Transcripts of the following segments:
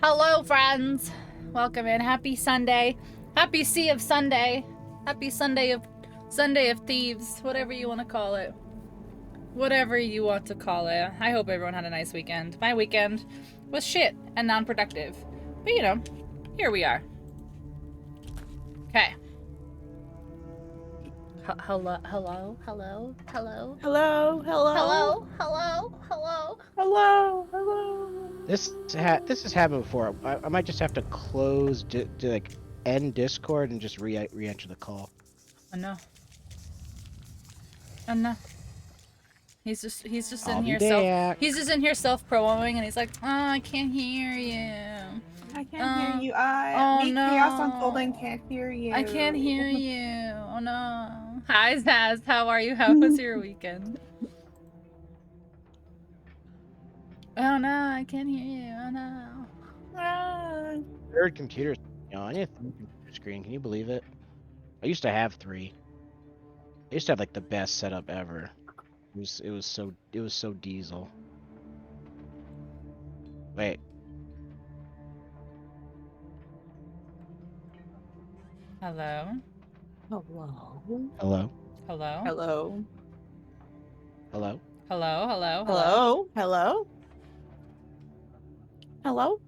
Hello, friends. Welcome in. Happy Sunday. Happy Sea of Sunday. Happy Sunday of Thieves. Whatever you want to call it. Whatever you want to call it. I hope everyone had a nice weekend. My weekend was shit and non-productive. But you know, here we are. Okay. Hello. Hello, hello. This has happened before. I might just have to close, like end Discord and just re-enter the call. Oh no. Oh no. He's just in here he's just in here self-promoting and he's like, oh, I can't hear you. I can't hear you. no. Chaos Unfolding can't hear you. I can't hear you. Oh no. Hi Zaz, how are you? How was your weekend? Oh no, I can't hear you. Oh no. Third computer on your computer screen. Can you believe it? I used to have 3. I used to have like the best setup ever. It was so diesel. Wait. Hello. Hello. Hello. Hello. Hello. Hello. Hello. Hello. Hello. Hello. Hello.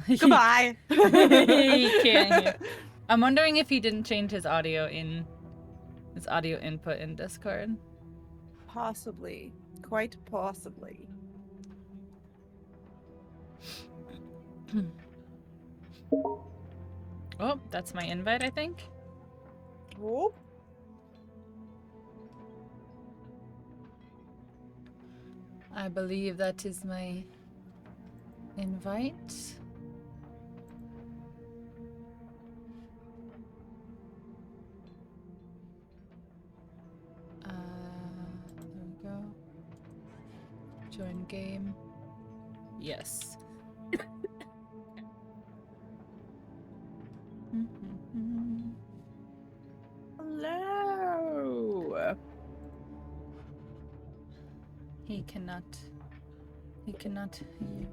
Goodbye. He can't hear. I'm wondering if he didn't change his audio input in Discord. Possibly. Quite possibly. Oh, that's my invite, I think. Oh. I believe that is my invite. There we go. Join game. Yes. Hello. He cannot hear you.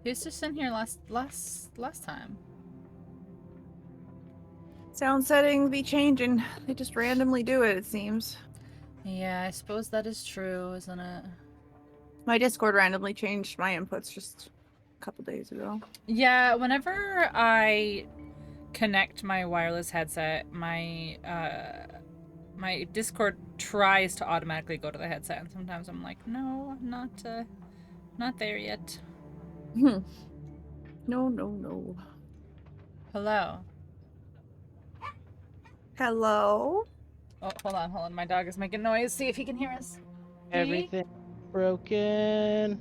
He was just in here last time. Sound setting be changing. They just randomly do it seems. Yeah, I suppose that is true, isn't it? My Discord randomly changed my inputs just a couple days ago. Yeah, whenever I connect my wireless headset, my my Discord tries to automatically go to the headset, and sometimes I'm like, no, I'm not there yet. No. Hello. Hello. Oh, hold on. My dog is making noise. See if he can hear us. Everything broken.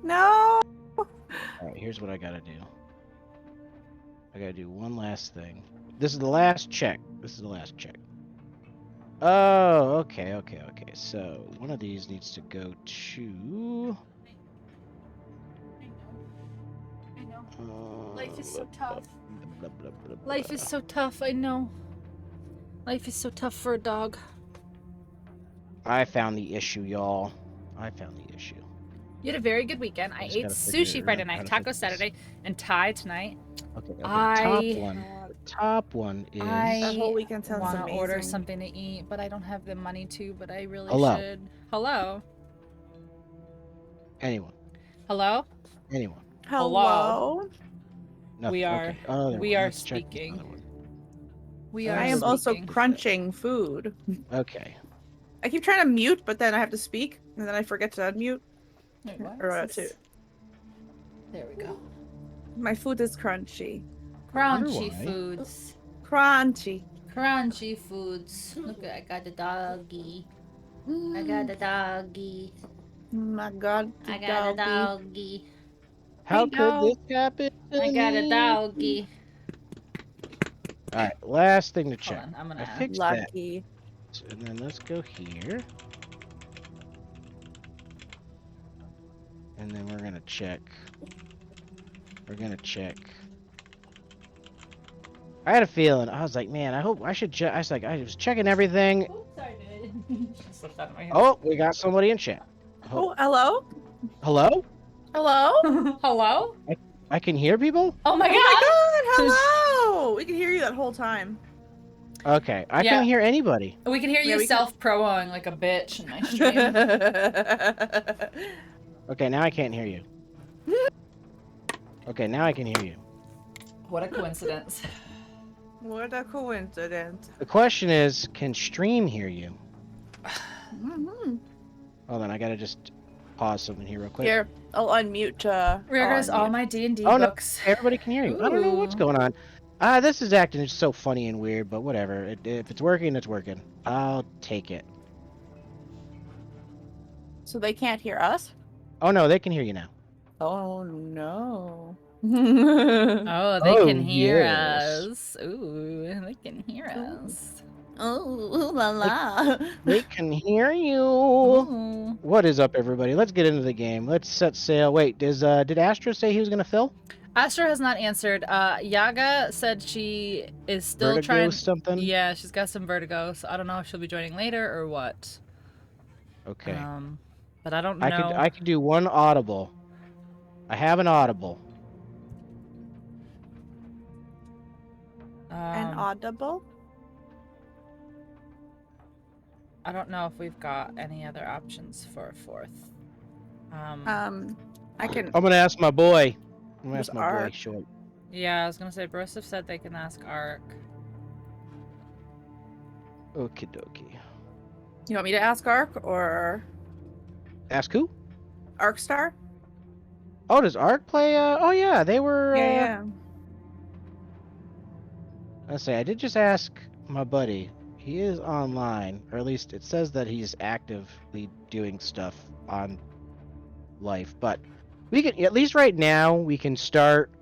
No. Alright, here's what I gotta do. I gotta do one last thing. This is the last check. Oh, okay. So one of these needs to go to. I know. Life is so tough. Life is so tough, I know. Life is so tough for a dog. I found the issue, y'all. You had a very good weekend. I ate sushi Friday night, taco Saturday, and Thai tonight. Okay. The top one is. That whole weekend sounds I want to amazing. order something to eat, but I don't have the money to, but I really Hello. should. Hello? Anyone? Hello? Anyone? Hello. Nothing. We are- Okay. Other we one. are Let's check this speaking. other one. We are I am also speaking. crunching food. Okay. I keep trying to mute, but then I have to speak, and then I forget to unmute. Wait, what? Or Is this- There we go. My food is crunchy. Crunchy why. foods. Crunchy. Crunchy foods. Look, I got the doggy. I got the doggy. My God. I got a doggy. How Hey, could dog. this happen? I got a doggy. All right. Last thing to check. Hold on, I'm I gonna. fixed that. Lucky. And then let's go here. And then we're gonna check. I had a feeling. I was like, man, I hope I should check. I was checking everything. Oops, sorry, dude. She slipped out of my hand. Oh, we got somebody in chat. Oh, hello? Hello? Hello? Hello? I can hear people? Oh my Oh god! my god, hello! We can hear you that whole time. Okay, I Yeah. couldn't hear anybody. We can hear Yeah, you we can- self-promoing like a bitch in my stream. Okay, now I can't hear you. Okay, now I can hear you. What a coincidence. What a coincidence. The question is, can stream hear you? Mm-hmm. Hold on, I gotta just pause something here real quick. Here, I'll unmute. There goes I'll all unmute. my D&D Oh, no. books. Everybody can hear you. I don't know what's Ooh. going on. This is acting just so funny and weird, but whatever. If it's working, it's working. I'll take it. So they can't hear us? Oh no, they can hear you now. Oh no. Oh, they can Oh, hear yes. us. Ooh, they can hear us. Oh, ooh la la. They can hear you. Ooh. What is up, everybody? Let's get into the game. Let's set sail. Wait, did Astra say he was gonna fill? Astra has not answered. Yaga said she is still Vertigo trying. something? Yeah, she's got some vertigo, so I don't know if she'll be joining later or what. Okay. But I don't know. I could do one audible. I have an audible. An audible? I don't know if we've got any other options for a fourth. I can. I'm gonna ask my boy. I'm gonna Who's ask my boy Ark? short. Yeah, I was gonna say Broseph said they can ask Ark. Okie dokie. You want me to ask Ark or Ask who? Arkstar? Oh, does Ark play? Oh yeah, they were. Yeah. I say I did just ask my buddy. He is online, or at least it says that he's actively doing stuff on life. But we can, at least right now, we can start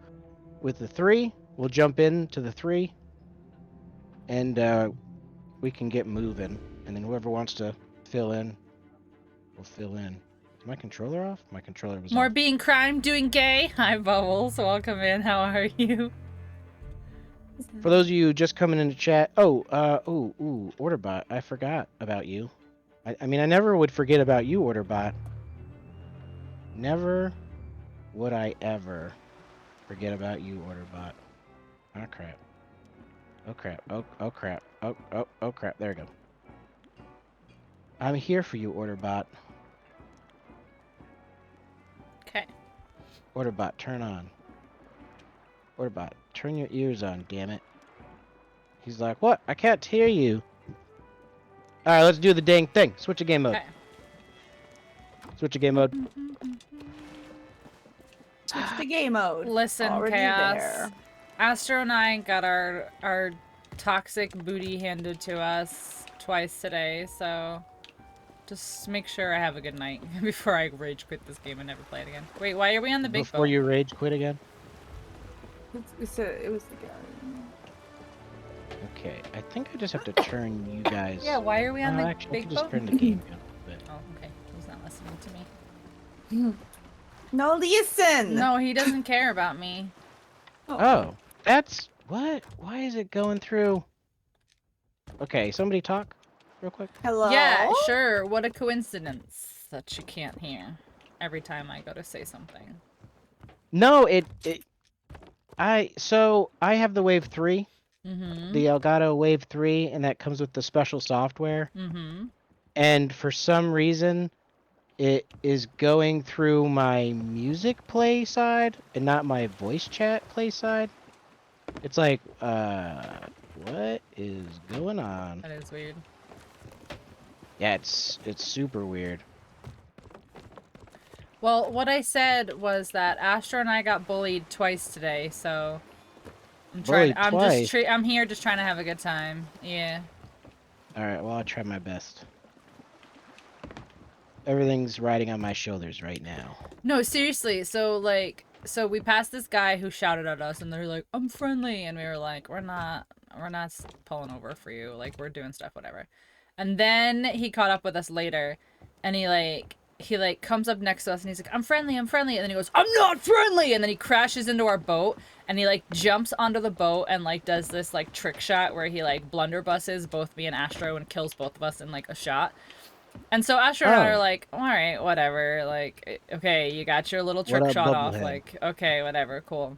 with the 3. We'll jump into the 3, and we can get moving. And then whoever wants to fill in, will fill in. Is my controller off? My controller was More off. being crime, doing gay. Hi, Bubbles. Welcome in. How are you? For those of you just coming into chat, Orderbot, I forgot about you. I mean, I never would forget about you, Orderbot. Never would I ever forget about you, Orderbot. Oh crap. Oh crap. Oh crap. Oh crap. There we go. I'm here for you, Orderbot. Okay. Orderbot, turn on. Orderbot, turn your ears on, damn it. He's like, what? I can't hear you. Alright, let's do the dang thing. Switch to game mode. Okay. Switch to game mode. Switch to game mode. Listen, Already Chaos. there. Astro and I got our toxic booty handed to us twice today, so just make sure I have a good night before I rage quit this game and never play it again. Wait, why are we on the big Before boat? you rage quit again? It was the guy. Okay, I think I just have to turn you guys. Yeah, why are we on the actually, I big can just boat? turn the game down a bit. Oh, okay. He's not listening to me. No, listen. No, he doesn't care about me. Oh, that's what? Why is it going through? Okay, somebody talk real quick. Hello. Yeah, sure. What a coincidence that you can't hear every time I go to say something. No, I have the Wave 3, Mm-hmm. the Elgato Wave 3, and that comes with the special software. Mm-hmm. And for some reason, it is going through my music play side and not my voice chat play side. It's like, what is going on? That is weird. Yeah, it's super weird. Well, what I said was that Astro and I got bullied twice today, so Bullied twice? I'm here just trying to have a good time. Yeah. All right, well, I'll try my best. Everything's riding on my shoulders right now. No, seriously. So we passed this guy who shouted at us, and they're like, "I'm friendly," and we were like, "We're not pulling over for you. Like, we're doing stuff, whatever." And then he caught up with us later, and he comes up next to us, and he's like, I'm friendly," and then he goes, "I'm not friendly," and then he crashes into our boat, and he jumps onto the boat and does this trick shot where he blunderbusses both me and Astro and kills both of us in a shot. And so Asher and I are Oh. like, all right, whatever. Like, okay, you got your little trick What up, shot off. Bubblehead? Like, okay, whatever, cool.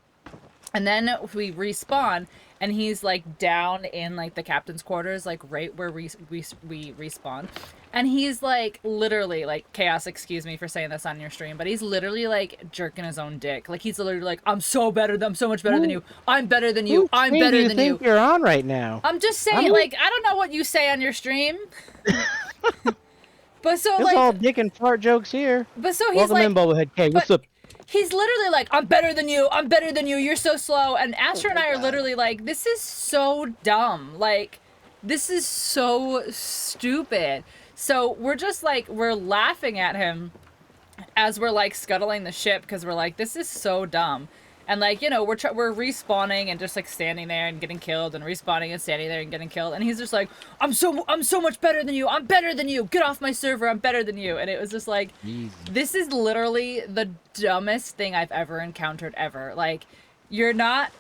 And then we respawn, and he's like down in like the captain's quarters, like right where we respawn. And he's like literally like Chaos. Excuse me for saying this on your stream, but he's literally like jerking his own dick. Like he's literally like, I'm so much better than you. I'm better than you. Whose I'm stream do better you than think you. you're on right now? I'm just saying, I'm- like, I don't know what you say on your stream. But so It's like, all dick and fart jokes here. but so he's Welcome like, in, Bubblehead K. What's but up? he's literally like, I'm better than you. I'm better than you. You're so slow. And Asher and I are God. literally like, this is so dumb. Like, this is so stupid. So we're just like, we're laughing at him as we're like scuttling the ship because we're like, this is so dumb. And like, you know, we're respawning and just like standing there and getting killed and respawning and standing there and getting killed. And he's just like, I'm so much better than you. I'm better than you. Get off my server. I'm better than you. And it was just like, Easy. this is literally the dumbest thing I've ever encountered ever. Like, you're not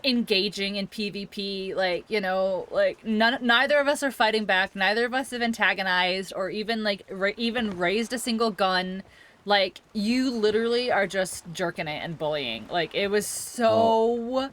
engaging in PvP. Like, you know, like neither of us are fighting back. Neither of us have antagonized or even like even raised a single gun. Like, you literally are just jerking it and bullying. Like, it was so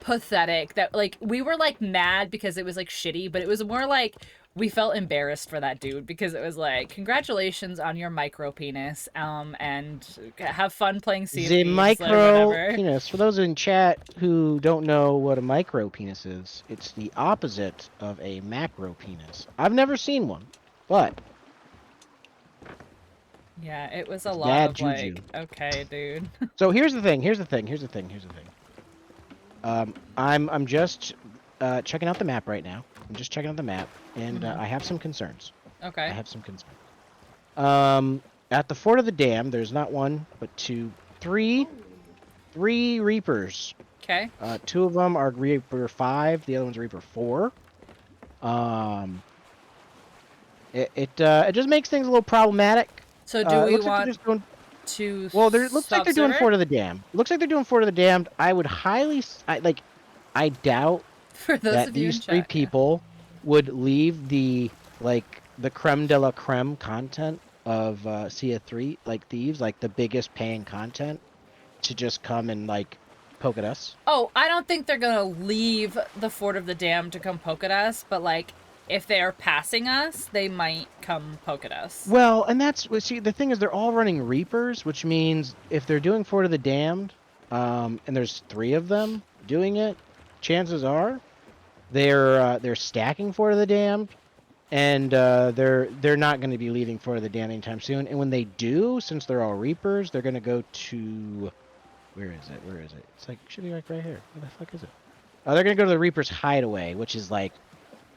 pathetic that, like, we were, like, mad because it was, like, shitty, but it was more like we felt embarrassed for that dude because it was like, congratulations on your micro penis, and have fun playing Sea of The Thieves, micro whatever. penis. For those in chat who don't know what a micro penis is, it's the opposite of a macro penis. I've never seen one, but Yeah, it was a It's lot bad of, juju. like, okay, dude. so here's the thing. I'm just checking out the map right now. I'm just checking out the map, and Mhm. I have some concerns. I Okay. have some concerns. At the Fort of the Dam, there's not one, but three Reapers. Okay. Two of them are Reaper 5, the other one's Reaper 4. It just makes things a little problematic. So do we looks like want they're just doing, to well, it looks like stop they're doing server? Fort of the Dam. Looks like they're doing Fort of the Damned. I would I doubt For those that of you in these three chat, yeah. people would leave the creme de la creme content of Sea of Thieves, like the biggest paying content, to just come and like poke at us. Oh, I don't think they're gonna leave the Fort of the Dam to come poke at us, but like, if they're passing us, they might come poke at us. Well, and see, the thing is, they're all running Reapers, which means if they're doing Fort of the Damned, and there's 3 of them doing it, chances are they're stacking Fort of the Damned, and they're not going to be leaving Fort of the Damned anytime soon. And when they do, since they're all Reapers, they're going to go to where is it? It's like, should be like right here. Where the fuck is it? They're going to go to the Reapers Hideaway, which is like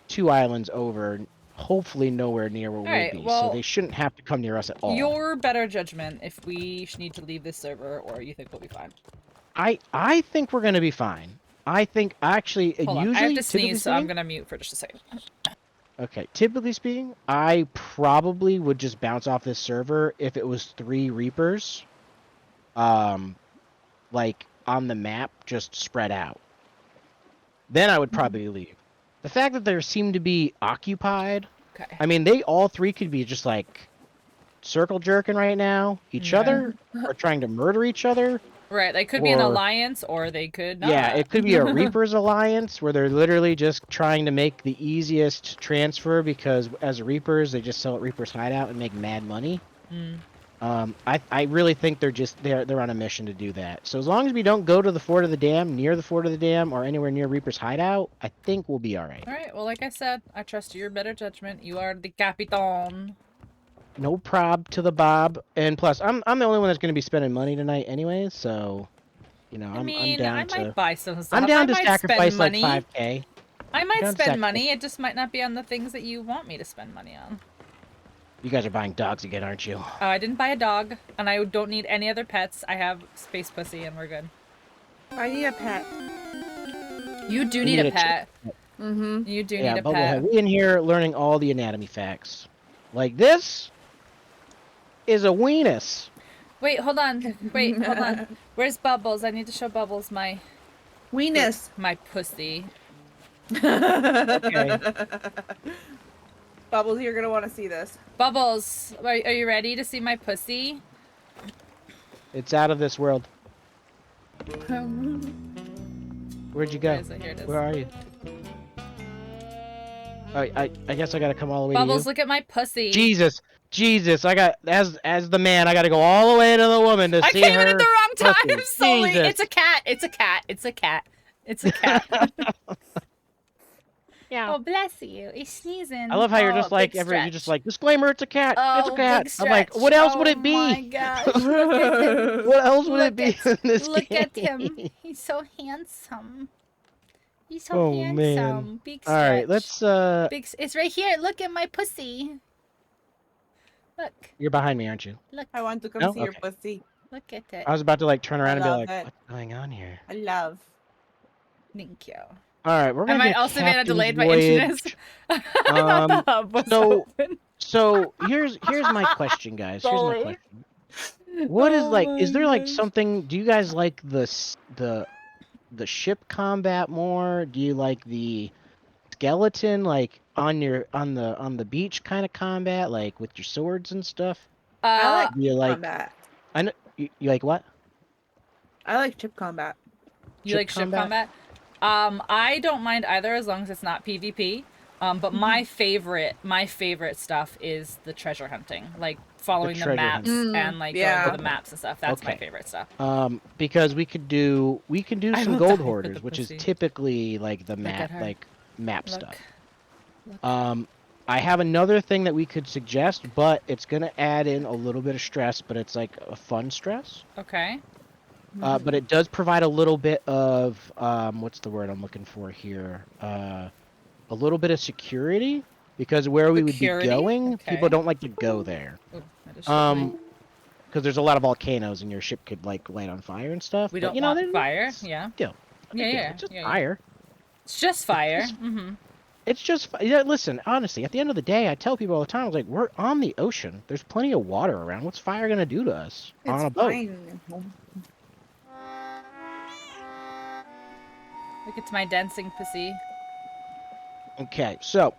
2 islands over, hopefully nowhere near where Alright, we'll be. well, So they shouldn't have to come near us at all. Your better judgment if we need to leave this server or you think we'll be fine. I think we're going to be fine. I think actually Hold on, usually I have to typically sneeze, so I'm speaking- gonna mute for just a second. Okay, typically speaking, I probably would just bounce off this server if it was 3 Reapers, like on the map, just spread out. Then I would probably leave. The fact that there seem to be occupied, Okay. I mean, they all 3 could be just like circle jerking right now, each Yeah. other, or trying to murder each other. Right, they could be an Or- alliance or they could not. Yeah, it could be a Reapers alliance where they're literally just trying to make the easiest transfer because as Reapers, they just sell at Reapers Hideout and make mad money. Mm. I really think they're on a mission to do that. So as long as we don't go to the Fort of the Dam, near the Fort of the Dam, or anywhere near Reapers Hideout, I think we'll be all right. Alright, well, like I said, I trust your better judgment. You are the Capitan. No prob to the Bob, and plus I'm the only one that's going to be spending money tonight anyway. So, you know, I I'm mean, down I to might buy some stuff. I'm down to I might sacrifice spend like money. 5K. I might down to spend sacrifice. money. It just might not be on the things that you want me to spend money on. You guys are buying dogs again, aren't you? I didn't buy a dog, and I don't need any other pets. I have Space Pussy, and we're good. I need a pet. You do We need need a a pet. Mm-hmm. You do Yeah, need a Bubblehead. pet. We in here learning all the anatomy facts. Like this is a weenus. Wait, hold on. Wait, hold on. Where's Bubbles? I need to show Bubbles my Weenus. my pussy. Okay. Bubbles, you're gonna want to see this. Bubbles, are you ready to see my pussy? It's out of this world. Where Where'd you go? is it? Here it is. Where are you? I guess I gotta come all the way Bubbles, to you. look at my pussy. Jesus! I got as the man, I gotta go all the way to the woman to I see came her. in at the wrong time, pussy. Sully. Jesus. It's a cat. It's a cat. It's a cat. It's a cat. Yeah. Oh, bless you. It's sneezing. I love how you're just Oh, like big you're just stretch. like disclaimer. It's a cat. It's a Oh, cat. big I'm like, stretch. what else would Oh it be? my gosh, look at him. What else would it Look be at- in this Look game? at him. He's so handsome. He's so Oh, handsome. man. Big All stretch. right, let's It's right here. Look at my pussy. Look. You're behind me, aren't you? Look. I want to come No? see your Okay. pussy. Look at it. I was about to like turn around and be love like, it. what's going on here? I love. Thank you. All right, we're I gonna might get also been Captain's delayed by Voyage. internet. I thought the hub was so- open. So here's my question, guys. Here's my Sorry. question. What is Oh like? my Is there like gosh. something? Do you guys like the ship combat more? Do you like the skeleton like on the beach kind of combat, like with your swords and stuff? I like Do you like? combat. I know you like what? I like chip combat. You Ship like ship combat? combat? I don't mind either as long as it's not PvP. But my favorite stuff is the treasure hunting, like following the treasure maps hunting. and like Yeah. going to the maps and stuff. That's my Okay. favorite stuff. Because we can do I some will gold die for hoarders, the which is pussy. typically like the Look map at her. map Look. stuff. Look. I have another thing that we could suggest, but it's gonna add in a little bit of stress, but it's like a fun stress. Okay. But it does provide a little bit of what's the word I'm looking for here? A little bit of security, because where we would be Security? going, Okay. people don't like to go there. Ooh, that is shitty. Because there's a lot of volcanoes and your ship could like light on fire and stuff. We but, don't you know, want they're- fire. Yeah. Still. Yeah. It's just yeah. fire. It's just fire. just- Mm-hmm. It's just yeah. Listen, honestly, at the end of the day, I tell people all the time, I was like, we're on the ocean. There's plenty of water around. What's fire gonna do to us on a It's boat? fine. Look, it's my dancing pussy. Okay, so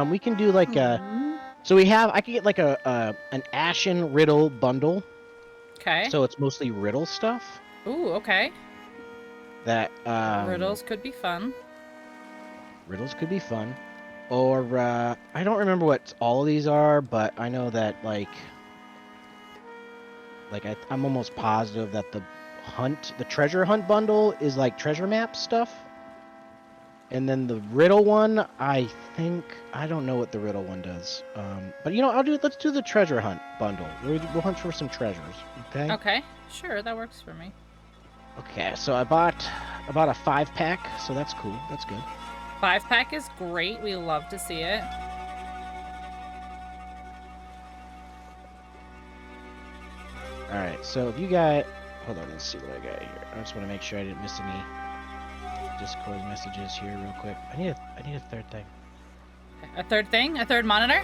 we can do like a. Mhm. So I could get like an Ashen Riddle bundle. Okay. So it's mostly riddle stuff Ooh, okay. that Riddles could be fun. Riddles could be fun. Or I don't remember what all of these are, but I know that like I'm almost positive that the treasure hunt bundle is like treasure map stuff. And then the riddle one, I don't know what the riddle one does. But you know, let's do the treasure hunt bundle. We'll hunt for some treasures, okay? Okay. Sure, that works for me. Okay, so I bought a 5-pack, so that's cool. That's good. 5-pack is great. We love to see it. All right, so if you got, hold on, let's see what I got here. I just want to make sure I didn't miss any Discord messages here real quick. I need a third thing. A third thing? A third monitor?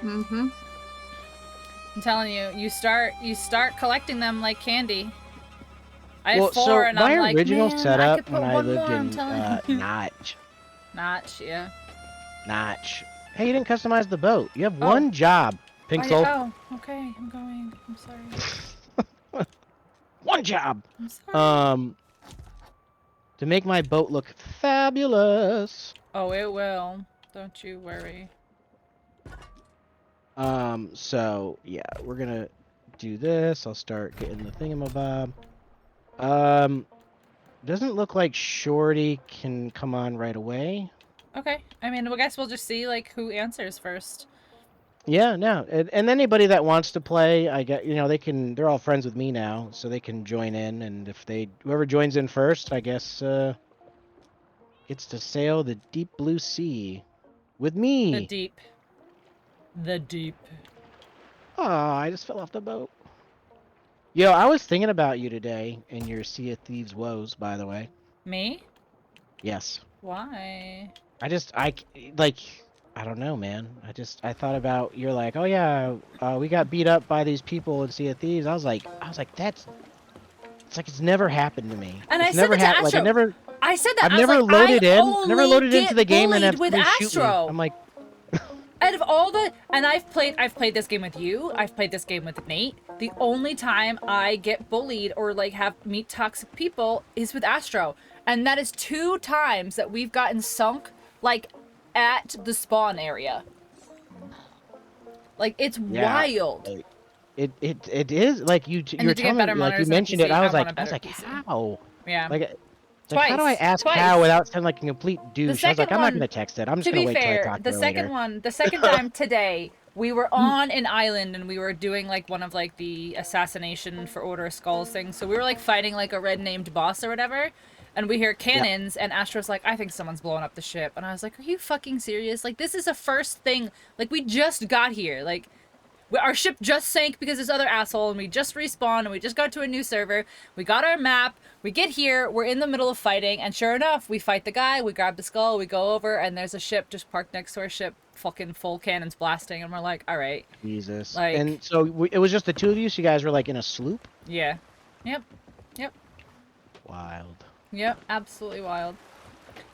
Mhm. I'm telling you, you start collecting them like candy. I have Well, 4 so and my I'm like, original man, I setup could put when I one lived more, I'm in telling you. Notch. Yeah. Hey, you didn't customize the boat. You have Oh. one job, Pink Soul. Oh, okay, I'm going. I'm sorry. One job. I'm sorry. To make my boat look fabulous. Oh, it will. Don't you worry. So yeah, we're gonna do this. I'll start getting the thingamabob. Doesn't look like Shorty can come on right away. Okay. I mean, I guess we'll just see like who answers first. Yeah, no, and anybody that wants to play, I get, they're all friends with me now, so they can join in, and if whoever joins in first, I guess, gets to sail the deep blue sea with me. The deep. The deep. Oh, I just fell off the boat. Yo, I was thinking about you today in your Sea of Thieves woes, by the way. Me? Yes. Why? I don't know, man. I thought about, you're like, oh yeah, we got beat up by these people in Sea of Thieves. I was like, it's like it's never happened to me. And I It's said never that to hap- like I Astro. never I said that. I've I was never like, loaded I in. only Never loaded into get the game and bullied have with somebody shoot me. Astro. I'm like, Out of all the, and I've played this game with you. I've played this game with Nate. The only time I get bullied or like meet toxic people is with Astro, and that is 2 times that we've gotten sunk like at the spawn area. Like it's yeah. wild. like, It is like you're to get telling better me, like you monitors and a mentioned it. PC, I was want a like, better PC. how? Yeah. Like, it's like, how do I Twice. ask Twice. how without sounding like a complete douche? I was like, second I'm not one- gonna text it. I'm just To gonna be wait till I fair, talk to the her second later. the second time today, we were on an island and we were doing like one of like the assassination for Order of Skulls things. So we were like fighting like a red named boss or whatever. And we hear cannons and Astro's like, I think someone's blowing up the ship. And I was like, are you fucking serious? Like this is the first thing, like we just got here. Like our ship just sank because this other asshole, and we just respawned, and we just got to a new server. We got our map. We get here. We're in the middle of fighting, and sure enough, we fight the guy. We grab the skull. We go over, and there's a ship just parked next to our ship, fucking full cannons blasting, and we're like, all right. Jesus. Like- And so it was just the two of you. So you guys were like in a sloop. Yeah. Yep. Wild. Yep. Absolutely wild.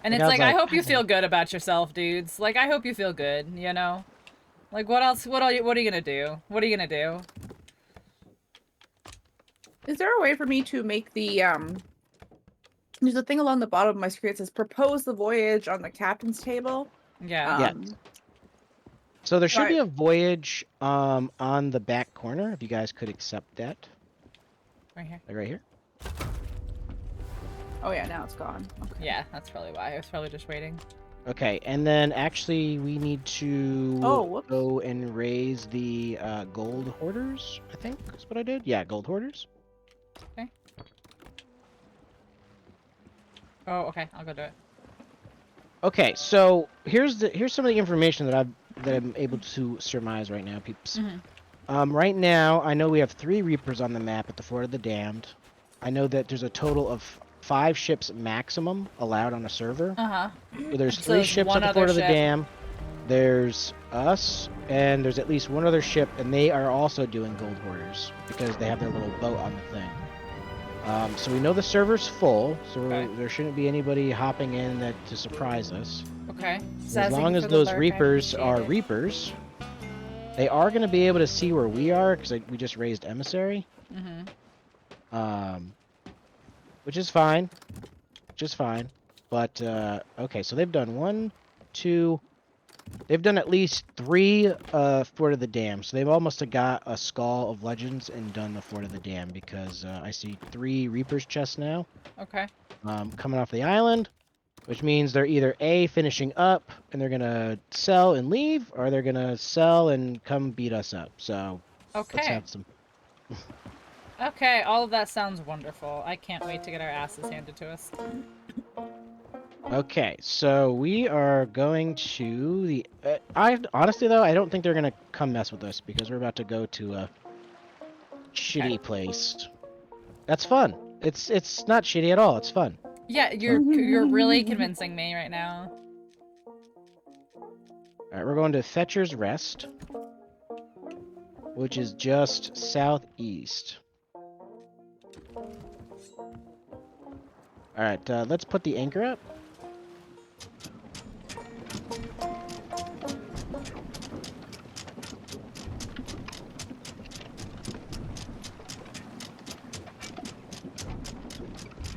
And Like, it's I was like, I like, hope you feel good about yourself, dudes. Like, I hope you feel good, you know? Like, what else? What are you gonna do? What are you gonna do? Is there a way for me to make the there's a thing along the bottom of my screen that says propose the voyage on the captain's table? Yeah. Yeah. So there should be Right. a voyage on the back corner. If you guys could accept that, Right here. like right here. Oh yeah, now it's gone. Okay. Yeah, that's probably why. I was probably just waiting. Okay, and then actually we need to Oh, whoops. go and raise the gold hoarders. I think is what I did. Yeah, gold hoarders. Oh, okay. I'll go do it. Okay, so here's some of the information that I'm able to surmise right now, peeps. Right now, I know we have 3 Reapers on the map at the Fort of the Damned. I know that there's a total of 5 ships maximum allowed on a server. Uh-huh. So there's So 3 there's ships one at the other Fort of the ship. Dam. There's us, and there's at least one other ship, and they are also doing gold hoarders because they have their little boat on the thing. So we know the server's full, so Okay. there shouldn't be anybody hopping in to surprise us. Okay. As long as those Reapers are Reapers, they are going to be able to see where we are because we just raised Emissary. Which is fine. But, okay, so they've done 1, 2... They've done at least 3 Fort of the Dam, so they've almost got a Skull of Legends and done the Fort of the Dam because I see 3 Reaper's chests now Okay. coming off the island, which means they're either A, finishing up and they're going to sell and leave, or they're going to sell and come beat us up. So let's Okay. have some... Okay, all of that sounds wonderful. I can't wait to get our asses handed to us. Okay, so we are going to the... I honestly, though, I don't think they're going to come mess with us because we're about to go to a shitty place. That's fun. It's not shitty at all. It's fun. Yeah, you're really convincing me right now. Alright, we're going to Fetcher's Rest, which is just southeast. Alright, let's put the anchor up.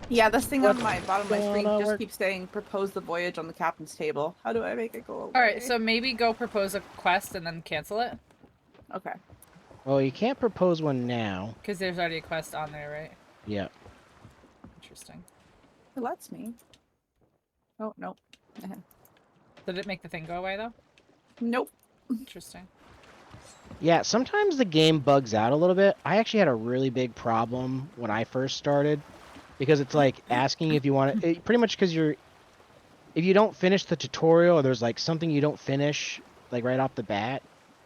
Yeah, this thing What's on my bottom of my screen gonna just work? keeps saying propose the voyage on the captain's table. How do I make it go away? Alright, so maybe go propose a quest and then cancel it? Okay. Well, you can't propose one now. Because there's already a quest on there, right? Yeah. Interesting. It lets me. Oh, nope. Did it make the thing go away, though? Nope. Interesting. Yeah, sometimes the game bugs out a little bit. I actually had a really big problem when I first started because it's like asking if you want to, pretty much because if you don't finish the tutorial or there's like something you don't finish like right off the bat,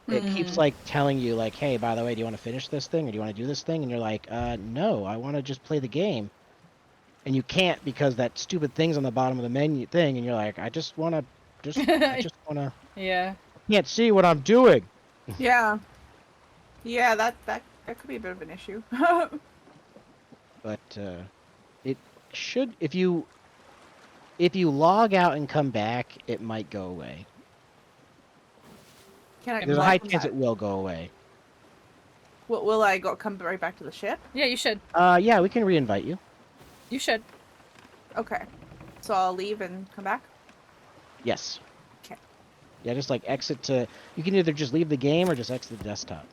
it keeps like telling you like, hey, by the way, do you want to finish this thing or do you want to do this thing? And you're like, no, I want to just play the game. And you can't because that stupid thing's on the bottom of the menu thing and you're like, I just want to, Yeah. can't see what I'm doing. Yeah. Yeah, that could be a bit of an issue. But it should, if you if you log out and come back, it might go away. Can I? There's will a I high come chance back? it will go away. Will I come right back to the ship? Yeah, you should. Yeah, we can reinvite you. You should. Okay. So I'll leave and come back. Yes. Okay. Yeah, just like exit to. You can either just leave the game or just exit the desktop.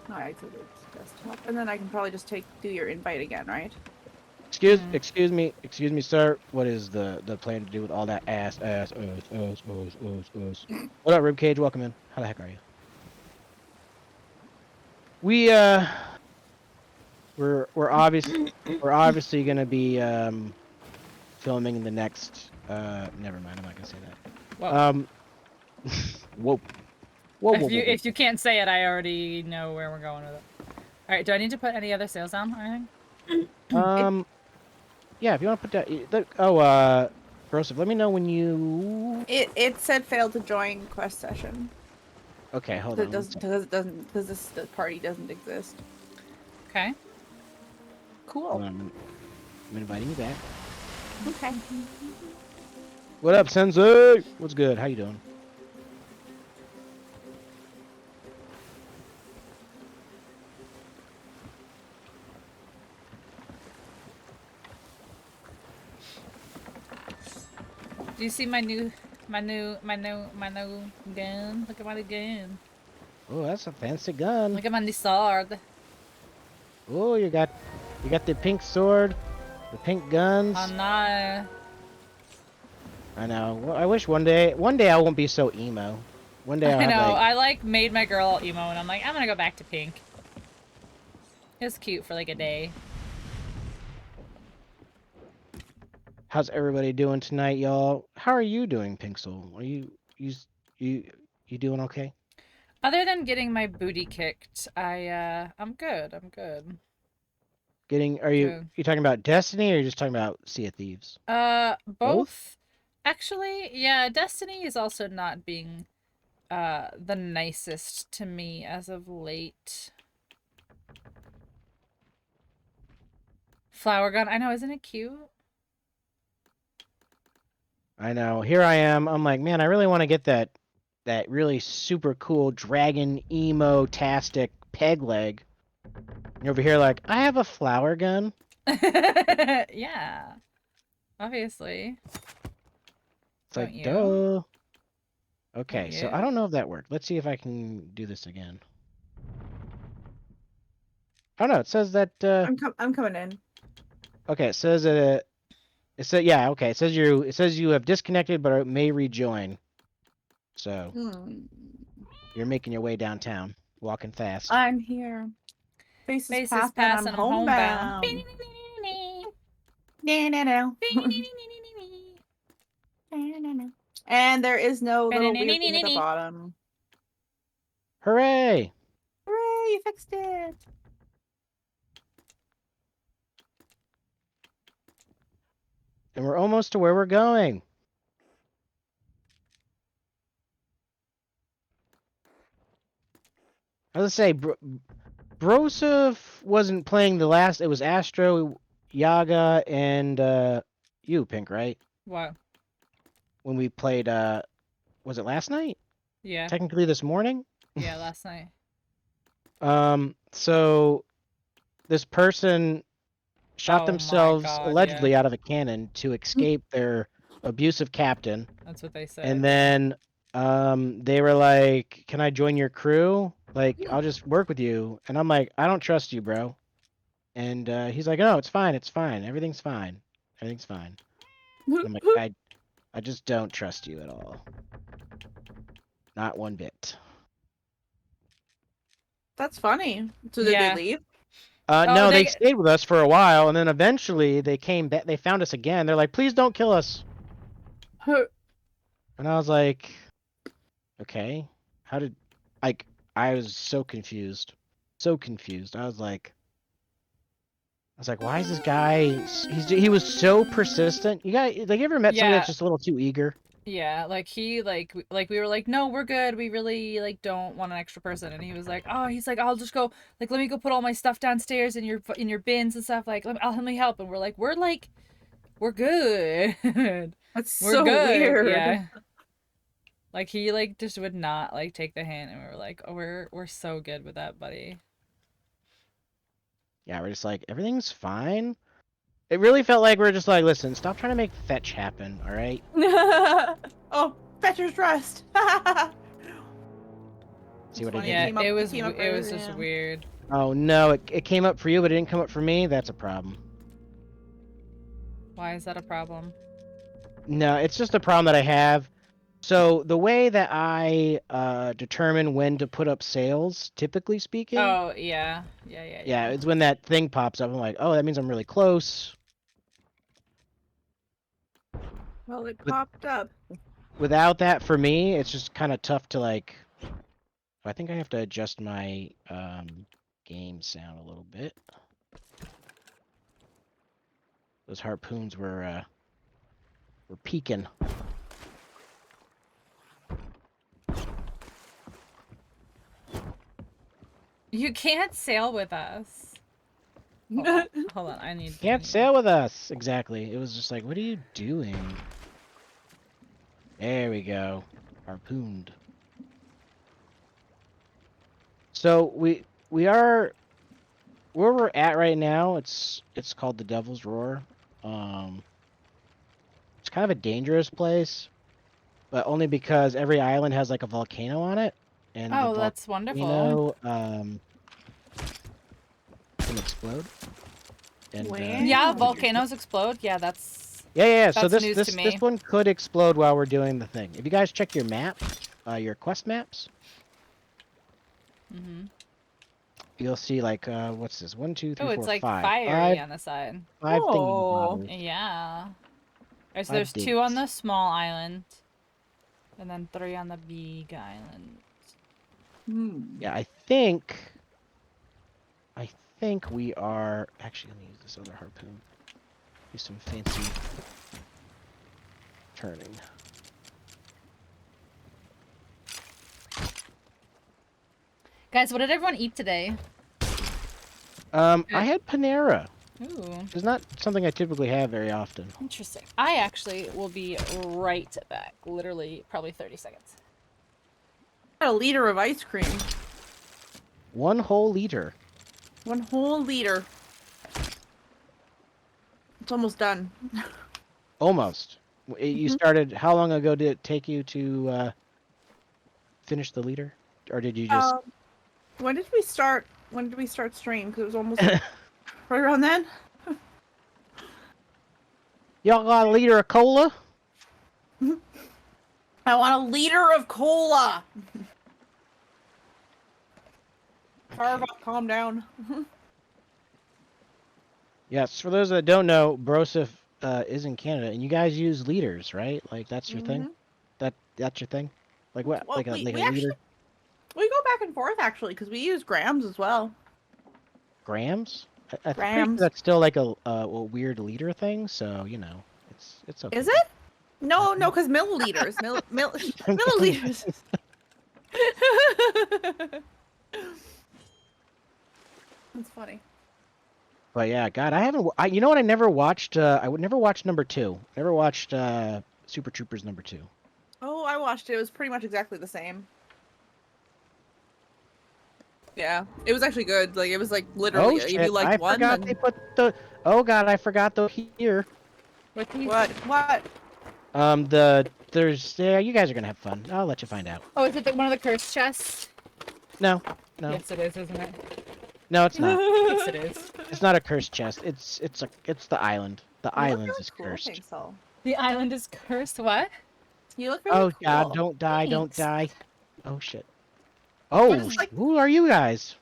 No, I exited desktop, and then I can probably just do your invite again, right? Excuse Mm. excuse me, sir. What is the plan to do with all that ass? What up, Ribcage? Welcome in. How the heck are you? We're obviously gonna be filming the next. Never mind. I'm not gonna say that. Whoa. Whoa. Whoa, whoa, whoa, If you can't say it, I already know where we're going with it. All right. Do I need to put any other sails down or anything? whoa. Yeah, if you want to put that. Broseph, let me know when you. It said failed to join quest session. Okay, hold It on. doesn't because the party doesn't exist. Okay. Cool. Hold on. I'm inviting you back. Okay. What up, Sensei? What's good? How you doing? Do you see my new gun? Look at my new gun. Oh, that's a fancy gun. Look at my new sword. Oh, you got the pink sword, the pink guns. Oh no. I know. Well, I wish one day I won't be so emo. One day I'll I have know. like. I like made my girl all emo, and I'm like, I'm gonna go back to pink. It was cute for like a day. How's everybody doing tonight, y'all? How are you doing, Pink Soul? Are you doing okay? Other than getting my booty kicked, I'm good. I'm good. Are you Good. talking about Destiny or are you just talking about Sea of Thieves? Both. Actually, yeah, Destiny is also not being the nicest to me as of late. Flower gun. I know, isn't it cute? I know. Here I am. I'm like, man, I really want to get that really super cool dragon emo-tastic peg leg. You're over here like, I have a flower gun. Yeah. Obviously. It's Don't like, you? duh. Okay, Don't so you? I don't know if that worked. Let's see if I can do this again. Oh no, it says that. I'm coming in. Okay, it says that. It said, yeah, okay. It says you have disconnected, but it may rejoin. So you're making your way downtown, walking fast. I'm here. Faces Faces pass and I'm pass and I'm homebound. homebound. No. And there is no little weird thing at the bottom. Hooray! Hooray, you fixed it. And we're almost to where we're going. I was gonna say, Broseph wasn't playing the last. It was Astro, Yaga, and you, Pink, right? What? When we played, was it last night? Yeah. Technically this morning? Yeah, last night. So this person shot Oh my themselves God, allegedly yeah. out of a cannon to escape their abusive captain. That's what they said. And then they were like, "Can I join your crew? Like, I'll just work with you." And I'm like, "I don't trust you, bro." And he's like, "Oh, it's fine. It's fine. Everything's fine. Everything's fine." And I'm like, I just don't trust you at all. Not one bit. That's funny. So did Yeah. they leave? No, they stayed with us for a while, and then eventually they came back. They found us again. They're like, "Please don't kill us." And I was like, "Okay, how did?" Like, I was so confused, so confused. I was like, "Why is this guy? He was so persistent." You ever met somebody that's just a little too eager? Yeah, like we were like, no, we're good. We really like don't want an extra person, and he was like, oh, he's like, I'll just go, like, let me go put all my stuff downstairs in your bins and stuff. Like, let me help. And we're like we're good. That's We're so good. weird. Yeah. Like he like just would not like take the hint, and we were like, oh, we're so good with that, buddy. Yeah, we're just like, everything's fine. It really felt like we're just like, listen, stop trying to make fetch happen, all right? Oh, Fetcher's dressed. See what I funny, did? Yeah, came up- it it was came up it was earlier, just yeah. weird. Oh no, it came up for you, but it didn't come up for me. That's a problem. Why is that a problem? No, it's just a problem that I have. So the way that I determine when to put up sales, typically speaking, Oh yeah, yeah, it's when that thing pops up. I'm like, oh, that means I'm really close. Well, it With- popped up. Without that, for me, it's just kind of tough to like. I think I have to adjust my game sound a little bit. Those harpoons were peaking. You can't sail with us. Hold on, I need. Can't sail with us. Exactly. It was just like, what are you doing? There we go. Harpooned. So we are where we're at right now. It's called the Devil's Roar. It's kind of a dangerous place, but only because every island has like a volcano on it, and Oh, the that's wonderful. volcano can explode. And Wow. Yeah, volcanoes explode. Yeah, that's. yeah. So That's this news to me. this one could explode while we're doing the thing. If you guys check your map, your quest maps, Mm-hmm. you'll see like what's this? 1, 2, 3, Oh, 4, it's like 5. fiery on the side. Five Oh. thingy Yeah. So Five there's 2 on digs. the small island, and then 3 on the big island. Hmm. Yeah, I think we are actually let me use this other harpoon. Do some fancy turning. Guys, what did everyone eat today? I had Panera. Ooh, It's not something I typically have very often. interesting. I actually will be right back. Literally, probably 30 seconds. A liter of ice cream. 1 whole liter. 1 whole liter. It's almost done. Almost. You Mhm. started. How long ago did it take you to finish the liter, or did you just? When did we start? When did we start stream? Because it was almost right around then. Y'all got a liter of cola? I want a liter of cola. Carva, calm down. Yes. For those that don't know, Broseph is in Canada, and you guys use liters, right? Like that's your thing. That's your thing. Like what? Well, like a we liter? actually- We go back and forth actually, because we use grams as well. Grams? I think Grams. that's still like a weird liter thing. So you know, it's okay. Is it? No, because milliliters. Milliliters. That's funny. But yeah, God, I haven't. You know what? I never watched. I would never watch number 2. Never watched Super Troopers number 2. Oh, I watched it. It was pretty much exactly the same. Yeah, it was actually good. Like it was like literally, Oh if shit! you liked I one, forgot then... they put the. Oh God, I forgot the here. What? What? There's you guys are gonna have fun. I'll let you find out. Oh, is it one of the cursed chests? No, Yes, it is, isn't it? no, it's not. Yes, it is. It's not a cursed chest. It's the island. The You look island really is cool, cursed. Pixel. The island is cursed. What? You look really Oh cool. God, don't die, don't Thanks. die. Oh shit. Oh, is, like- who are you guys?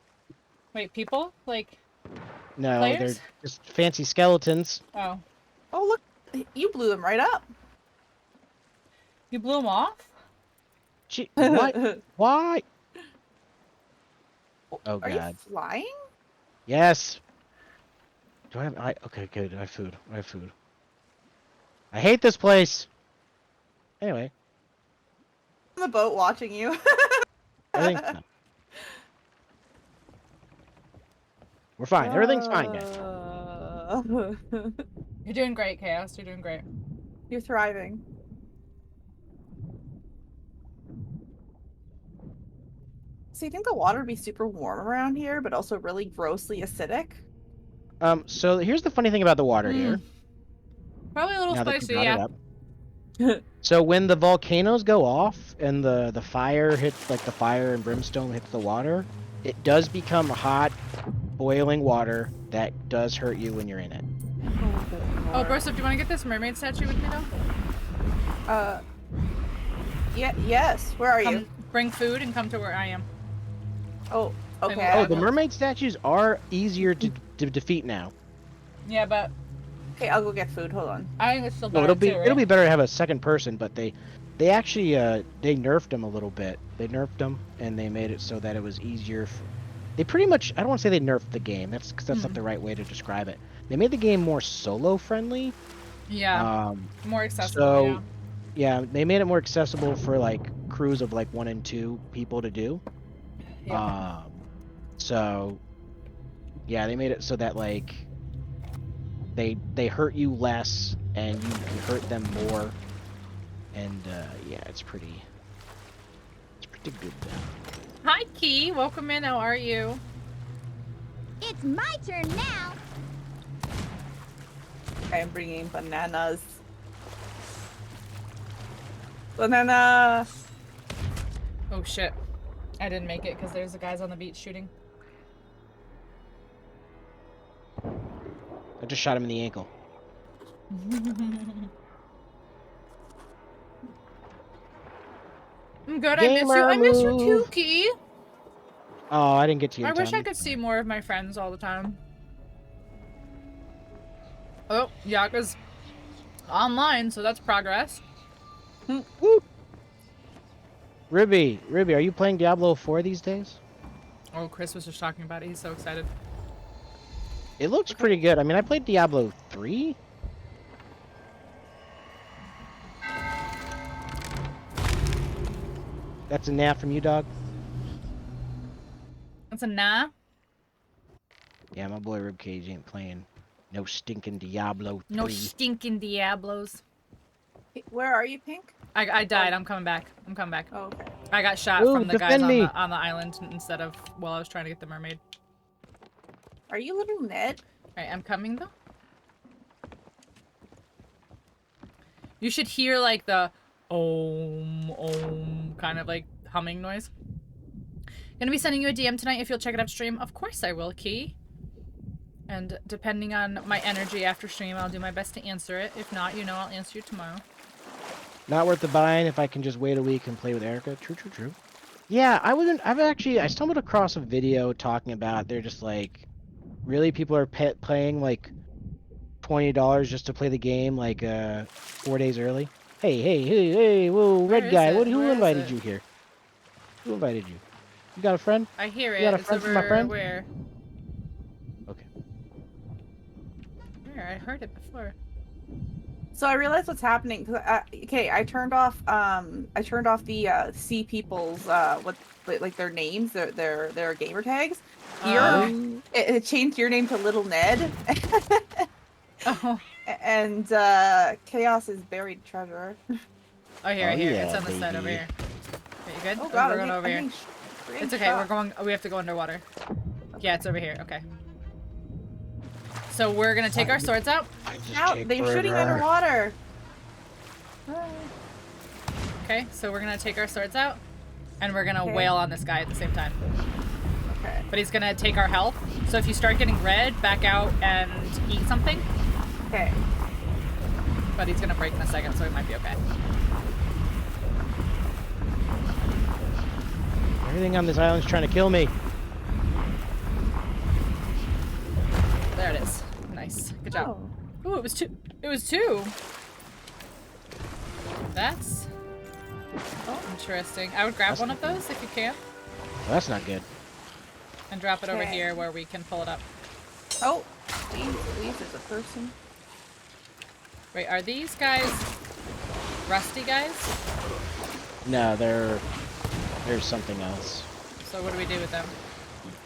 Wait, people? Like, No, Players? they're just fancy skeletons. oh, Oh look, you blew them right up. you blew them off? Gee, what? Why? Oh Are God. you flying? Yes. Do I have? Okay, good. I have food. I have food. I hate this place. Anyway, On the boat watching you. I think no. We're fine. Everything's fine, guys. You're doing great, Chaos. You're doing great. You're thriving. So you think the water would be super warm around here, but also really grossly acidic? So here's the funny thing about the water here. Probably a little Now that you spicy, brought yeah. it up. So when the volcanoes go off and the fire hits, like the fire and brimstone hits the water, it does become hot, boiling water that does hurt you when you're in it. Oh, Broseph, do you want to get this mermaid statue with me though? Yes. Where are you? Come, bring food and come to where I am. Oh, okay. Yeah, Oh, the mermaid statues are easier to defeat now. Yeah, but Okay, I'll go get food. Hold on. I think it's still No, better it'll be better to have a second person, but they actually they nerfed them a little bit. They nerfed them and they made it so that it was easier. They pretty much, I don't want to say they nerfed the game. That's not the right way to describe it. They made the game more solo friendly. Yeah. More accessible. So yeah, they made it more accessible for like crews of like 1 and 2 people to do. Yeah. So yeah, they made it so that like they hurt you less and you can hurt them more, and yeah, it's pretty good. Hi, Key. Welcome in. How are you? It's my turn now. I am bringing bananas. Banana! Oh shit. I didn't make it because there's the guys on the beach shooting. I just shot him in the ankle. I'm good. I miss you. I miss you too, Key. Oh, I didn't get to you. I in wish time. I could see more of my friends all the time. Oh, Yaka's online, so that's progress. Woo! Ribby, are you playing Diablo 4 these days? Oh, Chris was just talking about it. He's so excited. It looks pretty good. I mean, I played Diablo 3. That's a nap from you, dog? That's a nah. Yeah, my boy Ribcage ain't playing no stinking Diablo 3. No stinking Diablos. Where are you, Pink? I died. I'm coming back. I'm coming back. Oh, okay. I got shot Ooh, from the guys defend me. on the island instead of while I was trying to get the mermaid. Are you little Ned? Alright, I'm coming though. You should hear like the om kind of like humming noise. Gonna be sending you a DM tonight if you'll check it out stream. Of course I will, Key. And depending on my energy after stream, I'll do my best to answer it. If not, you know I'll answer you tomorrow. Not worth the buying if I can just wait a week and play with Erica. True. Yeah, I stumbled across a video talking about they're just like, really people are playing like $20 just to play the game like 4 days early. Hey, whoa, Where red is guy, it? who Where is invited it? you here? Who invited you? You got a friend? I hear it. You got a It's friend over from my friend? where? Okay. Where? I heard it before. So I realized what's happening. Okay, I turned off the see people's like their names, their gamer tags. Oh. It changed your name to Little Ned. Oh. And Chaos is buried treasure. Oh, here, Oh, here. yeah, It's on the side over baby. here. Are you good? Oh god, we're going over here. It's okay. We're going. We have to go underwater. Yeah, it's over here. Okay. So we're gonna take our swords out. Out! They're shooting underwater. Okay. So we're gonna take our swords out, and we're gonna Okay. wail on this guy at the same time. Okay. But he's gonna take our health. So if you start getting red, back out and eat something. Okay. But he's gonna break in a second, so it might be okay. Everything on this island's trying to kill me. There it is. Nice. Good job. Oh. Ooh, it was two. It was two. That's interesting. I would grab one of those if you can, Well, that's not good. and drop it over Okay. here where we can pull it up. Oh, please, there's a person. Wait, are these guys rusty guys? No, there's something else. So what do we do with them?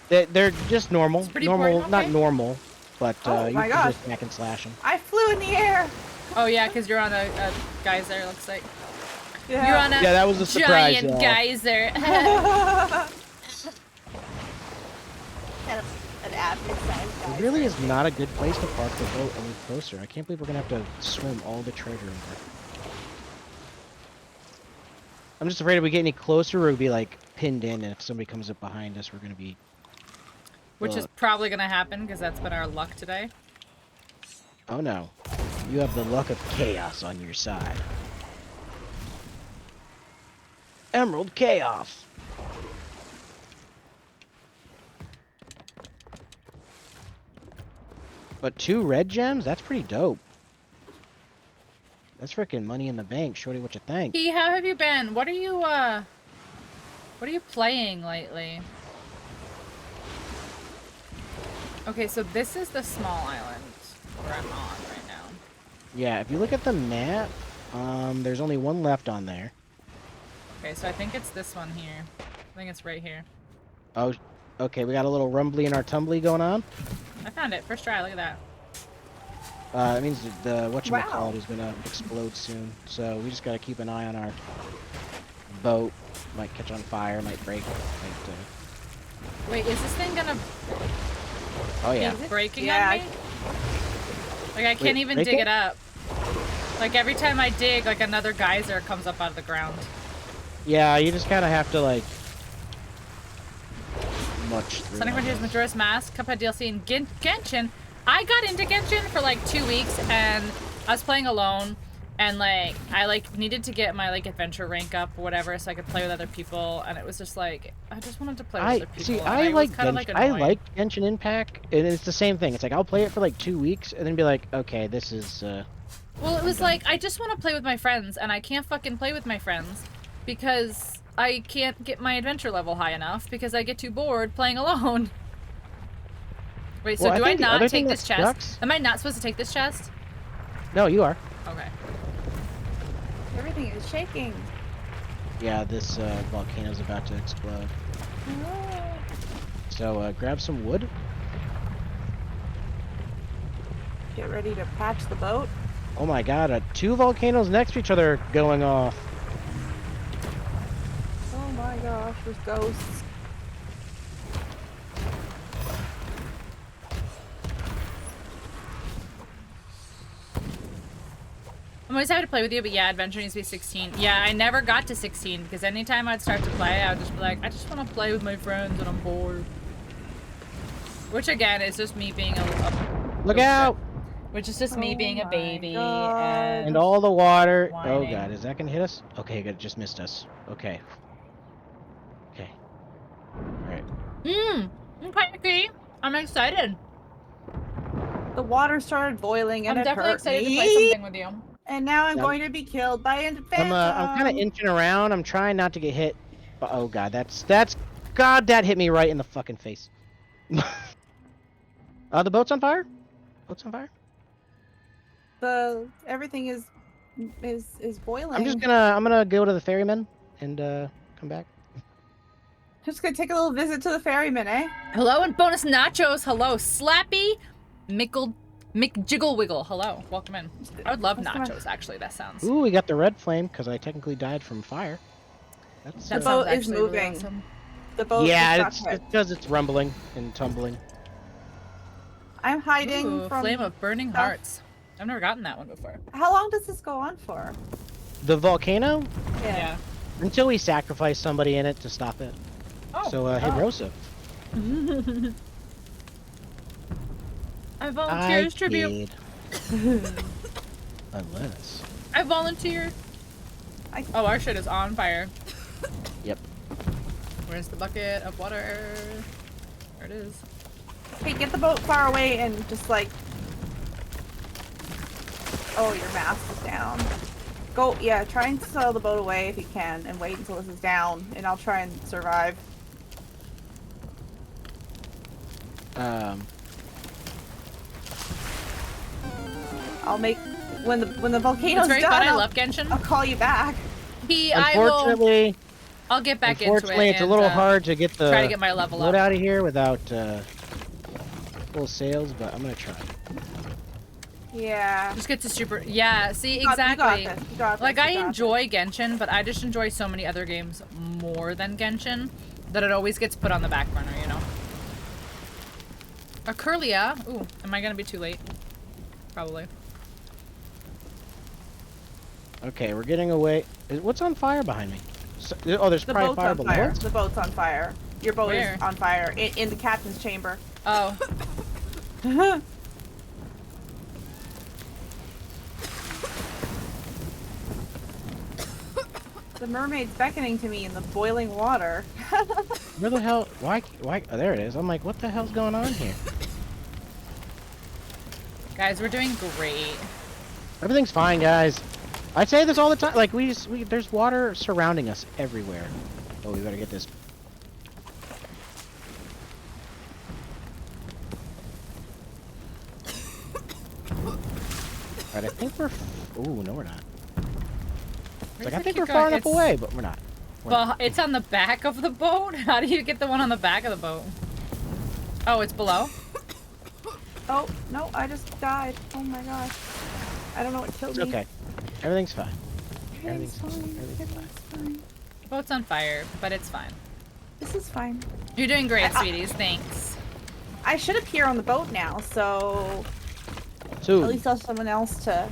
They're just normal. It's pretty Normal, important, not okay. normal. but Oh you my can gosh. just smack and slash them. I flew in the air. Oh yeah, because you're on a geyser. Looks like Yeah. you're on a Yeah, that was a surprise. giant y'all. geyser. Kind of an average size It geyser. really is not a good place to park the boat any closer. I can't believe we're gonna have to swim all the treasure over. I'm just afraid if we get any closer, we'll be like pinned in, and if somebody comes up behind us, we're gonna be. Which is probably gonna happen because that's been our luck today. Oh no, you have the luck of chaos on your side. Emerald Chaos. But 2 red gems? That's pretty dope. That's freaking money in the bank. Shorty, what you think? He, how have you been? What are you playing lately? Okay, so this is the small island where I'm on right now. Yeah, if you look at the map, there's only one left on there. Okay, so I think it's this one here. I think it's right here. Oh, okay, we got a little rumbly and our tumbly going on. I found it. First try, look at that. It means the whatchamacallit Wow. is gonna explode soon. So we just gotta keep an eye on our boat. Might catch on fire, might break. Might, Wait, is this thing gonna oh yeah. be breaking Yeah, on me? Like I can't Wait, even break dig it? it up. Like every time I dig, like another geyser comes up out of the ground. Yeah, you just kind of have to like much through. Sonic it, I Frontiers guess. Majora's Mask, Cuphead DLC, and Genshin. I got into Genshin for like 2 weeks, and I was playing alone, and like I like needed to get my like adventure rank up or whatever, so I could play with other people, and it was just like I just wanted to play with other people. See, and I was like kinda, Genshin. like I annoyed. like Genshin Impact, and it's the same thing. It's like I'll play it for like 2 weeks, and then be like, okay, this is. Well, it was like I just want to play with my friends, and I can't fucking play with my friends because I can't get my adventure level high enough because I get too bored playing alone. Wait, so Well, I do I think the other not thing take that this chest? sucks- Am I not supposed to take this chest? No, you are. Okay. Everything is shaking. Yeah, this volcano's about to explode. So grab some wood. Get ready to patch the boat. Oh my god, 2 volcanoes next to each other are going off. Oh my gosh, there's ghosts. I'm always happy to play with you, but yeah, adventure needs to be 16. Yeah, I never got to 16 because anytime I'd start to play, I would just be like, I just want to play with my friends and I'm bored. Which again is just me being Look out! Which is just me Oh being a my baby God. And all the water. Oh Whining. god, is that gonna hit us? Okay, good, just missed us. Okay. Okay. Alright. Okay, I'm excited. The water started boiling and I'm it definitely hurt excited me. to play something with you. And now I'm Yeah. going to be killed by a phantom. I'm kind of inching around. I'm trying not to get hit. But, oh god, that's god, that hit me right in the fucking face. The boat's on fire. Boat's on fire. Everything is boiling. I'm gonna go to the ferryman and come back. Just gonna take a little visit to the ferryman, eh? Hello and bonus nachos. Hello, Slappy McJigglewiggle. Hello, welcome in. I would love What's the matter? nachos. Actually, that sounds. Ooh, we got the red flame because I technically died from fire. That's That The sounds boat is actually really moving. awesome. The boat. yeah, is it's not because it's rumbling and tumbling. I'm hiding Ooh, from. Flame of Burning stuff. Hearts. I've never gotten that one before. How long does this go on for? The volcano Yeah. until we sacrifice somebody in it to stop it. Oh. So hey, Rosa. I volunteer as tribute. did. Unless. I volunteer. I- Oh, our shit is on fire. Yep. Where's the bucket of water? There it is. Hey, get the boat far away and just like. Oh, your mast is down. Go, yeah. Try and sail the boat away if you can, and wait until this is down, and I'll try and survive. I'll make when the volcano's It's very done. fun. I I'll- love Genshin. I'll call you back. I will. Unfortunately, I'll get back into it. it's a little and, hard to get the Try to get my level boat up. out of here without couple of sails, but I'm gonna try. Yeah. Just get to super. Yeah, see, You got exactly. this, you got Like, this, I you got enjoy Genshin, but I just enjoy so many other games more than Genshin that it always gets put on the back burner, you know? A Curlia. Ooh, am I gonna be too late? Probably. Okay, we're getting away. What's on fire behind me? Oh, there's The probably boat's fire on below fire. us. The boat's on fire. Your boat Where? is on fire in the captain's chamber. Oh. The mermaid's beckoning to me in the boiling water. Where the hell? Why? Oh, there it is. I'm like, what the hell's going on here? Guys, we're doing great. Everything's fine, guys. I say this all the time. Like, there's water surrounding us everywhere. Oh, we better get this. Alright, I think we're. Ooh, no, we're not. It's like, I think we're far enough away, but we're not. Well, it's on the back of the boat? How do you get the one on the back of the boat? Oh, it's below? Oh, no, I just died. Oh my gosh. I don't know what killed It's me. okay. Everything's fine. Everything's fine. Everything's fine. Everything's fine. Boat's on fire, but it's fine. This is fine. You're doing great, sweeties. Thanks. I should appear on the boat now, so So, at least I'll have someone else to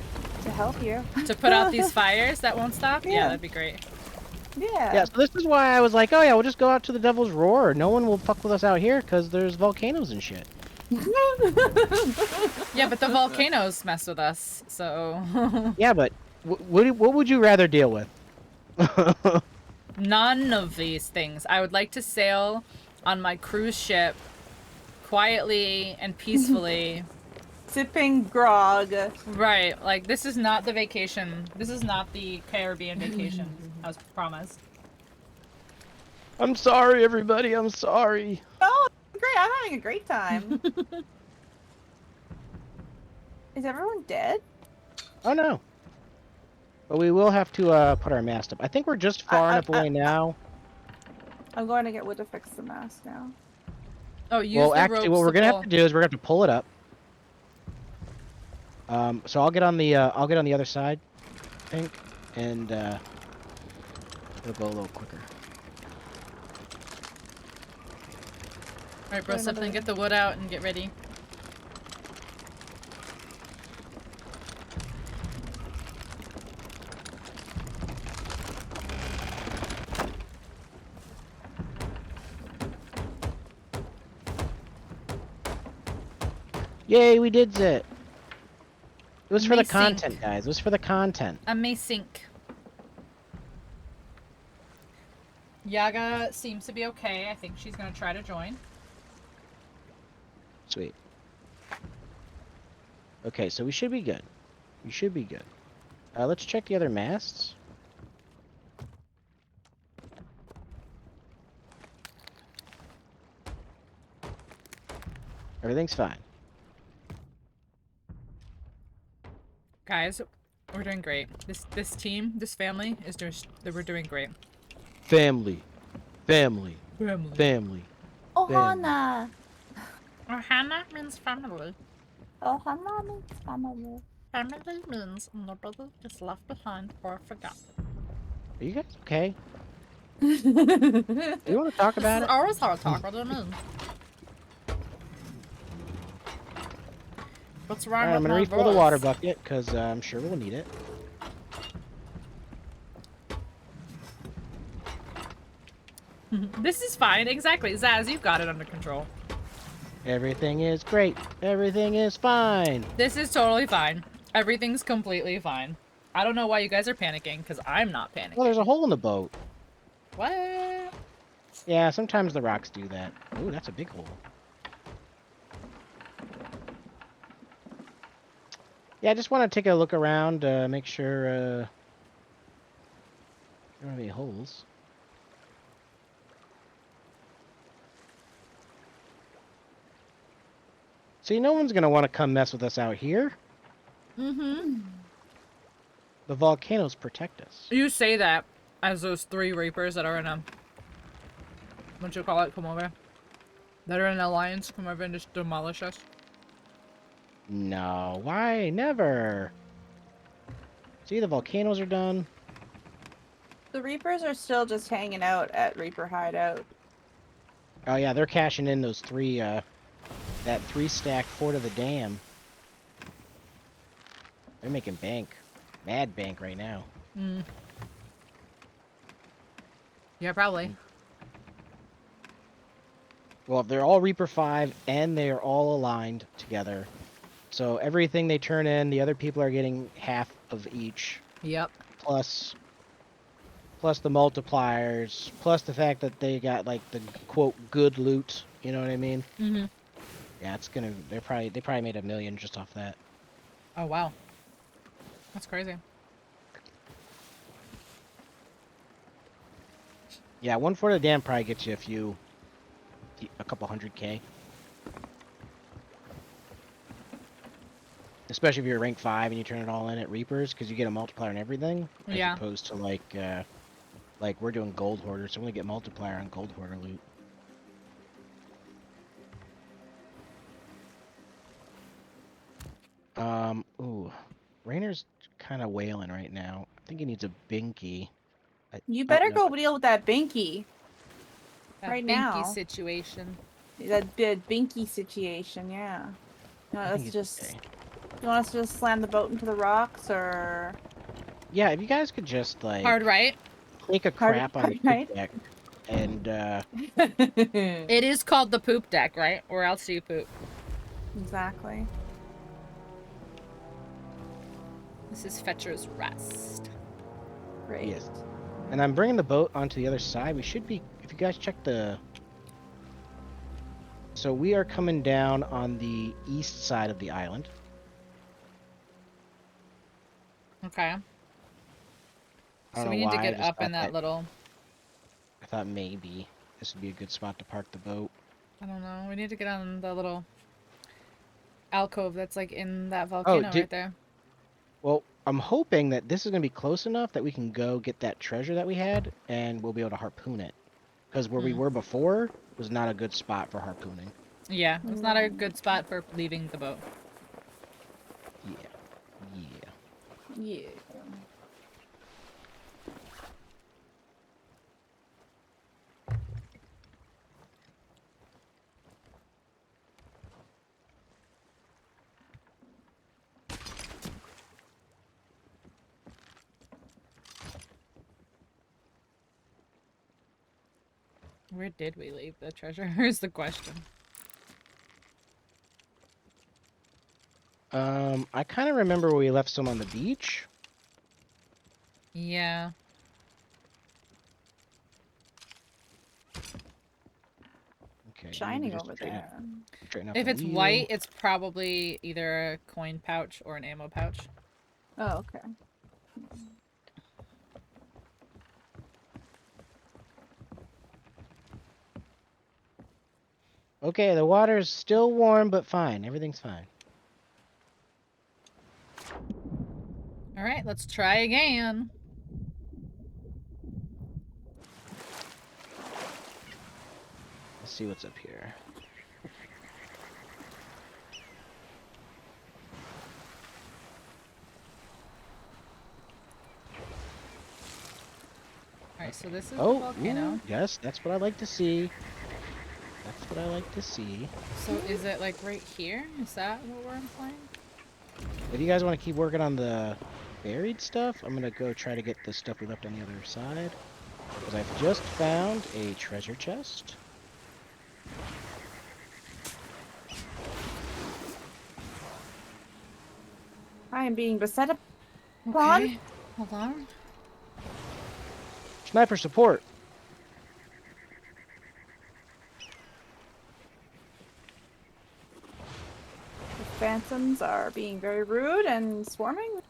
help you. To put out these fires that won't stop? Yeah, Yeah. that'd be great. Yeah. yeah, so this is why I was like, oh yeah, we'll just go out to the Devil's Roar. No one will fuck with us out here because there's volcanoes and shit. Yeah, but the volcanoes mess with us, so... Yeah, but what would you rather deal with? None of these things. I would like to sail on my cruise ship quietly and peacefully. Sipping grog. Right, like this is not the vacation. This is not the Caribbean vacation as promised. I'm sorry, everybody. I'm sorry. Oh, great. I'm having a great time. Is everyone dead? Oh no. But we will have to put our mast up. I think we're just far enough away now. I'm going to get Wood to fix the mask now. Oh, use Well, the actually, ropes what we're to gonna pull. have to do is we're gonna have to pull it up. So I'll get on the other side, I think, and it'll go a little quicker. Alright, bro, something. Get the wood out and get ready. Yay, we did it! It was for the Amazing. content, guys. It was for the content. Amazing. Yaga seems to be okay. I think she's gonna try to join. Sweet. Okay, so we should be good. We should be good. Let's check the other masts. Everything's fine. Guys, we're doing great. This team, this family is just we're doing great. Family. Family. Family. Family. Ohana. Ohana means family. Ohana means family. Family means nobody is left behind or forgotten. Are you guys okay? Do you want to talk about it? Always how I talk. What do you mean? What's wrong Alright, I'm with gonna my refill the voice? water bucket because I'm sure we'll need it. This is fine. Exactly. Zaz, you've got it under control. Everything is great. Everything is fine. This is totally fine. Everything's completely fine. I don't know why you guys are panicking, because I'm not panicking. Well, there's a hole in the boat. What? Yeah, sometimes the rocks do that. Ooh, that's a big hole. Yeah, I just want to take a look around, make sure there don't have any holes. See, no one's gonna want to come mess with us out here. Mm-hmm. The volcanoes protect us. You say that as those 3 Reapers that are in a... What you call it? Come over. That are in an alliance come over and just demolish us. No, why? Never. See, the volcanoes are done. The Reapers are still just hanging out at Reaper Hideout. Oh yeah, they're cashing in those three, that 3-stack Fort of the Dam. They're making bank. Mad bank right now. Mm. Yeah, probably. Well, they're all Reaper 5, and they are all aligned together. So everything they turn in, the other people are getting half of each, Yep. plus the multipliers, plus the fact that they got like the quote good loot. You know what I mean? Mm-hmm. Yeah, it's gonna. They probably made $1 million just off that. Oh, wow. That's crazy. Yeah, one Fort of the Dam probably gets you a couple $100K. Especially if you're rank 5 and you turn it all in at Reapers, because you get a multiplier and everything. Yeah. As opposed to like we're doing Gold Hoarder, so we get multiplier on Gold Hoarder loot. Ooh, Rainer's kind of wailing right now. I think he needs a binky. You Oh, better no. go deal with that Binky. That Right binky now. situation. That Binky situation, yeah. You want I us think to it's just okay. you want us to just slam the boat into the rocks or Yeah, if you guys could just like Hard right. take a Hard- crap on the hard right? poop deck and It is called the poop deck, right? Or else do you poop? Exactly. This is Fetcher's Rest. Great. Yes. And I'm bringing the boat onto the other side. We should be, if you guys check the... So we are coming down on the east side of the island. Okay. I So don't we know need to why, I get just up in thought that little... I thought maybe this would be a good spot to park the boat. I don't know. We need to get on the little alcove that's like in that volcano right there. Well, I'm hoping that this is going to be close enough that we can go get that treasure that we had, and we'll be able to harpoon it. Because where we were before was not a good spot for harpooning. Yeah, it's not a good spot for leaving the boat. Yeah. Yeah. Yeah. Where did we leave the treasure? Here's the question. I kind of remember we left some on the beach. Yeah. Okay. Shining just over straighten there. straighten out If the it's wheel. white, it's probably either a coin pouch or an ammo pouch. Oh, okay. Okay, the water's still warm, but fine. Everything's fine. Alright, let's try again. Let's see what's up here. Alright, so this is the Oh, volcano. ooh, yes, that's what I like to see. That's what I like to see. So is it like right here? Is that what we're implying? If you guys want to keep working on the buried stuff, I'm gonna go try to get the stuff we left on the other side. Because I've just found a treasure chest. I am being beset upon. Okay, hold on. Sniper support. The phantoms are being very rude and swarming.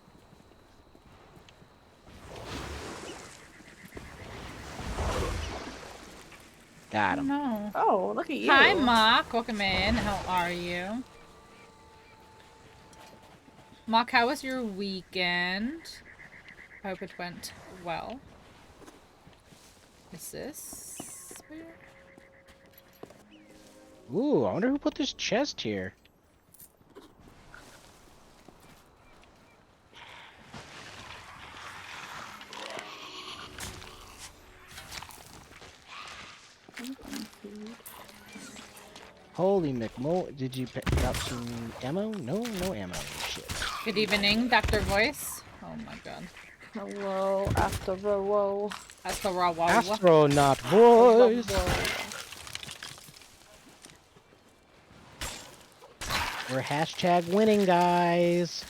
Got him. No. Oh, look at you. Hi, Mock. Welcome in. How are you? Mock, how was your weekend? I hope it went well. Is this weird? Ooh, I wonder who put this chest here. Holy McMo! Did you pick up some ammo? No, no ammo. Shit. Good evening, Dr. Voice. Oh my god. Hello, after the woe. That's the raw wow. Astronaut voice. We're hashtag winning, guys.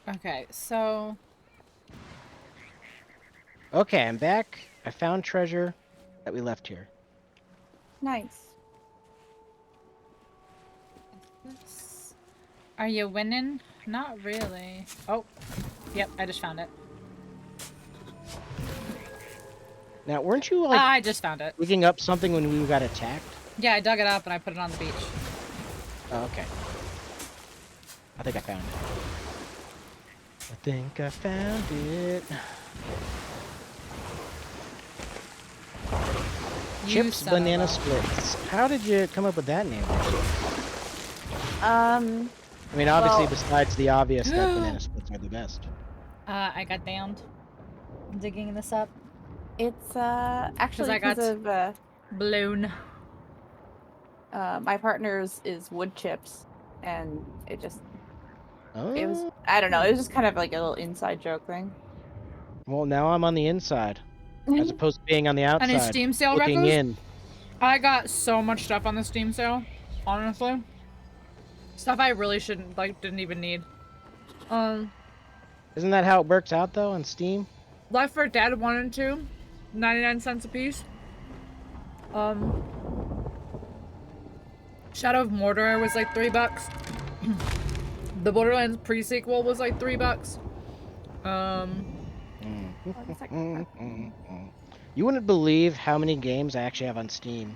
Okay, so Okay, I'm back. I found treasure that we left here. Nice. are you winning? Not really. Oh, yep, I just found it. Now, weren't you like I just found it. digging up something when we got attacked? Yeah, I dug it up and I put it on the beach. Oh, okay. I think I found it. I think I found it. You Chips son of Banana a- Splits. How did you come up with that name? I mean, obviously, Well- besides the obvious that Banana Splits are the best. I got downed. Digging this up. It's actually I got- because of Balloon. my partner's is wood chips, and it just Oh. it was I don't know, it was just kind of like a little inside joke thing. Well, now I'm on the inside, as opposed to being on the outside, Any Steam sale looking records? in. I got so much stuff on the Steam sale, honestly. Stuff I really shouldn't, like, didn't even need. Isn't that how it works out, though, on Steam? Left 4 Dead 1 and 2, 99 cents a piece. Shadow of Mordor was like $3. The Borderlands pre-sequel was like $3. You wouldn't believe how many games I actually have on Steam.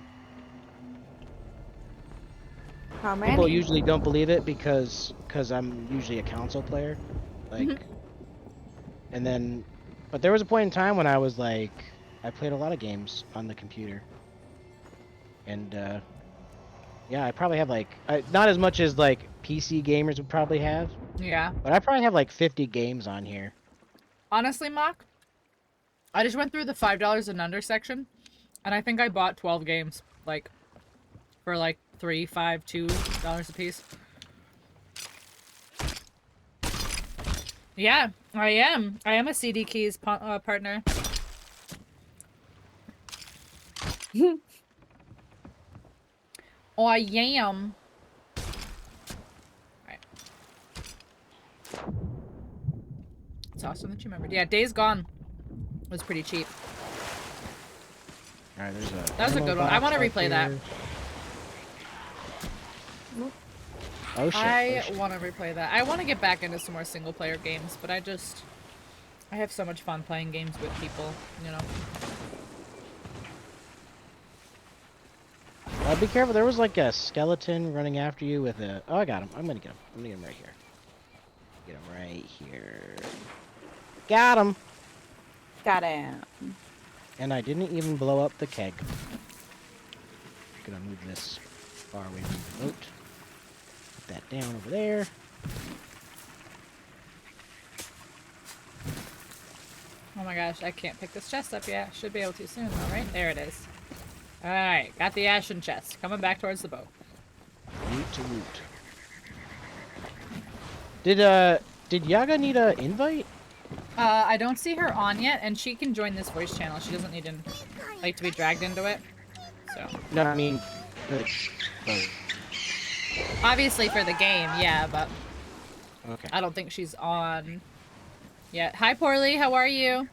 How many? People usually don't believe it because I'm usually a console player, like, and then, but there was a point in time when I was like, I played a lot of games on the computer, and yeah, I probably have like, not as much as like PC gamers would probably have, Yeah. but I probably have like 50 games on here. Honestly, Mock, I just went through the $5 and under section, and I think I bought 12 games, like, for like $3, $5, $2 a piece. Yeah, I am. I am a CD Keys partner. Oh, I am. Right. It's awesome that you remembered. Yeah, Days Gone was pretty cheap. All right, there's a. That was a ammo good one. I box wanna right replay that. here. Oh shit! I oh, shit. want to replay that. I want to get back into some more single player games, but I have so much fun playing games with people, you know. Be careful. There was like a skeleton running after you with a. Oh, I got him. I'm gonna get him. I'm gonna get him right here. Get him right here. Got him. Got him. And I didn't even blow up the keg. Gonna move this far away from the boat. Put that down over there. Oh my gosh, I can't pick this chest up yet. Should be able to soon though, right? There it is. Alright, got the ashen chest. Coming back towards the boat. Root to root. Did Yaga need a invite? I don't see her on yet, and she can join this voice channel. She doesn't need to, like, to be dragged into it. So, No, I mean, oh, obviously for the game, yeah, but okay. I don't think she's on yet. Hi, Poorly. How are you?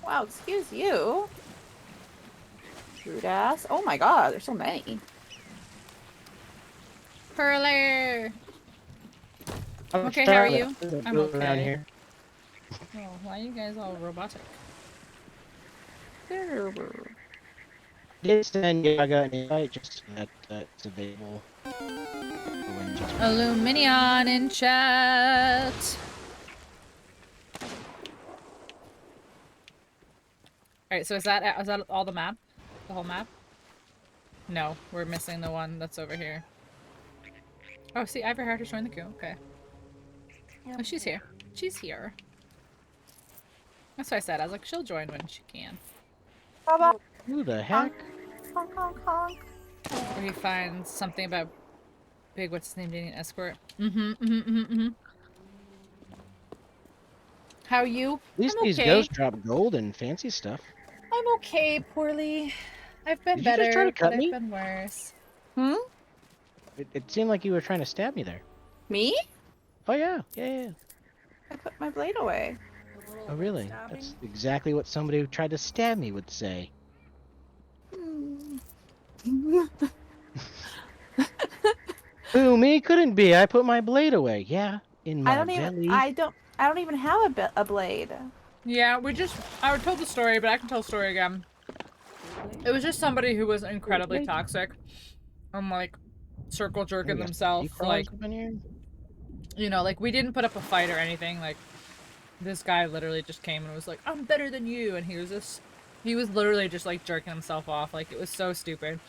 Wow, excuse you. Rude ass. Oh my god, there's so many. Pearler. I'm Okay, how are trying you? to I'm go around okay. here. Oh, why are you guys all robotic? Did send Yaga an invite just so that it's available. For when just Illuminion in chat. Alright, so is that all the map? The whole map? No, we're missing the one that's over here. Oh, see, Ivorheart has joined the queue. Okay. Oh, she's here. She's here. That's what I said. I was like, she'll join when she can. Baba. Who the heck? Honk, honk, honk. Where he finds something about Big, what's his name, dating an escort. Mm-hmm. How you? At least I'm these okay. ghosts drop gold and fancy stuff. I'm okay, poorly. I've been Did you just better, try to cut but me? I've been worse. Hmm? It seemed like you were trying to stab me there. Me? Oh yeah, yeah. I put my blade away. Oh really? That's exactly what somebody who tried to stab me would say. Hmm. Who, me? Couldn't be. I put my blade away. Yeah, in my belly. I don't even have a blade. Yeah, I told the story, but I can tell the story again. It was just somebody who was incredibly toxic. Like, circle jerking We got themselves. some Like, up in here. you know, like, we didn't put up a fight or anything. Like, this guy literally just came and was like, I'm better than you. And he was literally just, like, jerking himself off. Like, it was so stupid.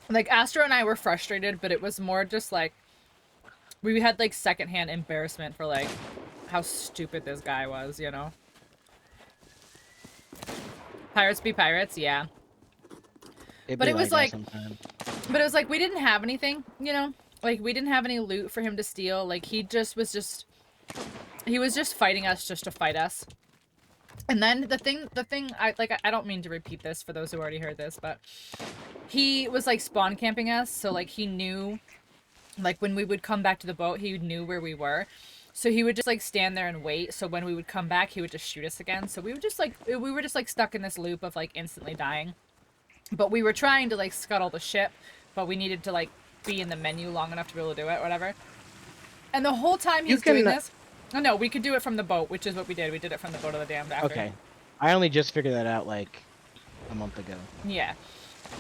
Like, Astro and I were frustrated, but it was more just, like, we had, like, secondhand embarrassment for, like, how stupid this guy was, you know? Pirates be pirates, yeah. But it was like, but it was like, we didn't have anything, you know? Like, we didn't have any loot for him to steal. Like, he was just fighting us just to fight us. And then the thing, I don't mean to repeat this for those who already heard this, but he was, like, spawn camping us, so, like, he knew, like, when we would come back to the boat, he knew where we were. So he would just, like, stand there and wait, so when we would come back, he would just shoot us again. So we were just, like, stuck in this loop of, like, instantly dying. But we were trying to, like, scuttle the ship, but we needed to, like, be in the menu long enough to be able to do it, whatever. And the whole time he's doing this... Oh, no, we could do it from the boat, which is what we did. We did it from the boat of the damned after. Okay. I only just figured that out, like, a month ago. Yeah.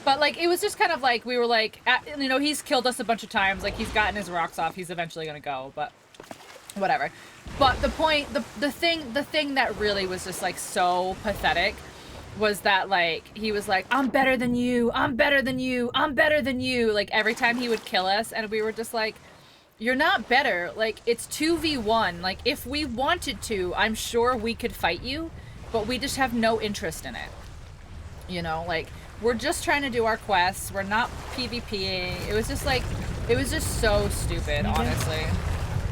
But, like, it was just kind of like, we were like, you know, he's killed us a bunch of times. Like, he's gotten his rocks off. He's eventually gonna go, but whatever. But the point, the thing that really was just, like, so pathetic was that, like, he was like, I'm better than you. I'm better than you. I'm better than you. Like, every time he would kill us, and we were just like, you're not better. Like, it's 2v1. Like, if we wanted to, I'm sure we could fight you, but we just have no interest in it. You know, like, we're just trying to do our quests. We're not PvPing. It was just like, it was just so stupid, honestly.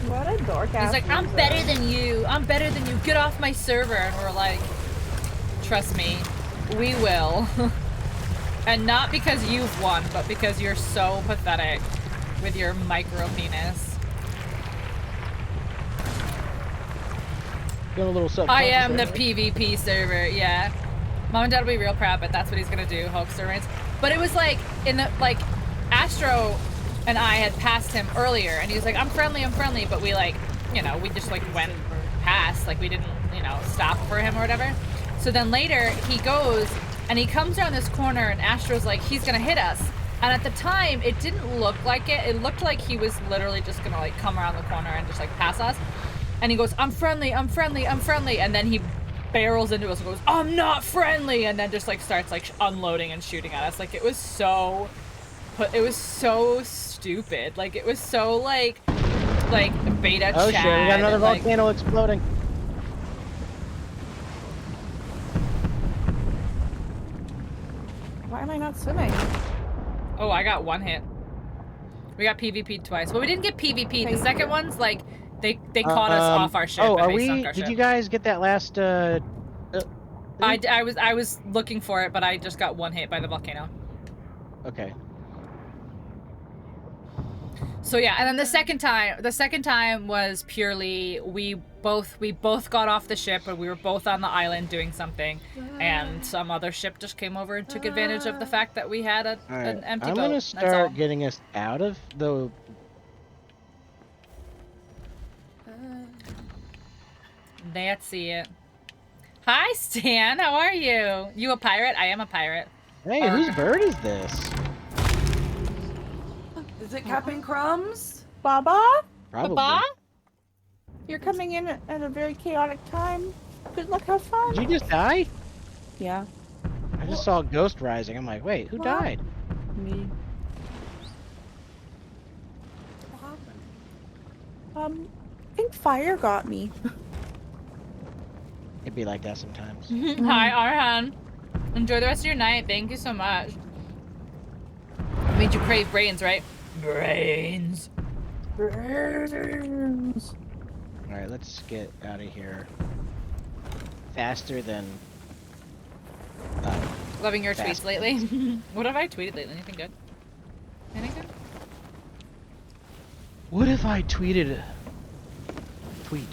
What a dork ass. He's like, I'm better than you. I'm better than you. Get off my server. And we're like, trust me, we will. And not because you've won, but because you're so pathetic with your micro penis. Got a little I am the PvP server, yeah. Mom and Dad will be real proud, but that's what he's gonna do, Hulkster reigns. But it was like, in the, like, Astro and I had passed him earlier, and he was like, I'm friendly, but we, like, you know, we just, like, went past, like, we didn't, you know, stop for him or whatever. So then later, he goes, and he comes around this corner, and Astro's like, he's gonna hit us. And at the time, it didn't look like it. It looked like he was literally just gonna, like, come around the corner and just, like, pass us. And he goes, I'm friendly. And then he barrels into us and goes, I'm not friendly. And then just, like, starts, like, unloading and shooting at us. Like, it was so stupid. Like, it was so, like beta oh chat. shit, we got another and, like, volcano exploding. Why am I not swimming? Oh, I got one hit. We got PvP'd twice. Well, we didn't get PvP'd. The second one's, like, they caught us off our ship. Oh, and are they we? sunk our Did ship. you guys get that last? I was looking for it, but I just got one hit by the volcano. Okay. So yeah, and then the second time was purely we both got off the ship, and we were both on the island doing something, and some other ship just came over and took advantage of the fact that we had an empty boat. I'm gonna That's all. start getting us out of the. Let's see it. Hi, Stan. How are you? You a pirate? I am a pirate. Hey, whose bird is this? Is it Captain Crumbs? Baba? Probably. Baba? You're coming in at a very chaotic time. Good luck, have fun. Did you just die? Yeah. I just saw a ghost rising. I'm like, wait, who What? died? Me. What happened? I think fire got me. It'd be like that sometimes. Hi, Arhan. Enjoy the rest of your night. Thank you so much. Made you crave brains, right? Brains. Brains. All right, let's get out of here faster than. Loving your Fast tweets lately. What have I tweeted lately? Anything good? Anything good? What if I tweeted a tweet?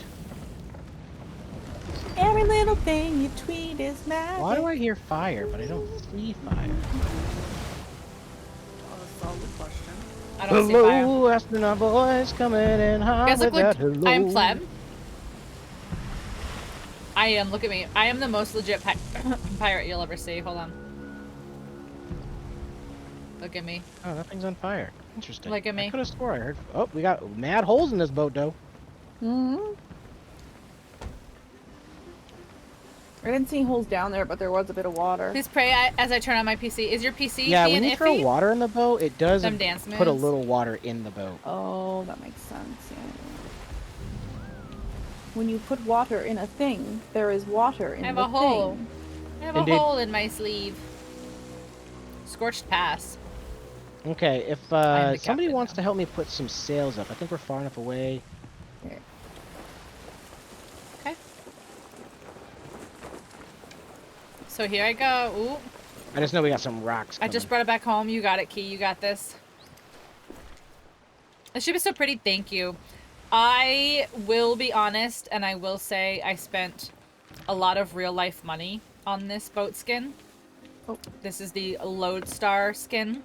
Every little thing you tweet is magic. Why do I hear fire, but I don't see fire? Oh, solid question. I don't see fire. Hello, astronaut boys coming in hot You guys look with like that hello. I'm pleb. I am. Look at me. I am the most legit pirate you'll ever see. Hold on. Look at me. Oh, nothing's on fire. Interesting. Look at me. I could have swore I heard. Oh, we got mad holes in this boat, though. Mm-hmm. I didn't see holes down there, but there was a bit of water. Please pray as I turn on my PC. Is your PC Yeah, being when you iffy? throw water in the boat, it does Them dance put a moves. little water in the boat. Oh, that makes sense. Yeah. When you put water in a thing, there is water in I have the a hole. thing. I have Indeed. a hole in my sleeve. Scorched pass. Okay, if I'm the somebody captain wants now. to help me put some sails up, I think we're far enough away. Here. Okay. So here I go. Ooh. I just know we got some rocks I coming. just brought it back home. You got it, Key. You got this. The ship is so pretty. Thank you. I will be honest, and I will say I spent a lot of real life money on this boat skin. Oh. This is the Lodestar skin.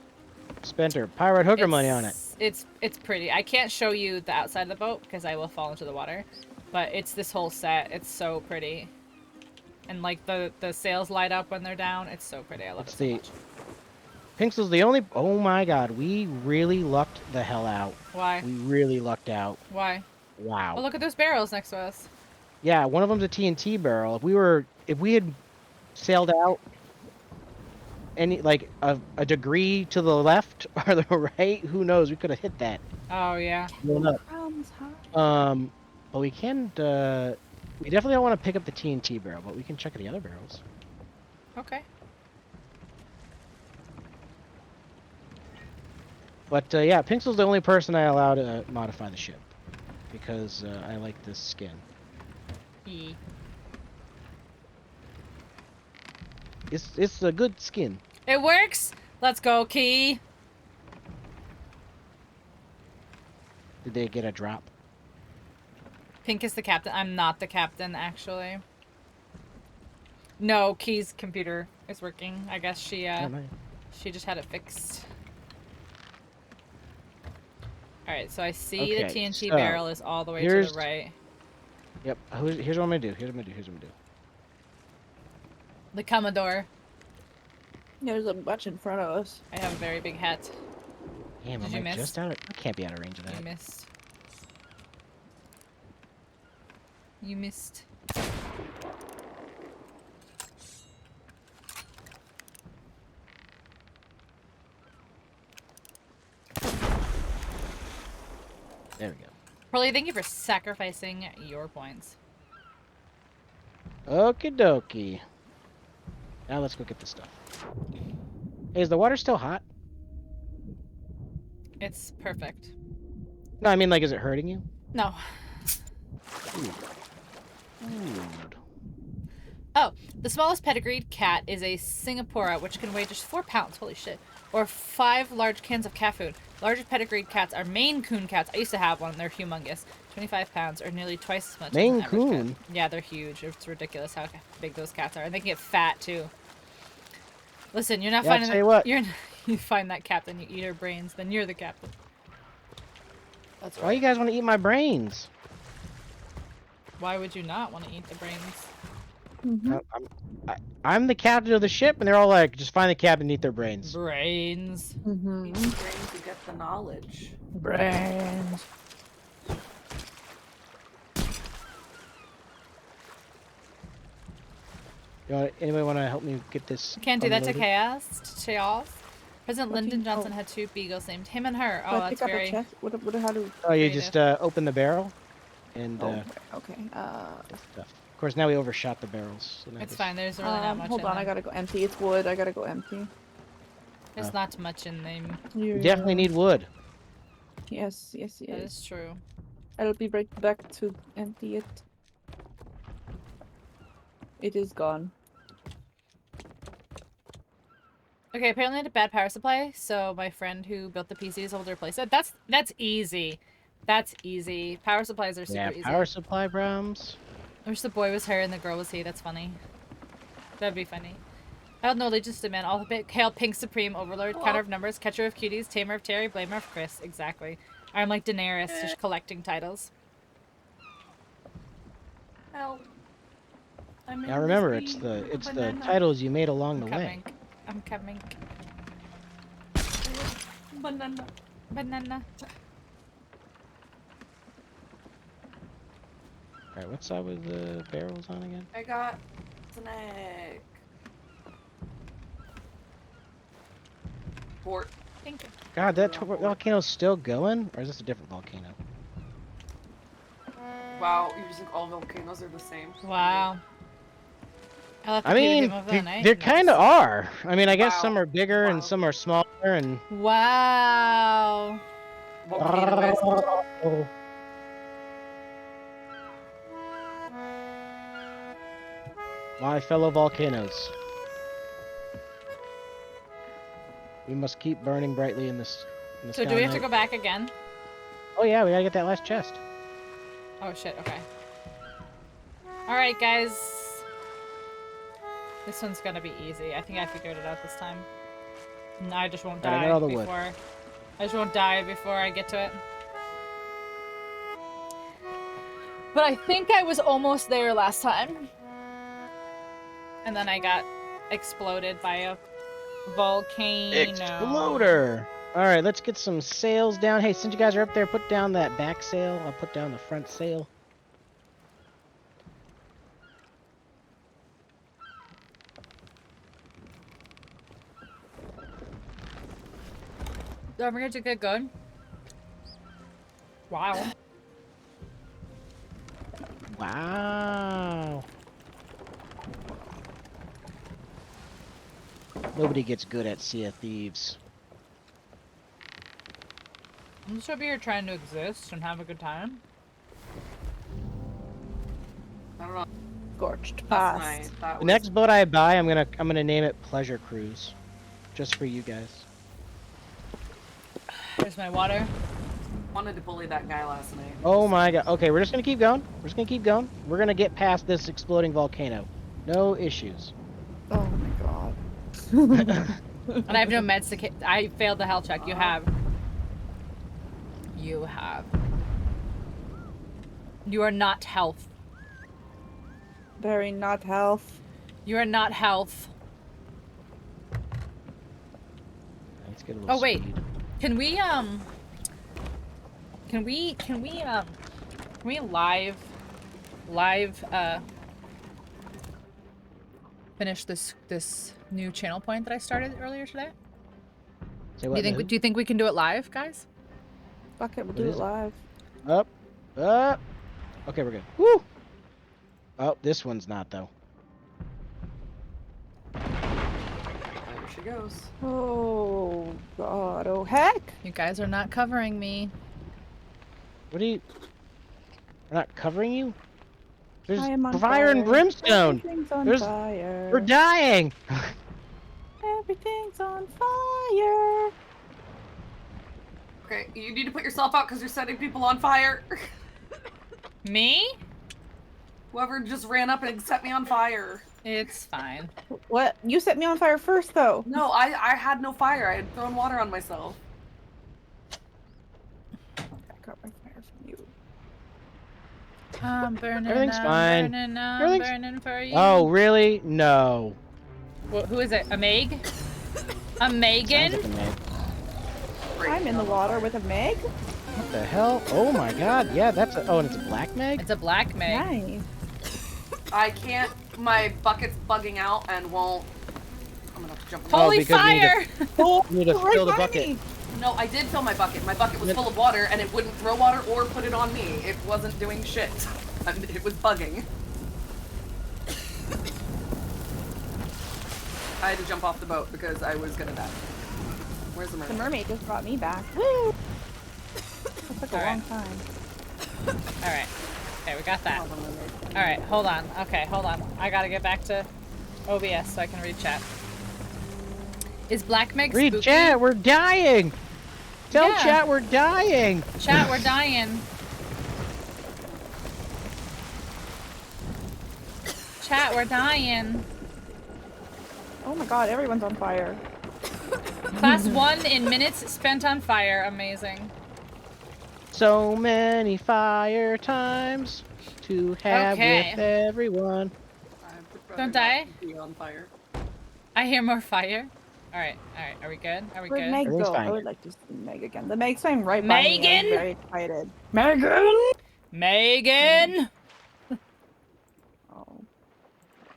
Spent her pirate hooker money on it. It's pretty. I can't show you the outside of the boat because I will fall into the water. But it's this whole set. It's so pretty. And like the sails light up when they're down. It's so pretty. I love It's it so the- much. Pinxel's the only. Oh my god, we really lucked the hell out. Why? We really lucked out. Why? Wow. Oh, look at those barrels next to us. Yeah, one of them's a TNT barrel. If we had sailed out any like a degree to the left or the right, who knows? We could have hit that. Oh yeah. Blown up. Crumbs, huh? But we can't. We definitely don't want to pick up the TNT barrel, but we can check the other barrels. Okay. But yeah, Pinxel's the only person I allow to modify the ship because I like this skin. E. It's a good skin. It works. Let's go, Key. Did they get a drop? Pink is the captain. I'm not the captain, actually. No, Key's computer is working. I guess she just had it fixed. All right, so I see the Okay, TNT so barrel is all the way to here's- the right. Yep. Here's what I'm gonna do. Here's what I'm gonna do. The Commodore. There's a bunch in front of us. I have a very big hat. Damn, Did am you I miss? just out of? I can't be out of range of You that. missed. You missed. There we go. Pearly, thank you for sacrificing your points. Okie dokie. Now let's go get this stuff. Hey, is the water still hot? It's perfect. No, I mean like, is it hurting you? No. Food. Oh, the smallest pedigreed cat is a Singapora, which can weigh just 4 pounds. Holy shit. Or 5 large cans of cat food. Larger pedigreed cats are Maine Coon cats. I used to have one. They're humongous. 25 pounds, or nearly twice as much. as an Maine average Coon? cat. Yeah, they're huge. It's ridiculous how big those cats are. And they can get fat, too. Listen, you're not Yeah, I'll finding tell you what. you find that captain, you eat her brains, then you're the captain. That's Why you guys want to eat my brains? Why would you not want to eat the brains? Mm-hmm. I'm the captain of the ship, and they're all like, just find the captain and eat their brains. Brains. Mm-hmm. Each brain to get the knowledge. Brains. Anybody want to help me get this? Can't do that to unloaded? chaos. President What do Lyndon you- Johnson oh. had 2 beagles named him and her. Oh, Do I that's pick up very... a chest? How do? Oh, you creative. just open the barrel, and Oh, okay. stuff. course, now we overshot the barrels. So now It's this- fine. There's really not much. Hold in on, them. I gotta go empty. It's wood. I gotta go empty. There's not much in them. We definitely need wood. Yes, yes, That yes. is true. I'll be right back to empty it. It is gone. Okay, apparently I had a bad power supply, so my friend who built the PC is able to replace it. That's easy. That's easy. Power supplies are super Yeah, easy. power supply problems. I wish the boy was her and the girl was he. That's funny. That'd be funny. I don't know, they just demand all of it. Hail Pink Supreme Overlord, Counter of Numbers, Catcher of Cuties, Tamer of Terry, Blamer of Chris. Exactly. I'm like Daenerys, just collecting titles. Help. I'm in Now remember, this it's the banana. titles you made along the way. Coming. I'm coming. Banana. Banana. Alright, what side was the barrels on again? I got snack. Port. Thank you. God, that volcano's still going? Or is this a different volcano? Wow, you just think all volcanoes are the same. Wow. I left the I mean, game of the night. they kind of are. I mean, I guess Wow. some are bigger and Wow. some are smaller and... Wow. Volcano is- My fellow volcanoes. We must keep burning brightly in this So do we have to go back again? Oh yeah, we gotta get that last chest. Oh shit, okay. Alright guys. This one's gonna be easy. I think I figured it out this time. No, I just won't Alright, I die got all the wood. before. I just won't die before I get to it. But I think I was almost there last time. And then I got exploded by a volcano. Exploder! Alright, let's get some sails down. Hey, since you guys are up there, put down that back sail. I'll put down the front sail. Don't forget to get good. Wow. Wow. Nobody gets good at Sea of Thieves. I'm just over here trying to exist and have a good time. I don't know. Scorched Last past. night, that The was... next boat I buy, I'm gonna name it Pleasure Cruise, just for you guys. There's my water. wanted to bully that guy last night. Oh my god. Okay, we're just gonna keep going. We're just gonna keep going. We're gonna get past this exploding volcano. No issues. Oh my god. And I have no meds to I failed the health check. You have. You have. You are not health. Very not health. You are not health. Let's get a little Oh wait. speed. Can we live finish this new channel point that I started earlier today? Say what, Lou? Do you think we can do it live, guys? Fuck it, we'll What do is it it? live. Up. Up. Okay, we're good. Woo! Oh, this one's not though. There she goes. Oh god, oh heck! You guys are not covering me. What are you? We're not covering you? There's I am on fire and fire. brimstone! Everything's on There's- fire. We're dying! Everything's on fire. Okay, you need to put yourself out because you're setting people on fire. Me? Whoever just ran up and set me on fire. It's fine. What? You set me on fire first, though. No, I had no fire. I had thrown water on myself. I got my fire from you. I'm burning. Everything's I'm fine. Burning, I'm Everything's- burning for you. Oh, really? No. Who is it? A Meg? A Megan? Sounds like a Meg. I'm in the water with a Meg. What the hell? Oh my god, yeah, that's a. Oh, and it's a black Meg? It's a black Meg. Nice. I can't. My bucket's bugging out and won't. I'm gonna have to jump. Oh, Holy because we need to- fire! Oh, You need to right fill the by bucket. me. No, I did fill my bucket. My bucket was Yep. full of water and it wouldn't throw water or put it on me. It wasn't doing shit. It was bugging. I had to jump off the boat because I was gonna die. Where's the The mermaid? mermaid just brought me back. Woo! It took a All long right. time. Alright. Okay, we got that. Oh, the mermaid. Alright, hold on. Okay, hold on. I gotta get back to OBS so I can read chat. Is Black Meg Read spooky? chat, we're dying! Tell Yeah. chat we're dying! Chat, we're dying. Chat, we're dying. Oh my god, everyone's on fire. Class 1 in minutes spent on fire. Amazing. So many fire times to have Okay. with everyone. I would rather Don't not die. Be on fire. I hear more fire. Alright, alright. Are we good? Are we Where'd good? Meg Everything's go? I fine. would like to see Meg again. The Meg's flying right by me. Megan? I'm very excited. Megan! Megan! Oh.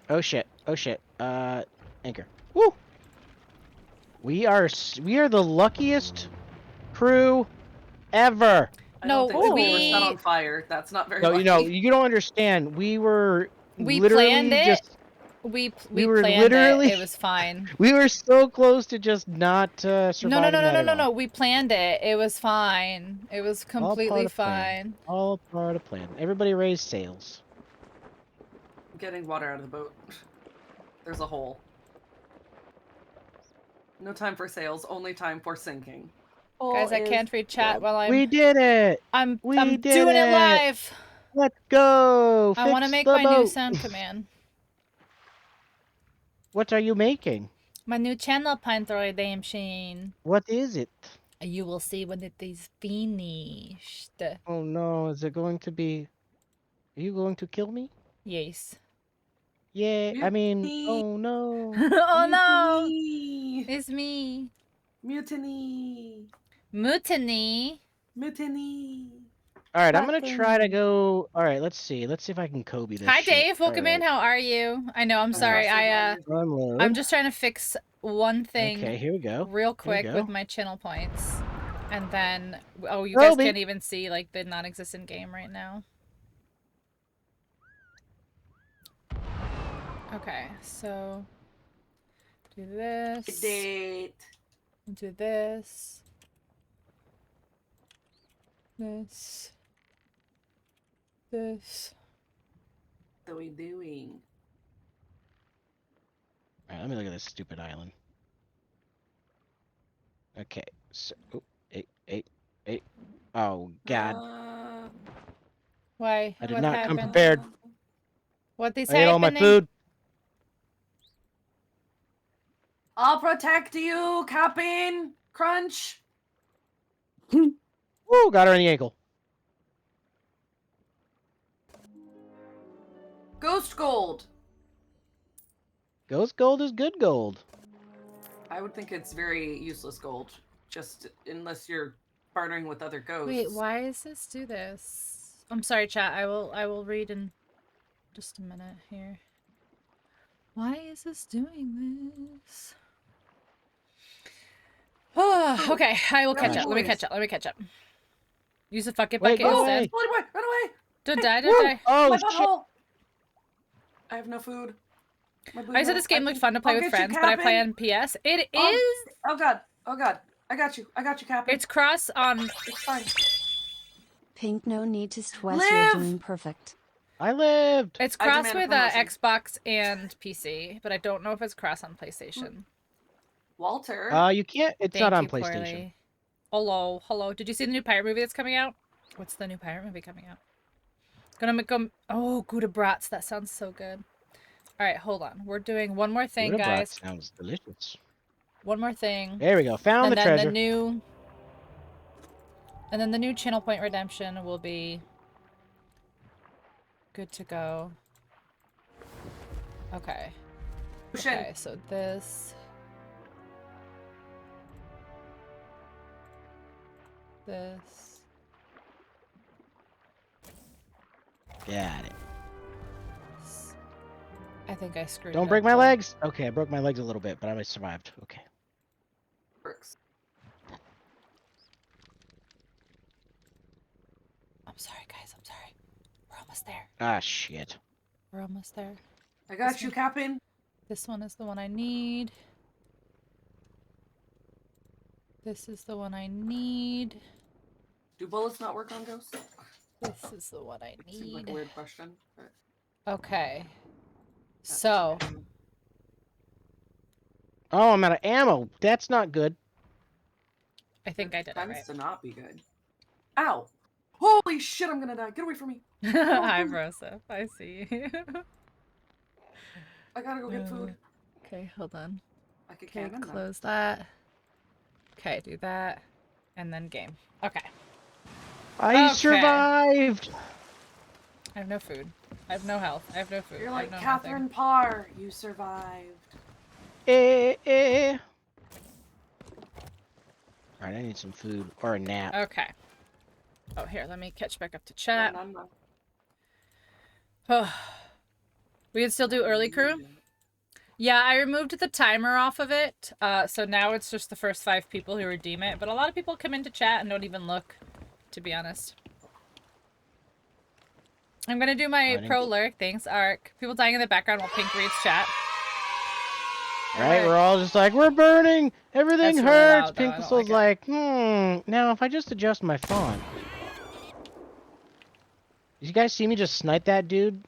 Oh shit, oh shit. Anchor. Woo! We are the luckiest crew ever. I No, don't think we were we- set on fire. That's not very No, lucky. you know, you don't understand. We were We literally planned it. just We were planned literally- it. It was fine. we were so close to just not surviving. No, no, no, no, that no, at no, all. no. We planned it. It was fine. It was All part completely of plan. fine. All part of plan. Everybody raise sails. Getting water out of the boat. There's a hole. No time for sails, only time for sinking. Guys, I can't read chat while I'm We did it! I'm we I'm did doing it it. live. Let's go! I want to Fix make the my new boat. sound command. What are you making? My new channel Pinthroid Dame Sheen. What is it? You will see when it is finished. Oh no, is it going to be... Are you going to kill me? Yes. Yeah, I mean... Mutiny. Oh no. Oh no! Mutiny! It's me. Mutiny! Mutiny. Mutiny! Alright, I'm gonna try to Button. go... Alright, let's see. Let's see if I can Kobe this Hi shit. Dave, welcome in. Alright. How are you? I know, I'm Oh, sorry. gosh, Unload. I'm just trying to fix one thing Okay, here we go. real quick go. with my channel points. And then oh, you guys Kobe. can't even see like the non-existent game right now. Okay, so do this. Date. Do this. This. This. What are we doing? Alright, let me look at this stupid island. Okay, so... Oh, eight. Oh, God. Why? I did What not come happened? prepared. What is I ate all my happening? food. I'll protect you, Captain Crunch. Woo, got her in the ankle. Ghost gold. Ghost gold is good gold. I would think it's very useless gold, just unless you're bartering with other ghosts. Wait, why does this do this? I'm sorry, chat. I will read in just a minute here. Why is this doing this? Oh, okay, I will catch up. Let me catch up. Let me catch up. Use a fucking Wait, bucket go instead. away. Run away! Run away! Don't die, Woo! don't die. Oh, My shit. butthole! I have no food. My I said this game looked fun to play I'll with get you, friends, but I play Captain. on PS. It Oh. is. Oh god! Oh god! I got you! I got you, Captain. It's cross on. It's fine. Pink, no need to stress. Live! You're doing perfect. I lived. It's I cross demand with a promotion. Xbox and PC, but I don't know if it's cross on PlayStation. Walter. You can't. It's Thank not on you, PlayStation. Poorly. Hello, hello. Did you see the new pirate movie that's coming out? What's the new pirate movie coming out? Gonna make them. Oh, Gouda Brats. That sounds so good. All right, hold on. We're doing one more thing, Gouda brat guys. sounds delicious. One more thing. There we go. Found and the then treasure. the new. And then the new channel point redemption will be good to go. Okay. Ocean. Okay, so this. This. Got it. I think I screwed it Don't up, break my though. legs. Okay, I broke my legs a little bit, but I survived. Okay. Works. I'm sorry, guys. I'm sorry. We're almost there. Ah, shit. We're almost there. I got you, Captain. This one is the one I need. This is the one I need. Do bullets not work on ghosts? This is the one I Seems like a need. weird question. But Okay. So, Oh, I'm out of ammo. That's not good. I think I did it tends right. to not be good. Ow! Holy shit! I'm gonna die. Get away from me. Hi, Rosa. I see. I gotta go get food. Okay, hold on. I could Okay, cannon them. close that. Okay, do that. And then game. Okay. I Okay. survived. I have no food. I have no health. I have no food. You're I have like no Catherine nothing. Parr. You survived. Eh. Alright, I need some food or a nap. Okay. Oh, here, let me catch back up to chat. No. Oh. We can still do early crew? Yeah, I removed the timer off of it, so now it's just the first 5 people who redeem it, but a lot of people come into chat and don't even look, to be honest. I'm gonna do my didn't pro get- lurk, thanks, Ark. People dying in the background while Pink reads chat. Right, we're all just like, we're burning! Everything That's really hurts! loud, though, I Pink don't Soul's like like, now if I just adjust my font. Did you guys see me just snipe that dude?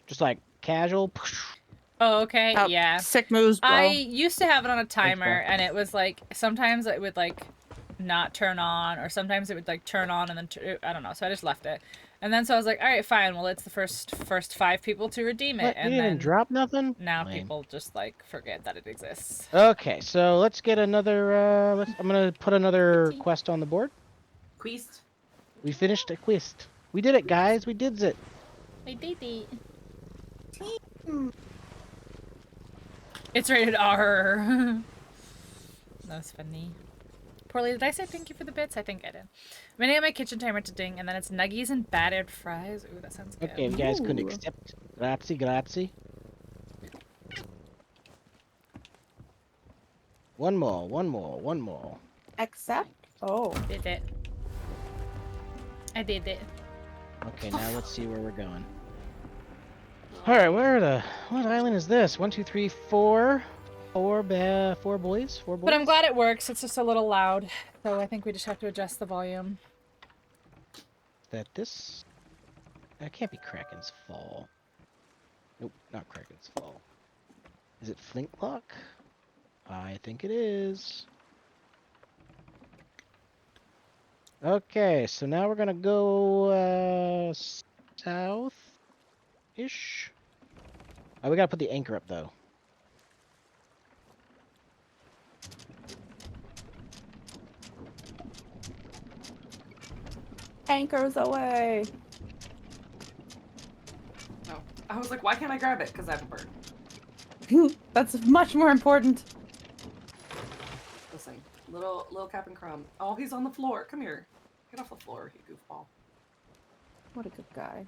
Just like, casual? Oh, okay, Oh, yeah. Sick moves, bro. I used to have it on a timer, bro. and it was like, sometimes it would like not turn on, or sometimes it would like turn on and then, I don't know, so I just left it. And then so I was like, alright, fine, well it's the first 5 people to redeem it, What, you and didn't then even drop nothing? now Lame. people just like forget that it exists. Okay, so let's get another, I'm gonna put another quest on the board. Queast. We finished a quest. We did it, guys, we did it. I did it. It's rated R. That's funny. Poorly, did I say thank you for the bits? I think I did. I'm gonna get my kitchen timer to ding, and then it's nuggies and battered fries. Ooh, that sounds good. Okay, if you guys could Ooh. accept. Grazie. One more. Except. Oh. Did it. I did it. Okay, now let's see where we're going. Alright, what island is this? 1, 2, 3, 4. Four boys? But I'm glad it works. It's just a little loud, so I think we just have to adjust the volume. That can't be Kraken's Fall. Nope, not Kraken's Fall. Is it Flintlock? I think it is. Okay, so now we're gonna go south-ish. Oh, we gotta put the anchor up though. Anchors away. No. I was like, why can't I grab it? Because I have a bird. That's much more important. Listen, little Captain Crumb. Oh, he's on the floor. Come here. Get off the floor, you goofball. What a good guy.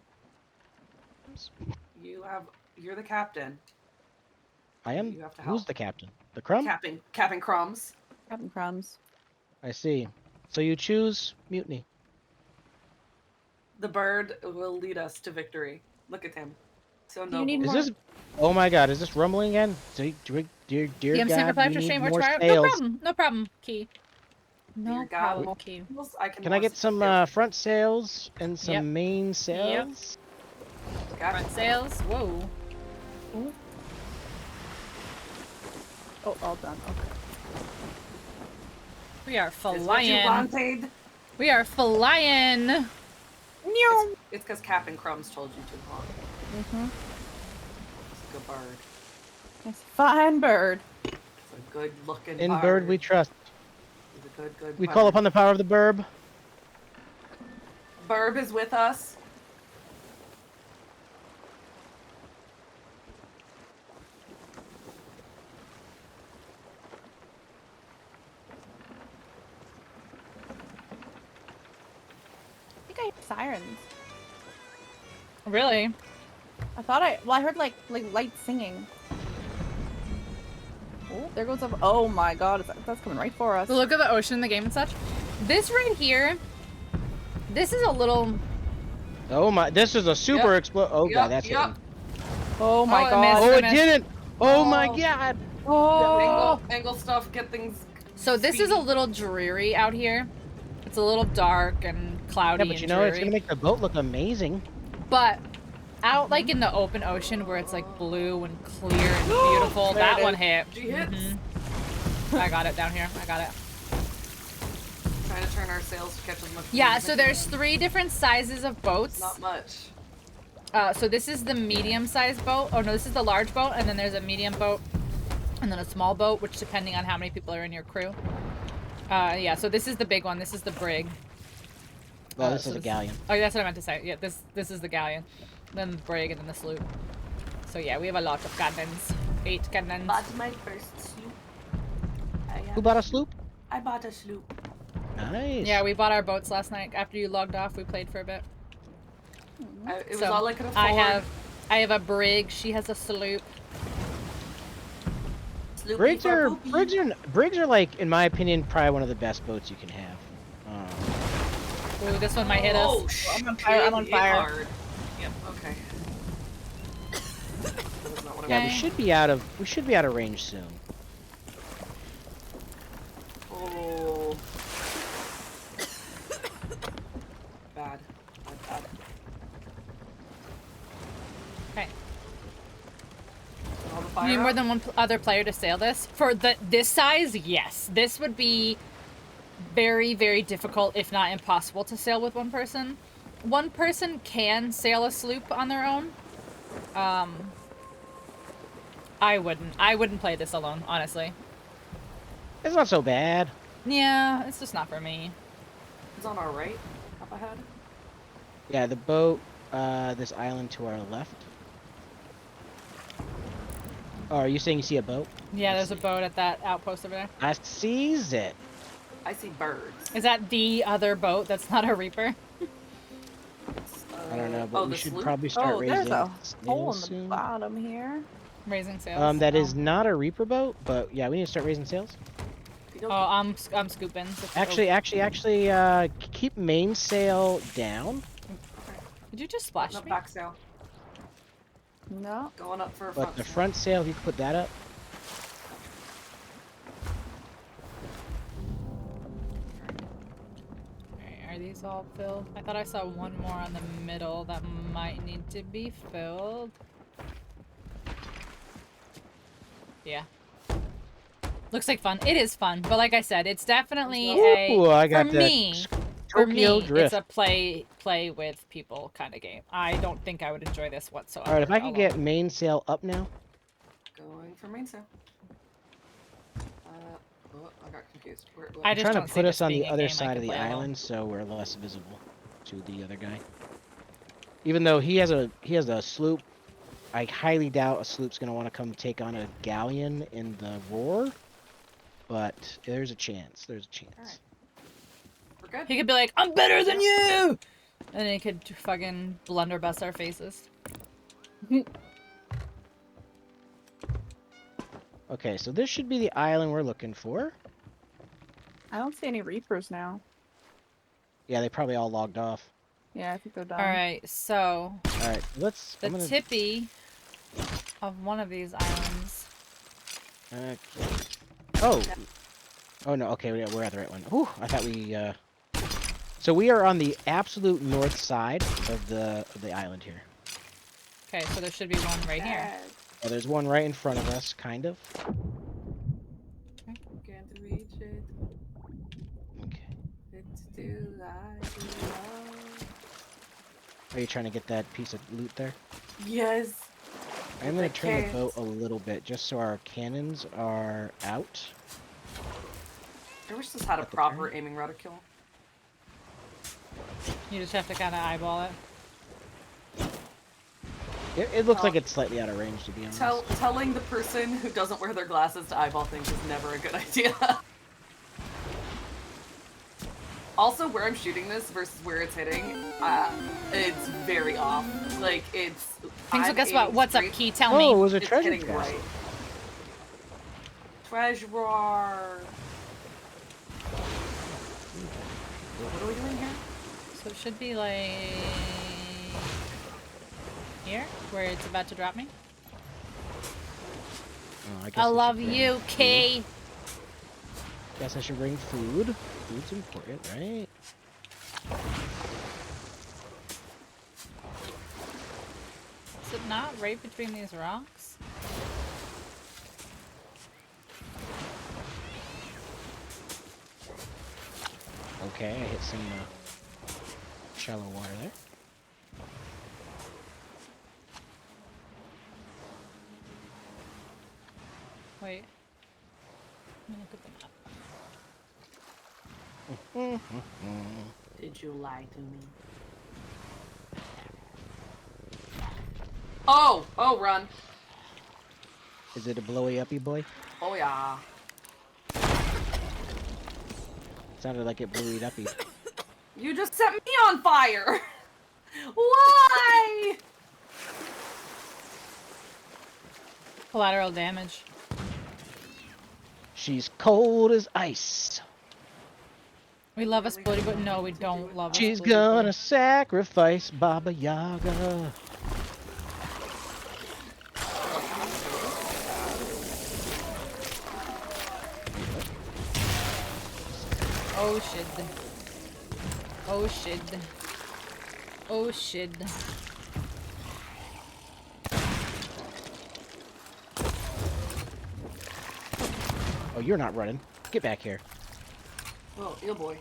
You're the captain. I am. You have to Who's help. the captain? The Crumb? Captain Crumbs. Captain Crumbs. I see. So you choose mutiny. The bird will lead us to victory. Look at him. So Do you noble. need Is more? this? Oh my God! Is this rumbling again? Dear DM Sniper God, Pipe we to need stream or more try. sales. No problem, Key. No Dear God, problem, more Key. sales, I Can I get some front sails and some Yep. main sails? Front sails. Whoa. Oh, all done. Okay. We are Is what you flying. wanted. We are flying. It's because Captain Crumbs told you to long. Mm-hmm. It's a good bird. It's a fine bird. It's a good looking In bird we trust. He's a good We bird. call upon the power of the burb. Burb is with us. I think I heard sirens. Really? I heard like light singing. Oh, there goes up. Oh my God, that's coming right for us. The look of the ocean in the game and such. This right here, this is a little. Oh my! This is a super Yep. explode. Oh God, that's Yep. hitting. Oh my it god. missed. Oh, it missed. didn't! Oh my Oh. god! Oh. Angle stuff, get things. So this is a little dreary out here. It's a little dark and cloudy Yeah, but you and know, it's dreary. gonna make the boat look amazing. But out like in the open ocean where it's like blue and clear and beautiful, There that it one is. hit. She hits. I got it down here. I got it. Trying to turn our sails to catch as much. Yeah, wind as so I there's can. 3 different sizes of boats. Not much. So this is the medium-sized boat. Oh no, this is the large boat, and then there's a medium boat, and then a small boat, which depending on how many people are in your crew. Yeah, so this is the big one. This is the brig. Well, this so is a galleon. Oh, that's what I meant to say. Yeah, this is the galleon, then the brig, and then the sloop. So yeah, we have a lot of cannons. 8 cannons. Bought my first sloop. Who bought a sloop? I bought a sloop. Nice. Yeah, we bought our boats last night. After you logged off, we played for a bit. It was So, all I could afford. I have a brig. She has a sloop. Sloopy Brigs for are poopy. brigs are like, in my opinion, probably one of the best boats you can have. Ooh, this one might hit us. Oh shit! I'm on fire, I'm on fire. Hard. Yep. Okay. That was not what I Yeah, Okay. we should be out of range soon. Oh. Bad. Bad. Okay. All the You fire need more out? than one other player to sail this? For this size, yes. This would be very, very difficult, if not impossible, to sail with one person. One person can sail a sloop on their own. I wouldn't play this alone, honestly. It's not so bad. Yeah, it's just not for me. It's on our right, up ahead. Yeah, the boat, this island to our left. Oh, are you saying you see a boat? Yeah, there's a boat at that outpost over there. I sees it. I see birds. Is that the other boat that's not a Reaper? I don't know, but oh, we the should sloop? probably start Oh, raising there's a hole sails in the soon. bottom here. Raising sails. That Oh. is not a Reaper boat, but yeah, we need to start raising sails. Oh, I'm scooping. Actually, keep mainsail down, Did you just splash No me? back sail. No. Going up for a but front the sail. front sail, if you could put that up. Alright, are these all filled? I thought I saw one more on the middle that might need to be filled. Yeah. Looks like fun. It is fun, but like I said, it's definitely Ooh, I got for that me, for Tokyo me, Drift. it's a play with people kind of game. I don't think I would enjoy this whatsoever. All right, if I could alone. get mainsail up now. Going for mainsail. Oh, I got confused. I I'm just trying don't to see put this us on being the a other game I side could of the play alone. island, so we're less visible to the other guy. Even though he has a sloop, I highly doubt a sloop's gonna want to come take on a galleon in the roar. But there's a chance. There's a chance. Alright. We're good. He could be like, "I'm better than you," and then he could fucking blunderbuss our faces. Okay, so this should be the island we're looking for. I don't see any Reapers now. Yeah, they probably all logged off. Yeah, I think they're done. All right, so All right, let's. the I'm gonna, tippy of one of these islands. okay. Oh. Oh no. Okay, we're at the right one. Whew, I thought we. So we are on the absolute north side of the island here. Okay, so there should be one right here. Yes. Well, there's one right in front of us, kind of. Can't reach it. Okay. It's too light. Are you trying to get that piece of loot there? Yes. I'm gonna I turn the can't. boat a little bit just so our cannons are out. I wish this had a At the proper turn. aiming reticle. You just have to kind of eyeball it. It looks Oh. like it's slightly out of range, to be honest. Telling the person who doesn't wear their glasses to eyeball things is never a good idea. Also, where I'm shooting this versus where it's hitting, it's very off. Like, it's... Things. So I'm guess what? aiming What's up, straight, Key? Tell Oh, it me. was a it's treasure hitting chest. right. Treasure. What are we doing here? So it should be like here, where it's about to drop me. Oh, guess I should love bring you, food. Kay. Guess I should bring food. Food's important, right? Is it not right between these rocks? Okay, I hit some shallow water there. Wait. Let me look at the map. Did you lie to me? Oh! Oh, run. Is it a blowy uppy boy? Oh, yeah. Sounded like it blew it uppy. You just set me on fire! Why? Collateral damage. She's cold as ice. We love a splitty, but no, we don't love a She's splitty gonna boy. sacrifice Baba Yaga. Oh shit. Oh shit. Oh shit. Oh, you're not running. Get back here. Oh, yo boy.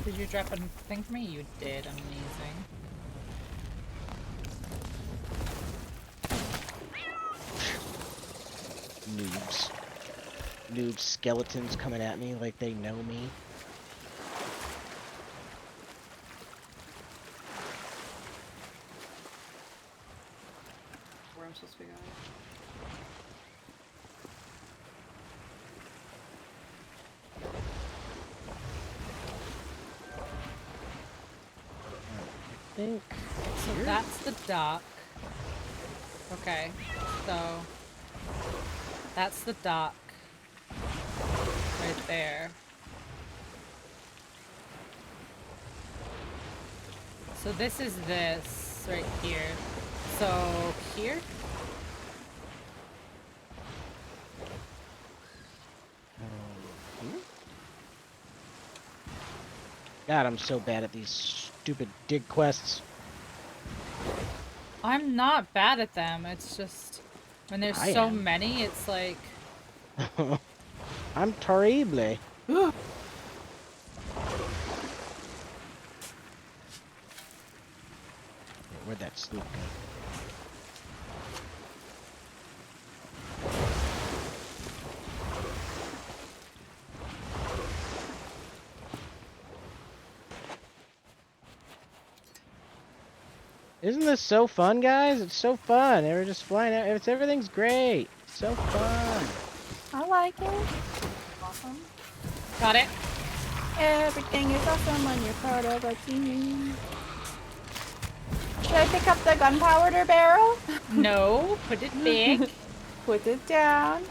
Did you drop a thing for me? You did. Amazing. Noobs. Noob skeletons coming at me like they know me. Where I'm supposed to be going? I think. So that's the dock. Okay, so that's the dock right there. So this is this right here. So here? God, I'm so bad at these stupid dig quests. I'm not bad at them. It's just when there's I so am. many, it's like I'm terrible. Where'd that sloop go? Isn't this so fun, guys? It's so fun. They were just flying out. Everything's great. So fun. I like it. Awesome. got it. Everything is awesome when you're part of a team. Should I pick up the gunpowder barrel? No, put it back. Put it down.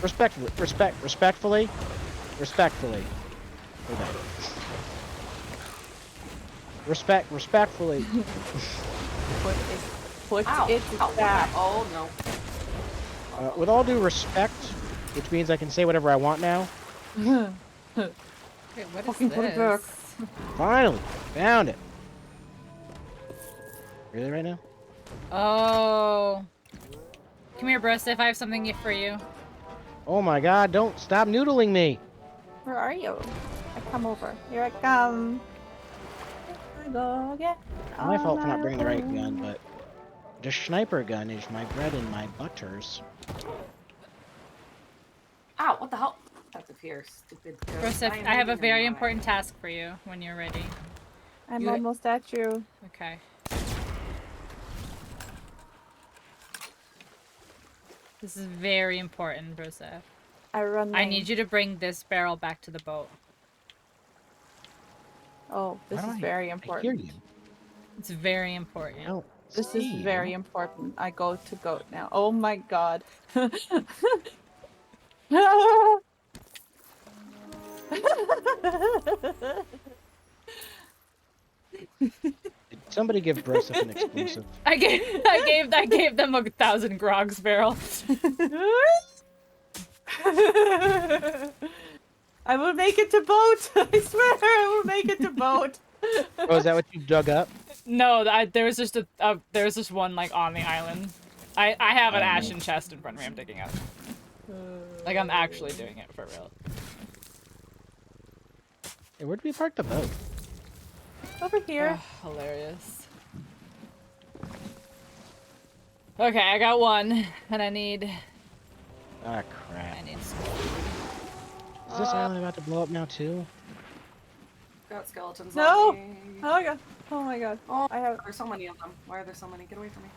Respectfully. Respectfully. Okay. Respectfully. Put Ow. it Ow. back. Oh, no. With all due respect, which means I can say whatever I want now. Wait, what is Fucking put it back. this? Finally, found it. Really, right now? Oh. Come here, Brosif. I have something for you. Oh my God! Don't stop noodling me. Where are you? I come over. Here I come. I go again. My fault for on not my bringing the right own. gun, but the sniper gun is my bread and my butters. Ow, what the hell? That's up here, stupid ghost. Brosif, am I have a leaving very my- important task for you when you're ready. I'm You- almost at you. Okay. This is very important, Brosif. I run. I lane. need you to bring this barrel back to the boat. Oh, this Why is don't very I important. hear you. It's very important. I don't This see is you. very important. I go to goat now. Oh my god. Somebody give Broseph an exclusive. I gave them 1,000 grogs barrel. I will make it to boat. I swear I will make it to boat. Oh, is that what you dug up? No, there was just there was just one like on the island. I have an Oh, ashen chest in front of me. I'm digging up. Like I'm actually doing it for real. Hey, where did we park the boat? Over here. Oh, hilarious. Okay, I got one, and I need Ah, crap. some. Is this island about to blow up now too? Got skeletons No. on me. Oh my god. Oh my god. Oh, I have. there's so many of them. Why are there so many? Get away from me.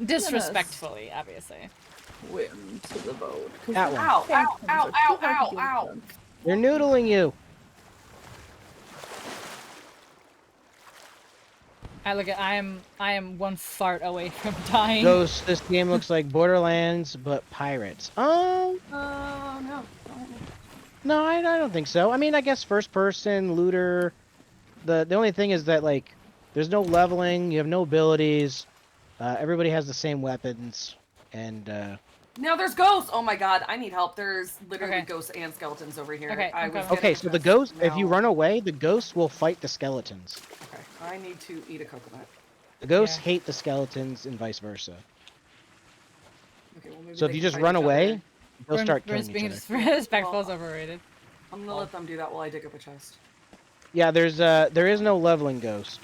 Disrespectfully, obviously. Swim to the boat. 'cause That the one. Ow, ow, phantoms ow, are ow, too hard ow, to ow. get them. They're noodling you. I am one fart away from dying. Ghost, this game looks like Borderlands, but pirates. Oh no. Don't hit me. No, I don't think so. I mean, I guess first person, looter. The only thing is that, like, there's no leveling, you have no abilities, everybody has the same weapons, and, Now there's ghosts! Oh my god, I need help. There's literally Okay. ghosts and skeletons over here. Okay, I I'm was coming. Okay, getting so the just ghost, if you now- run away, the ghosts will fight the skeletons. Okay, I need to eat a coconut. The ghosts Yeah. hate the skeletons and vice versa. Okay, well maybe So if they you can just fight run each away, other. they'll start killing being each other. respectful is Well, overrated. I'm gonna let them do that while I dig up a chest. Yeah, there is no leveling ghost.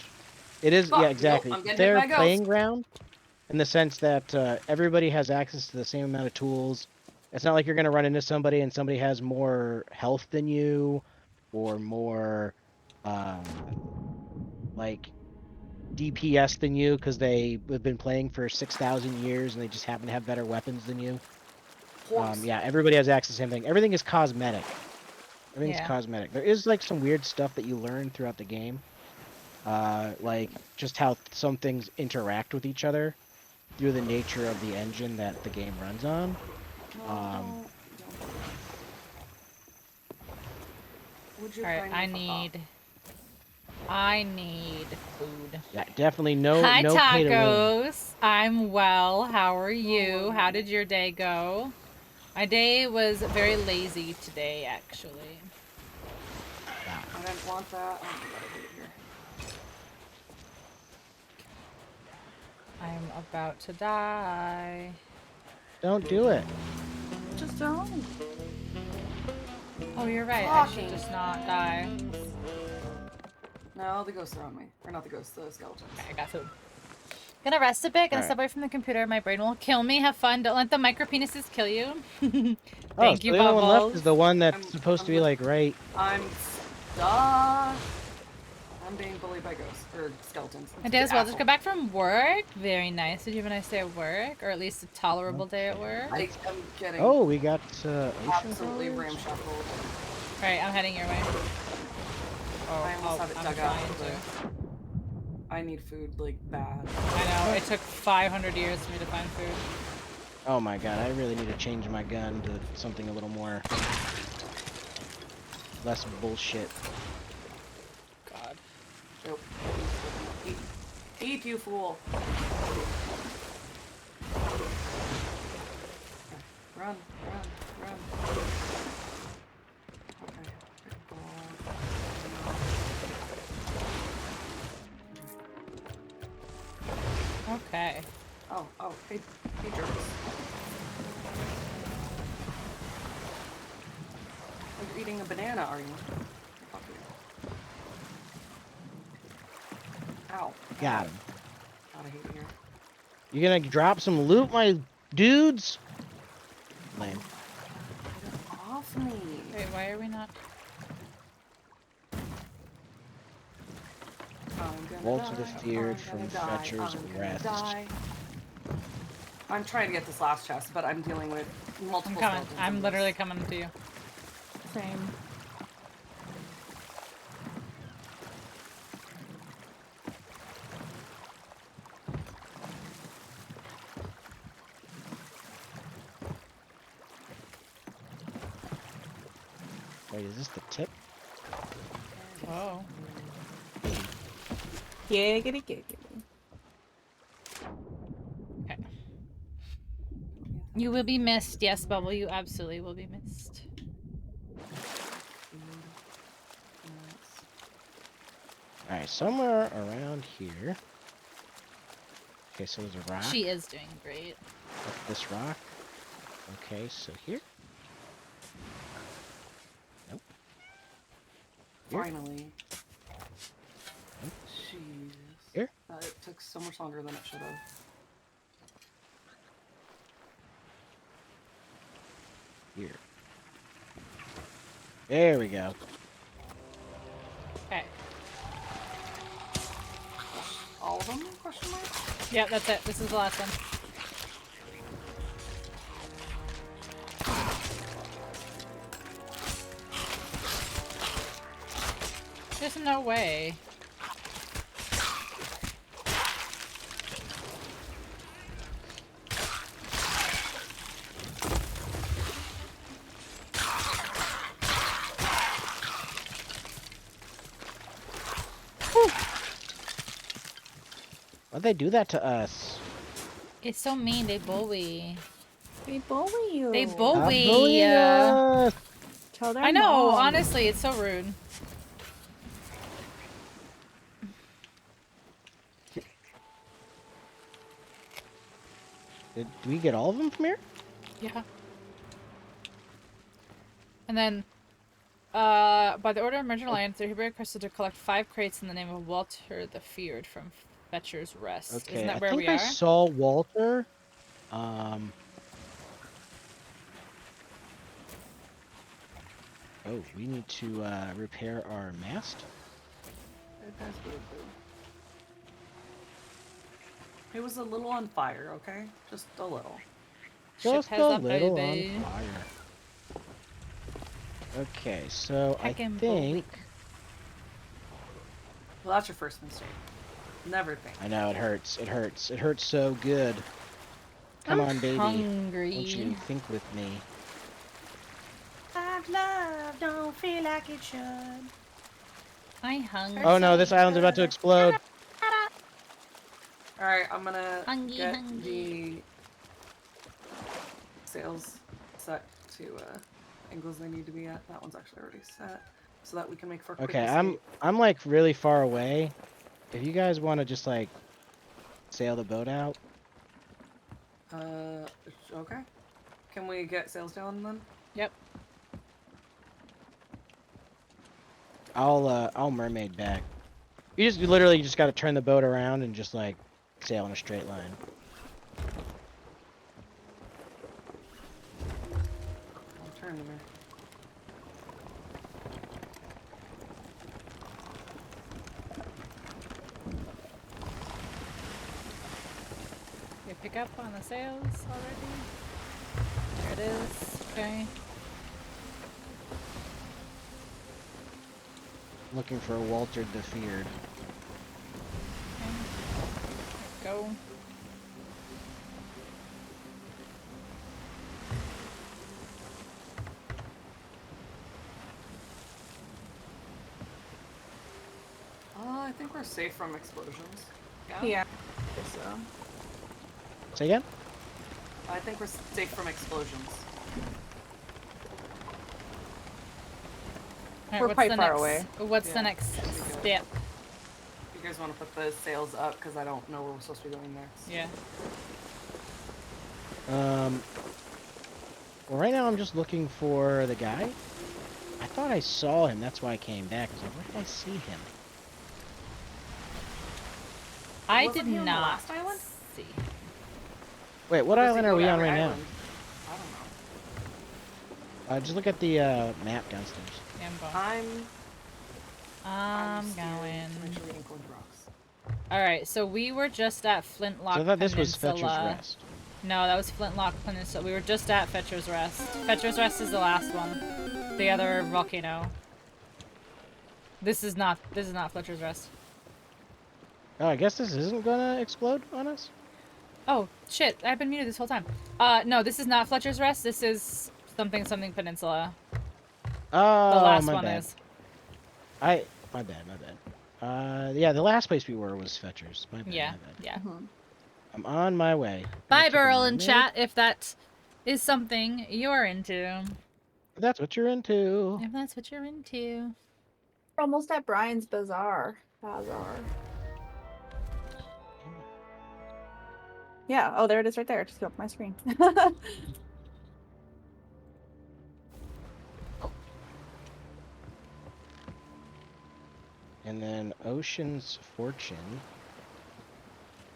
It is, Fuck, yeah, nope, exactly. I'm getting hit They're by a ghost. playing ground in the sense that everybody has access to the same amount of tools. It's not like you're gonna run into somebody and somebody has more health than you, or more, like, DPS than you because they have been playing for 6,000 years and they just happen to have better weapons than you. Horse. Yeah, everybody has access to the same thing. Everything is cosmetic. Everything's Yeah. cosmetic. There is like some weird stuff that you learn throughout the game, like just how some things interact with each other through the nature of the engine that the game runs on. Would you Alright, kindly I need food. Yeah, definitely no Hi, no pay to win. tacos. I'm well. How are you? How did your day go? My day was very lazy today, actually. I didn't want that. Oh my god, I hate it here. I'm about to die. Don't do it. Just don't. Oh, you're right. I should Fucking- just not die. No, the ghosts are on me. Or not the ghosts, the skeletons. Okay, I got food. Gonna rest a bit. Gonna Alright. step away from the computer. My brain will kill me. Have fun. Don't let the micro penises kill you. Oh, Thank so you, the only one left Bubbles. is the one that's I'm- supposed to I'm be with- like right. I'm stuck. I'm being bullied by ghosts. Or skeletons. I did as well. Just Asshole. go back from work. Very nice. Did you have a nice day at work? Or at least a tolerable day at work? I am getting Oh, we got ocean absolutely crawlers? ramshackled. Alright, I'm heading your way. Oh, I almost have it I'm dug out. trying but to. I need food, like, bad. I know. It took 500 years for me to find food. Oh my god, I really need to change my gun to something a little more less bullshit. God. Nope. Eat. Eat, you fool. Run, run, run. Okay. Pick a ball. Okay. Oh, hey, jerks. Oh, you're eating a banana, are you? Fuck you. Ow. Got him. God, I hate it here. You gonna drop some loot, my dudes? Lame. Get off me. Wait, why are we not? I'm gonna Wolves die, are feared I'm from gonna die, fetchers I'm of gonna rest. die. I'm trying to get this last chest, but I'm dealing with I'm multiple coming. skeletons I'm in literally this. coming to you. Same. Wait, is this the tip? Oh. Giggity giggity. Okay. You will be missed. Yes, Bubble, you absolutely will be missed. Alright, somewhere around here. Okay, so there's a rock. She is doing great. Up this rock. Okay, so here. Nope. Here. Finally. Nope. Jeez. Here. It took so much longer than it should have. Here. There we go. Okay. All of them? Question mark? Yeah, that's it. This is the last one. There's no way. Why'd they do that to us? It's so mean. They bully. They bully you. They Stop bully. bullying us! Tell their I know. mom. Honestly, it's so rude. Do we get all of them from here? Yeah. And then, by the order of Merchant Alliance, they're hereby requested to collect 5 crates in the name of Walter the Feared from Fetcher's Rest. Okay, Isn't that I where think we I are? saw Walter. Oh, we need to repair our mast. It was a little on fire, okay? Just a little. Ship Just has a a little baby. on fire. Okay, so I Heckin' think Well, that's your first mistake. Never think. I know it hurts. It hurts. It hurts so good. Come on, baby. Hungry. Won't you think with me? Love don't feel like it should. I'm hungry. Oh no, this island's about to explode. Alright, I'm gonna Hungry, get hungry. the sails set to angles they need to be at. That one's actually already set, so that we can make for quick Okay, escape. I'm like really far away. If you guys want to just like sail the boat out, Okay. Can we get sails down then? Yep. I'll mermaid back. You literally just got to turn the boat around and just like sail in a straight line. I'll turn to me. You pick up on the sails already? There it is. Okay. Looking for Walter the Feared. Okay. Go. I think we're safe from explosions. Yeah. I guess so. Say again? I think we're safe from explosions. Alright, We're what's quite the far next, away. What's Yeah, the next should be good. step? You guys want to put the sails up because I don't know where we're supposed to be going next. Yeah. Well, right now I'm just looking for the guy. I thought I saw him. That's why I came back. I was like, where did I see him? I Wasn't did he on the not last island? see. Wait, what Or does he island go are we to on every right island? I don't know. now? Just look at the map downstairs. Yeah, I'm going. I'm I'm scared going. to make sure we didn't go into rocks. Alright, so we were just at Flintlock So I thought this was Peninsula. Fetcher's Rest. No, that was Flintlock Peninsula. We were just at Fetcher's Rest. Fetcher's Rest is the last one. The other volcano. This is not Fletcher's Rest. Oh, I guess this isn't gonna explode on us? Oh, shit. I've been muted this whole time. No, this is not Fletcher's Rest. This is something Peninsula. Oh, The last my one bad. is. My bad. Yeah, the last place we were was Fetchers. My bad. Yeah, My bad. yeah. Mhm. I'm on my way. Bye, Chicken Burl in Mermaid. chat, if that is something you're into. If that's what you're into. If that's what you're into. We're almost at Brian's Bazaar. Yeah. Oh, there it is right there. Just go up my screen. And then Ocean's Fortune.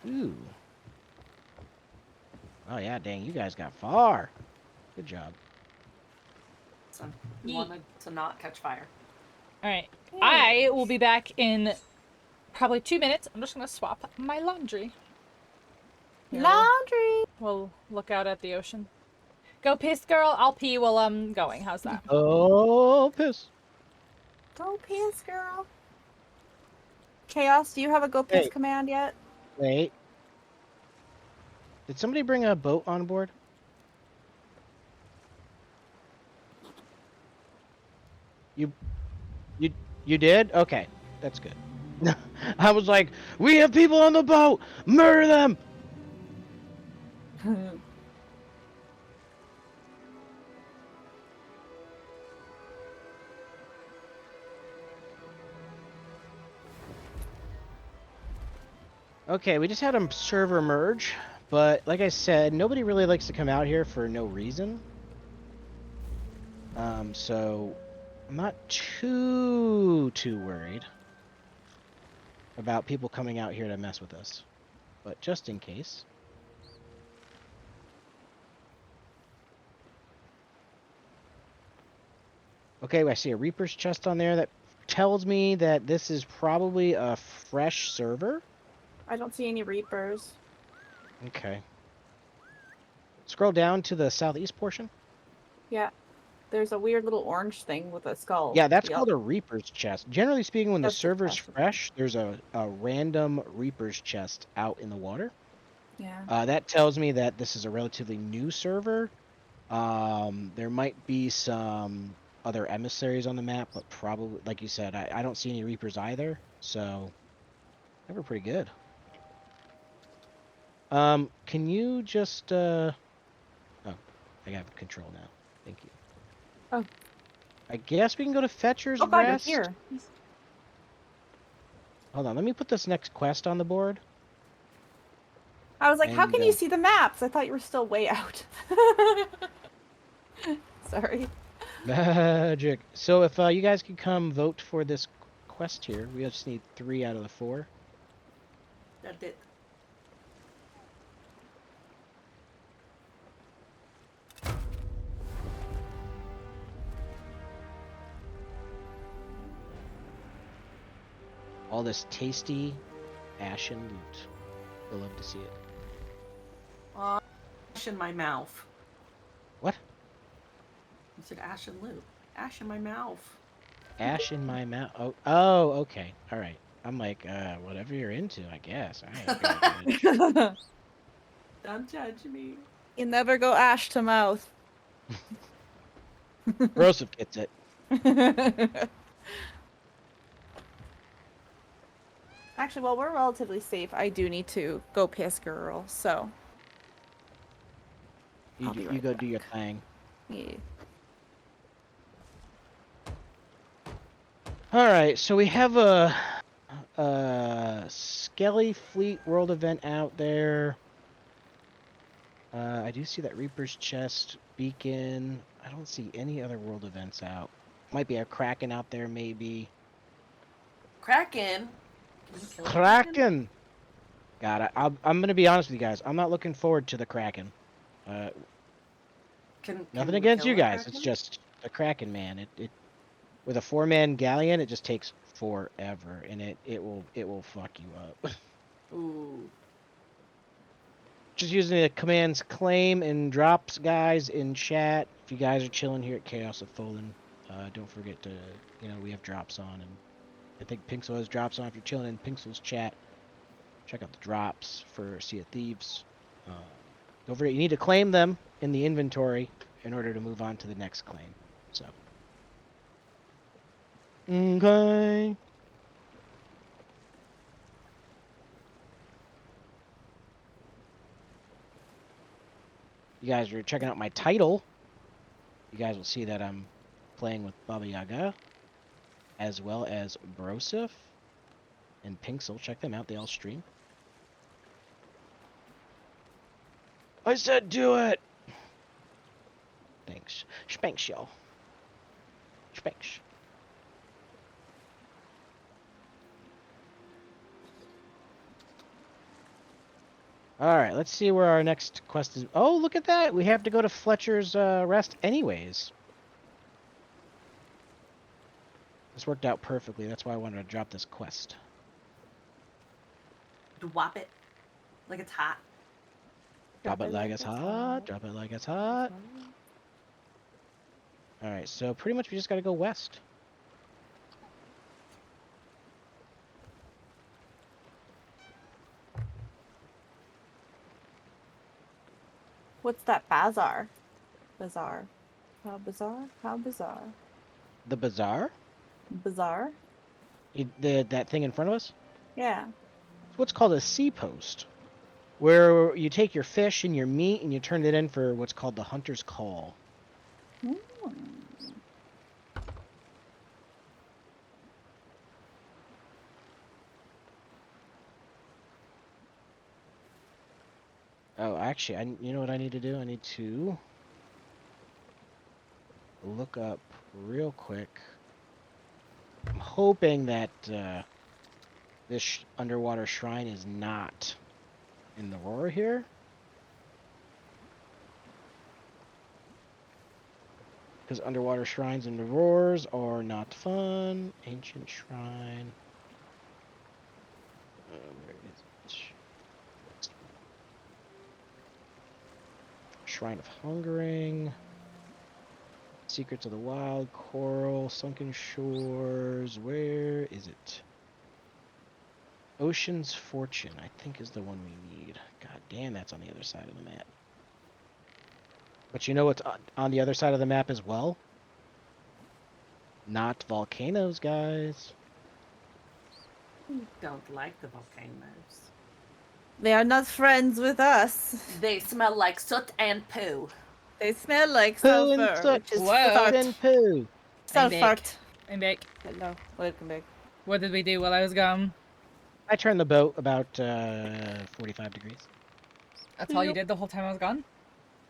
Ooh. Oh yeah, dang, you guys got far. Good job. So you wanted to not catch fire. Alright. I will be back in probably 2 minutes. I'm just gonna swap my laundry. Here, Laundry. We'll look out at the ocean. Go piss, girl. I'll pee while I'm going. How's that? Oh, piss. Go piss, girl. Chaos, do you have a go piss Hey. command yet? Wait. Did somebody bring a boat on board? You did? Okay, that's good. I was like, we have people on the boat! Murder them! Okay, we just had a server merge, but like I said, nobody really likes to come out here for no reason. So I'm not too worried about people coming out here to mess with us, but just in case. Okay, I see a Reaper's chest on there that tells me that this is probably a fresh server. I don't see any Reapers. Okay. Scroll down to the southeast portion. Yeah. There's a weird little orange thing with a skull. Yeah, that's Yup. called a Reaper's chest. Generally speaking, when That's the server's possible. fresh, there's a random Reaper's chest out in the water. Yeah. That tells me that this is a relatively new server. There might be some other emissaries on the map, but probably, like you said, I don't see any Reapers either. So, they were pretty good. Can you just, Oh, I have control now. Thank you. Oh. I guess we can go to Fetcher's Oh god, you're Rest. here. Hold on, let me put this next quest on the board. I was like, how And, can you see the maps? I thought you were still way out. Sorry. Magic. So if you guys could come vote for this quest here, we just need 3 out of the 4. That did. All this tasty ashen loot. You'll love to see it. Ash in my mouth. What? You said ash and loot. Ash in my mouth. Ash in my mouth. Oh, okay. All right. I'm like, whatever you're into, I guess. I ain't gonna judge. Don't judge me. You never go ash to mouth. Broseph gets it. Actually, while we're relatively safe, I do need to go piss, girl. So, You, I'll be you right go do your thing. yeah. All right, so we have a Skelly Fleet World event out there. I do see that Reaper's Chest beacon. I don't see any other world events out. Might be a Kraken out there, maybe. Kraken. Can you kill a Kraken. God, I'm gonna be honest with you guys. I'm not looking forward to the Kraken. Can Nothing we against kill you a guys. It's Kraken? just the Kraken, man. It with a 4-man galleon, it just takes forever, and it will fuck you up. Ooh. Just using the commands claim and drops, guys, in chat. If you guys are chilling here at Chaos of Tholen, don't forget to, we have drops on, and I think Pinxel has drops on. If you're chilling in Pinxel's chat, check out the drops for Sea of Thieves. Don't forget, you need to claim them in the inventory in order to move on to the next claim. So. Okay. you guys are checking out my title, you guys will see that I'm playing with Baba Yaga, as well as Brosif and Pinksel. Check them out, they all stream. I said do it! Thanks. Spanks, y'all. Spanks. Alright, let's see where our next quest is. Oh, look at that! We have to go to Fletcher's Rest anyways. This worked out perfectly. That's why I wanted to drop this quest. Drop it like it's hot. Drop it like it's hot. Drop it like it's hot. Alright, so pretty much we just gotta go west. What's that bazaar? Bazaar. How bizarre? How bizarre? The bazaar? Bizarre? That thing in front of us? Yeah. It's what's called a sea post, where you take your fish and your meat and you turn it in for what's called the hunter's call. Mm. Oh, actually, you know what I need to do? I need to look up real quick. I'm hoping that this underwater shrine is not in the roar here. Because underwater shrines and the roars are not fun. Ancient shrine. Where is it? Shrine of Hungering. Secrets of the Wild, Coral, Sunken Shores. Where is it? Ocean's Fortune, I think, is the one we need. God damn, that's on the other side of the map. But you know what's on the other side of the map as well? Not volcanoes, guys. Don't like the volcanoes. They are not friends with us. They smell like soot and poo. They smell like Poo and sulfur, soot. which is Whoa. fart. And poo. Sulfur. I'm back. Hello. Welcome back. What did we do while I was gone? I turned the boat about 45 degrees. That's all you did the whole time I was gone?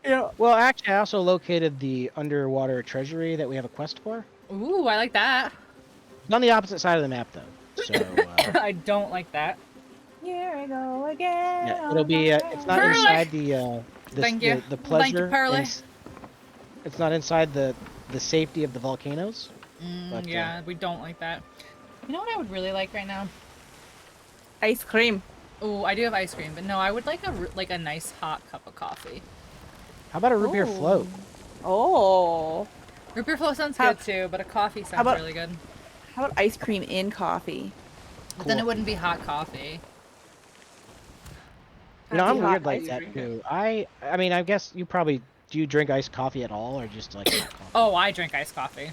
Yeah. Well, actually, I also located the underwater treasury that we have a quest for. Ooh, I like that. It's on the opposite side of the map, though. So, I don't like that. Here I go again. yeah, it'll be. It's not Pearly! inside the. Thank you. The Thank you, pleasure. Pearly. It's not inside the safety of the volcanoes. But, Yeah, we don't like that. You know what I would really like right now? Ice cream. Oh, I do have ice cream, but no, I would like a nice hot cup of coffee. How about a root beer Ooh. float? Oh. Root beer flow sounds How- good too, but a coffee sounds about- really good. How about ice cream in coffee? But then it Cool. wouldn't be hot coffee. You know, I'm Hot weird like ice that cream. too. I mean, I guess you probably do. You drink iced coffee at all, or just like hot coffee? Oh, I drink iced coffee.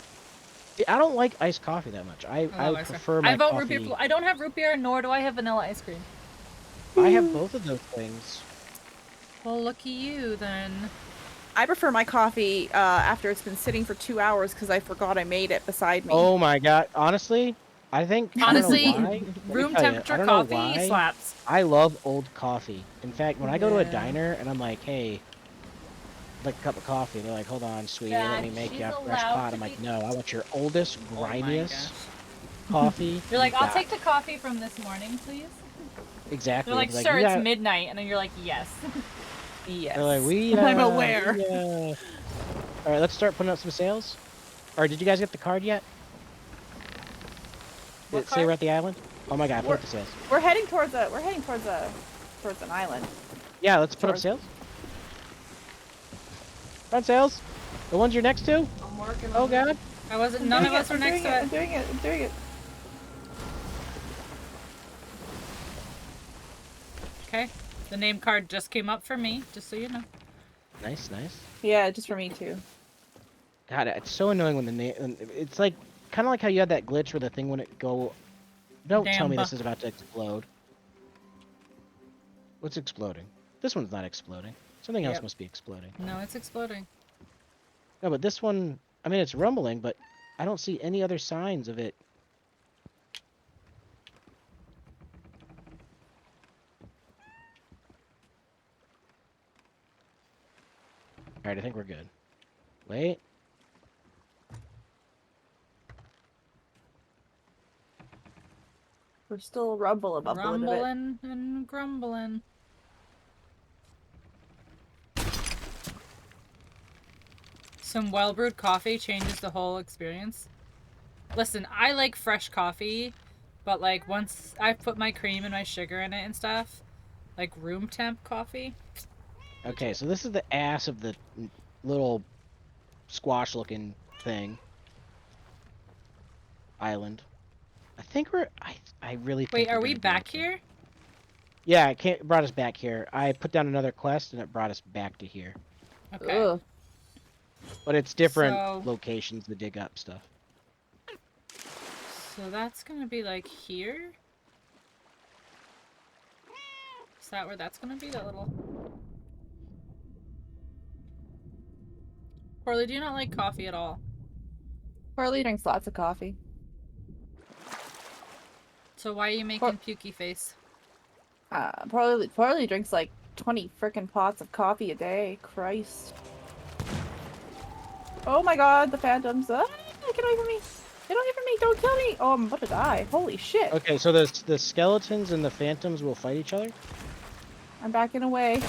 See, I don't like iced coffee that much. I love would iced prefer coffee. my I vote coffee. root beer flow. I don't have root beer, nor do I have vanilla ice cream. I have both of those things. Well, lucky you then. I prefer my coffee after it's been sitting for 2 hours because I forgot I made it beside me. Oh my god! Honestly, I think Honestly, I don't know why. Let me room tell you, temperature I don't know coffee why. slaps. I love old coffee. In fact, when I go to a Yeah. diner and I'm like, "Hey, I'd like a cup of coffee," they're like, "Hold on, sweetie, Yeah, let me make you she's a fresh allowed pot." to I'm like, be- "No, I want your oldest, Oh my grimiest gosh. coffee." You're like, you I'll got." take the coffee from this morning, please. Exactly. They're like, It's sir, "You it's got-" midnight, and then you're like, yes. Yes. They're like, we. I'm aware. All right, let's start putting up some sales. Or did you guys get the card yet? Did What it say card? we're at the island? Oh my god, put We're- up the sales. We're heading towards an island. Yeah, let's put up Towards- sales. Front sales. The ones you're next to. I'm working Oh on it. god. I wasn't. I'm None of doing us were I'm next doing to I'm it. doing it. I'm doing it. Okay. The name card just came up for me, just so you know. Nice, nice. Yeah, just for me too. God, it's so annoying when the name. It's like kind of like how you had that glitch where the thing wouldn't go. Don't tell me Damn. this is about to explode. What's exploding? This one's not exploding. Something else Yep. must be exploding. No, it's exploding. No, but this one, I mean, it's rumbling, but I don't see any other signs of it. Alright, I think we're good. Wait. We're still rumble above a little bit. Rumbling and grumbling. Some well-brewed coffee changes the whole experience. Listen, I like fresh coffee, but like once I put my cream and my sugar in it and stuff, like room temp coffee. Okay, so this is the ass of the little squash-looking thing. Island. I think we're. I really think. Wait, we're are we gonna be back okay. here? Yeah, it brought us back here. I put down another quest and it brought us back to here. Okay. Ugh. But it's different So- locations to dig up stuff. So that's gonna be like here? Is that where that's gonna be? That little... Corley, do you not like coffee at all? Carly drinks lots of coffee. So why are you making pukey face? Farley drinks like 20 frickin' pots of coffee a day. Christ. Oh my god, the phantoms. Get away from me. Get away from me. Don't kill me. Oh, I'm about to die. Holy shit. Okay, so the skeletons and the phantoms will fight each other? I'm backing away.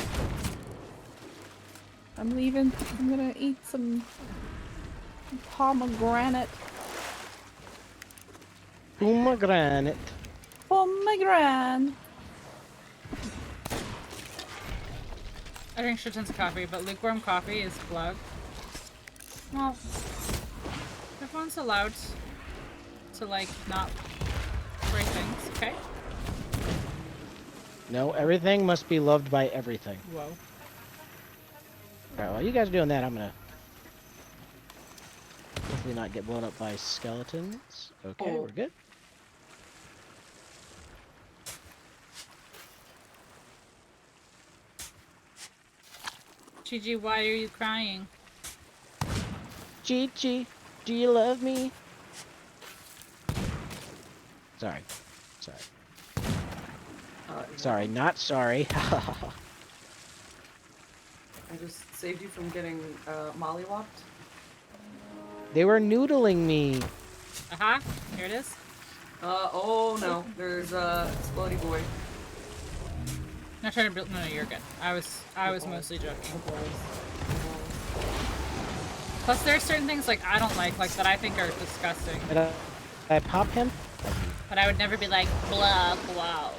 I'm leaving. I'm gonna eat some pomegranate. Pomegranate. Pomegranate. I drink shit tons of coffee, but lukewarm coffee is plug. Well, everyone's allowed to like not break things, okay? No, everything must be loved by everything. Whoa. Alright, while you guys are doing that, I'm gonna hopefully not get blown up by skeletons. Okay, Oh. we're good. Gigi, why are you crying? Chi-Chi, do you love me? Sorry. Sorry. Sorry, not sorry. I just saved you from getting mollywopped. They were noodling me. Aha, here it is. Oh no, there's Splody Boy. Not trying to build. No, you're good. I was mostly joking. Plus, there's certain things like I don't like that I think are disgusting. Did I pop him? But I would never be like, blah, wow.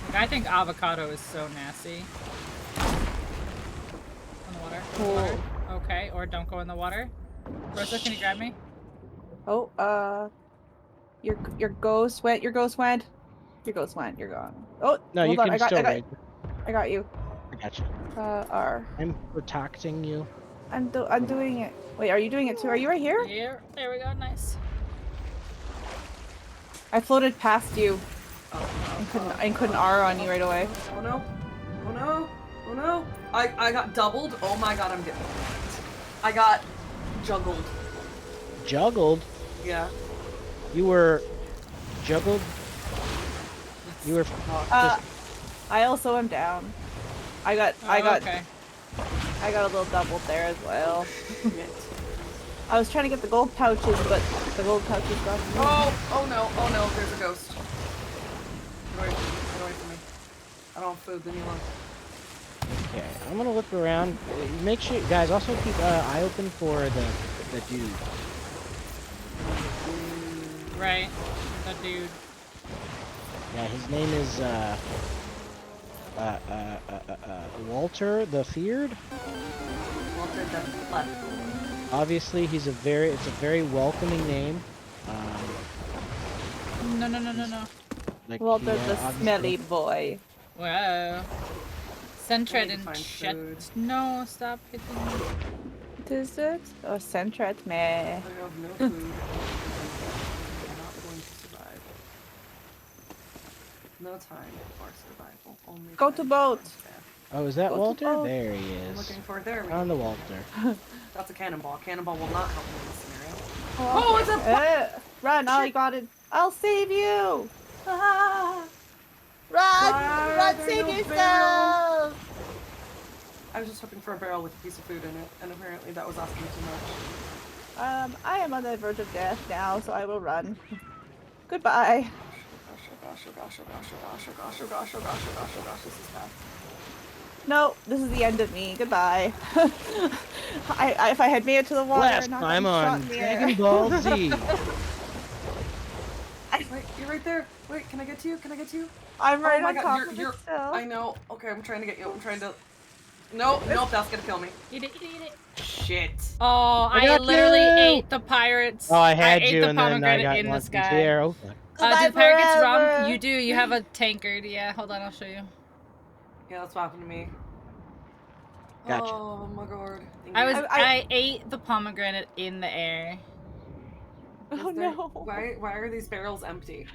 Like, I think avocado is so nasty. In the water. In the water. Okay, or don't go in the water. Rosa, can you grab me? Oh, your ghost went. Your ghost went. Your ghost went. You're gone. Oh, No, hold you on. can still raid. I got you. I got you. R. I'm protecting you. I'm doing it. Wait, are you doing it too? Are you right here? Here. There we go. Nice. I floated past you Oh, and couldn't R on you right away. oh no. Oh no. Oh no. I got doubled. Oh my god, I'm getting I got juggled. Juggled? Yeah. You were juggled? You were just I also am down. I got Okay. I got a little doubled there as well. Shit. I was trying to get the gold pouches, but the gold pouches got me. Oh no, there's a ghost. Get away from me. I don't have food, leave me alone. okay. I'm gonna look around. Make sure, guys. Also keep eye open for the dude. Right. The dude. Yeah, his name is Walter the Feared. Walter the Blood. Obviously, it's a very welcoming name. No. Like Walter he, the obviously- smelly boy. Whoa. Centred I need to and find shit. food. No, stop hitting me. What is it? Oh, centret me. I have no food. I'm not going to survive. No time for survival. Only Go time to for boat. death. Oh, is that Go to Walter? boat. There he I'm is. looking for there. We On go. the Walter. That's a cannonball. Cannonball will not help me in this scenario. Oh, it's a run! Oh, you Shit. got it. I'll save you. Ah! Run! Why Run! are Save there no yourself! I was just hoping for a barrel with a piece of food in it, and apparently that was asking too much. I am on the verge of death now, so I will run. Goodbye. Gosh, oh gosh, oh gosh, oh gosh, oh gosh, oh gosh, oh gosh, oh gosh, oh gosh, this is bad. No, this is the end of me. Goodbye. If I had made it to the water, Last not time gotten shot on in the air. Dragon Ball Z. Wait, you're right there. Wait, can I get to you? Can I get to you? I'm right oh my on god, top you're, of you're, it still. I know. Okay, I'm trying to get you. I'm trying to. Nope, nope, that's gonna kill me. Eat it, eat it, eat it. Shit. Oh, I I got literally you! ate the pirates. Oh, I had ate you, the and then I pomegranate got in the launched into sky. the air. Oh, fuck. Did the pirate get rum? forever. You do. You have a tankard. Yeah, hold on, I'll show you. Yeah, that's what happened to me. Gotcha. Oh my god. Thank I you. was I ate the pomegranate in the air. Oh Is there- no. Why are these barrels empty?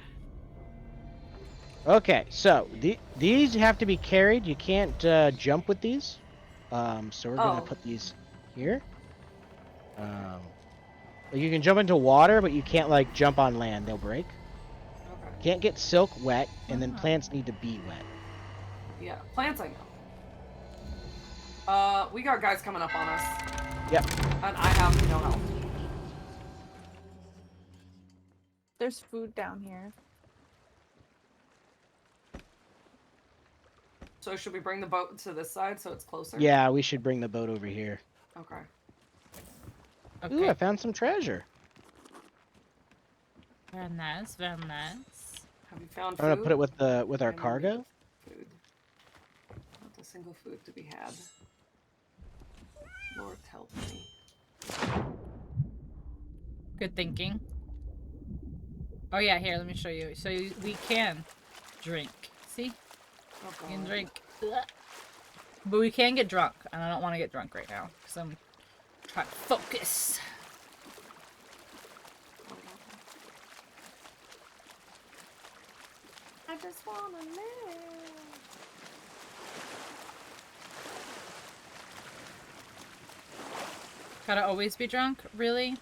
Okay, so these have to be carried. You can't jump with these. So we're gonna Oh. put these here. Like you can jump into water, but you can't like jump on land. They'll break. Okay. Can't get silk wet, and then Ah. plants need to be wet. Yeah, plants I know. We got guys coming up on us. Yep. And I have no health. There's food down here. So should we bring the boat to this side so it's closer? Yeah, we should bring the boat over here. Okay. Okay. Ooh, I found some treasure. Very nice, very nice. Have you found food? I'm gonna put it with our I'm gonna cargo. need Food. Not a single food to be had. Lord help me. Good thinking. Oh yeah, here, let me show you. So we can drink. See? Oh We can god. drink. But we can get drunk, and I don't want to get drunk right now because I'm trying to focus. I just wanna live. Gotta always be drunk? Really?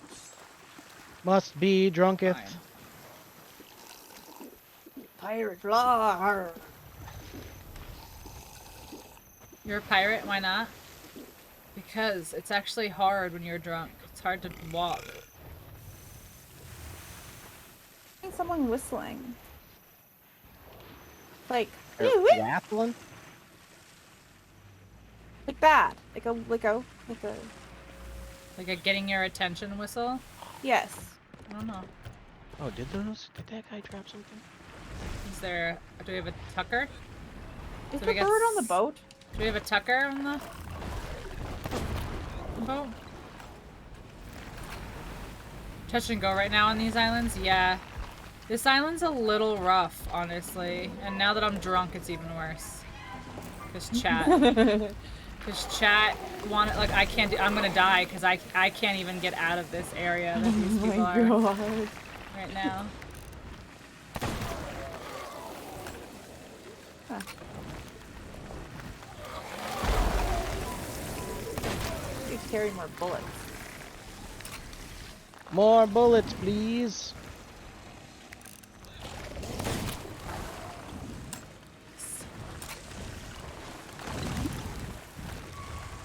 Must be drunketh. Fine. Pirate roar. You're a pirate? Why not? Because it's actually hard when you're drunk. It's hard to walk. I think someone whistling. Like, Or "Woo-woo," Rathlin? like that. Like a Like a getting your attention whistle? yes. I don't know. Oh, did that guy drop something? Is there... Do we have a tucker? Is So the we got bird on the boat? Do we have a tucker on the boat? Touch and go right now on these islands? Yeah. This island's a little rough, honestly. And now that I'm drunk, it's even worse. Cause chat wanted, like, I can't do, I'm gonna die because I can't even get out of this area that these people are God. right now. Huh. You carry more bullets. More bullets, please.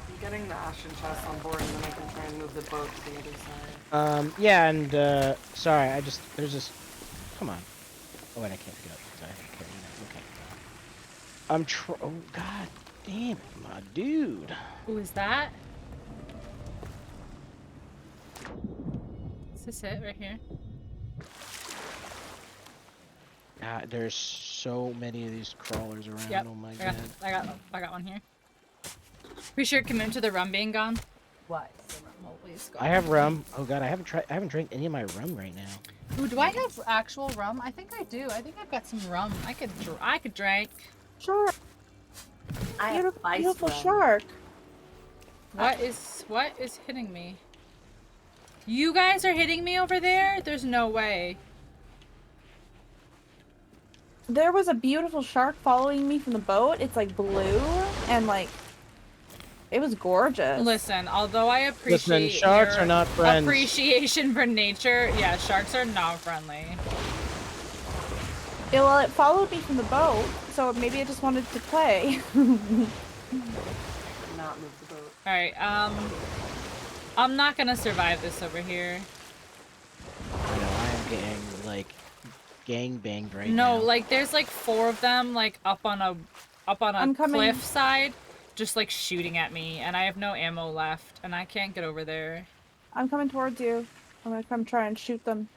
I'm getting the ashen chest on board and then I can try and move the boat to the other side. Yeah, and sorry, there's this. Come on. Oh wait, I can't pick it up because I haven't carried it. Okay. Oh god damn it, my dude. Who is that? Is this it right here? God, there's so many of these crawlers around. Yep. Oh my I god. got one here. Pretty sure it came into the rum being gone. What? The rum always gone. I have rum. Oh god, I haven't drank any of my rum right now. Ooh, do I have actual rum? I think I do. I think I've got some rum. I could drink. Shark. I have ice Beautiful rum. shark. What is hitting me? You guys are hitting me over there? There's no way. There was a beautiful shark following me from the boat. It's like blue and like it was gorgeous. Listen, although I appreciate Listen, sharks your are not friends. appreciation for nature, yeah, sharks are not friendly. Yeah, well, it followed me from the boat, so maybe it just wanted to play. Not move the boat. Alright, I'm not gonna survive this over here. I know, I am getting, like, gang banged right No, now. like there's like 4 of them like up on a I'm coming. cliff side, just like shooting at me, and I have no ammo left, and I can't get over there. I'm coming towards you. I'm gonna come try and shoot them.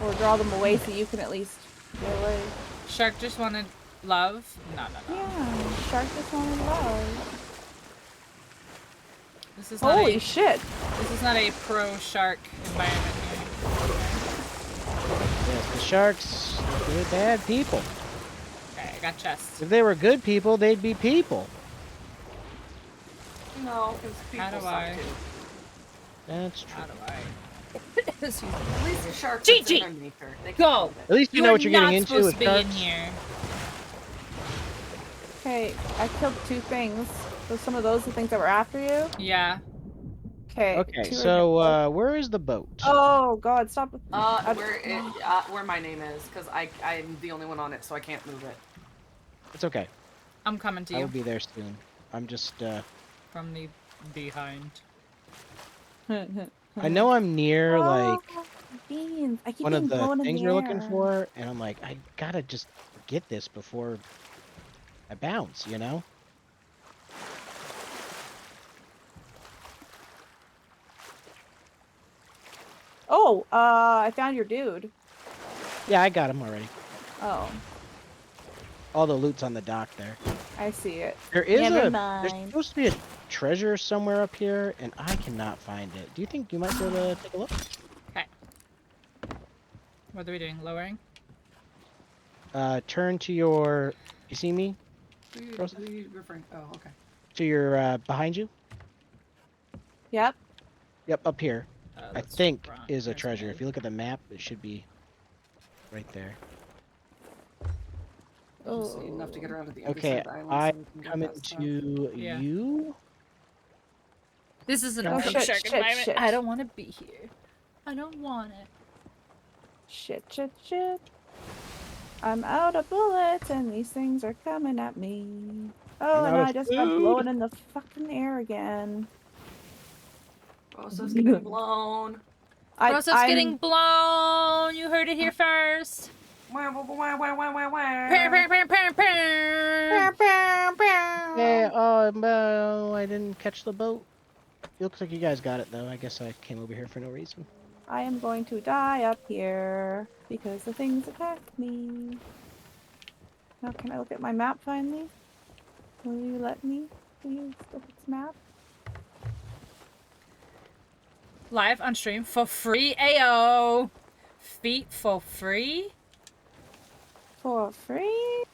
Or draw them away so you can at least get away. Shark just wanted love? No. Yeah, shark just wanted love. This is not Holy a shit! this is not a pro shark environment here. Yes, the sharks, they're bad people. Okay, I got chests. If they were good people, they'd be people. No, because people How do suck I- too. That's true. How do I? Excuse me. At least the sharks Gigi! are in their nature. They can Go! help it. At least you know what you're not getting into supposed with to be in sharks. here. Okay, I killed 2 things. So some of those the things that were after you? Yeah. Okay. Okay, 2 are so, where is the boat? Oh god, stop. Where my name is, because I'm the only one on it, so I can't move it. It's okay. I'm coming to I will you be there soon. I'm just, from the behind. I know I'm near, like, Oh, beans. I keep one of being the blown in things the you're looking air. for, and I'm like, I gotta just get this before I bounce, you know? Oh, I found your dude. Yeah, I got him already. Oh, All the loot's on the dock there. I see it. There is Never there's mind. supposed to be a treasure somewhere up here, and I cannot find it. Do you think you might be able to take a look? What are we doing? Lowering? Turn to your, you see me? Who are you referring? Oh, okay. To your, behind you? Yep. Yep, up here. I Let's think run. is a There's treasure. me. If you look at the map, it should be right there. Just enough to get around to the other Okay, side of the island. I so we can get come that stuff. into Yeah. you. This is an Oh, open shit, shark shit, environment. shit. I don't want to be here. I don't want it. Shit. I'm out of bullets and these things are coming at me. Oh, I'm and out of I just got food. blown in the fucking air again. Oh, so it's getting blown. Rosa's getting blown. You heard it here first. Wah, wah, wah, wah, wah, wah, wah. Hey, oh no, I didn't catch the boat. It looks like you guys got it though. I guess I came over here for no reason. I am going to die up here because the things attacked me. Now can I look at my map finally? Will you let me please look at this map? Live on stream for free. Ayo. Feet for free. For free?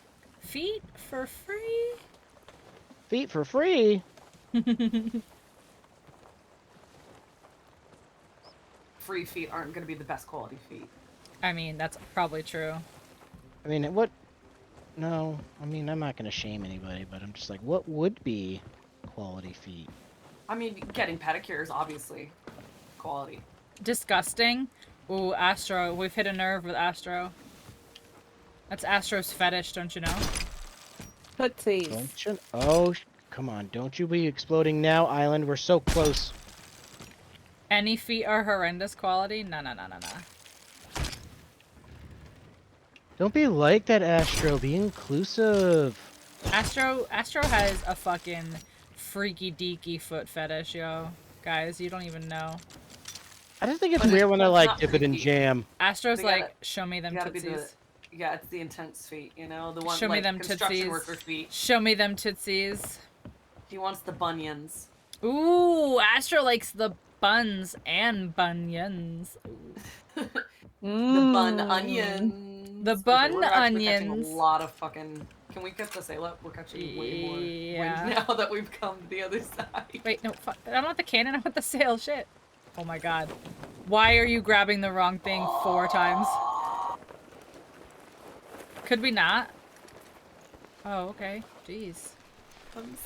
Feet for free. Feet for free. Free feet aren't going to be the best quality feet. I mean, that's probably true. I mean, what? No, I mean, I'm not gonna shame anybody, but I'm just like, what would be quality feet? I mean, getting pedicures, obviously. Quality. Disgusting. Ooh, Astro. We've hit a nerve with Astro. That's Astro's fetish, don't you know? Tootsies. Don't you? Oh, come on! Don't you be exploding now, Island. We're so close. Any feet are horrendous quality? No. Don't be like that, Astro. Be inclusive. Astro has a fucking freaky deaky foot fetish, yo. Guys, you don't even know. I just think it's But weird when they're that's like not dip it in freaky. jam. Astro's They like, gotta- show me them You gotta be the... tootsies. Yeah, it's the intense feet, you know? The one, Show me like, them construction tootsies. worker feet. Show me them tootsies. He wants the bunions. Ooh, Astro likes the buns and bunions. The bun onions. The Okay, bun we're actually catching onions. a lot of fucking... Can we get the sail up? We're catching way more Yeah. wind now that we've come to the other side. Wait, no, fuck. I don't want the cannon, I want the sail. Shit. Oh my god. Why are you grabbing the wrong thing 4 times? Could we not? Oh, okay. Jeez. I'm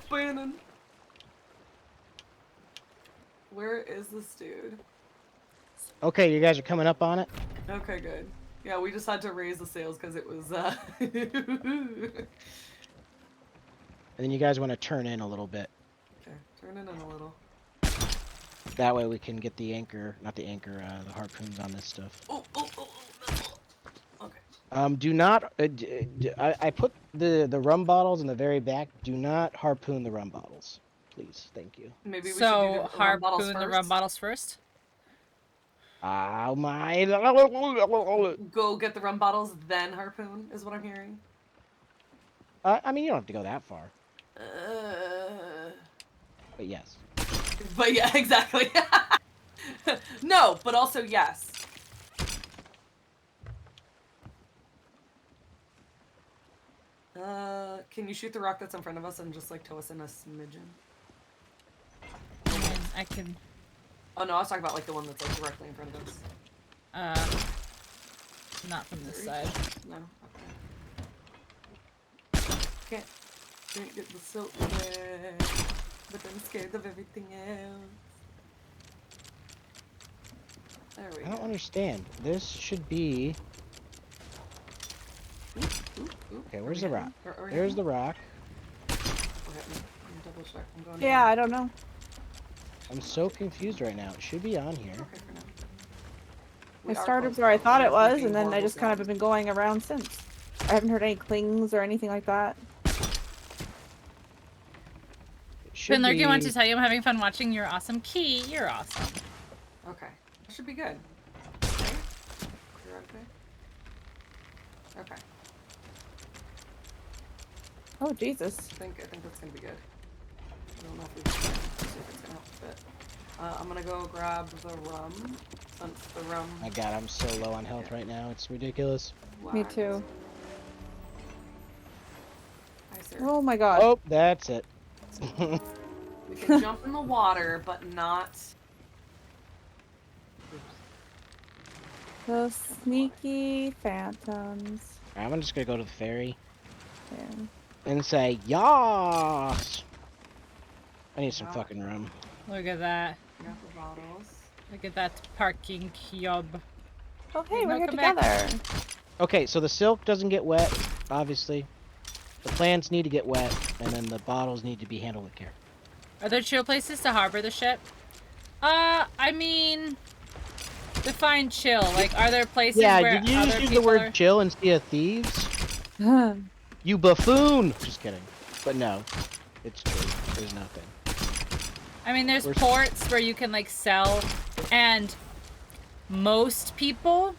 spinning. Where is this dude? Okay, you guys are coming up on it. Okay, good. Yeah, we just had to raise the sails because it was, And then you guys want to turn in a little bit. Okay, turn it in a little. That way we can get the anchor, not the anchor, the harpoons on this stuff. Oh, oh, oh, oh, okay. Do not. I put the rum bottles in the very back. Do not harpoon the rum bottles, please. Thank you. Maybe we should do So the rum bottles harpoon the rum first. bottles first. Oh my! Go get the rum bottles, then harpoon, is what I'm hearing. I mean, you don't have to go that far, but yes. But yeah, exactly. No, but also yes. Can you shoot the rock that's in front of us and just like tow us in a smidgen? I can. Oh no, I was talking about like the one that's like directly in front of us. Not from this side. No. Okay. Can't get the silk wet, but I'm scared of everything else. There we I don't go. understand. This should be. Okay, where's the rock? There's the rock. Double check. I'm going Yeah, I don't know. I'm so confused right now. It should be on here. Okay, for now. I We are started close where I though. thought We it are was, making and then I horrible just kind of sounds. been going around since. I haven't heard any clings or anything like that. It should Finler, be... you want to tell you I'm having fun watching your awesome key. You're awesome. Okay. That should be good. Okay. You're okay? Okay. Oh, Jesus. I think that's gonna be good. I don't know if we can see if it's gonna help fit. I'm gonna go grab the rum. Since the rum. My God, I'm so low on health right now. It's ridiculous. Me lags. too. Hi, sir. Oh my god. Oh, that's it. We can jump in the water, but not. Those sneaky phantoms. I'm just gonna go to the ferry Yeah. and say, Yas! I need some fucking rum. Look at that. Got the bottles. Look at that parking cube. Oh, hey, No, we're here come back. together. Okay, so the silk doesn't get wet, obviously. The plants need to get wet, and then the bottles need to be handled with care. Are there chill places to harbor the ship? I mean, define chill. Like, are there places Yeah, where did you other just use the people word are... chill and Sea of Thieves? You buffoon! Just kidding. But no, it's true. There's nothing. I mean, there's Where's- ports where you can like sell, and most people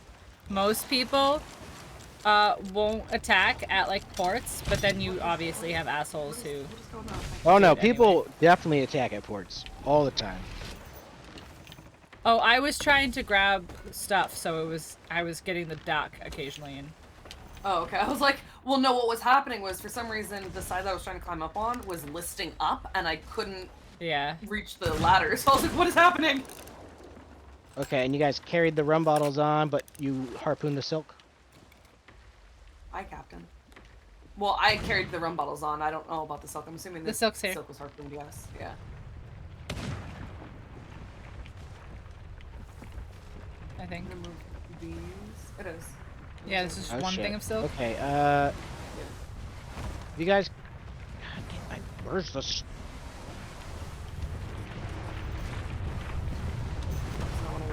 won't attack at like ports, but then you obviously have assholes who. What is going on? Oh no, Dude, anyway. people definitely attack at ports. All the time. Oh, I was trying to grab stuff, so I was getting the dock occasionally, and Oh, okay. I was like, well, no, what was happening was for some reason the side that I was trying to climb up on was listing up and I couldn't yeah. reach the ladder. So I was like, what is happening? Okay, and you guys carried the rum bottles on, but you harpooned the silk? Hi, Captain. Well, I carried the rum bottles on. I don't know about the silk. I'm assuming The silk's here. silk was harpooned, yes. Yeah. I think. I'm gonna move these. It is. Yeah, this is Oh, one shit. thing of silk. Okay, you guys... God damn, where's the... That's not what I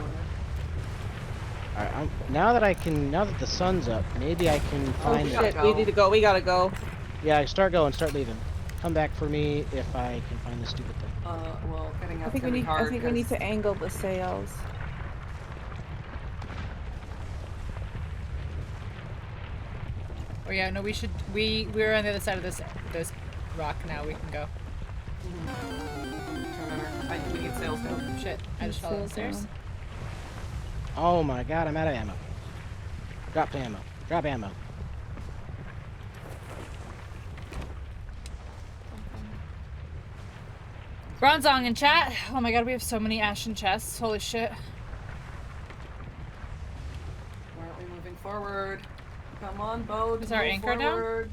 wanted. Alright, now that the sun's up, maybe I can Oh find gotta shit, go. we need to go. We gotta go. Yeah, start going, start leaving. Come back for me if I can find this stupid thing. Well, getting I out's think we gonna be need. hard. I think we need 'cause- to angle the sails. Oh yeah, no, we should. We're on the other side of this rock now. We can go. We need sails now. Shit, I just fell Sails downstairs. down. Oh my god, I'm out of ammo. Drop ammo. Drop ammo. Bronzong in chat. Oh my god, we have so many ashen chests. Holy shit. Why aren't we moving forward? Come on. on, boat. Is our move anchor down? forward.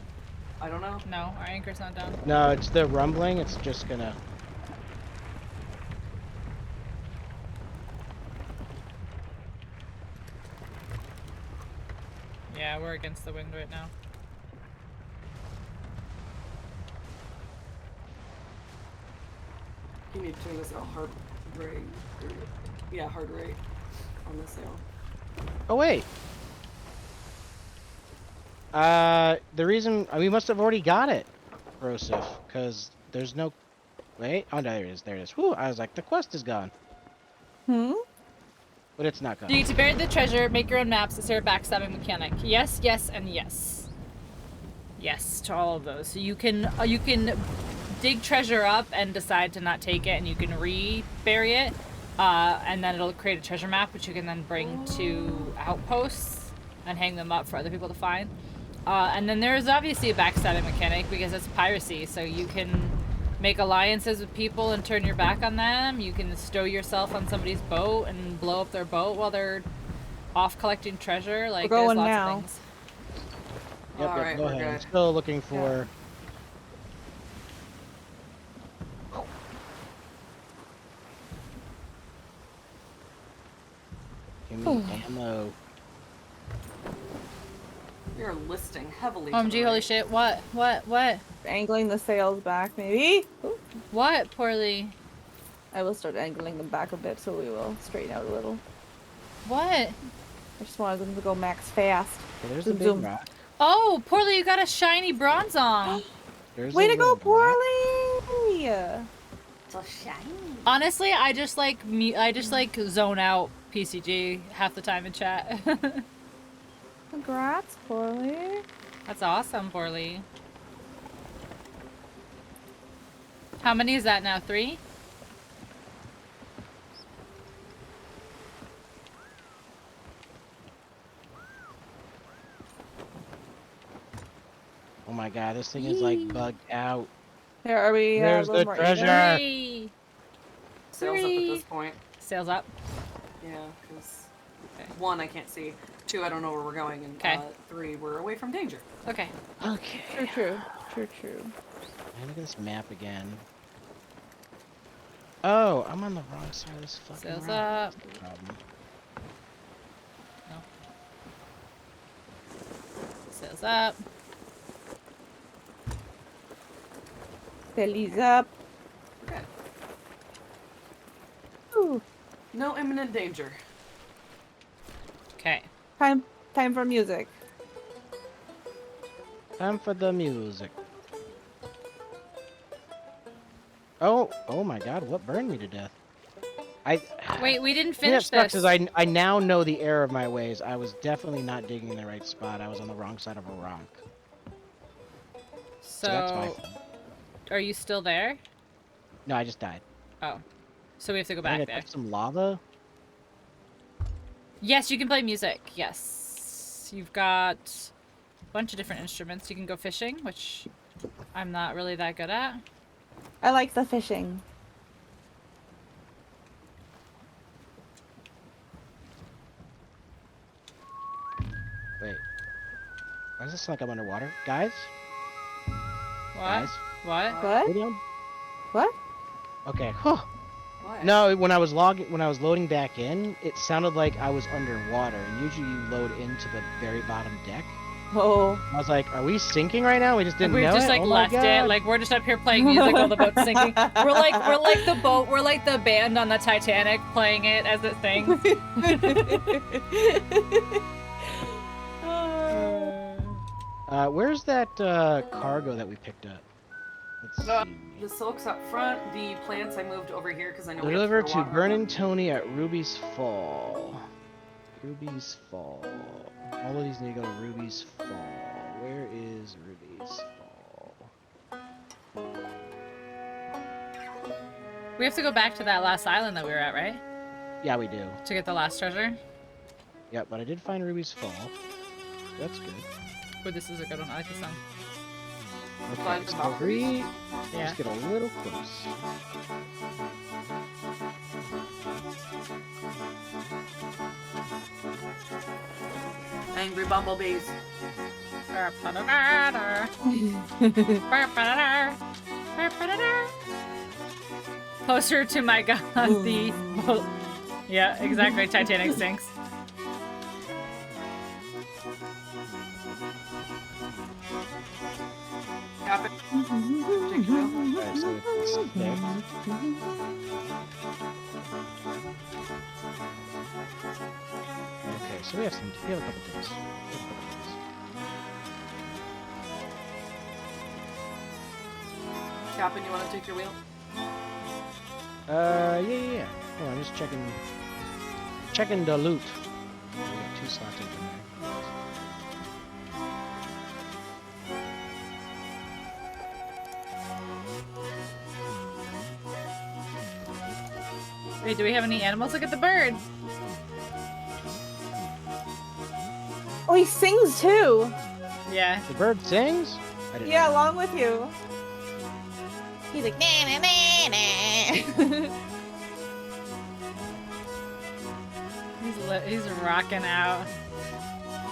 I don't know. No, our anchor's not down. No, it's the rumbling. It's just gonna. Yeah, we're against the wind right now. You need to turn this at hard rate. Yeah, hard rate on the sail. Oh wait. The reason we must have already got it, Rosif, because there's no. Wait. Oh no, there it is. There it is. Whew, I was like, the quest is gone, Hmm? but it's not gone. You need to bury the treasure, make your own maps, is there a backstabbing mechanic? Yes, yes, and yes. Yes to all of those. So you can dig treasure up and decide to not take it, and you can re-bury it, and then it'll create a treasure map, which you can then bring to outposts and hang them up for other people to find. And then there's obviously a backstabbing mechanic because it's piracy, so you can make alliances with people and turn your back on them. You can stow yourself on somebody's boat and blow up their boat while they're off collecting treasure. Like, We're going there's lots now. of things. Yep, Alright, go we're ahead. I'm good. still looking for. Give me ammo. You're listing heavily. to OMG, the holy right. shit. What? Angling the sails back, maybe? Ooh. What, Poorly? I will start angling them back a bit so we will straighten out a little. What? I just wanted them to go max fast. Okay, there's a Zoom, big zoom. rock. Oh, Poorly, you got a shiny bronze on. There's Way a to go, little rock. Poorly! So shiny. Honestly, I just like zone out PCG half the time in chat. Congrats, Poorly. That's awesome, Poorly. How many is that now? 3? Oh my god, this thing is like bugged out. Here, are we? There's a little the more treasure. even? Three. Sails up at Three. this point. Sails up. Yeah, because Okay. 1, I can't see. 2, I don't know where we're going. And 'Kay. 3, we're away from danger. Okay. Okay. True. Man, look at this map again. Oh, I'm on the wrong side of this fucking Sails rock. up. That's the problem. Sails up. Belly's up. Okay. Ooh. No imminent danger. Okay. Time for music. Time for the music. Oh my god, what burned me to death? Wait, we didn't The thing that finish sucks is I now know the error of my ways. I was definitely not digging in the right spot. I was on the wrong side of a rock. So that's my So, fault. are you still there? No, I just died. Oh. So we have to go I back think I there. took some lava. Yes, you can play music. Yes. You've got a bunch of different instruments. You can go fishing, which I'm not really that good at. I like the fishing. Wait. Why does this sound like I'm underwater? Guys? What? Guys? What? What? Medium? What? Okay. Whew. What? No, when I was loading back in, it sounded like I was underwater. And usually you load into the very bottom deck. Oh. I was like, are we sinking right now? We just didn't We've know just it? like Oh my left it. God. Like we're just up here playing music while the boat's sinking. We're like the boat. We're like the band on the Titanic playing it as it sinks. Where's that cargo that we picked up? Let's see. The silk's up front. The plants I moved over here because I know we have Deliver throw to water on Burn them. and Tony at Ruby's Fall. Ruby's Fall. All of these need to go to Ruby's Fall. Where is Ruby's Fall? We have to go back to that last island that we were at, right? Yeah, we do. To get the last treasure. Yep, but I did find Ruby's Fall. That's good. But this is a good one. I like this song. Okay, Find the so Valkyries? we Yeah. just get a little close. Angry bumblebees. Closer to my god, the... Yeah, exactly, Titanic sinks. Cap it. Take your wheel. Alright, so it's there. Okay, so we have a couple things. Captain, you want to take your wheel? Yeah. Hold on, just checking the loot. We got 2 slots open there. Wait, do we have any animals? Look at the bird! Oh, he sings too. Yeah. The bird sings? I didn't Yeah, know. along with you. He's like, nah, nah, nah, nah. He's rocking out.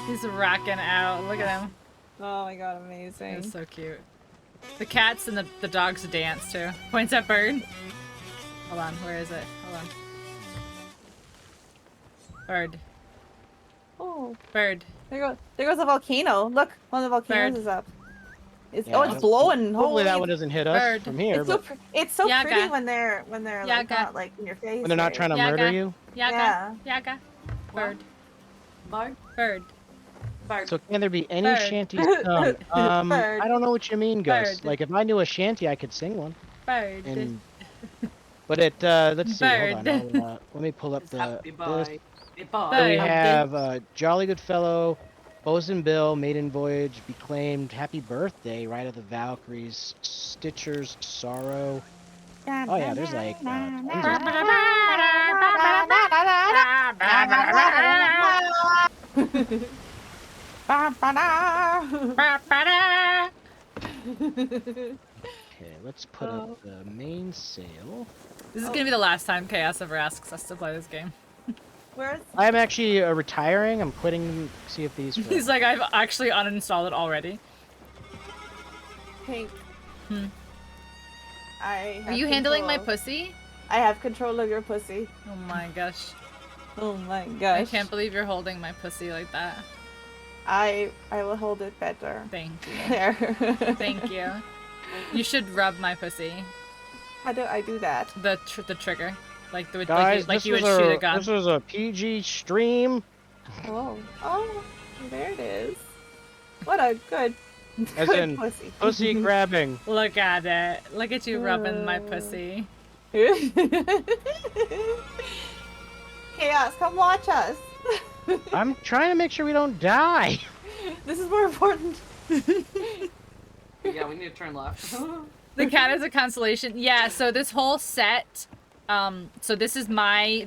He's rocking out. Look at him. Oh my god, amazing. He's so cute. The cats and the dogs dance too. Points at bird. Hold on, where is it? Hold on. Bird. Oh, Bird. there goes a volcano. Look, one of the volcanoes Bird. is up. It's, Yeah, oh, it's blowing. Hopefully that Holy- one doesn't hit us Bird. from here, It's so, but it's so Yaga. pretty when they're like Yaga. not like in your face. when they're not right? trying to Yaga. murder you. Yaga. Yaga. Bird. Bird? Bird. Bird. So can there be any Bird. shanties come? Bird. I don't know what you mean, Gus. Bird. Like if I knew a shanty, I could sing one. Bird. And but it let's see. Hold Bird. on. let me pull up It's the. happy This. boy. Hey, boy. So we Bird. have Jolly Good Fellow, Bosun Bill, Maiden Voyage, Be Claimed, Happy Birthday, Ride of the Valkyries, Stitcher's Sorrow. Oh yeah, there's like tons Okay, let's put up the main sail. This is gonna be the last time Chaos ever asks us to play this game. Where's I'm actually retiring. I'm quitting Sea of Thieves. He's like, I've actually uninstalled it already. Pink? Hmm. I Are have you handling my control. pussy? I have control of your pussy. Oh my gosh. Oh my I gosh. can't believe you're holding my pussy like that. I will hold it better. Thank you. There. Thank you. You should rub my pussy. How do I do that? The trigger. Like the Guys, like this you would was shoot a gun. This was a PG stream. Oh, oh, there it is. What a good, As good in pussy. Pussy grabbing. Look at it. Look at you rubbing my pussy. Chaos, come watch us. I'm trying to make sure we don't die. This is more important. Yeah, we need to turn left. The cat is a constellation. Yeah, so this whole set, so this is my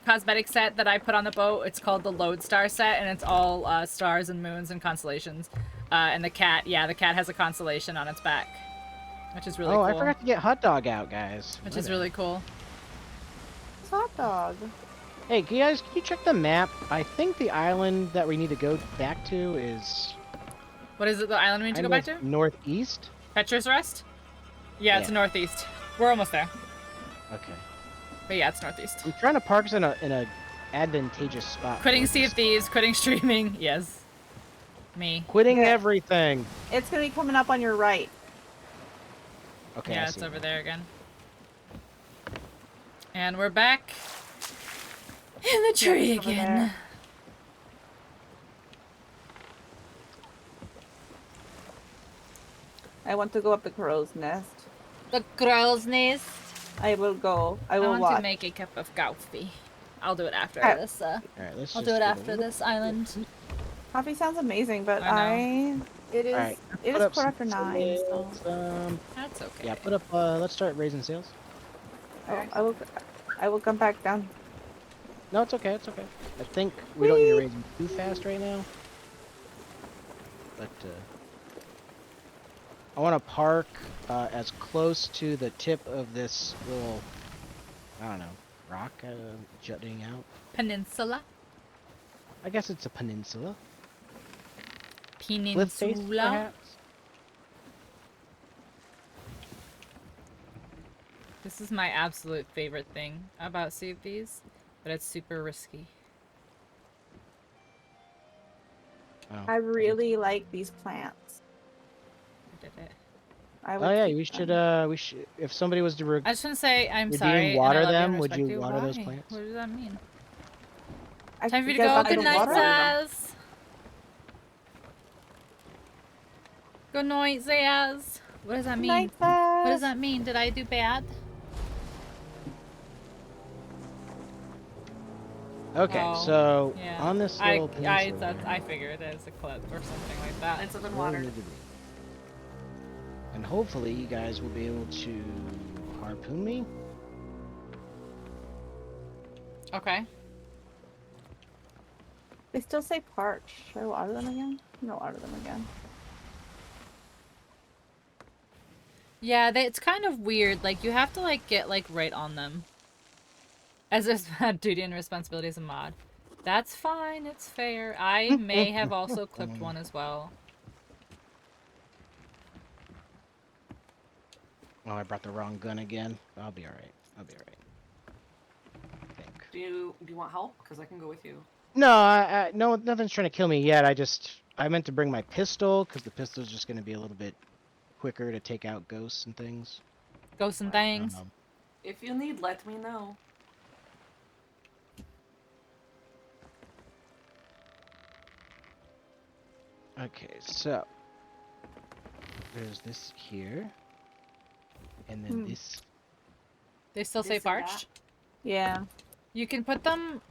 cosmetic set that I put on the boat. It's called the Lodestar set, and it's all stars and moons and constellations. And the cat has a constellation on its back, which is really Oh, cool. I forgot to get Hot Dog out, guys. Which My is bad. really cool. It's hot dog. Hey, guys, can you check the map? I think the island that we need to go back to is What is it? The island we need to go back to? northeast. Petra's Rest? Yeah, it's Yeah. northeast. We're almost there. Okay. But yeah, it's northeast. I'm trying to park us in a advantageous spot. Quitting for Sea of this. Thieves, quitting streaming. Yes. Me. Quitting Yeah. everything. It's gonna be coming up on your right. Okay. I Yeah, it's see. over there again. And we're back in the tree it's over again. there. I want to go up the crow's nest. The crow's nest. I will go. I I will want watch. to make a cup of coffee. I'll do it after Ah. this. All right, let's I'll just do it get a after little- this island. Coffee sounds amazing, but I it is Alright, it put is up quarter some after 9. So sails, That's okay. yeah, put up. Let's start raising sails. I will come back down. No, it's okay. It's okay. I think we don't need to raise them too fast right now. But I want to park as close to the tip of this little, I don't know, rock jutting out. Peninsula. I guess it's a peninsula. Cliff face, Peninsula. perhaps? This is my absolute favorite thing about Sea of Thieves, but it's super risky. Oh, I really like these plants. I did it. I would Oh yeah, keep we them. should. If somebody was to I just want to say I'm Redeem, sorry. and water I love you them? and Would respect you water those Why? plants? What does that mean? I Time for you to because go. I Good don't night, water them. Zaz. Good night, Zaz. What does that mean? Night, What does Zaz. that mean? Did I do bad? Okay, Oh, so yeah. on this little I peninsula, I figured it was a clip or something like that. It's up in where we water. need to be. And hopefully you guys will be able to harpoon me. Okay. They still say parch. Should I water them again? I'm gonna water them again. Yeah, it's kind of weird. Like, you have to, like, get, like, right on them. As if that duty and responsibility is a mod. That's fine. It's fair. I may have also clipped one as well. Oh, I brought the wrong gun again. I'll be alright. I'll be alright. I think. Do you want help? Because I can go with you. No, no, nothing's trying to kill me yet. I meant to bring my pistol, because the pistol's just going to be a little bit quicker to take out ghosts and things. Ghosts and things. If you need, let me know. Okay, so there's this here, and then this. They still say This and that. parched? Yeah. You can put them...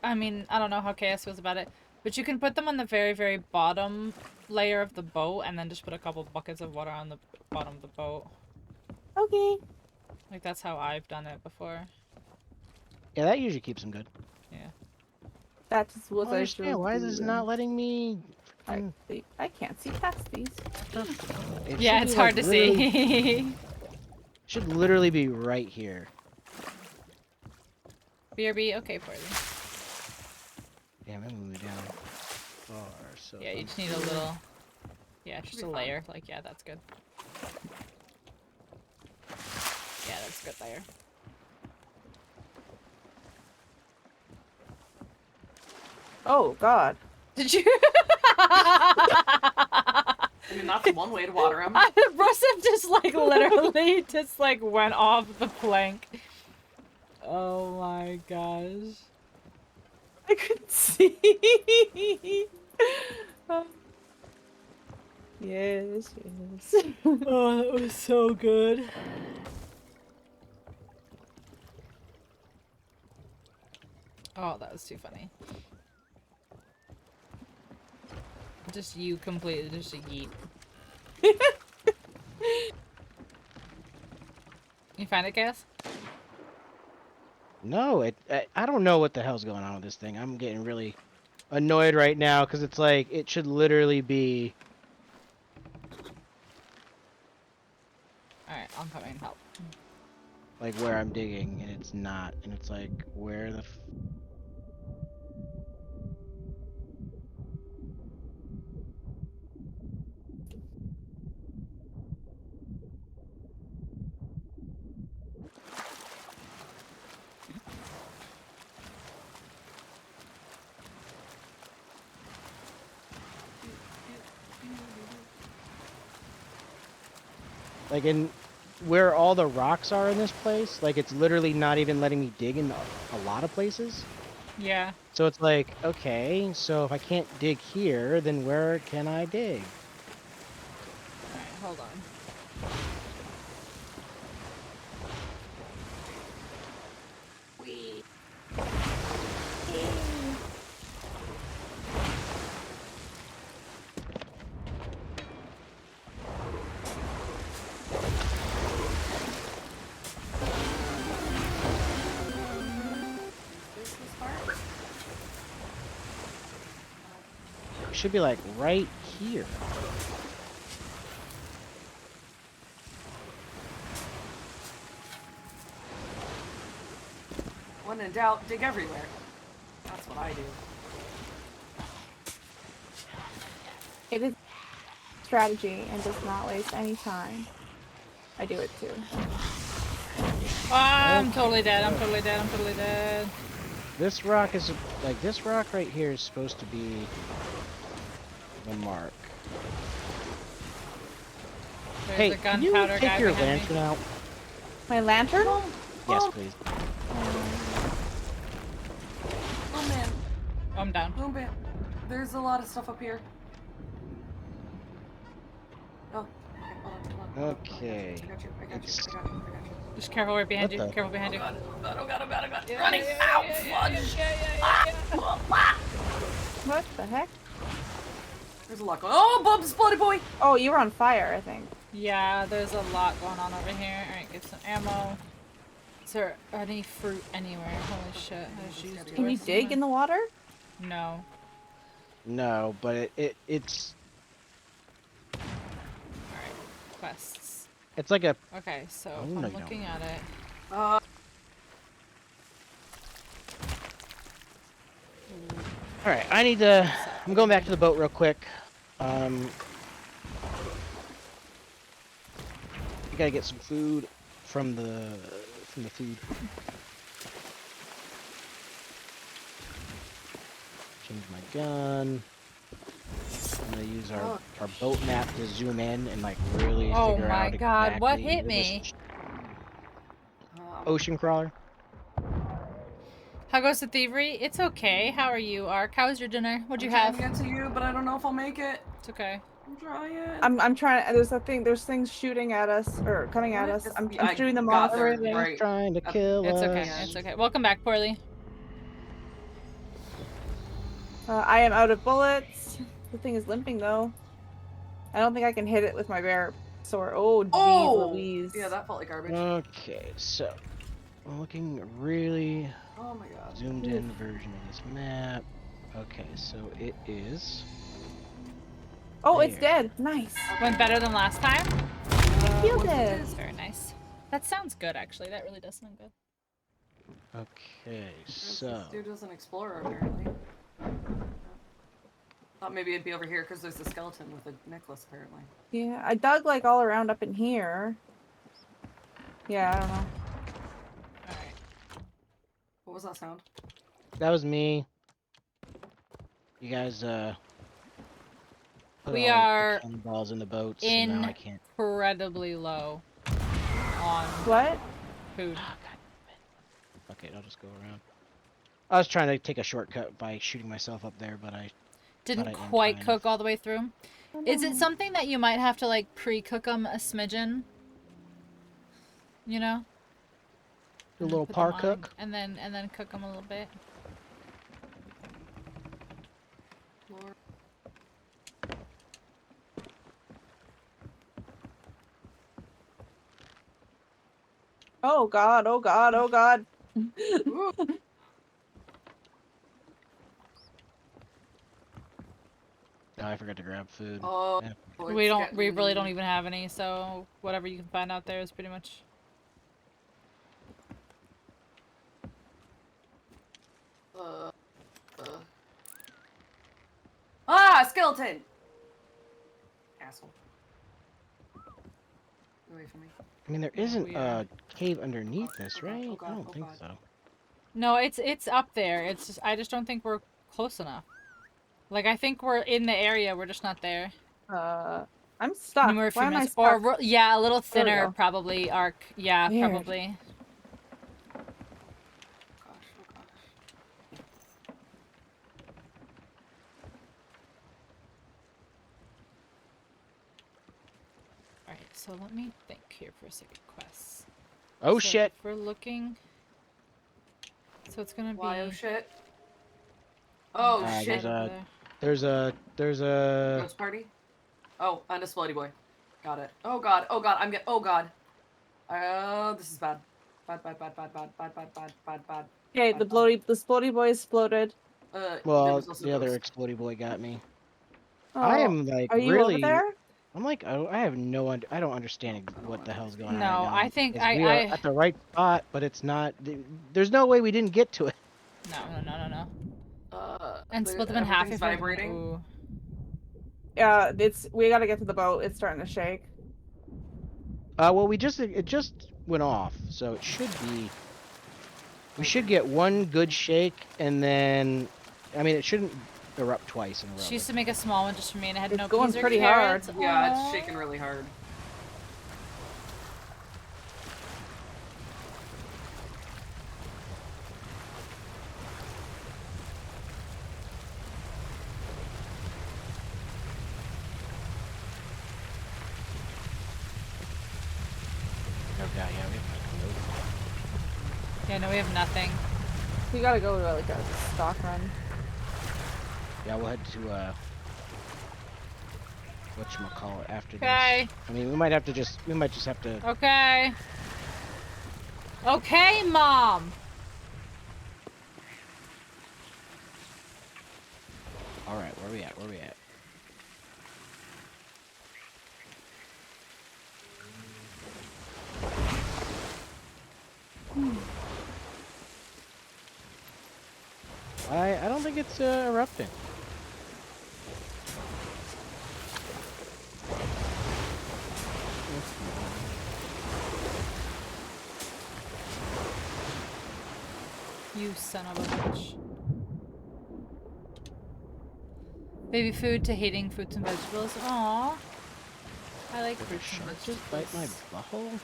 I mean, I don't know how Chaos feels about it, but you can put them on the very, very bottom layer of the boat, and then just put a couple buckets of water on the bottom of the boat. Okay. Like, that's how I've done it before. Yeah, that usually keeps them good. That's I what don't I understand. should Why is do this then. not letting me? I can't see past these. It Yeah, should it's be, hard like, to literally- see. Should literally be right here. BRB, okay for you. Damn, I'm moving down far. So Yeah, you just need a little... Yeah, just a layer. Like, yeah, that's good. Yeah, that's a good layer. Oh God. Did you? I mean, that's one way to water them. Broseph just like literally just like went off the plank. Oh my gosh. I could see. Yes, yes. Oh, that was so good. Oh, that was too funny. Just you completely just a yeet. You find it, Cass? No, I don't know what the hell's going on with this thing. I'm getting really annoyed right now because it's like it should literally be. Alright, I'm coming. Help. Like where I'm digging, and it's not, and it's like where the. Like in where all the rocks are in this place, like it's literally not even letting me dig in a lot of places. Yeah. So it's like, okay, so if I can't dig here, then where can I dig? Alright, hold on. Wee. Is this part? It should be like right here. when in doubt, dig everywhere. That's what I do. It is strategy and does not waste any time. I do it too. Oh, I'm totally dead. I'm totally dead. I'm totally dead. This rock is like this rock right here is supposed to be the mark. There's Hey, a can you gunpowder take guy your behind lantern me. out? My lantern? Yes, please. Oh man, Oh, I'm down. boom bam. There's a lot of stuff up here. Oh, okay, hold on, hold on, hold on. Okay. I got you, I got you, It's- I got you, I got you. Just careful right behind What you. the- Careful behind Oh you. god, oh god, oh god, oh god, oh god. Yeah, Running! yeah, Ow, yeah, sludge! yeah. What the heck? There's a lot going on. Oh, Bubs, bloody boy! Oh, you were on fire, I think. Yeah, there's a lot going on over here. Alright, get some ammo. Is there any fruit anywhere? Holy shit. I just used Can you yours dig somewhere. in the water? No. No, but it's Alright. Quests. it's like a Okay, so Oh, if no, I'm you don't. looking at it. all right. I need to. I'm going back to the boat real quick. We gotta get some food from the food. Change my gun. I'm gonna use our boat map to zoom in and like really Oh figure my out God, what exactly hit where this me? Ocean crawler. How goes the thievery? It's okay. How are you, Ark? How was your dinner? What'd you have? I'm trying to get to you, but I don't know if I'll make it. It's okay. I'm trying. I'm trying. There's things shooting at us or coming at What? us. I'm I shooting them got off. there Everything's right. trying to Up- kill It's us. okay. It's okay. Welcome back, Poorly. I am out of bullets. The thing is limping though. I don't think I can hit it with my bare sword. Oh, jeez, Oh! Louise. Yeah, that felt like garbage. Okay, so I'm looking really Oh my god. zoomed in version of this map. Okay, so it is. Oh, it's there. dead. Nice. Went better than last time? Killed What's it. this? Very nice. That sounds good, actually. That really does sound good. Okay, This so dude is an explorer, apparently. Thought maybe it'd be over here because there's a skeleton with a necklace, apparently. Yeah, I dug like all around up in here. Yeah, I don't know. Alright. What was that sound? that was me. You guys, put We all the are cannonballs in the boats, and now I can't. incredibly low on What? food. Oh, God damn it. Okay, I'll just go around. I was trying to take a shortcut by shooting myself up there, but I Didn't I am quite kind cook of- all the way through. Is it something that you might have to like pre-cook them a smidgen? You know? a And then little put par them on cook. and then cook them a little bit. Lord. Oh god, oh god, oh god. Ooh. Oh, I forgot to grab food. Oh, Yeah. We really don't even have any, so whatever you can find out there is pretty much. Ah, skeleton! Asshole. Get away from me. I mean, there isn't we a are- cave underneath this, oh God, right? oh God, I don't oh think God. so. No, it's up there. It's just I just don't think we're close enough. Like I think we're in the area, we're just not there. I'm stuck. Any more Why am I minutes? stuck? Or yeah, a little There we thinner go. probably. Arc. Yeah, Weird. probably. Gosh, oh gosh. All right, so let me think here for a second. Quests. Oh So shit! if we're looking. So it's gonna be. Why, oh shit? Oh Ah, shit. there's a Ghost party? Oh, and a splody boy. Got it. Oh god, oh god, oh god. Oh, this is bad. Bad. Okay, the splody boy exploded. There well, was also the other ghost. explodey boy got me. Oh, I am like are you really. over there? I'm like, I have no I don't understand what the hell's going on right No, now. I think Because we are at the right spot, but it's not. There's no way we didn't get to it. no. And split them in half Everything's if you're vibrating. Ooh. Yeah, we gotta get to the boat. It's starting to shake. Well, it just went off, so it should be. We should get one good shake, and then, I mean, it shouldn't erupt twice in a row. She used to make a small one just for me, and I had It's no going peas or pretty carrots. hard. Yeah, Aw. it's shaking really hard. Oh god, yeah, we have Yeah, no, we have nothing. We gotta go to like a stock run. Yeah, we'll head to whatchamacallit after Okay. this. I mean, we might just have to. Okay. Okay, Mom! All right, where we at? Where we at? I don't think it's erupting. You son of a bitch. Baby food to hating fruits and vegetables. Aww. I like Did a fruits and shark just bite my vegetables. butthole?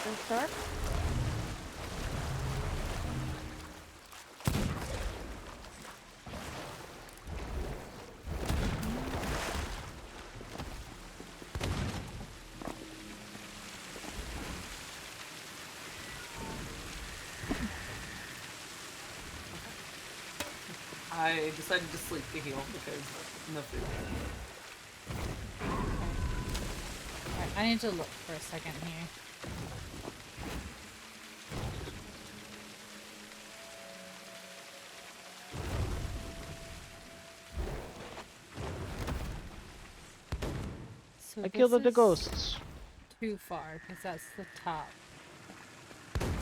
A shark? I decided to sleep to heal because no food. Alright, I need to look for a second here. So I killed the this is ghosts. too far because that's the top.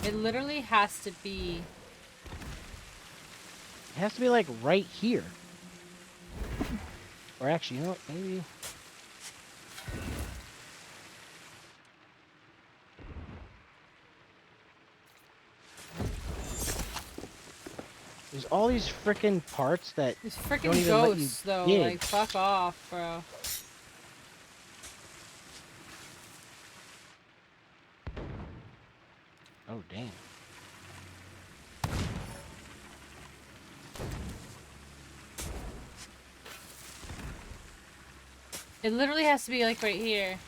It literally has to be. It has to be like right here. Or actually, you know what? Maybe. There's all these frickin' parts that These don't freaking even let you ghosts, though. dig. Like, fuck off, bro. Oh damn. It literally has to be like right here.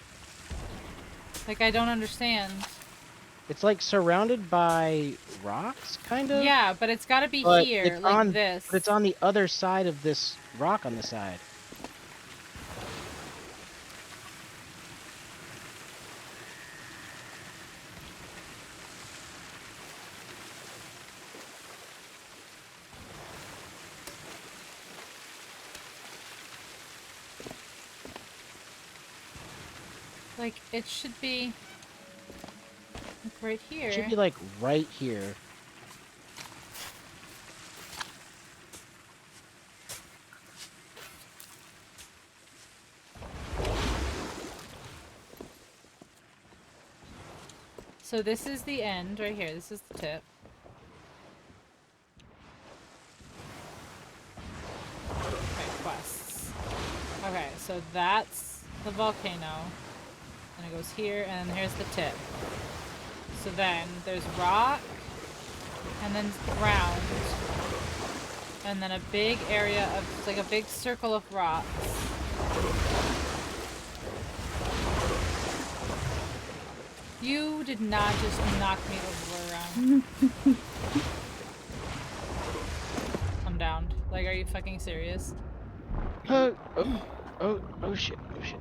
Like, I don't understand. It's like surrounded by rocks, kind of. Yeah, but it's gotta be But here, it's like on, this. But it's on the other side of this rock on the side. Like, it should be like right here. It should be like right here. So this is the end right here. This is the tip. Okay, quests. Okay, so that's the volcano. And it goes here, and here's the tip. So then there's rock, and then ground, and then a big area of, it's like a big circle of rocks. You did not just knock me over around. I'm downed. Like, are you fucking serious? Oh shit, oh shit.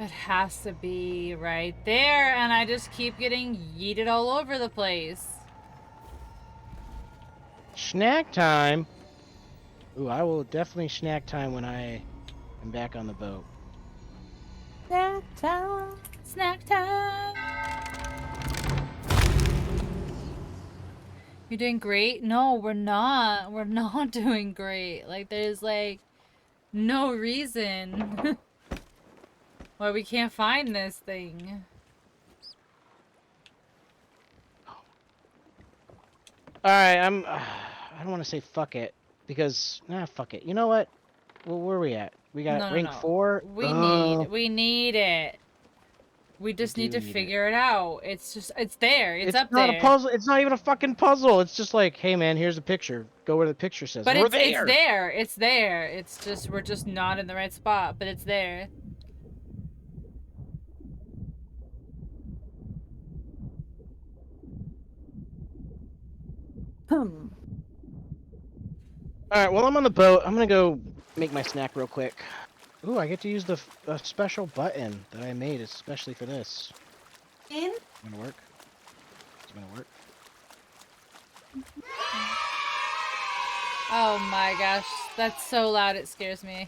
It has to be right there, and I just keep getting yeeted all over the place. Snack time. Ooh, I will definitely snack time when I am back on the boat. Snack time. Snack time! You're doing great? No, we're not. We're not doing great. Like, there's, like, no reason why we can't find this thing. Alright, I don't want to say fuck it. Because, fuck it. You know what? Well, where are we at? We got No, rank 4? We Oh, need it. We just need to do need figure it out. It's just, it's there. It's up not there. a puzzle. It's not even a fucking puzzle. It's just like, hey man, here's a picture. Go where the picture says. But We're it's there. there. It's there. It's just, we're just not in the right spot, but it's there. Hmm. Alright, well, I'm on the boat. I'm gonna go make my snack real quick. Ooh, I get to use the special button that I made especially for this. In? It's gonna work. It's gonna work. Oh my gosh. That's so loud, it scares me.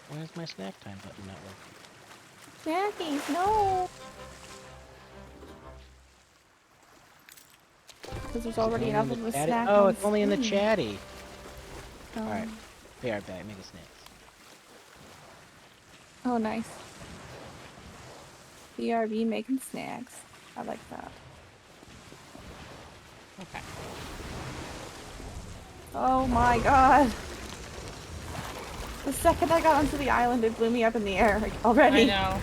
Why is my snack time button not working? Snackies, no. Because there's already Only enough in the of a chatty? snack. Oh, on it's only in the screen. chatty. Um, Alright. Be right back. Make a snack. Oh, nice. BRB making snacks. I like that. Okay. Oh my god. The second I got onto the island, it blew me up in the air like, already. I know.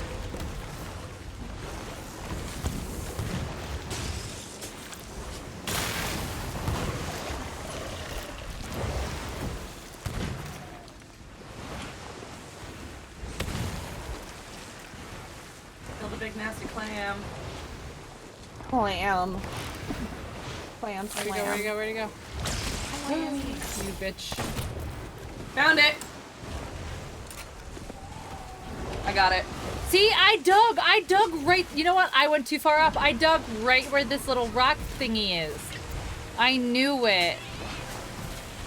Kill the big nasty clam. Clam. Clam, Where'd you go? Where'd you go? Where'd you go? You bitch. Found it! I got it. See, I dug right, you know what? I went too far up. I dug right where this little rock thingy is. I knew it.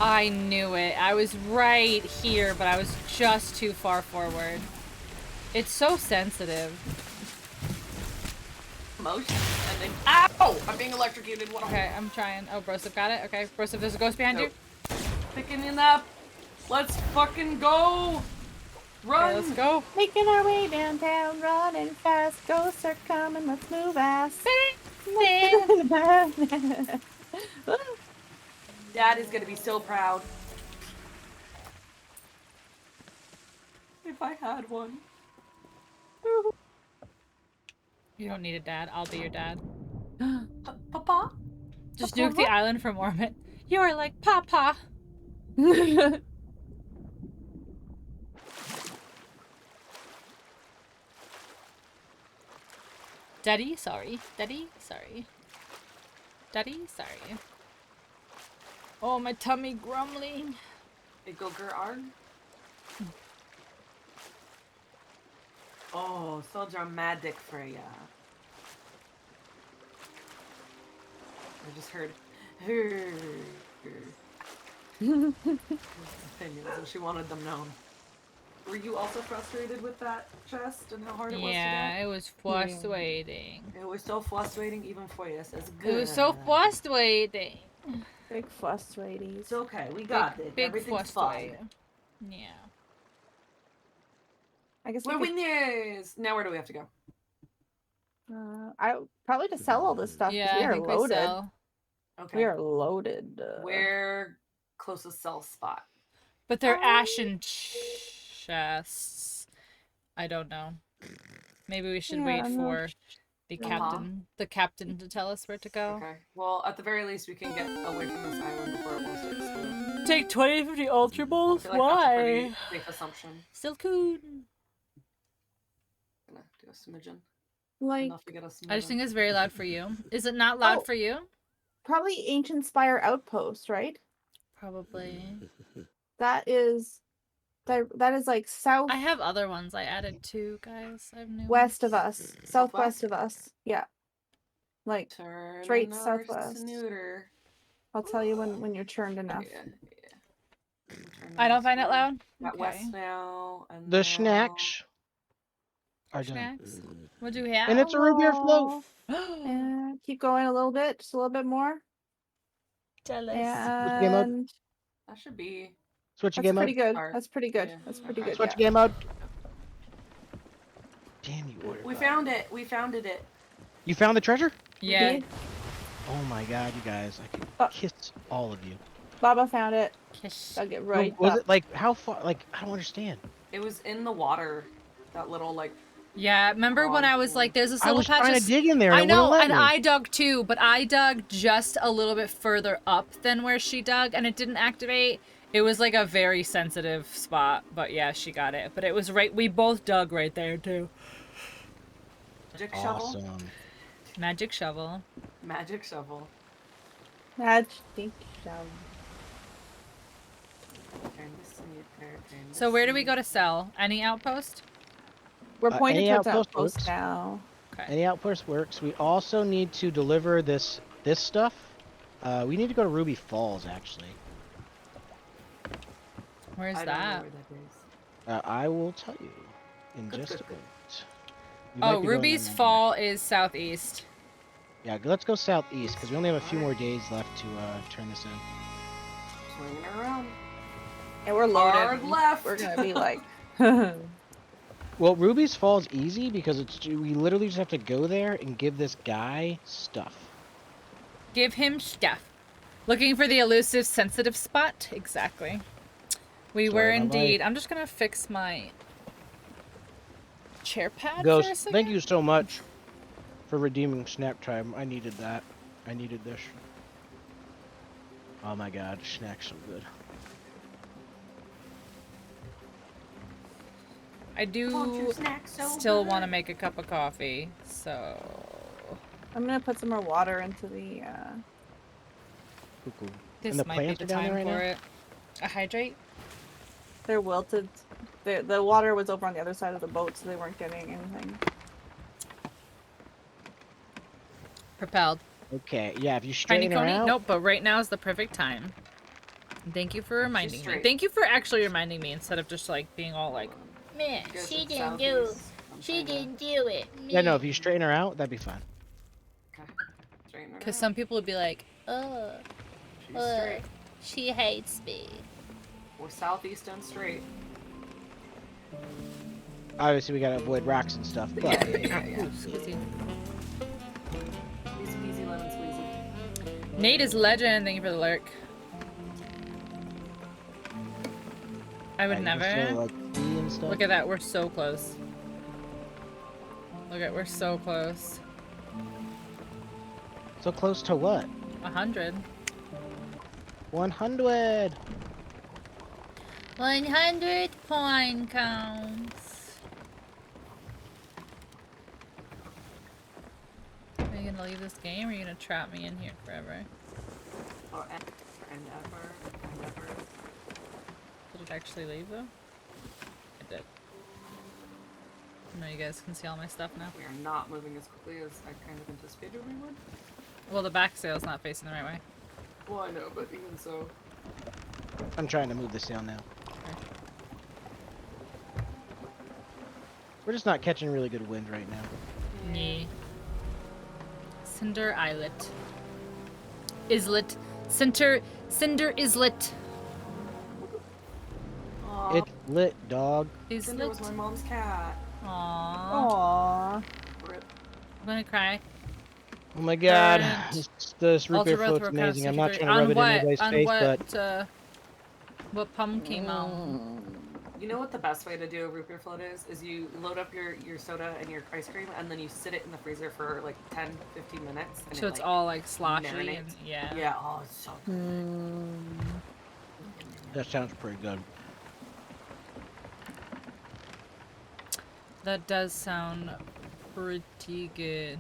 I knew it. I was right here, but I was just too far forward. It's so sensitive. Motion. And then. Ow! I'm being electrocuted. What Okay, I'm trying. Oh, Broseph got it? Okay, Broseph, there's a ghost behind Nope. you? Picking it up. Let's fucking go! Run! Okay, let's go. Making our way downtown, running fast. Ghosts are coming, let's move ass. Dad is gonna be so proud. If I had one. You don't need a dad. I'll be your dad. Papa? Just nuke the island from orbit. You are like Papa. Daddy, sorry. Daddy, sorry. Daddy, sorry. Oh, my tummy grumbling. Big Goger Arg? Oh, so dramatic for ya. I just heard opinions and she wanted them known. Were you also frustrated with that chest and how hard it was to Yeah, get? it was frustrating. It was so frustrating even for you. It's It was so frustrating. Big fuss ladies. It's okay. We got it. Big Everything's fine. frustrating. Yeah. I guess We're we could, winners! Now where do we have to go? I probably to sell all this stuff. 'Cause Yeah, we I are think loaded. we sell. Okay. We are loaded. Where closest sell spot? But they're ashen chests. I don't know. Maybe we should Yeah, wait I'm not for the Uh-huh. captain to tell us where to go. Okay. Well, at the very least, we can get away from this island before it wants to explode. Take 20 from the Ultra I Balls? feel like that's a pretty safe assumption. Still cool. Gonna do a smidgen. Like Enough to get a smidgen. I just think it's very loud for you. Is it not loud Oh. for you? probably Ancient Spire Outpost, right? Probably. That is that is like south I have other ones I added too, guys. I have new west ones. of us, southwest of us. Yeah, like Turn straight another southwest. snooter. I'll tell you when you're turned enough. Yeah. Turn I don't this find it way. loud. Got Okay. west now. And The now- snacks are done. Snacks. What'd you have? And it's a root beer float. And keep going a little bit, just a little bit more. Jealous. game mode? And That should be. Switch your that's game pretty mode. good. Alright. That's pretty good. Yeah. That's pretty Okay. good. Switch Yeah. game mode. Damn you, ordered. We found it. We founded it. You found the treasure? Yeah. See? Oh my god, you guys! I could Oh. kiss all of you. Baba found it. Kiss. Dug it No, right was up. it like how far? Like I don't understand. It was in the water. That little like. Yeah, remember when I was like, there's this I little was patch trying of to dig in there. I And it know, wouldn't and let me. I dug too, but I dug just a little bit further up than where she dug, and it didn't activate. It was like a very sensitive spot, but yeah, she got it. But it was right, we both dug right there too. Magic shovel. Awesome. Magic shovel. Magic shovel. Magic shovel. Turn the snooter, turn the So where do we go snooter. to sell? Any outpost? We're pointed any towards outpost outpost works. now. Any outpost works. We also need to deliver this stuff. We need to go to Ruby Falls actually. Where's I don't know that? where that is. I will tell you in Good, just good, a good. bit. You might Oh, be going Ruby's in there. Fall is southeast. Yeah, let's go southeast because we only have a few more days left to turn this in. Swinging around. And we're loaded. Hard left. We're gonna be like. Well, Ruby's Falls easy because we literally just have to go there and give this guy stuff. Give him stuff. Looking for the elusive sensitive spot? Exactly. We were Sorry, my indeed. I'm just gonna fix my chair pad for a Ghost, second. thank you so much for redeeming snack time. I needed that. I needed this. Oh my god, snack's so good. I Won't do you snack so still good? want to make a cup of coffee, so I'm gonna put some more water into the. Cool. this the might be plants the are down time there right for now? it. A hydrate? They're wilted. The water was over on the other side of the boat, so they weren't getting anything. Propelled. Okay, yeah, if you Tiny straighten her Coney? out. Nope, but right now is the perfect time. Thank you for reminding me. straight. Thank you for actually reminding me instead of just like being all like, Man, You guys she are didn't do. southeast. I'm She trying to- didn't do it. Yeah, no, if you straighten her out, that'd be fine. Okay. Straighten her because out. some people would be like, Oh, She's straight. she hates me. We're southeast and straight. Obviously, we gotta avoid rocks and stuff, but Yeah. excuse you. Easy peasy lemon squeezy. Nate is legend. Thank you for the lurk. I would yeah, you can never. still, like, see and stuff. Look at that. We're so close. Look at, we're so close. So close to what? 100. 100. 100 point counts. Are you gonna leave this game or are you gonna trap me in here forever? Oh, and ever. Did it actually leave though? It did. I know you guys can see all my stuff now. We are not moving as quickly as I kind of anticipated we would. Well, the back sail's not facing the right way. Well, I know, but even so. I'm trying to move the sail now. We're just not catching really good wind right now. Yeah. Cinder Islet. Islet. Cinder Islet. Aw, It's lit, dog. Cinder was Islet. my mom's cat. Aww. Aww. Rip. I'm gonna cry. Oh my god, Burnt. this root beer Ultra float's Roth amazing. I'm not 63. trying to rub it in On anybody's what? face, On but what pumpkin Mm. You know what the best way to do a root beer float is you load up your soda and your ice cream and then you sit it in the freezer for like 10-15 minutes. And So it, it's like, all like sloshy and marinates. yeah. Yeah, oh, it's so good. that sounds pretty good. That does sound pretty good.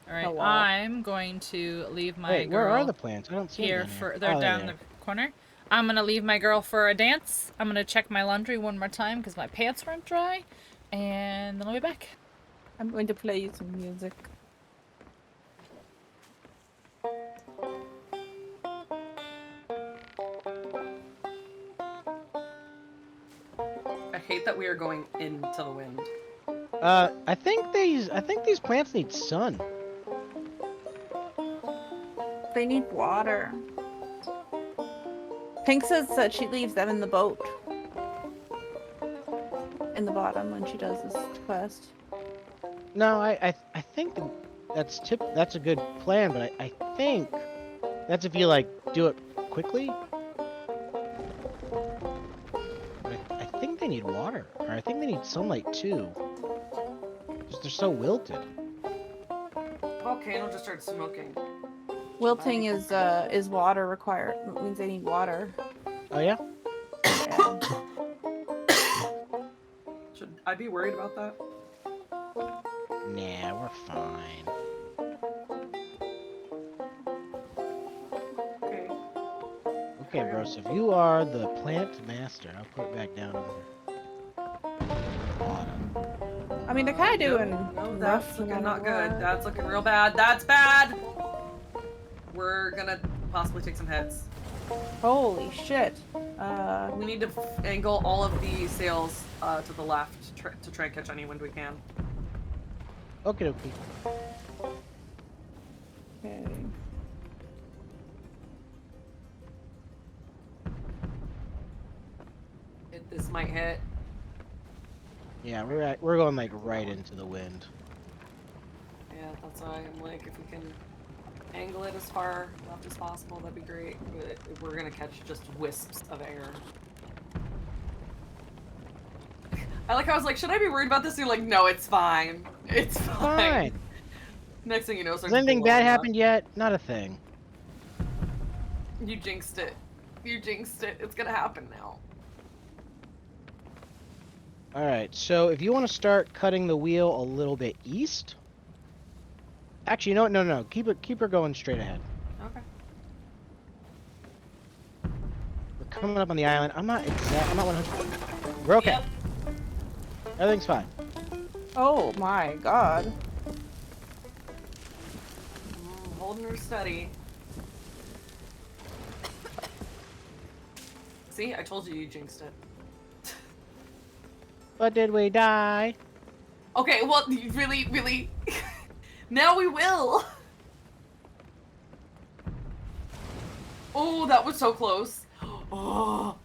All right, wow. I'm going to leave my Wait, girl where are the plants? I don't see here them. for. They're Oh, there down they the are. corner. I'm gonna leave my girl for a dance. I'm gonna check my laundry one more time because my pants weren't dry. And then I'll be back. I'm going to play you some music. I hate that we are going into the wind. I think these plants need sun. They need water. Pink says that she leaves them in the boat. In the bottom when she does this quest. No, I think that's a good plan, but I think that's if you like do it quickly. But I think they need water, or I think they need sunlight too. Just they're so wilted. Volcano just started smoking. Wilting is water required. It means they need water. Oh yeah. Yeah. Should I be worried about that? Nah, we're fine. Okay. Okay, bro. So if you are the plant master, I'll put it back down over here. Autumn. I mean, they're kind of doing No, rough that's no looking matter not good. what. That's looking real bad. That's bad. We're gonna possibly take some hits. Holy shit. We need to angle all of the sails to the left to try and catch any wind we can. Okay, okay. Okay. This might hit. Yeah, we're going like right into the wind. Yeah, that's why I'm like, if we can angle it as far left as possible, that'd be great. But we're gonna catch just wisps of air. I like how I was like, should I be worried about this? And you're like, no, it's fine. It's fine. Fine. Next thing you know, Has anything bad happened yet? Not a thing. You jinxed it. You jinxed it. It's gonna happen now. All right. So if you want to start cutting the wheel a little bit east. Actually, no, no. Keep her going straight ahead. Okay. We're coming up on the island. I'm not 100. We're okay. Yep. Everything's fine. Oh my god. Holding her steady. See, I told you you jinxed it. But did we die? Okay, well, really? Now we will! Oh, that was so close. Oh,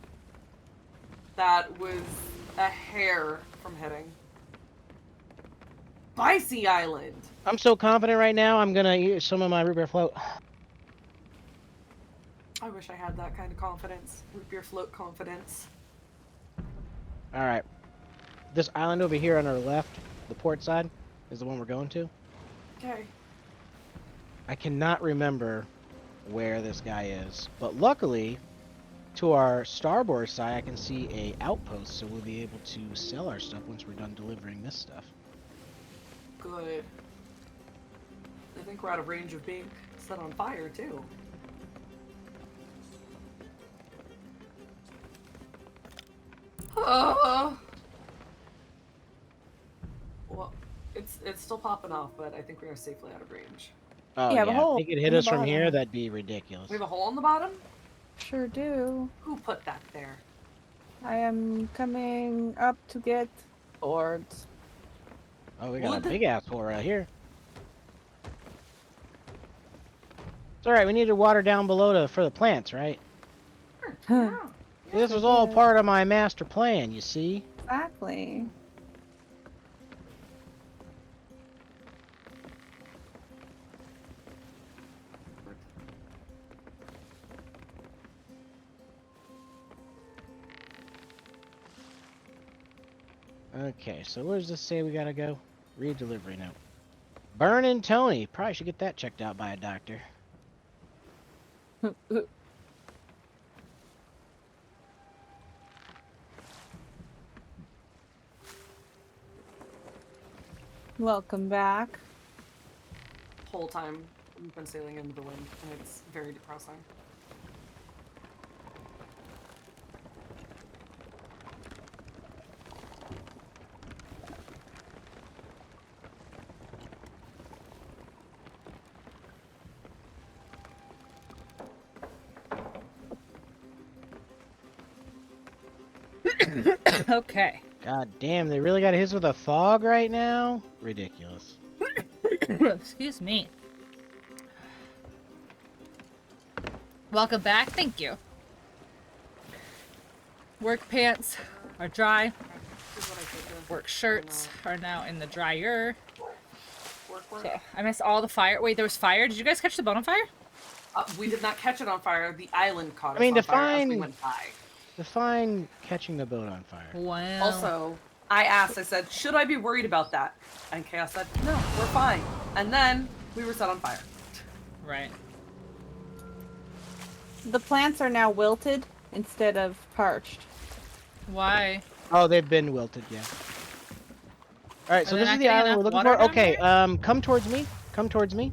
that was a hair from hitting. Spicy Island! I'm so confident right now. I'm gonna use some of my root beer float. I wish I had that kind of confidence. Root beer float confidence. All right. This island over here on our left, the port side, is the one we're going to. Okay. I cannot remember where this guy is, but luckily, to our starboard side, I can see a outpost, so we'll be able to sell our stuff once we're done delivering this stuff. Good. I think we're out of range of being set on fire, too. Well, it's still popping off, but I think we are safely out of range. Oh You have a yeah, hole if he could in hit the us from here, bottom. that'd be ridiculous. We have a hole in the bottom? Sure do. Who put that there? I am coming up to get boards. Oh, we got Wood? a big ass hole right here. It's alright, we need to water down below for the plants, right? Yeah. This was all part of my master plan, you see? Exactly. Okay, so where does this say we gotta go? Read delivery note. Burnin' Tony. Probably should get that checked out by a doctor. Welcome back. Whole time we've been sailing into the wind, and it's very depressing. Okay. God damn, they really got hit with a fog right now? Ridiculous. Excuse me. Welcome back. Thank you. Work pants are dry. Here's what I could do. Work shirts are now in the dryer. Work. So I missed all the fire. Wait, there was fire. Did you guys catch the boat on fire? We did not catch it on fire. The island caught us I mean, on fire as we define- went by. Define catching the boat on fire. Wow. Also, I asked, I said, should I be worried about that? And Chaos said, no, we're fine. And then we were set on fire. Right. The plants are now wilted instead of parched. Why? Oh, they've been wilted, yeah. Alright, so Are they this not is the getting island we're enough looking water for. down Okay, here? come towards me. Come towards me.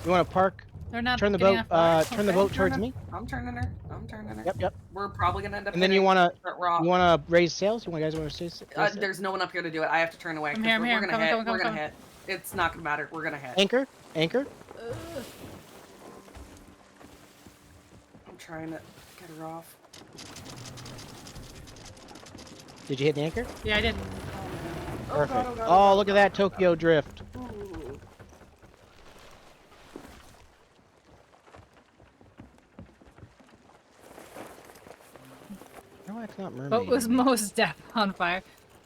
You want to park? They're not Turn the getting boat. enough water? Turn the Okay, boat towards me. I'm turning her. I'm turning her. Yep. We're probably gonna end up. And then you hitting wanna that rock. you wanna raise sails? You guys wanna raise sails? There's no one up here to do it. I have to turn away. I'm 'cause here, I'm we're here. gonna Coming, hit. coming, We're gonna coming. hit. It's not gonna matter. We're gonna hit. Anchor. Anchor. I'm trying to get her off. Did you hit the anchor? Yeah, I did. Perfect. God, Oh, look at that Tokyo drift. Ooh. No, it's not mermaid. Boat was most deaf on fire.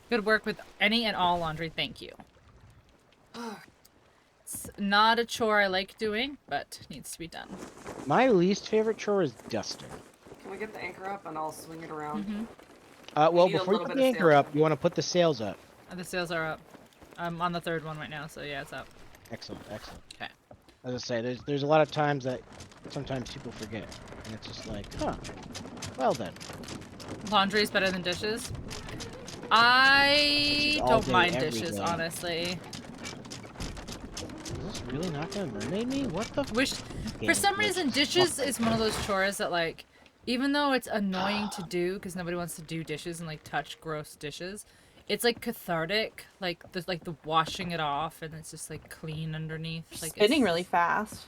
Good work with any and all laundry. Thank you. It's not a chore I like doing, but needs to be done. My least favorite chore is dusting. Can we get the anchor up and I'll swing it around? Well, need a before you little put bit the of anchor sail. up, you want to put the sails up. The sails are up. I'm on the third one right now, so yeah, it's up. Excellent, excellent. 'Kay. As I say, there's a lot of times that sometimes people forget, and it's just like, huh. Well then. Laundry is better than dishes. I all don't day, mind every dishes, day. honestly. Is this really not gonna mermaid me? What the? Wish Damn for it, some let's reason just dishes fuck is one of those chores that like even though it's annoying to do because nobody wants to do dishes and like touch gross dishes, it's like cathartic, like the washing it off and it's just like clean underneath. Like Spinning it's, really fast.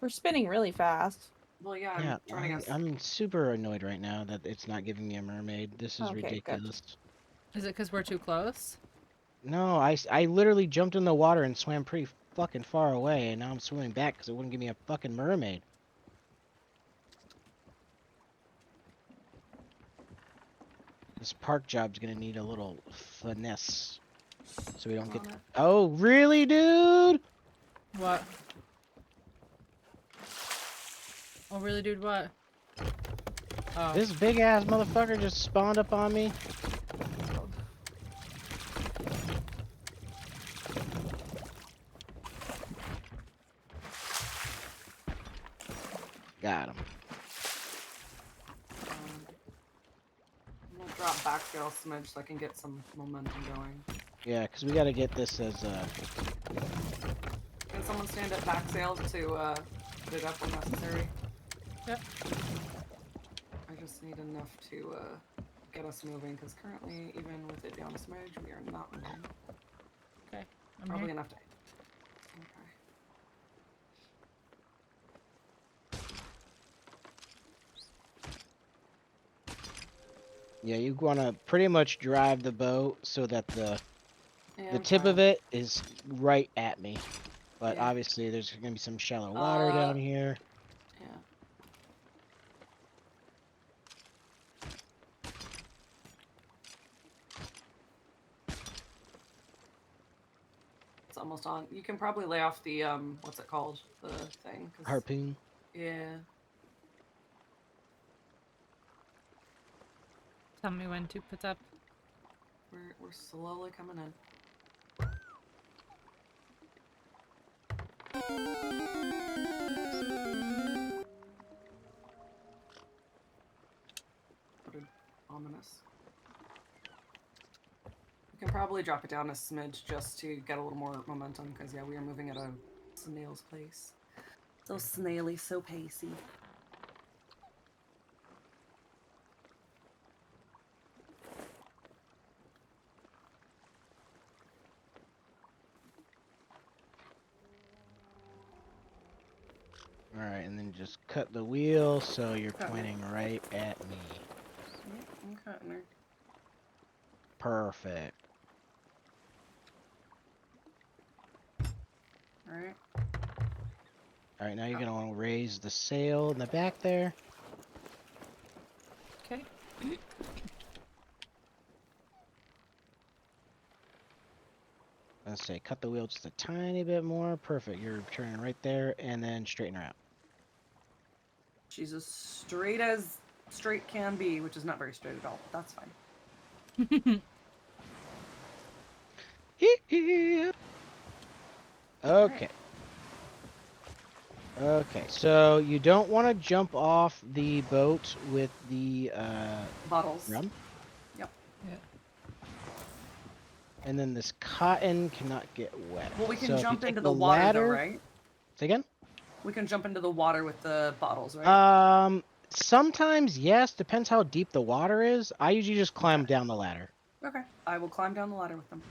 We're spinning really fast. Well, yeah, I'm Yeah, turning us. I'm super annoyed right now that it's not giving me a mermaid. This is Okay, good. ridiculous. Is it because we're too close? No, I literally jumped in the water and swam pretty fucking far away, and now I'm swimming back because it wouldn't give me a fucking mermaid. This park job's gonna need a little finesse, so we don't get. On it. Oh, really, dude? What? Oh really, dude? What? Oh. This big ass motherfucker just spawned up on me. Got him. I'm gonna drop backsail smidge so I can get some momentum going. Yeah, because we gotta get this as Can someone stand at backsail to put it up when necessary? Yep. I just need enough to get us moving because currently, even with it down a smidge, we are not moving. Okay. I'm Probably here. enough to. Okay. Yeah, you want to pretty much drive the boat so that the Yeah, the I'm tip of trying. it is right at me. But Yeah. obviously there's gonna be some shallow water down here. Yeah. It's almost on. You can probably lay off the what's it called? The thing. 'cause- Harpoon. Yeah. Tell me when to put up. We're slowly coming in. Ominous. We can probably drop it down a smidge just to get a little more momentum, because yeah, we are moving at a snail's pace. So snaily, so pacey. Alright, and then just cut the wheel so you're Cut me. pointing right at me. I'm cutting her. Perfect. Alright. Alright, now you're gonna raise the sail in the back there. Okay. Let's say cut the wheel just a tiny bit more. Perfect. You're turning right there and then straighten her out. She's as straight can be, which is not very straight at all, but that's fine. Okay. Okay, so you don't want to jump off the boat with the Bottles. rum. Yep. Yeah. And then this cotton cannot get wet. Well, we can So if you jump take into the water, ladder, though, right? Say again? We can jump into the water with the bottles, right? Sometimes yes, depends how deep the water is. I usually just climb down the ladder. Okay. I will climb down the ladder with them.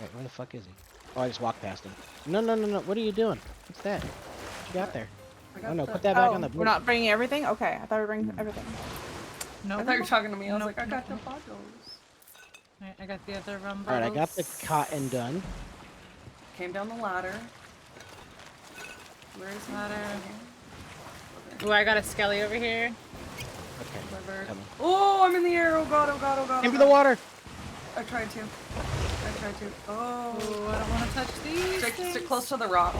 Wait, where the fuck is he? Oh, I just walked past him. No, no, no, no. What are you doing? What's that? What you got there? I got Oh no, the- put that back Oh, on the boat. we're not bringing everything? Okay, I thought we were bringing everything. No. I thought you were talking to me. I was No, like, I no, got no. the bottles. Alright, I got the other rum Alright, I got the bottles. cotton done. Came down the ladder. Where is he? Ladder. Okay. Ooh, I got a skelly over here. Okay. Clever. Coming. Oh, I'm in the air. Oh god, oh god, oh god. Oh Into god. the water! I tried to. Oh. Ooh, I don't want to touch these. Stick things. close to the rocks.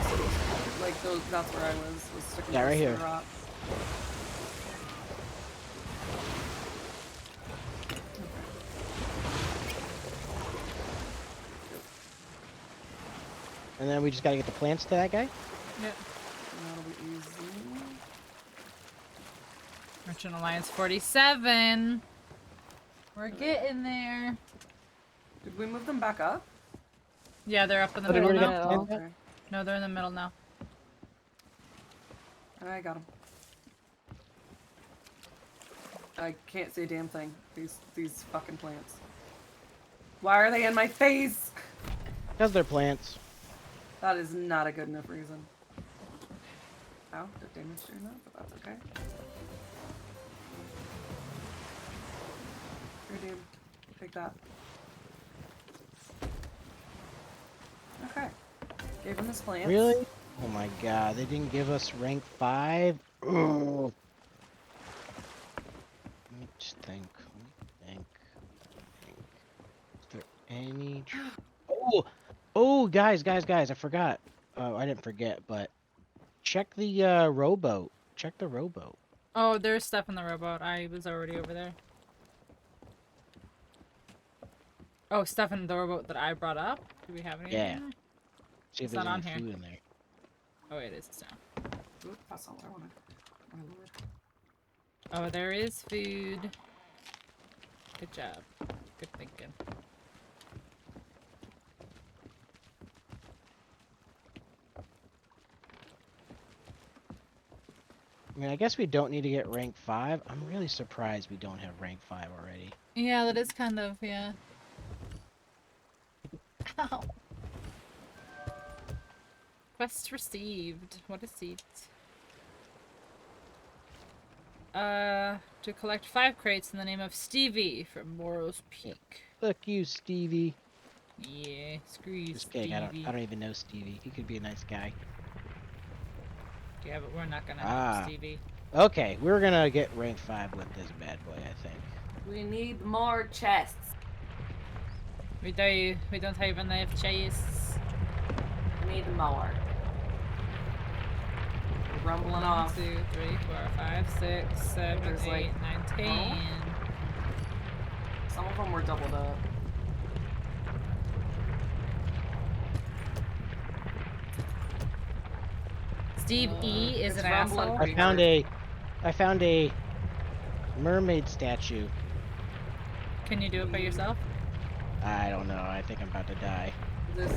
Like those. That's where I was sticking Yeah, close right to here. the rocks. And then we just gotta get the plants to that guy? Yeah. That'll be easy. Merchant Alliance 47. We're getting there. Did we move them back up? Yeah, they're up in the Oh, did we middle already now. get the plants Okay. out? No, they're in the middle now. I got them. I can't see a damn thing. These fucking plants. Why are they in my face? Because they're plants. That is not a good enough reason. Ow, did damage doing that, but that's okay. Here, dude. Take that. Okay. Gave him his plants. Really? Oh my god, they didn't give us rank 5? Ugh. Let me just think. Think. Is there any... Oh! Oh, guys, I forgot. Oh, I didn't forget, but... Check the, rowboat. Check the rowboat. Oh, there's stuff in the rowboat. I was already over there. Oh, stuff in the rowboat that I brought up? Do we have any? Yeah. See if It's there's not any on here. food in there. Oh, it is now. Oop, that's not what I wanted. My lord. Oh, there is food. Good job. Good thinking. I mean, I guess we don't need to get rank 5. I'm really surprised we don't have rank 5 already. Yeah, that is kind of, yeah. Ow. Quest received. What is it? To collect 5 crates in the name of Stevie from Morrow's Peak. Fuck you, Stevie. Yeah, screw you, Just Stevie. kidding, I don't even know Stevie. He could be a nice guy. Yeah, but we're not gonna Ah. have Stevie. Okay, we're gonna get rank 5 with this bad boy, I think. We need more chests. We don't have enough chests. We need more. We're rumbling 1, off. 2, 3, 4, 5, 6, 7, There's 8, like- 9, 10. Some of them were doubled up. Steve E is it's an rumbling asshole. pretty I found a mermaid statue. Can you do it by yourself? I don't know. I think I'm about to die. This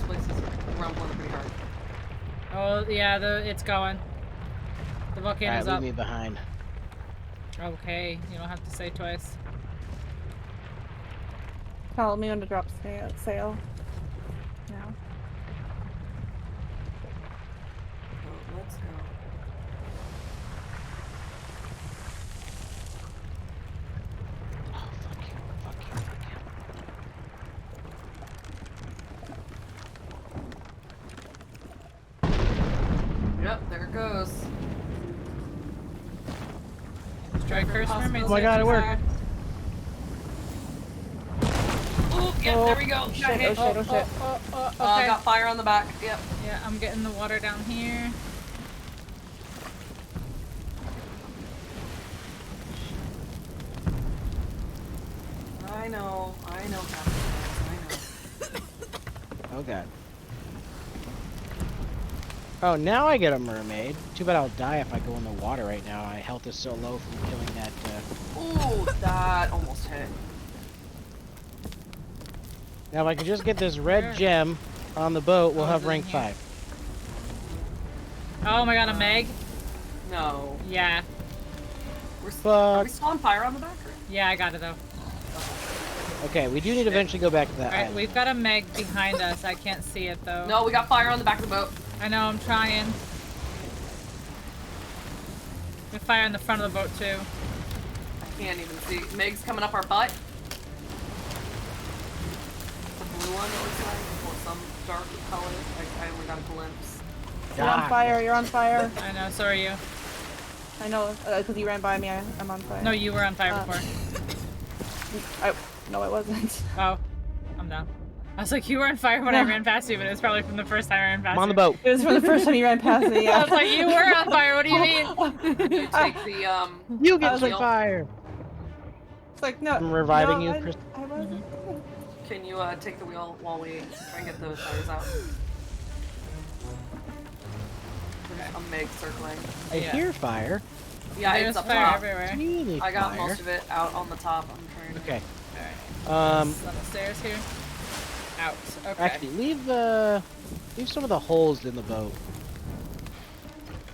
place is rumbling pretty hard. Oh yeah, it's going. The volcano's Alright, up. leave me behind. Okay, you don't have to say twice. Tell me when to drop sail. Now. Oh, let's go. Oh, fuck you, fuck you, fuck you. Yep, there it goes. Strike first mermaid. Oh my god, it worked. Oh, yep, there we go. Shit, Got hit. oh shit, oh shit. Okay. Got fire on the back. Yep. Yeah, I'm getting the water down here. I know, Captain. I know. Oh god. Oh, now I get a mermaid. Too bad I'll die if I go in the water right now. My health is so low from killing that. Ooh, that almost hit. Now, if I could just get this red gem on the boat, we'll Oh, have is it rank in here? 5. Oh my god, a Meg? No. Yeah. Are we still on fire on the back? Or? Yeah, I got it though. Okay, we do need to eventually go back to that Alright, island. we've got a Meg behind us. I can't see it though. No, we got fire on the back of the boat. I know, I'm trying. We have fire in the front of the boat too. I can't even see. Meg's coming up our butt. The blue one, it looks like, or some dark color. I only got a glimpse. You're on fire, you're on fire. I know, so are you. I know, because you ran by me, I'm on fire. No, you were on fire Uh, before. No, I wasn't. Oh, I'm down. I was like, you were on fire when I ran past you, but it was probably from the first time I ran past I'm on the you. boat. It was from the first time you ran past me, I yeah. was like, you were on fire, what do you mean? You take the, You get was some like- fire. It's like, no. I'm reviving no, you, Chris. I wasn't. can you, take the wheel while we try and get the fires out? There's a Meg circling. I Yeah. hear fire. Yeah, There's it's up fire top. everywhere. Really I got fire. most of it out on the top. I'm trying to... Okay. Alright. Um, On the stairs here. Out. Okay. actually, leave some of the holes in the boat.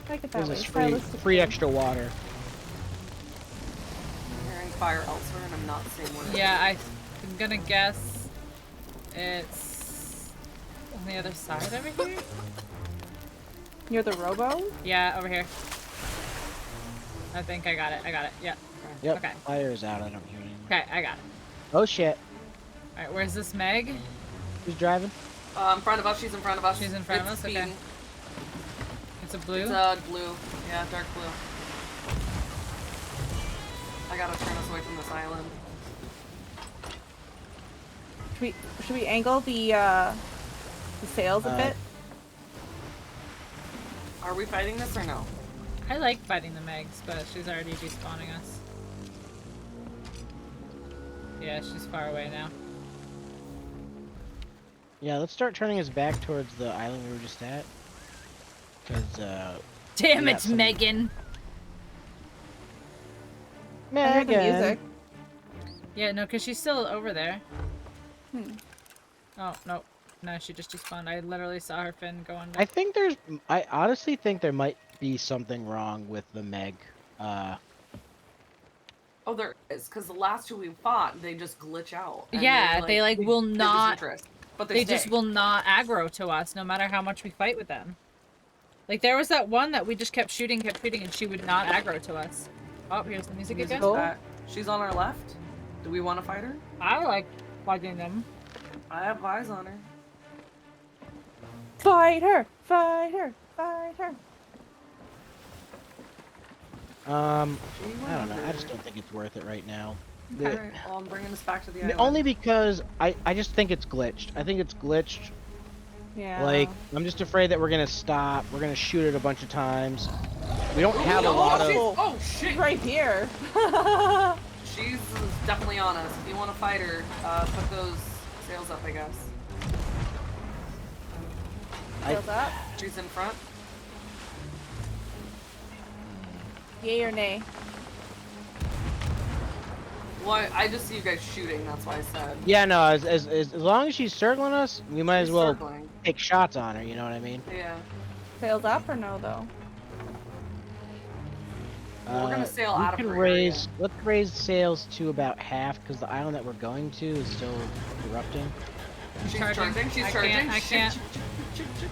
Take it that There's way. this free extra water. I'm hearing fire elsewhere and I'm not seeing where it Yeah, I'm gonna guess it's on the other side over here? Near the robo? Yeah, over here. I think I got it. Yeah. Yep, Okay. fire is out. I don't hear anything. Okay, I got it. Oh shit. Alright, where's this Meg? Who's driving? In front of us. She's in front of us. She's in front of It's us? Okay. speeding. It's a blue? It's blue. Yeah, dark blue. I gotta turn us away from this island. Should we angle the sails a bit? Are we fighting this or no? I like fighting the Megs, but she's already despawning us. Yeah, she's far away now. Yeah, let's start turning us back towards the island we were just at. Cause Damn Yeah, it, some- Megan! I heard the music. Yeah, no, because she's still over there. Hmm. Oh, no. No, she just despawned. I literally saw her fin go under. I honestly think there might be something wrong with the Meg. Oh, there is, because the last two we fought, they just glitch out. and Yeah, they, like, will lose not- interest, but They stay. just will not aggro to us, no matter how much we fight with them. Like, there was that one that we just kept shooting, and she would not aggro to us. Oh, here's the music again. Cool. She's on our left. Do we want to fight her? I like fighting them. I have eyes on her. Fight her! Fight her! Fight her! I don't know. I just don't think it's worth it right now. The- Alright, well, I'm bringing us back to the island. Only because I just think it's glitched. I think it's glitched. Yeah. Like, I'm just afraid that we're gonna stop. We're gonna shoot it a bunch of times. We don't have a Oh, lot of. oh she's shit! right here. She's definitely on us. If you want to fight her, put those sails up, I guess. Sails up. She's in front. Yay or nay? Well, I just see you guys shooting. That's why I said. Yeah, no. As long as she's circling us, we might as She's well circling. take shots on her. You know what I mean? Yeah. Sails up or no though? Well, we're gonna sail we out of can her area. let's raise sails to about half because the island that we're going to is still erupting. She's Charging. charging. She's I charging. can't- I Shoot, can't. shoot, shoot, shoot, shoot.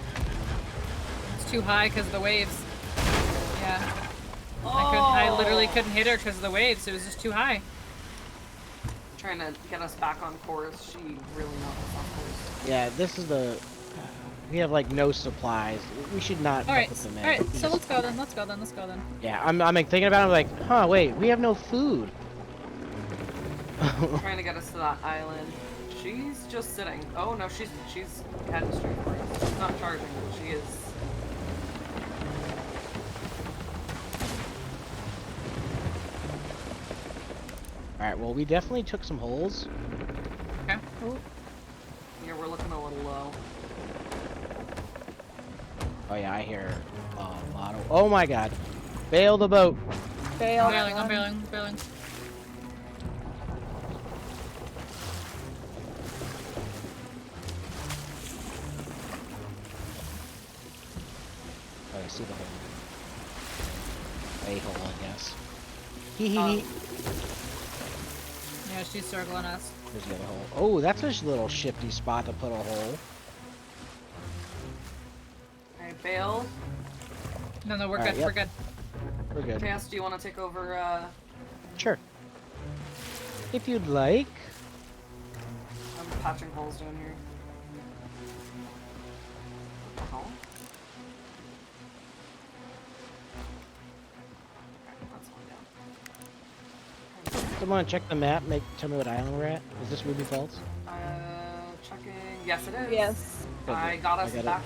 It's too high because of the waves. Yeah. Oh. I literally couldn't hit her because of the waves. It was just too high. Trying to get us back on course. She really knocked us off course. Yeah, this is the. We have like no supplies. We should not. All right. With them All right. We So just- let's go then. Let's go then. Let's go then. Yeah, I'm like thinking about it. I'm like, huh? Wait, we have no food. Trying to get us to that island. She's just sitting. Oh no, she's heading straight for us. She's not charging, but she is. All right. Well, we definitely took some holes. Okay. Yeah, we're looking a little low. Oh yeah, I hear a lot of. Oh my God! Bail the boat. Fail. I'm bailing. I'm bailing. I'm bailing. Oh, I see the hole. A hole, I guess. Hee hee. Um, hee. Yeah, she's circling us. There's the other hole. Oh, that's a little shifty spot to put a hole. Alright, bail. No, we're All right, good. yep. We're good. We're good. Cass, do you want to take over? Sure. If you'd like. I'm patching holes down here. What the hell? Okay, that's one down. Someone check the map. Tell me what island we're at. Is this Ruby Falls? Checking. Yes, it is. Yes. Good, I good. got us I got it. back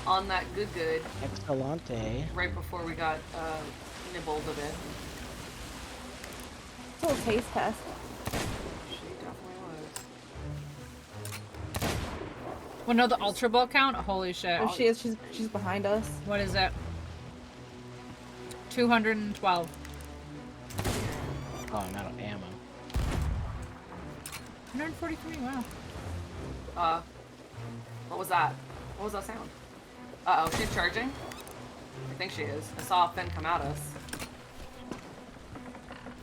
on that good Excellente. right before we got nibbled a bit. It's a little taste test. She definitely was. Well, no, the Ultra Bowl count? Holy shit. Oh, she is. She's behind us. What is it? 212. Oh, I'm out of ammo. 143, wow. What was that? What was that sound? Uh oh, she's charging? I think she is. I saw Finn come at us.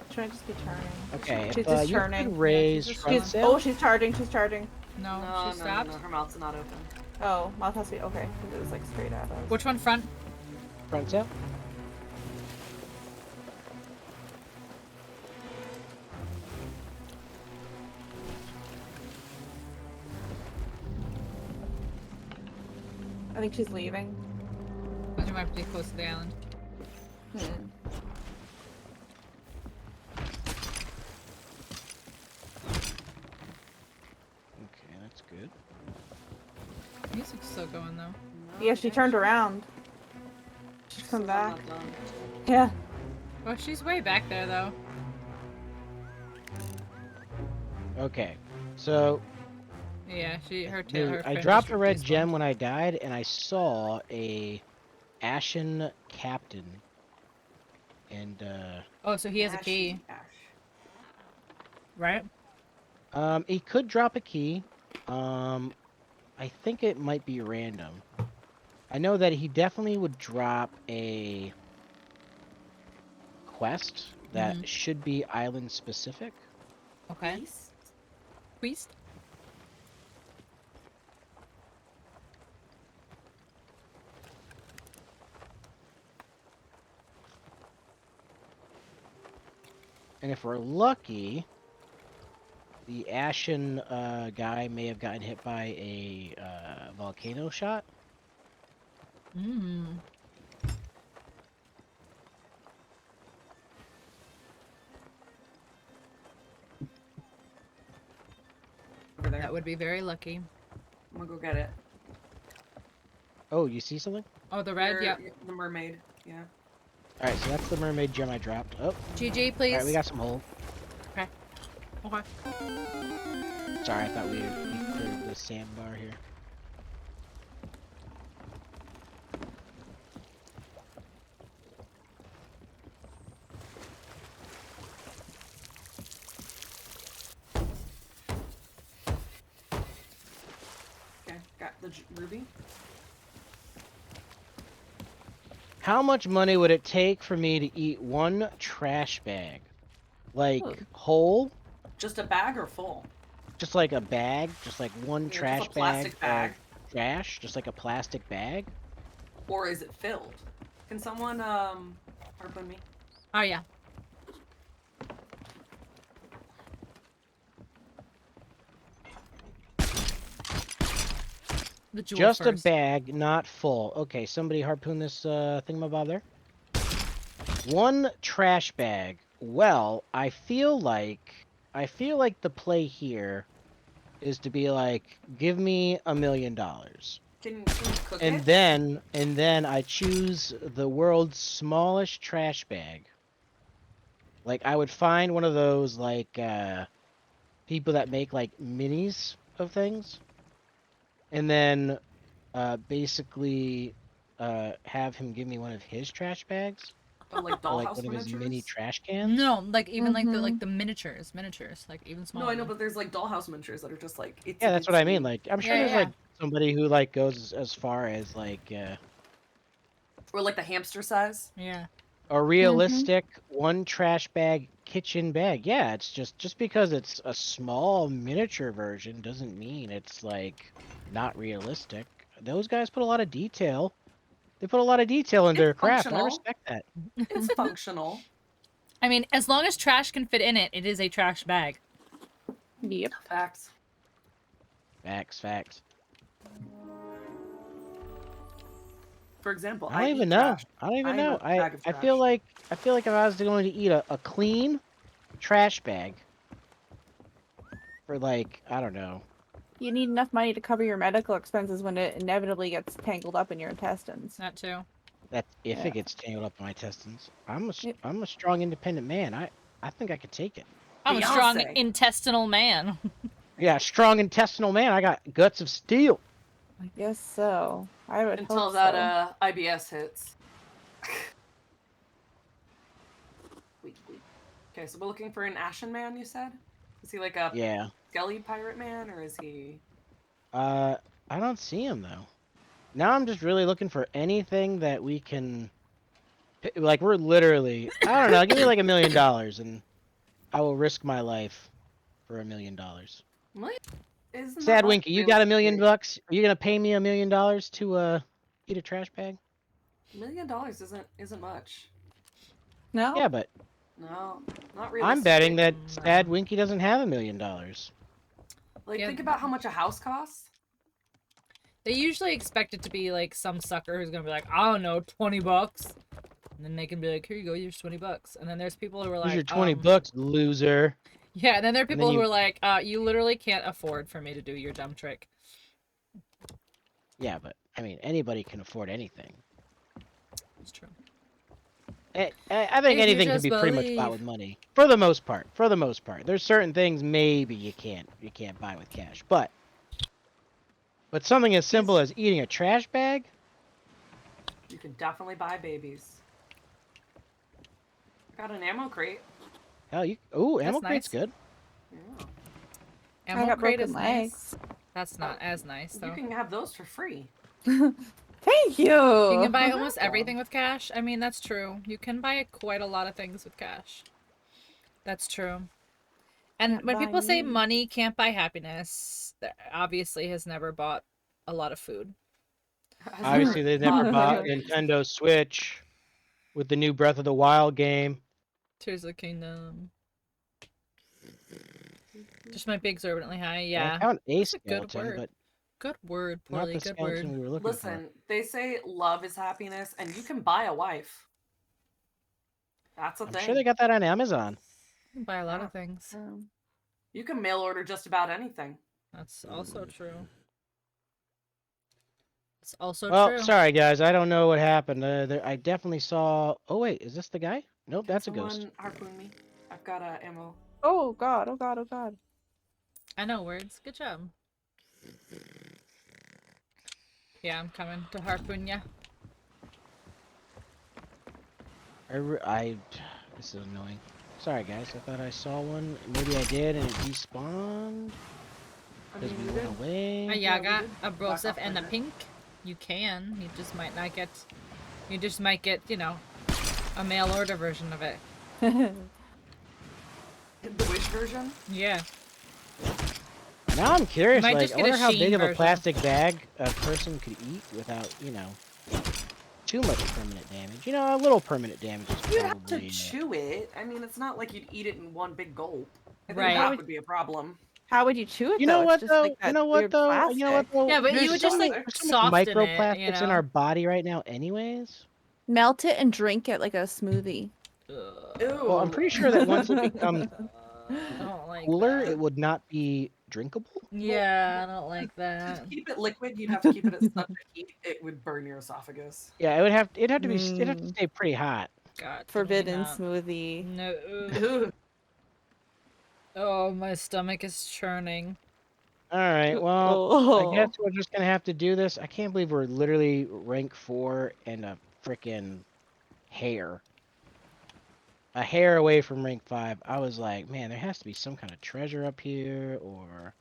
Should I just be turning? Okay, She's if, just you turning. could raise she's just front She's, sail. oh, she's charging. She's charging. No, No, she no, stopped. no, her mouth's not open. Oh, mouth has to be okay. 'Cause it was like straight at us. Which one front? Front sail. I think she's leaving. Because you might be close to the island. Hmm. Okay, that's good. Music's still going though. Yeah, she turned around. She's come I'm back. not done. Yeah. Oh, she's way back there though. Okay, so Yeah, her tail. Her I fin dropped just a red despawned. gem when I died, and I saw a Ashen Captain. And Oh, so he has a Ash, key, Ash. right? he could drop a key. I think it might be random. I know that he definitely would drop a quest that should be island specific. Okay. Beast? Priest? And if we're lucky, the Ashen guy may have gotten hit by a volcano shot. Mmm. Over there. That would be very lucky. I'm gonna go get it. Oh, you see something? Oh, the red? You're- Yeah. The mermaid. Yeah. Alright, so that's the mermaid gem I dropped. Oh, GG, please. alright, we got some hole. Okay. Sorry, I thought we cleared the sandbar here. Okay, got the ruby. How much money would it take for me to eat one trash bag? Like Ooh. whole? Just a bag or full? Just like a bag? Just like one Just trash a plastic bag. of trash? Just like a plastic bag? Or is it filled? Can someone harpoon me? Oh yeah. The jewel Just first. a bag, not full. Okay, somebody harpoon this thingamabob there. One trash bag. Well, I feel like the play here is to be like, give me $1 million. Can you cook And it? then I choose the world's smallest trash bag. Like I would find one of those like people that make like minis of things. And then basically have him give me one of his trash bags. Oh, like Or like dollhouse one of his miniatures? mini trash cans. No, like even like Mhm. the miniatures, like even smaller. No, I know, but there's like dollhouse miniatures that are just like it's. Yeah, that's what I mean. Like I'm sure Yeah, there's yeah. like somebody who like goes as far as like Or like the hamster size. Yeah. a realistic one trash bag kitchen bag. Yeah, it's just because it's a small miniature version doesn't mean it's like not realistic. Those guys put a lot of detail. They put a lot of detail into their craft. And I functional. respect that. It's functional. I mean, as long as trash can fit in it, it is a trash bag. Yep. Facts. Facts. For example, I don't eat even know. trash. I don't even I am know. a bag of I feel trash. like if I was going to eat a clean trash bag for like, I don't know. You need enough money to cover your medical expenses when it inevitably gets tangled up in your intestines. That too. That if Yeah. it gets tangled up in my intestines. Yep. I'm a strong independent man. I think I could take it. I'm a strong Beyonce. intestinal man. Yeah, strong intestinal man. I got guts of steel. I guess so. I would Until hope that IBS hits. Wait. Okay, so we're looking for an Ashen Man. You said? Is he like a Yeah. Skelly pirate man, or is he? I don't see him though. Now I'm just really looking for anything that we can. Like we're literally. I don't know. Give me like $1 million and I will risk my life for $1 million. Isn't Sad that Winky, you got $1 million realistic? bucks? Are you gonna pay me $1 million to eat a trash bag? $1 million isn't much. No. Yeah, but No, not really. I'm betting that Sad Winky doesn't have $1 million. Like, Yeah. think about how much a house costs. They usually expect it to be like some sucker who's gonna be like, I don't know, $20. And then they can be like, here you go, here's $20. And then there's people who are like, Here's your 20 bucks, loser. Yeah, and then there are then people who you- are like, you literally can't afford for me to do your dumb trick. Yeah, but I mean, anybody can afford anything. It's true. I think If you anything can just be pretty much bought believe. with money. For the most part. There's certain things maybe you can't buy with cash. But something as simple as eating a trash bag? You can definitely buy babies. Got an ammo crate. Hell, ammo That's crate's nice. good. Yeah. I Ammo got crate broken is legs. nice. That's not as nice though. You can have those for free. Thank you. You can buy You're almost welcome. everything with cash. I mean, that's true. You can buy quite a lot of things with cash. That's true. And Can't when buy people say me. money can't buy happiness, that obviously has never bought a lot of food. Obviously, they never bought Nintendo Switch with the new Breath of the Wild game. Tears of the Kingdom. Just might be exorbitantly high. I Yeah. found a That's a good skeleton, word. but Good word, not Poorly. the Good skeleton word. we were looking Listen, they say love is happiness, and you can buy a wife. That's a for. I'm thing. sure they got that on Amazon. You can buy a lot of things. You can mail order just about anything. That's also true. It's also Well, true. sorry guys, I don't know what happened. I definitely saw. Oh wait, is this the guy? Nope, that's a ghost. Someone harpoon me. I've got ammo. Oh god, oh god, oh god. I know words. Good job. Yeah, I'm coming to harpoon ya. This is annoying. Sorry guys, I thought I saw one. Maybe I did, and it despawned I because mean, we you went did. away. A Yeah, we Yaga, did a back Broseph, off and a for a Pink. You can. You just might not get You just might get, you know, a mail order version of it. The Wish version? Yeah. Now I'm curious, Might like, just I get a wonder how Shein big of a version. plastic bag a person could eat without, you know, too much permanent damage. You know, a little permanent damage is You'd have to probably... chew it. I mean, it's not like you'd eat it in one big gulp. I think Right. that would be a problem. How would you chew it You though? know It's what just though? like that You know what weird though? plastic. You know what though? Yeah, but There's you would so just much- like there's so much soften it, microplastics you know? in our body right now, anyways. Melt it and drink it like a smoothie. Ew. Well, I'm pretty sure that once it becomes I don't like cooler, that. it would not be drinkable. Yeah, I don't like To that. keep it liquid, you'd have to keep it at such a heat it would burn your esophagus. Yeah, it would have. It'd have to be. It'd have to Mm. stay pretty hot. God, Forbidden not. smoothie. No. Ew. Oh, my stomach is churning. All right. Well, Oh. I guess we're just gonna have to do this. I can't believe we're literally rank 4 and a freaking hair. A hair away from rank 5. I was like, man, there has to be some kind of treasure up here or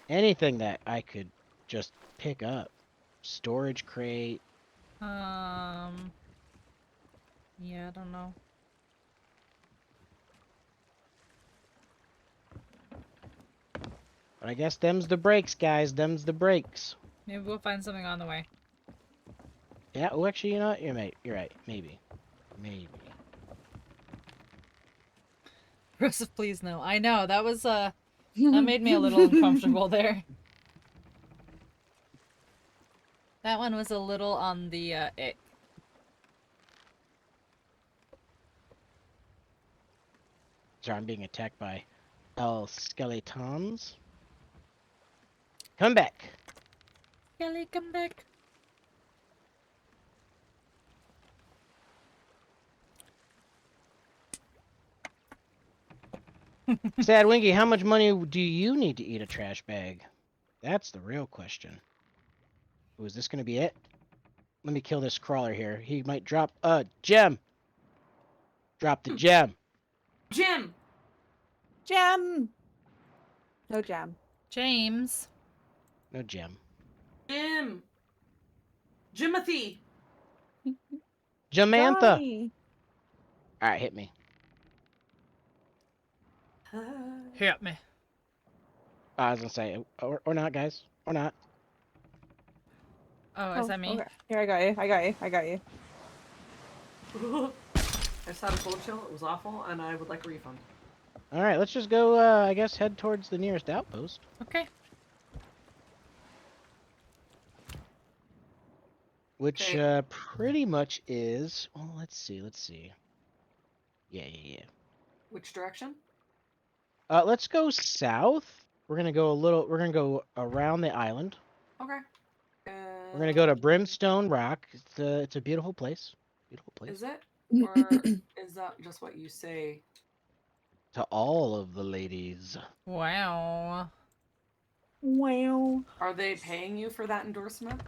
anything that I could just pick up. Storage crate. Yeah, I don't know. But I guess them's the breaks, guys. Them's the breaks. Maybe we'll find something on the way. Yeah. Oh, actually, you know what? You're right. Maybe. Maybe. Rosa, please no. I know, that was, that made me a little uncomfortable there. That one was a little on the, ick. Sorry, I'm being attacked by El Skeletons. Come back. Kelly, come back. Sad Winky, how much money do you need to eat a trash bag? That's the real question. Oh, is this gonna be it? Let me kill this crawler here. He might drop a gem. Drop the gem. Jim! Jam. No jam. James. No gem. Jim! Jimothy! Jamantha. Johnny. All right, hit me. Hit me. I was gonna say, or not, guys, or not. Oh, is that me? Okay. Here, I got you. I got you. I got you. I just had a cold chill. It was awful, and I would like a refund. All right, let's just go. I guess head towards the nearest outpost. Okay. Which Okay. pretty much is. Well, let's see. Let's see. Yeah. Which direction? Let's go south. We're gonna go a little. We're gonna go around the island. Okay. We're gonna go to Brimstone Rock. It's a beautiful place. Beautiful place. Is it? Or is that just what you say? To all of the ladies. Wow. Wow. Are they paying you for that endorsement?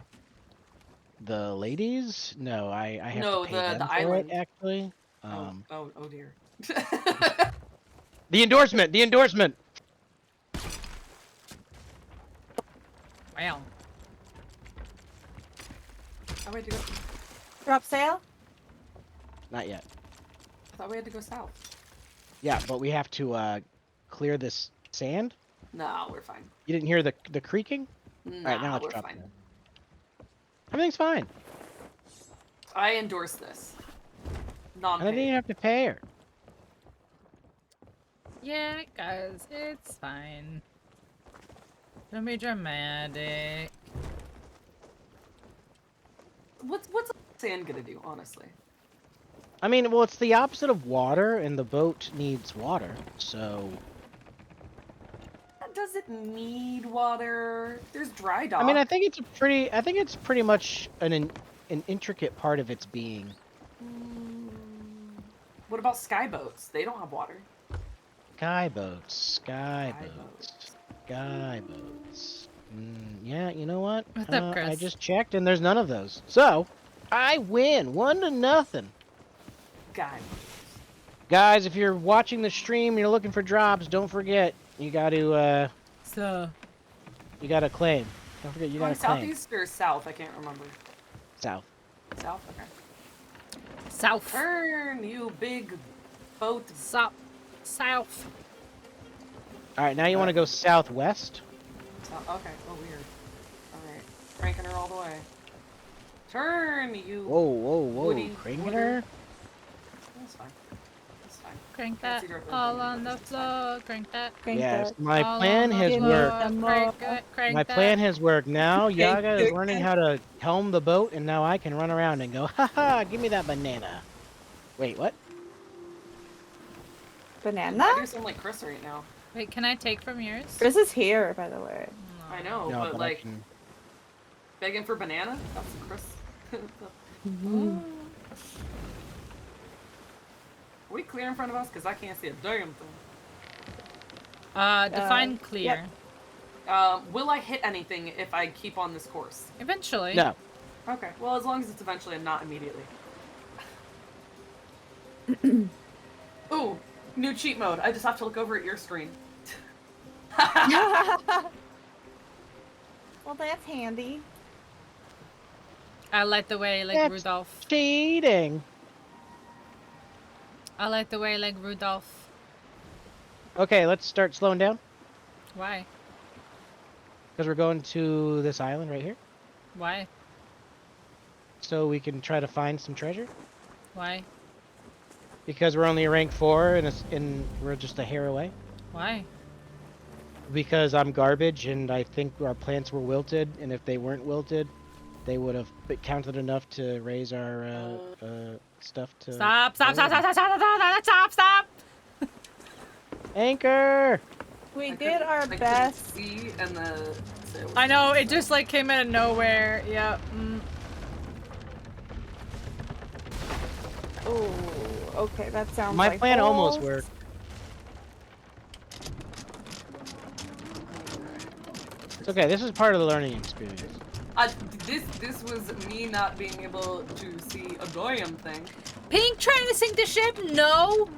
The ladies? No, I have No, to pay the them for island. it actually. Oh dear. The endorsement. The endorsement. Wow. Oh, we had to go. Drop sail? Not yet. I thought we had to go south. Yeah, but we have to clear this sand. No, we're fine. You didn't hear the creaking? Nah, All right, now let's we're drop fine. down. Everything's fine. I endorse this. And I didn't Non-paid. have to pay her. Yeah, guys, it's fine. Don't be dramatic. What's sand gonna do, honestly? I mean, well, it's the opposite of water, and the boat needs water, so... Does it need water? There's dry dock. I mean, I think it's pretty much an intricate part of its being. What about sky boats? They don't have water. Sky boats. Yeah, you know what? What's up, Chris? I just checked, and there's none of those. So, I win 1-0. Guy. Guys, if you're watching the stream and you're looking for drops, don't forget you got to you got to claim. Don't forget you got Going to claim. southeast or south? I can't remember. South. South. Okay. South. Turn, you big boat. South. South. All right, now you want to go southwest. Okay. Oh, weird. All right. Cranking her all the way. Turn, you. Whoa, whoa, whoa! Woody Cranking wooder. her. That's fine. That's fine. Crank Can't that see directly all in front on of the me, it's fine. floor. Crank that. Crank Yes, that. my all plan on has the Give me worked. some Crank more. it. Crank My that. plan has worked. Now Yaga is good. learning how to helm the boat, and now I can run around and go, haha, give me that banana. Wait, what? Banana? I do sound like Chris right now. Wait, can I take from yours? Chris is here, by the way. I know, No, but but I like can... begging for banana. That's Chris. Mm-hmm. Are we clear in front of us? Because I can't see a damn thing. Define clear. yep. Will I hit anything if I keep on this course? Eventually. No. Okay. Well, as long as it's eventually and not immediately. Ooh, new cheat mode. I just have to look over at your screen. Well, that's handy. I like the way like That's- Rudolph. Cheating. I like the way like Rudolph. Okay, let's start slowing down Why? because we're going to this island right here, Why? so we can try to find some treasure. Why? Because we're only a rank 4 and we're just a hair away. Why? Because I'm garbage and I think our plants were wilted, and if they weren't wilted, they would have counted enough to raise our stuff to. Stop! Stop! Stop! Stop! Stop! Stop! Stop! Stop! Stop! Anchor. We I did couldn't- our I couldn't best. see and the sail was I know it just like came out of nowhere. Yeah. Oh, okay, that sounds My like plan almost holes. worked. It's okay. This is part of the learning experience. This was me not being able to see a damn thing. Pink trying to sink the ship? No.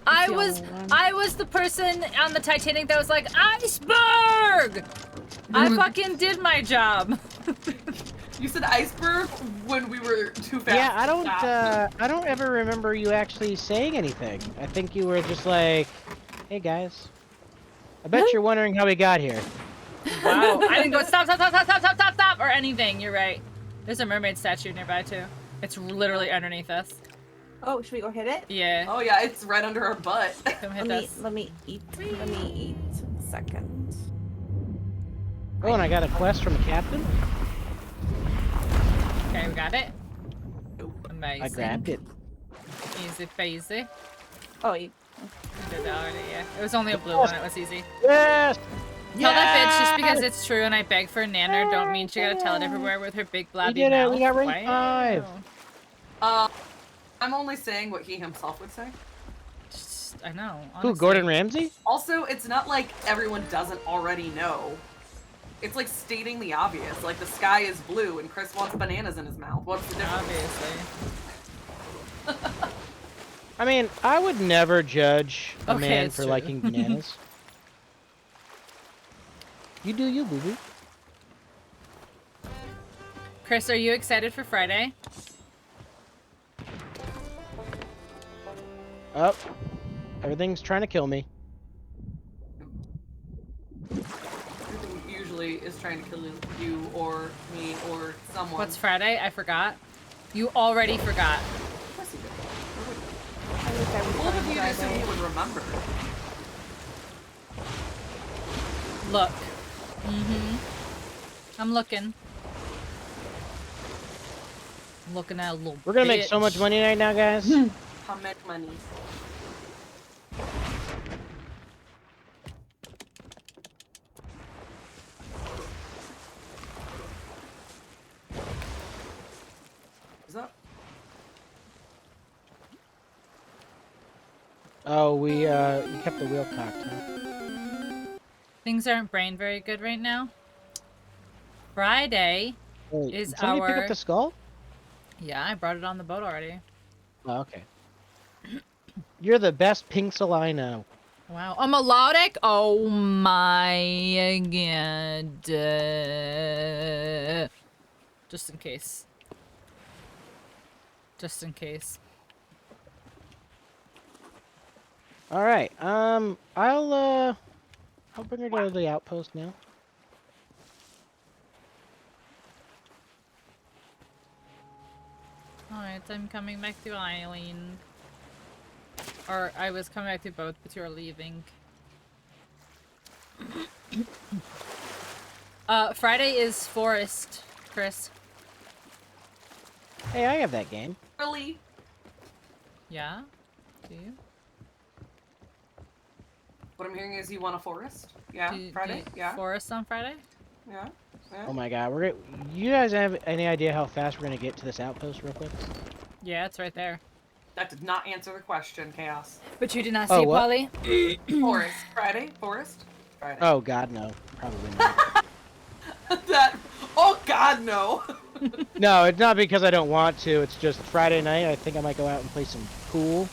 I the was only one. I was the person on the Titanic that was like iceberg. I fucking did my job. You said iceberg when we were too fast. Yeah, I to don't. stop. I don't ever remember you actually saying anything. I think you were just like, "Hey guys." I bet you're wondering how we got here. Wow. I didn't go stop, stop, stop, stop, stop, stop, stop, stop, or anything. You're right. There's a mermaid statue nearby too. It's literally underneath us. Oh, should we go hit it? Yeah. Oh yeah, it's right under our butt. Come hit us. Let me eat. Let me eat. A second. Oh, and I got a quest from the captain. Okay, we got it. Amazing. I grabbed it. Easy peasy. Oh, you. We did that already, yeah. It was only a blue one, it was easy. Yes. Tell that bitch just because it's true and I beg for a nanner don't mean she gotta tell it everywhere with her big blabby did it, mouth. we got rank 5. I'm only saying what he himself would say. Just, I know. Who? Honestly. Gordon Ramsay? Also, it's not like everyone doesn't already know. It's like stating the obvious. Like the sky is blue and Chris wants bananas in his mouth. What's the difference? Obviously. I mean, I would never judge a Okay, man it's for true. liking bananas. You do you, boo-boo. Chris, are you excited for Friday? Oh, everything's trying to kill me. Everything usually is trying to kill you or me or someone. What's Friday? I forgot. You already forgot. Of course you did. Where would you? I wish I was Both of on you assume Friday. you would remember. Look. I'm looking. I'm looking at a little We're gonna make so much bitch. money right now, guys. How much money? Is that? Oh, we kept the wheel cocked. Huh? Things aren't brain very good right now. Friday. Wait, Is did somebody pick our- up the skull? Yeah, I brought it on the boat already. Oh, okay. You're the best Pinksel I know. Wow. A melodic? Oh my god. Just in case. Just in case. All right. I'll bring her to the outpost now. Alright, I'm coming back to Eileen. Or I was coming back to both, but you're leaving. Friday is Forest, Chris. Hey, I have that game. Really? Yeah? Do you? What I'm hearing is you want a forest? Yeah, Friday? Yeah. Forest on Friday? Yeah. Yeah. Oh my god, you guys have any idea how fast we're gonna get to this outpost real quick? Yeah, it's right there. That did not answer the question, Chaos. But you did not Oh, see what? Polly? Forest. Friday? Forest? Friday. Oh god, no. Probably not. That. Oh God, no. No, it's not because I don't want to. It's just Friday night. I think I might go out and play some pool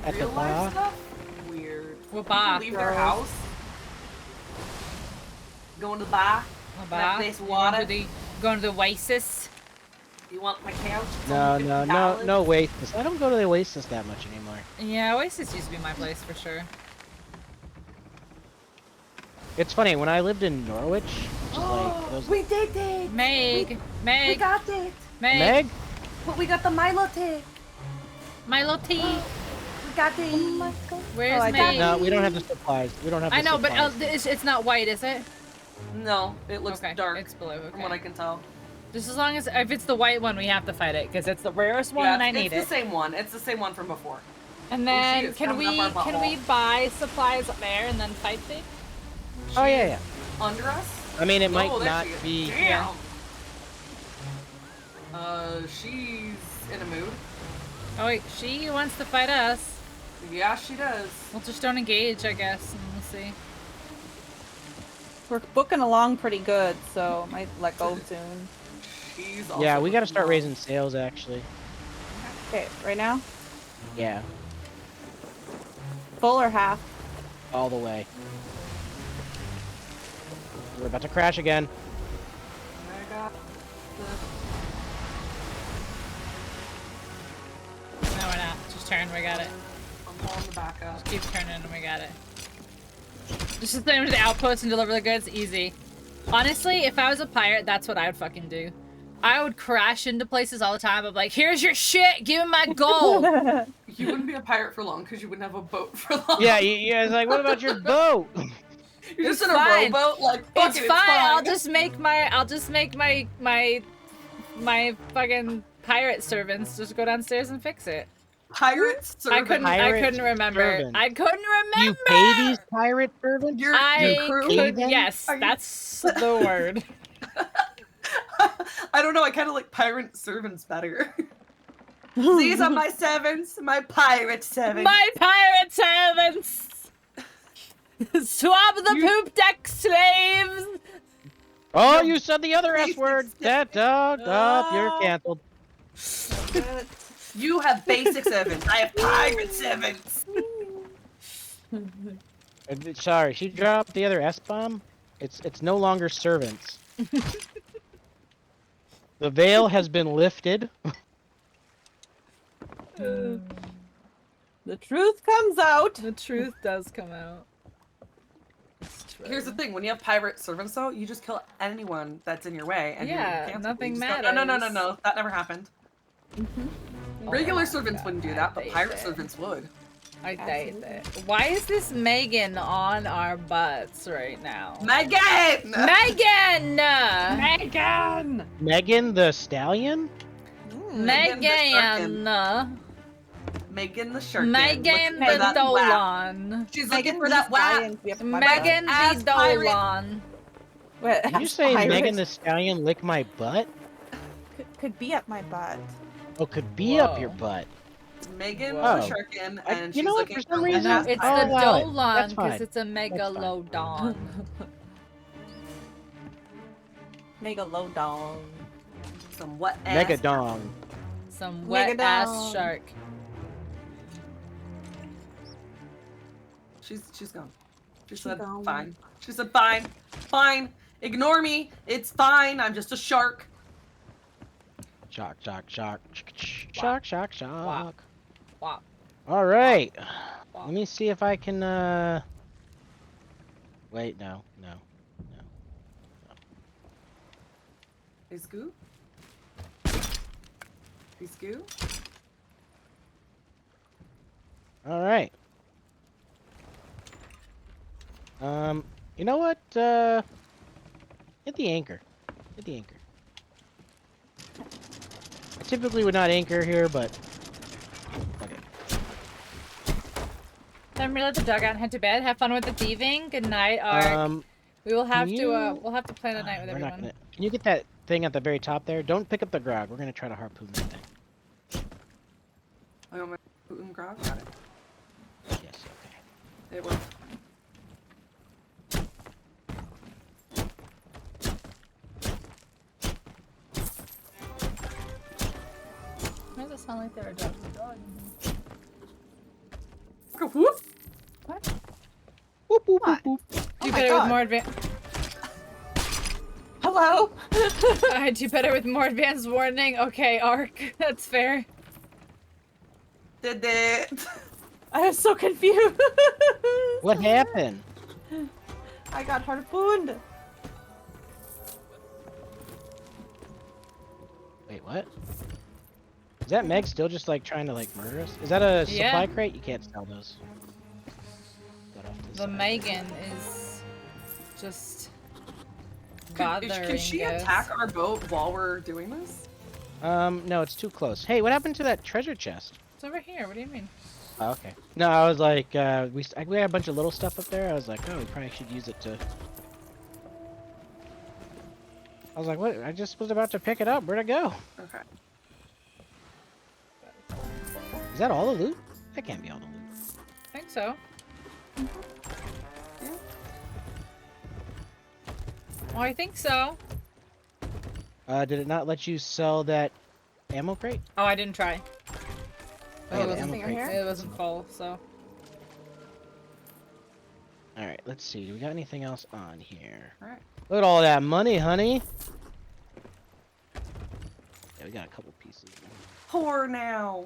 at Real the life bar. stuff? Weird. What bar? Leave their house. Going to the bar. What That bar? place You water. going to the Oasis? You want my couch? It's No, only no, no, $50. no Oasis. I don't go to the Oasis that much anymore. Yeah, Oasis used to be my place for sure. It's funny, when I lived in Norwich, which is like those... We did it. Meg! We Meg! got it. Meg! Meg? But we got the Milo tea. Milo tea! We got it. Oh my God. Where's I Meg? No, we don't have the supplies. We don't have the I know, but supplies. it's not white, is it? No, it looks Okay, dark. it's blue, okay. From what I can tell. Just as long as, if it's the white one, we have to fight it, because it's the rarest one and I need it's it. the same one. It's the same one from before. And she then, is can coming up our we butthole. buy supplies up there and then fight it? Oh, yeah, yeah. Under us? I mean, it might Oh, there not she is. be... Damn. She's in a mood. Oh wait, she wants to fight us. Yeah, she does. We'll just don't engage, I guess, and we'll see. We're booking along pretty good, so might let go soon. She's also Yeah, we gotta start looking raising sales, actually. Okay, right now? Yeah, Full or half? all the way. We're about to crash again. I got No, we're not. Just turn, we got it. I'm pulling the back up. Keep turning and we got it. Just send them to the outpost and deliver the goods, easy. Honestly, if I was a pirate, that's what I would fucking do. I would crash into places all the time. I'm like, here's your shit, give me my gold. You wouldn't be a pirate for long because you wouldn't have a boat for long. Yeah, you guys like, what about your boat? You're just It's in a fine. rowboat, like fuck It's it, fine. I'll fine. just make my fucking pirate servants just go downstairs and fix it. Pirates. I couldn't Pirate remember. servant. I couldn't remember. You pay these pirate servants? Your I crew. could, them? yes, Are you- that's the word. I don't know. I kind of like pirate servants better. These are my servants, my pirate servants. My pirate servants! Swab the poop deck slaves! Oh, you said the other S Basic word. stuff. That dog. Oh, you're canceled. You have basic servants. I have pirate servants. Sorry, she dropped the other S bomb. It's no longer servants. The veil has been lifted. The truth comes out. The truth does come out. It's true. Here's the thing: when you have pirate servants, though, you just kill anyone that's in your way, and Yeah, you're canceled. nothing You just go, no, matters. that never happened. Regular servants wouldn't do that, but hate pirate it. servants would. I hate it. Why is this Megan on our butts right now? Megan! Megan! Megan! Megan the Stallion? Megan! Megan the Shark. Megan the Dolan. She's Megan looking for that whap. Megan the As pirate. Dolan. Did you say Megan the Stallion lick my butt? Could be up my butt. Oh, could be up your Whoa. butt. Megan Whoa. the Sharkin, I- and you she's know what, looking for some for reason- No, wet it's ass I'll the pirate. allow it. Dolan That's because fine. it's a megalodon. Megalodon. Some wet ass. Megadong. Some wet ass Megadon. shark. She's gone. She She said gone. fine. She said fine. Fine. Ignore me. It's fine. I'm just a shark. Shock, shock, shock, shock, shock, shock. Wop. All right. Wop. Let me see if I can. Wait, no. Hey, Scoo? Hey, Scoo? All right. You know what? Hit the anchor. Hit the anchor. I typically would not anchor here, but okay. Time to let the dog out and head to bed. Have fun with the thieving. Good night, Ark. We will have can to. you- We'll have to plan a night with We're not everyone. gonna. Can you get that thing at the very top there? Don't pick up the grog. We're gonna try to harpoon that thing. I got my Putin grog. Got it. Yes. Okay. It worked. Why does it sound like there are dogs? Go whoop. What? Whoop, whoop, What? whoop, whoop. Do Oh my better God. with more advanced. Hello? I do better with more advanced warning. Okay, Ark. That's fair. Did it. I was so confused. What happened? I got harpooned. Wait, what? Is that Meg still just like trying to like murder us? Is that a Yeah. supply crate? You can't sell those. Got off to The side. Megan is just Can bothering she us. attack our boat while we're doing this? No, it's too close. Hey, what happened to that treasure chest? It's over here. What do you mean? Oh, okay. No, I was like, we had a bunch of little stuff up there. I was like, oh, we probably should use it to. I was like, what? I just was about to pick it up. Where'd it go? Okay. Is that all the loot? That can't be all the loot. I think so. Yeah. Well, I think so. Did it not let you sell that ammo crate? Oh, I didn't try. Oh, yeah, it the wasn't. ammo crate. here? It wasn't full, so. All right, let's see. Do we got anything else on here? Alright. Look at all that money, honey. Yeah, we got a couple pieces. Poor now.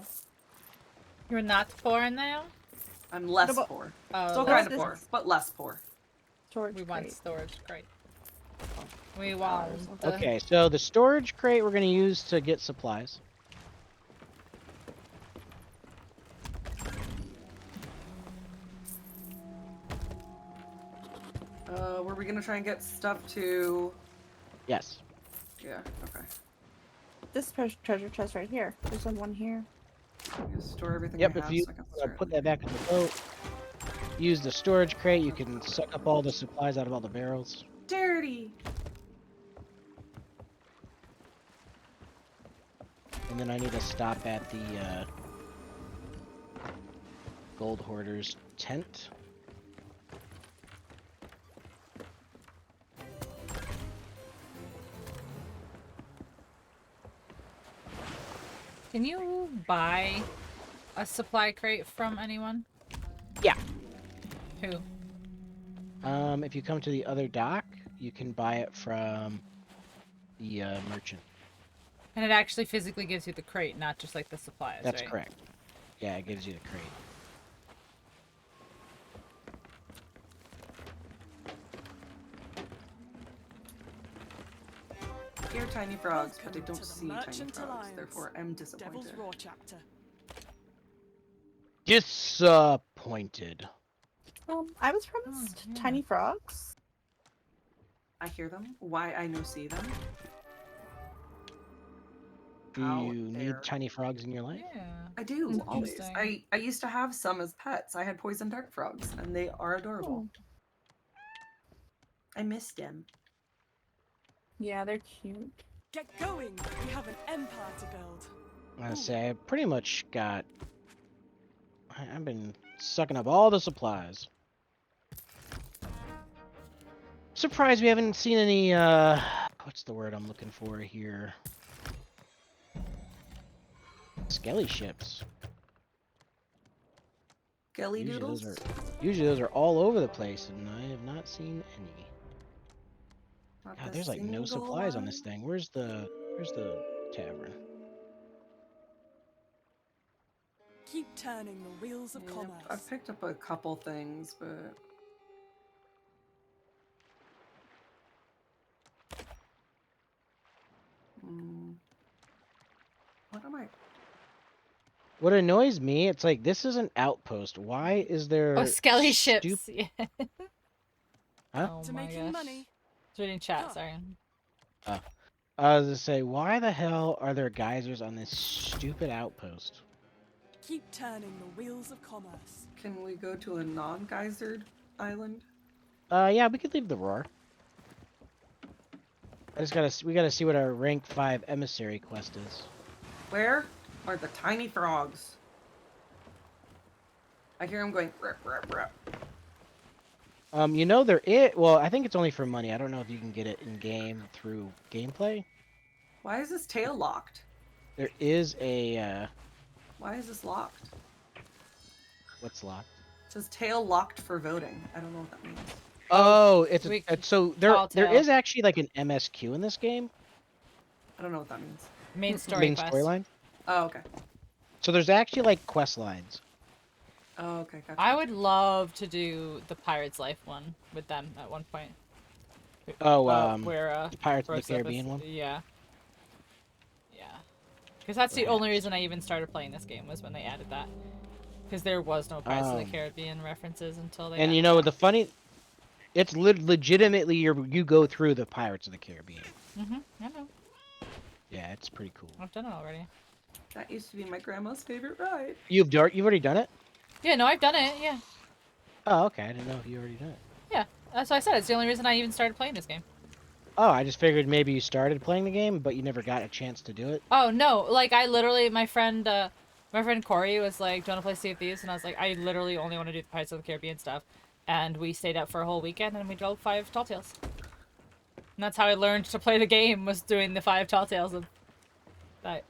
You're not poor now? I'm less What about- poor. Oh, Still What's kind of this? poor, but less poor. Storage we want crate. storage. Great. We want. The... Okay, so the storage crate we're gonna use to get supplies. Were we gonna try and get stuff to? Yes. Yeah. Okay. This treasure chest right here. There's one here. I'm gonna store everything. Yep. I If have you so I can start put that back in the boat, use the storage crate. You can suck up all the supplies out of all the barrels. Dirty. And then I need to stop at the gold hoarder's tent. Can you buy a supply crate from anyone? Yeah. Who? If you come to the other dock, you can buy it from the merchant. And it actually physically gives you the crate, not just like the supplies. That's right? correct. Yeah, it gives you the crate. Hear tiny frogs, but I Welcome don't to the see tiny Merchant frogs. Alliance. Therefore, I'm Devil's disappointed. Raw chapter. Disappointed. I was promised yeah. tiny frogs. I hear them. Why I no see them? Do How you need dare. tiny frogs in your life? Yeah. I do always. Interesting. I used to have some as pets. I had poison dart frogs, and they are adorable. I missed them. Yeah, they're cute. Get going! We have an empire to build. I'm gonna say I pretty much got. I've been sucking up all the supplies. Surprised we haven't seen any. What's the word I'm looking for here? Skelly ships. Gelly Usually doodles. those are all over the place, and I have not seen any. Not God, the there's like no single supplies on one. this thing. Where's the tavern? Keep turning the wheels of Yeah, commerce. I've picked up a couple things, but what am I? What annoys me, it's like this is an outpost. Why is there Oh, skelly stup- ships. Yeah. Huh? Oh To my making gosh. money. It's reading chat, Huh. sorry. I was to say, why the hell are there geysers on this stupid outpost? Keep turning the wheels of commerce. Can we go to a non-geysered island? Yeah, we could leave the roar. We gotta see what our rank 5 emissary quest is. Where are the tiny frogs? I hear them going rip, rip, rip. You know well, I think it's only for money. I don't know if you can get it in game through gameplay. Why is this tail locked? There is a Why is this locked? what's locked? It says tail locked for voting. I don't know what that means. Oh, we- so there tall there tale. is actually like an MSQ in this game. I don't know what that means. Main story Main quest. storyline. Oh, okay. So there's actually like quest lines. Oh, okay. Gotcha. I would love to do the Pirate's Life one with them at one point. Oh, where Pirates of the Rosa was- Caribbean one. Yeah. Yeah. Because that's the only reason I even started playing this game was when they added that. Because there was no Pirates of the Caribbean references until they. And added you know that. the funny, it's legitimately you go through the Pirates of the Caribbean. I know. Yeah, it's pretty cool. I've done it already. That used to be my grandma's favorite ride. You've already done it? Yeah, no, I've done it. Yeah. Oh, okay. I didn't know if you already done it. Yeah. That's what I said. It's the only reason I even started playing this game. Oh, I just figured maybe you started playing the game, but you never got a chance to do it. Oh no! Like I literally, my friend Corey was like, "Do you want to play Sea of Thieves?" And I was like, "I literally only want to do the Pirates of the Caribbean stuff." And we stayed up for a whole weekend, and we drove 5 Tall Tales. And that's how I learned to play the game, was doing the 5 Tall Tales of that.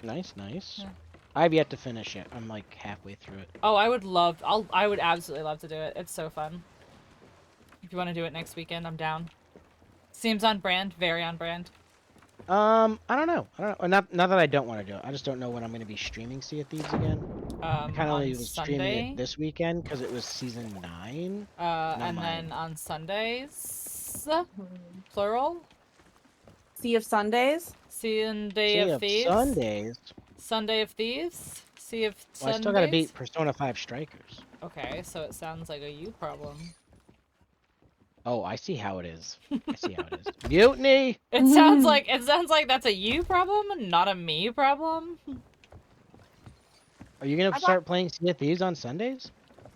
Nice. Yeah. I've yet to finish it. I'm like halfway through it. Oh, I would absolutely love to do it. It's so fun. If you want to do it next weekend, I'm down. Seems on brand, very on brand. I don't know. Not that I don't want to do it. I just don't know when I'm going to be streaming Sea of Thieves again. I kind of On was streaming Sunday, it this weekend because it was season 9. and then on Sundays, plural, Sea of Sundays. Sunday of Thieves. Sundays. Sunday of Thieves? Sea of Well, I still got to beat Persona 5 Strikers. Okay, so it sounds like a you problem. Oh, I see how it is. I see how it is. Mutiny! It sounds like that's a you problem, not a me problem. Are you going to start playing Sea of Thieves on Sundays?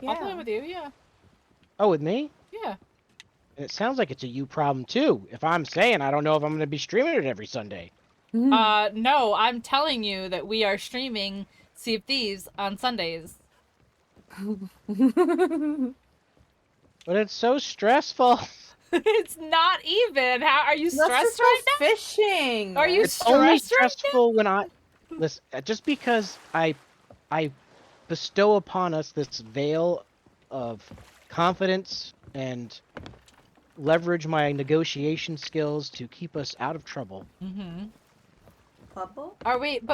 I'll play with you, yeah. Oh, with me? Yeah. It sounds like it's a you problem too. If I'm saying I don't know if I'm going to be streaming it every Sunday. No, I'm telling you that we are streaming Sea of Thieves on Sundays. But it's so stressful. It's not even. How are you Let's stressed just go right now? fishing. Are you It's only stressed right stressful when I listen. Just because I bestow upon us this veil of confidence and leverage my negotiation skills to keep us out of trouble. Mm-hmm. Bubble?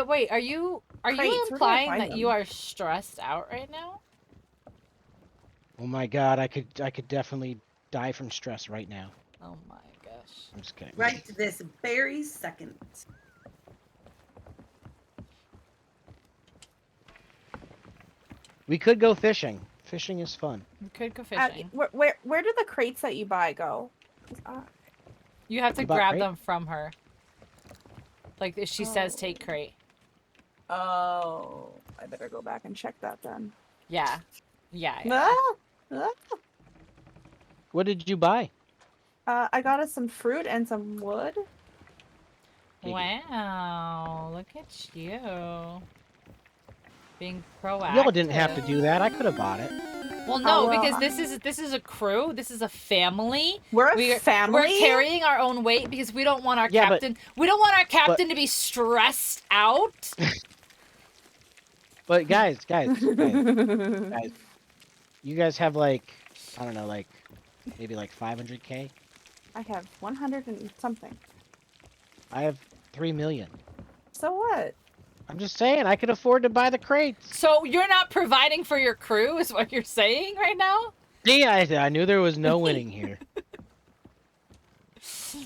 Wait, are you Crates, where do I implying find that them? you are stressed out right now? Oh my god, I could definitely die from stress right now. Oh my gosh. I'm just kidding. Right this very second. We could go fishing. Fishing is fun. We could go Where do the crates that you buy go? 'Cause You have to You bought grab crate? them from her. Like if she says take crate. Oh, I better go back and check that then. Yeah. Yeah. Ah! Ah! What did you buy? I got us some fruit and some wood. Wow, look at you. Being proactive. Y'all didn't have to do that. I could have bought it. Well, no, well, because this is a crew. This is a family. We're a We're family. carrying our own weight because we don't want our Yeah, but- captain. We don't want our captain to be stressed out. But guys, you guys have like, I don't know, like maybe like 500k. I have 100 and something. I have 3 million. So what? I'm just saying, I could afford to buy the crates. So you're not providing for your crew, is what you're saying right now? Yeah, I knew there was no winning here.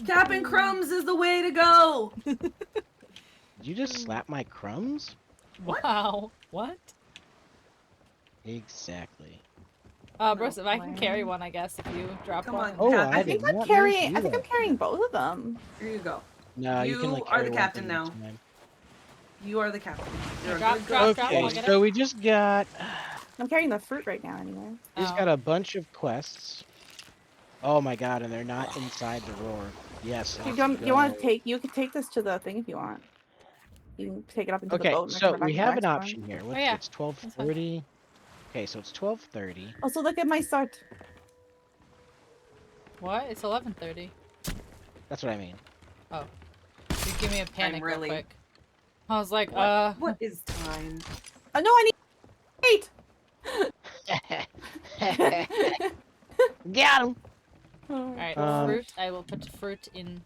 Cap'n Crumbs is the way to go. Did you just slap my crumbs? Wow. What? Exactly. Bruce, if I can carry one, I guess, if you drop Come one. on, Oh, Captain. I did think I'm not carrying. know I think I'm that. carrying both of them. Here you go. No, you can You like are carry the one captain thing at a now. time. You are the captain. You're Drop, a good drop, girl. drop. Okay, I'll get so we just got I'm carrying the fruit right now, anyway. got a bunch of quests. Oh my god, and they're not inside the roar. Yes. You let's you want go. to take? You can take this to the thing if you want. You can take it up into the Okay, boat and so turn it back we into the have an next one. option here. What's yeah, it's 12:30. Okay, so it's 12:30. Also, look at my sword. What? It's 11:30. That's what I mean. Oh. You give me a panic real really- quick. I was like, What is time? Oh no, I need 8. Got him. Alright, fruit. I will put fruit in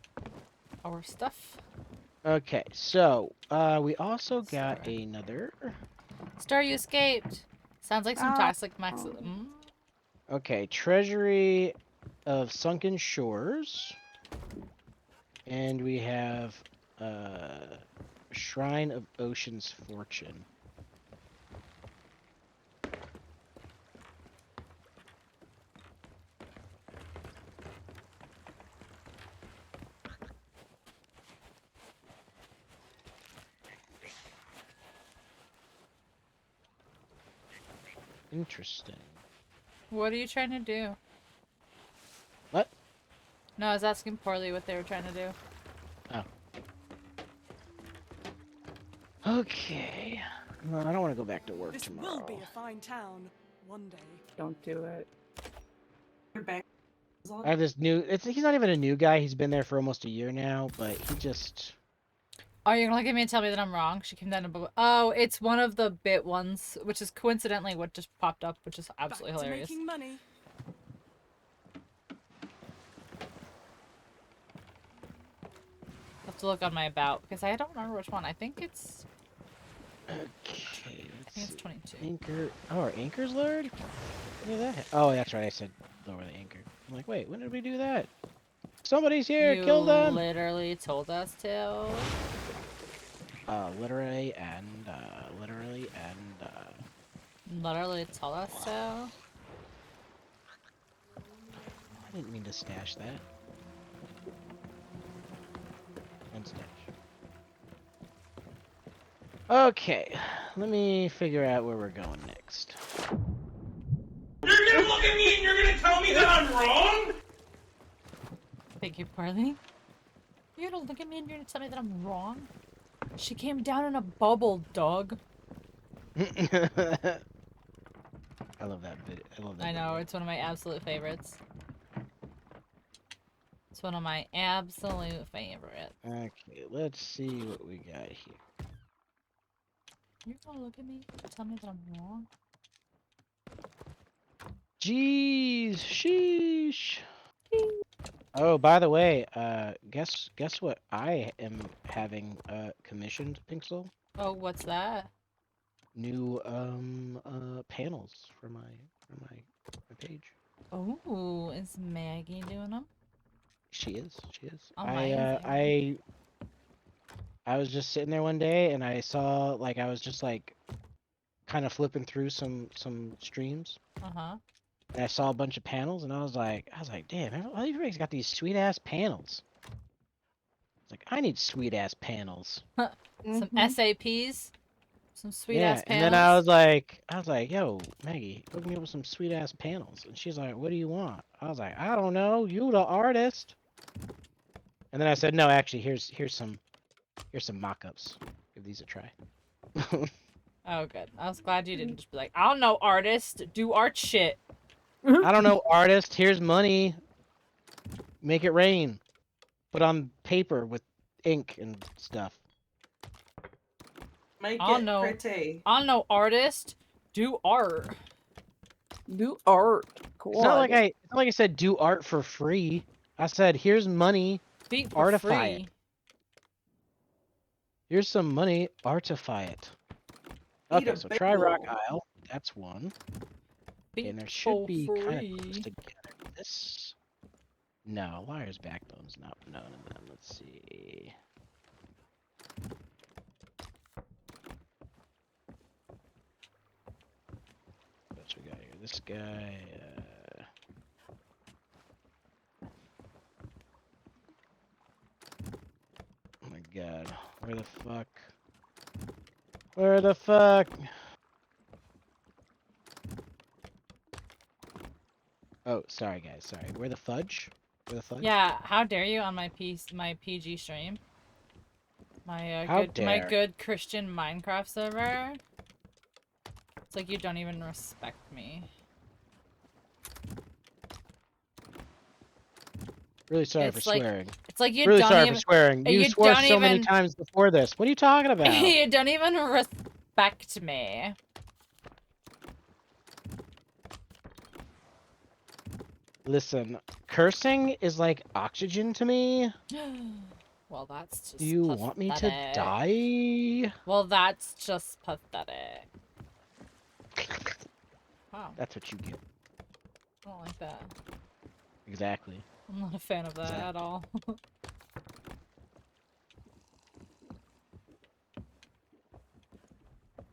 our stuff. Okay, so we also got another. Star, you escaped. Sounds like some Oh. toxic max. Okay, Treasury of Sunken Shores, and we have Shrine of Ocean's Fortune. Interesting. What are you trying to do? What? No, I was asking poorly what they were trying to do. Okay. No, I don't want to go back to work This tomorrow. will be a fine town one day. Don't do it. Your back. I have this new. He's not even a new guy. He's been there for almost a year now, but he just. Are you gonna look at me and tell me that I'm wrong? She came down to. Oh, it's one of the bit ones, which is coincidentally what just popped up, which is absolutely Back to hilarious. making money. I have to look on my about because I don't remember which one. I think it's. Okay. I think it's 22. Anchor. Oh, our anchor's lowered? Look at that. Oh, that's right. I said lower the anchor. I'm like, wait, when did we do that? Somebody's here. You Kill them. literally told us to. Literally told us to. I didn't mean to stash that. Unstash. Okay, let me figure out where we're going next. You're gonna look at me and you're gonna tell me that I'm wrong? Beg your pardon? You're gonna look at me and you're gonna tell me that I'm wrong? She came down in a bubble, dog. I love that bit. I love that. I know, video. it's one of my absolute favorites. It's one of my absolute favorites. Okay, let's see what we got here. You're gonna look at me and tell me that I'm wrong? Jeez, sheesh. Oh, by the way, guess what I am having commissioned, Pixel? Oh, what's that? New panels for my page. Oh, is Maggie doing them? She is. Amazing. I was just sitting there one day and I saw like I was just like kind of flipping through some streams. Uh-huh. And I saw a bunch of panels and I was like, damn, everybody's got these sweet ass panels. It's like I need sweet ass panels. Some SAPs? Some sweet Yeah, ass and panels? then I was like, yo, Maggie, hook me up with some sweet ass panels. And she's like, what do you want? I was like, I don't know, you the artist. And then I said, no, actually, here's some mock-ups. Give these a try. Oh, good. I was glad you didn't just be like, I don't know, artist. Do art shit. I don't know, artist. Here's money. Make it rain. Put on paper with ink and stuff. Make I'll it know. pretty. I don't know, artist. Do art. Do art. Cool. It's not like I said do art for free. I said, here's money. Feet for Artify free. it. Here's some money. Artify it. Eat Okay, a so try Rock bagel. Isle. That's one. Feet And there should for be kind of free. close together. This. No, Liar's Backbone's not none of them. Let's see. What we got here? This guy. Oh my god. Where the fuck? Where the fuck? Oh, sorry guys, sorry. Where the fudge? Where the fudge? Yeah, how dare you on my PG stream? My How my dare. good Christian Minecraft server. It's like you don't even respect me. Really sorry It's for like- swearing. It's like you Really don't sorry even for swearing. You, you swore don't so many even- times before this. What are you talking about? you don't even respect me. Listen, cursing is like oxygen to me. Well, that's just Do you want me to pathetic. die? Well, that's just pathetic. Wow, That's what you get. I don't like that. Exactly. I'm not a fan of that Exactly. at all.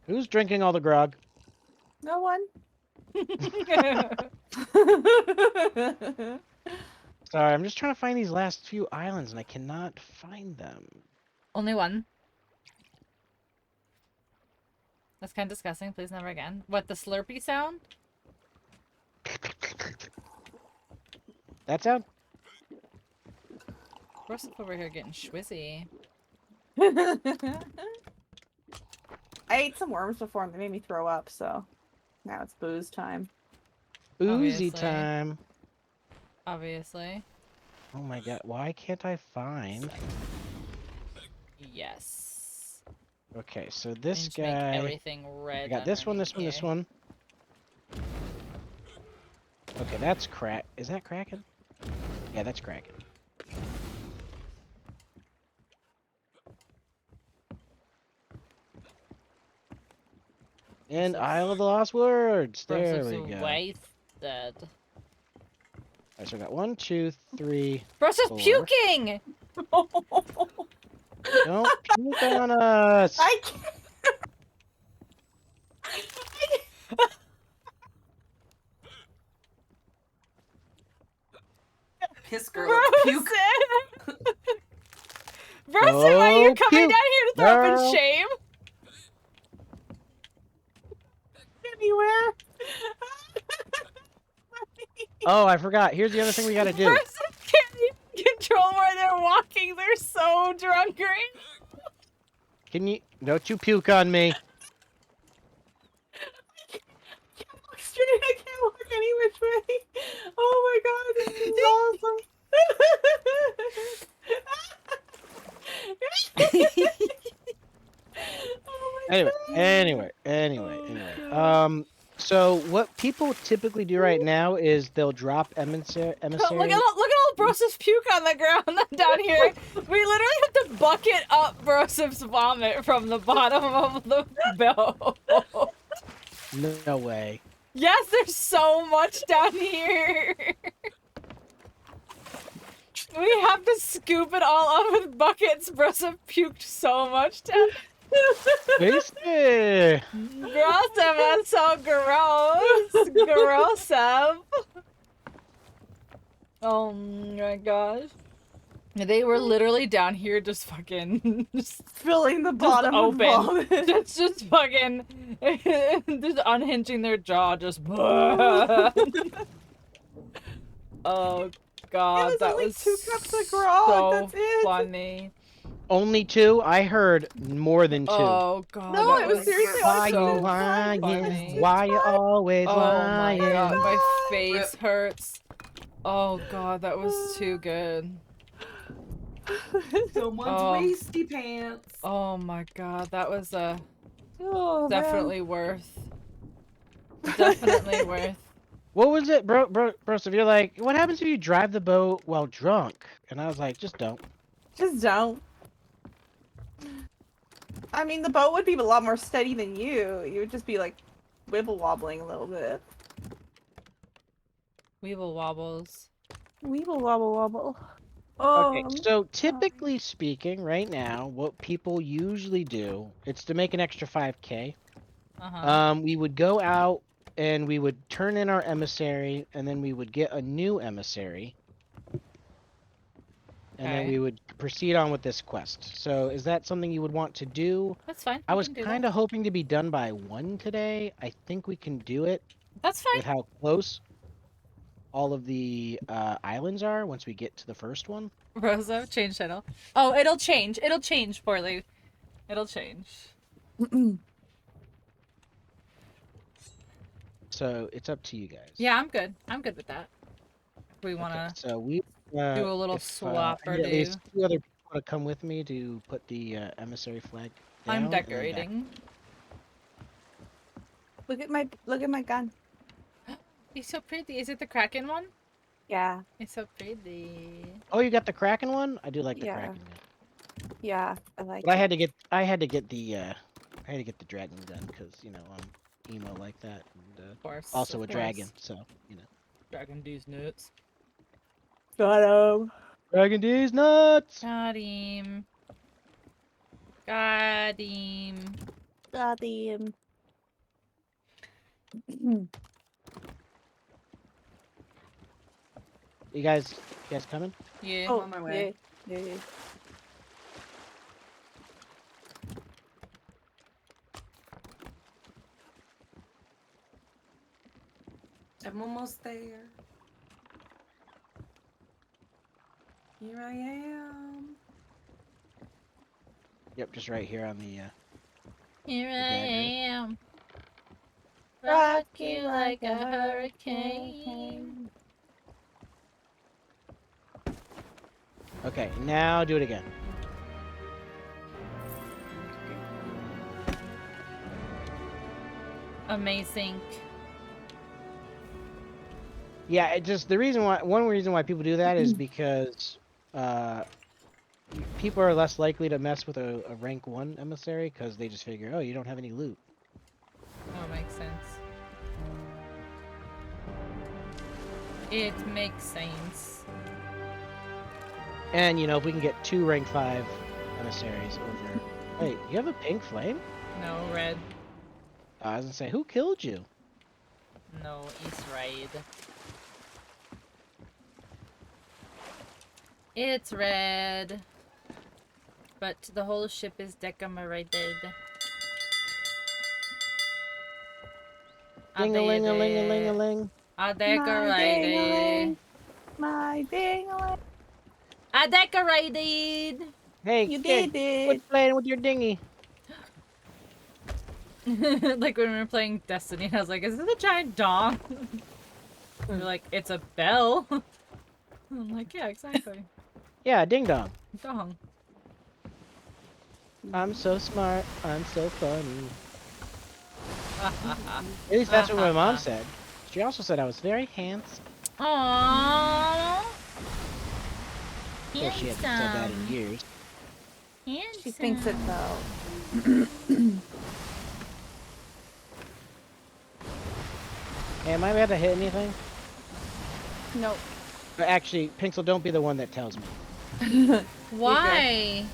Who's drinking all the grog? No one. Sorry, I'm just trying to find these last few islands and I cannot find them. Only one. That's kind of disgusting. Please never again. What, the Slurpee sound? That sound? We're over here getting schwizzy. I ate some worms before and they made me throw up, so now it's booze time. Oozy Obviously. time. Obviously. Oh my god, why can't I find? Yes. Okay, so this Just make guy. everything red. I got this one, underneath this one, this here. one. Okay, that's crack. Is that Kraken? Yeah, that's Kraken. And Isle of the Lost Words. There we go. Wasted. Alright, so I got 1, 2, 3. Bro's just 4. puking! Don't puke on us! I can't. Piss girl, puke. Brosen, why are you No coming puke, down here to throw up in girl. shame? Anywhere. Oh, I forgot. Here's the other thing we gotta do. Brosen can't even control where they're walking. They're so drunk right Can you... Don't you puke on me. Straight, I can't walk any which way. Oh my god, this is awesome. Oh my Anyway. So what people typically do right now is they'll drop emissary. Look at all Brosep's puke on the ground down here. We literally have to bucket up Brosep's vomit from the bottom of the boat. No way. Yes, there's so much down here. We have to scoop it all up with buckets. Broseph puked so much down. Basically. Broseph, that's so gross. Groseph. Oh my gosh. They were literally down here just fucking just filling the bottom open. of vomit. just fucking just unhinging their jaw just Oh god, was that only was 2 cups of grog, so that's it. funny. Only 2? I heard more than 2. Oh god. No, that it was seriously Why only you two. lying? funny. Why you always Oh my lying? god, my God. face hurts. Oh god, that was too good. Someone's Oh. wasty pants. Oh my god, that was Oh, man. definitely worth. Definitely worth. What was it, bro? So you're like, what happens if you drive the boat while drunk? And I was like, just don't. Just don't. I mean, the boat would be a lot more steady than you. You would just be like wibble wobbling a little bit. Weeble wobbles. Weeble wobble wobble. Oh. Okay, so typically speaking, right now, what people usually do, it's to make an extra 5K. We would go out and we would turn in our emissary, and then we would get a new emissary. And then Okay. we would proceed on with this quest. So is that something you would want to do? That's fine. I we was can do kind of hoping to be done by 1 today. I think we can do it that. That's fine. with how close all of the islands are once we get to the first one. Rosa, change channel. Oh, it'll change. It'll change, Poorly. It'll change. So it's up to you guys. Yeah, I'm good. I'm good with that. We want to Okay, so we do a little swap I or need at do. least 2 other people to come with me to put the emissary flag down. I'm and then back. decorating. Look at my gun. It's so pretty. Is it the Kraken one? Yeah. It's so pretty. Oh, you got the Kraken one? I do like the Yeah. Kraken one. Yeah, I like But I it. had to get the dragon gun because I'm emo like that, and Of course. also of a dragon. course. So Dragon D's nuts. Got him. Dragon D's nuts. Got him. Got him. Got him. You guys coming? Yeah. Oh, on my way. Yeah. I'm almost there. Here I am. Yep, just right here on the. Here I dagger. am. Rock you like a hurricane. Okay, now do it again. Amazing. Yeah, it just one reason why people do that is because people are less likely to mess with a rank 1 emissary because they just figure, oh, you don't have any loot. Oh, makes sense. It makes sense. And if we can get 2 rank 5 emissaries over. Wait, you have a pink flame? No, red. I was gonna say, who killed you? No, it's red. It's red. But the whole ship is decorated. Ding-a-ling-a-ling-a-ling-a-ling. Decorated. My ding-a-ling. Decorated. Hey, You kid, did it. quit playing with your dinghy. Like when we were playing Destiny, I was like, is it a giant dong? They're like, it's a bell. I'm like, yeah, exactly. Yeah, ding dong. Dong. I'm so smart. I'm so funny. At least that's what my mom said. She also said I was very handsome. Aww. Well, she hasn't said that in years. She thinks it though. Hey, am I about to hit anything? Nope. But actually, Pixel, don't be the one that tells me. Why?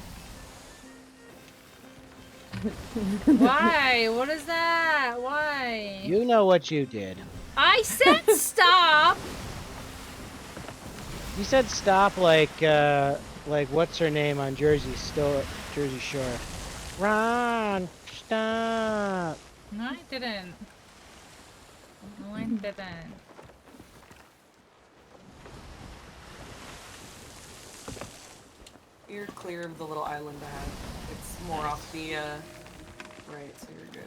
Why? What is that? Why? You know what you did. I said stop! You said stop like what's her name on Jersey Shore. Ron, stop. No, I didn't. No, I didn't. You're clear of the little island ahead. It's more off the right, so you're good.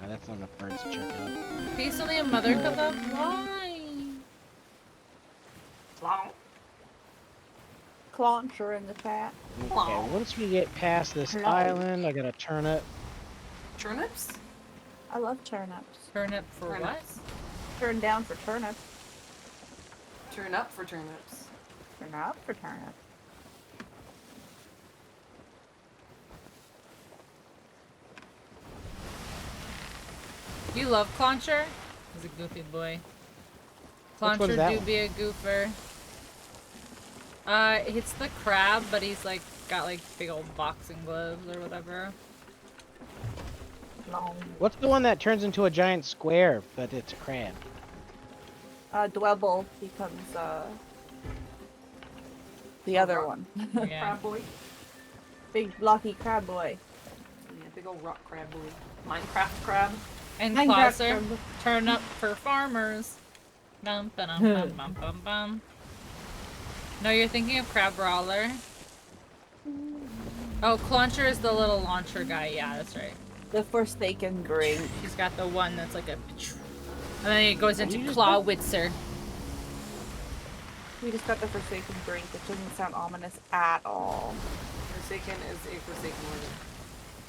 Oh, that's not enough birds to check out. Recently a mother come up? Why? Long. Clauncher in the chat. Okay, Wow. once we get past this Hello. island, I got a turnip. Turnips? I love turnips. Turnip for what? Turnips. Turn down for turnips. Turn up for turnips. Turn up for turnips. You love Clauncher? He's a goofy boy. Which one's Clauncher that do one? be a goofer. It's the crab, but he's like got like big old boxing gloves or whatever. Long. What's the one that turns into a giant square, but it's a crab? Dwebble becomes the other rock. one. Yeah. Crab boy. Big blocky crab boy. Yeah, big old rock crab boy. Minecraft crab. And Minecraft Clauser, crab. turn up for farmers. Bum, ba-dum, bum, bum, bum, bum. No, you're thinking of Crab Brawler. Oh, Clauncher is the little launcher guy. Yeah, that's right. The Forsaken Grate. He's got the one that's like a... And then it goes into You just Clawwitzer. We just got the Forsaken Grate, which doesn't sound ominous at all. Forsaken is a Forsaken word.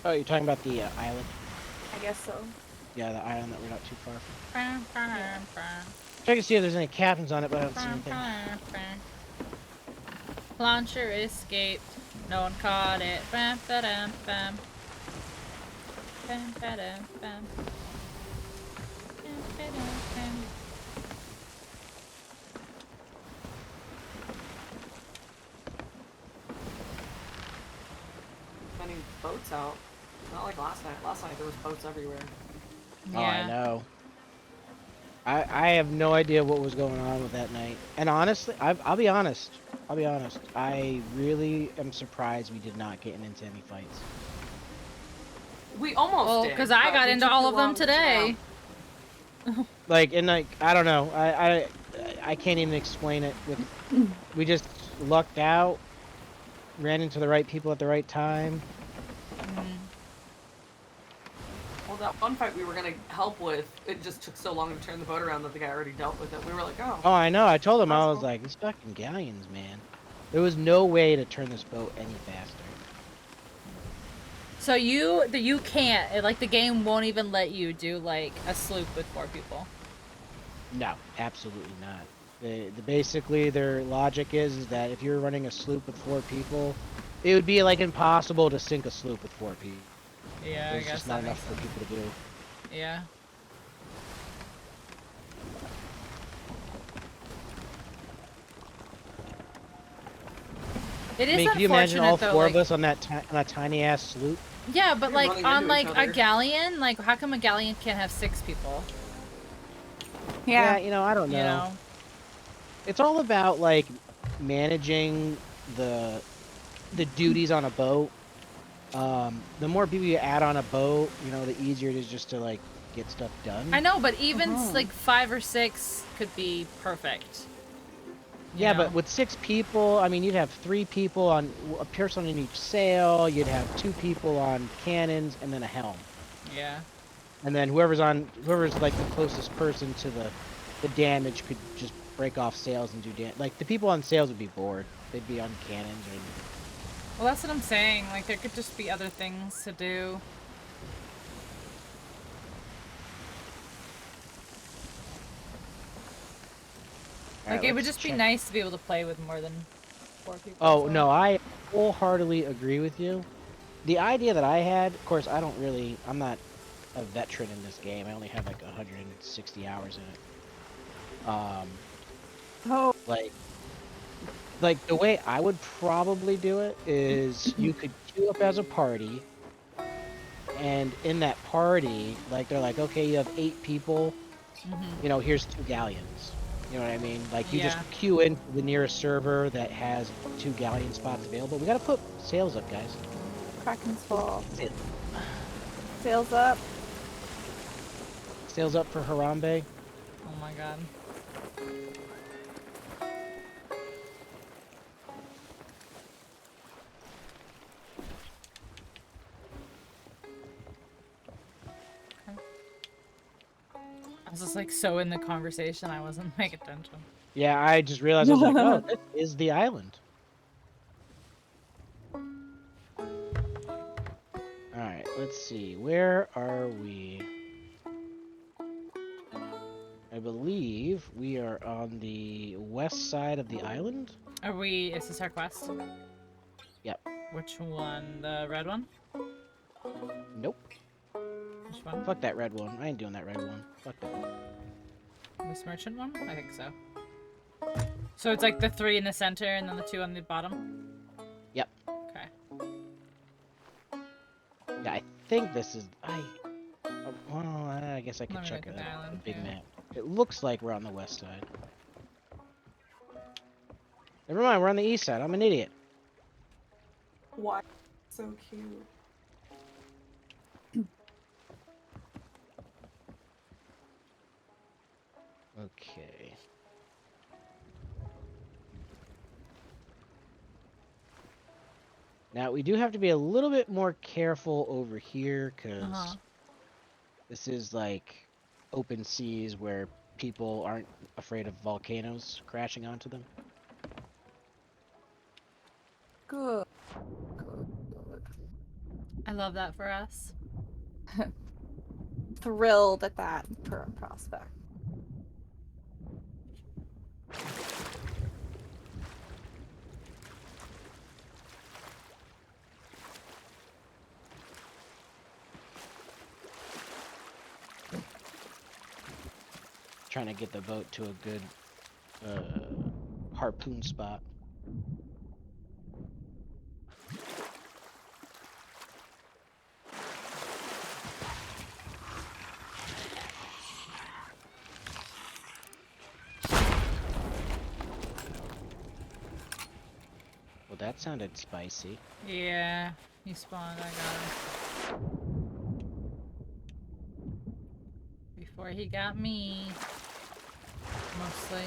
Oh, you're talking about the island? I guess so. Yeah, the island that we're not too far from. Bum, bum, bum. Try to see if there's any captains on it, but I don't see anything. Launcher escaped. No one caught it. Bam, ba-dum, bam. Bam, ba-dum, bam. Bam, ba-dum, bam. Sending boats out. Not like last night. Last night there was boats everywhere. Oh, I know. I have no idea what was going on with that night. And honestly, I'll be honest. I really am surprised we did not get into any fights. We almost did. Because I but got we into took all too of them long to today. Like, and like, I don't know. I can't even explain it. We just lucked out, ran into the right people at the right time. Well, that one fight we were gonna help with, it just took so long to turn the boat around that the guy already dealt with it. We were like, oh. Oh, I know. I told him, I was Possible. like, these fucking galleons, man. There was no way to turn this boat any faster. So you can't, like the game won't even let you do like a sloop with 4 people. No, absolutely not. Basically, their logic is that if you're running a sloop with 4 people, it would be like impossible to sink a sloop with 4 people. Yeah, There's I guess just not that enough makes for sense. people to do. Yeah. It is I mean, can you imagine all unfortunate, 4 though, of us on that tiny ass sloop? Yeah, but You're like running on into like each a other. galleon, like how come a galleon can't have 6 people? Yeah. You know, I don't know. You know? It's all about like managing the duties on a boat. The more people you add on a boat, you know, the easier it is just to like get stuff done. I know, but even like 5 or 6 could be perfect. you Yeah, know? but with 6 people, I mean, you'd have 3 people on a person in each sail. You'd have 2 people on cannons and then a helm. Yeah. And then whoever's like the closest person to the damage could just break off sails and do damage. Like the people on sails would be bored. They'd be on cannons or. Well, that's what I'm saying. Like there could just be other things to do. Like it would just be nice to be able to play with more than 4 people. Oh so. no, I wholeheartedly agree with you. The idea that I had, of course, I'm not a veteran in this game. I only have like 160 hours in it. Oh. Like the way I would probably do it is you could queue up as a party, and in that party, like they're like, okay, you have 8 people, you know, here's 2 galleons. You know what I mean? Like you just Yeah. queue in to the nearest server that has 2 galleon spots available. We gotta put sails up, guys. Kraken's full. Sails up. Sails up for Harambe. Oh my god. I was just like so in the conversation I wasn't paying attention. Yeah, I just realized I was like, oh, this is the island. Alright, let's see. Where are we? I believe we are on the west side of the island. Are we? Is this our quest? Yep. Which one? The red one? Nope. Which one? Fuck that red one. I ain't doing that red one. Fuck that one. This merchant one? I think so. So it's like the 3 in the center and then the 2 on the bottom? Yep. Okay. Yeah, I think this is. Well, I guess I could Let me check look a at the island, big yeah. map. It looks like we're on the west side. Never mind, we're on the east side. I'm an idiot. Why? So cute. Okay. Now we do have to be a little bit more careful over here because this is like open seas where people aren't afraid of volcanoes crashing onto them. Good. Good. Good. I love that for us. Thrilled at that prospect. Trying to get the boat to a good harpoon spot. Well, that sounded spicy. Yeah, he spawned. I got him. Before he got me. Mostly.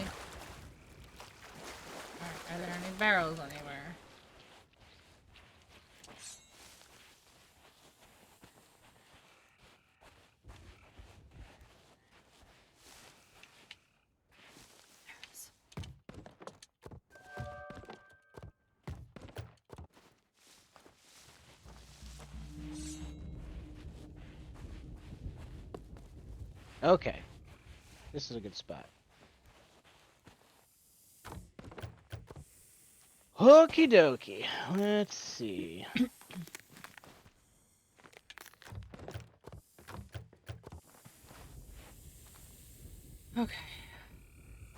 Alright, are there any barrels anywhere? Okay. This is a good spot. Okie dokie. Let's see. Okay.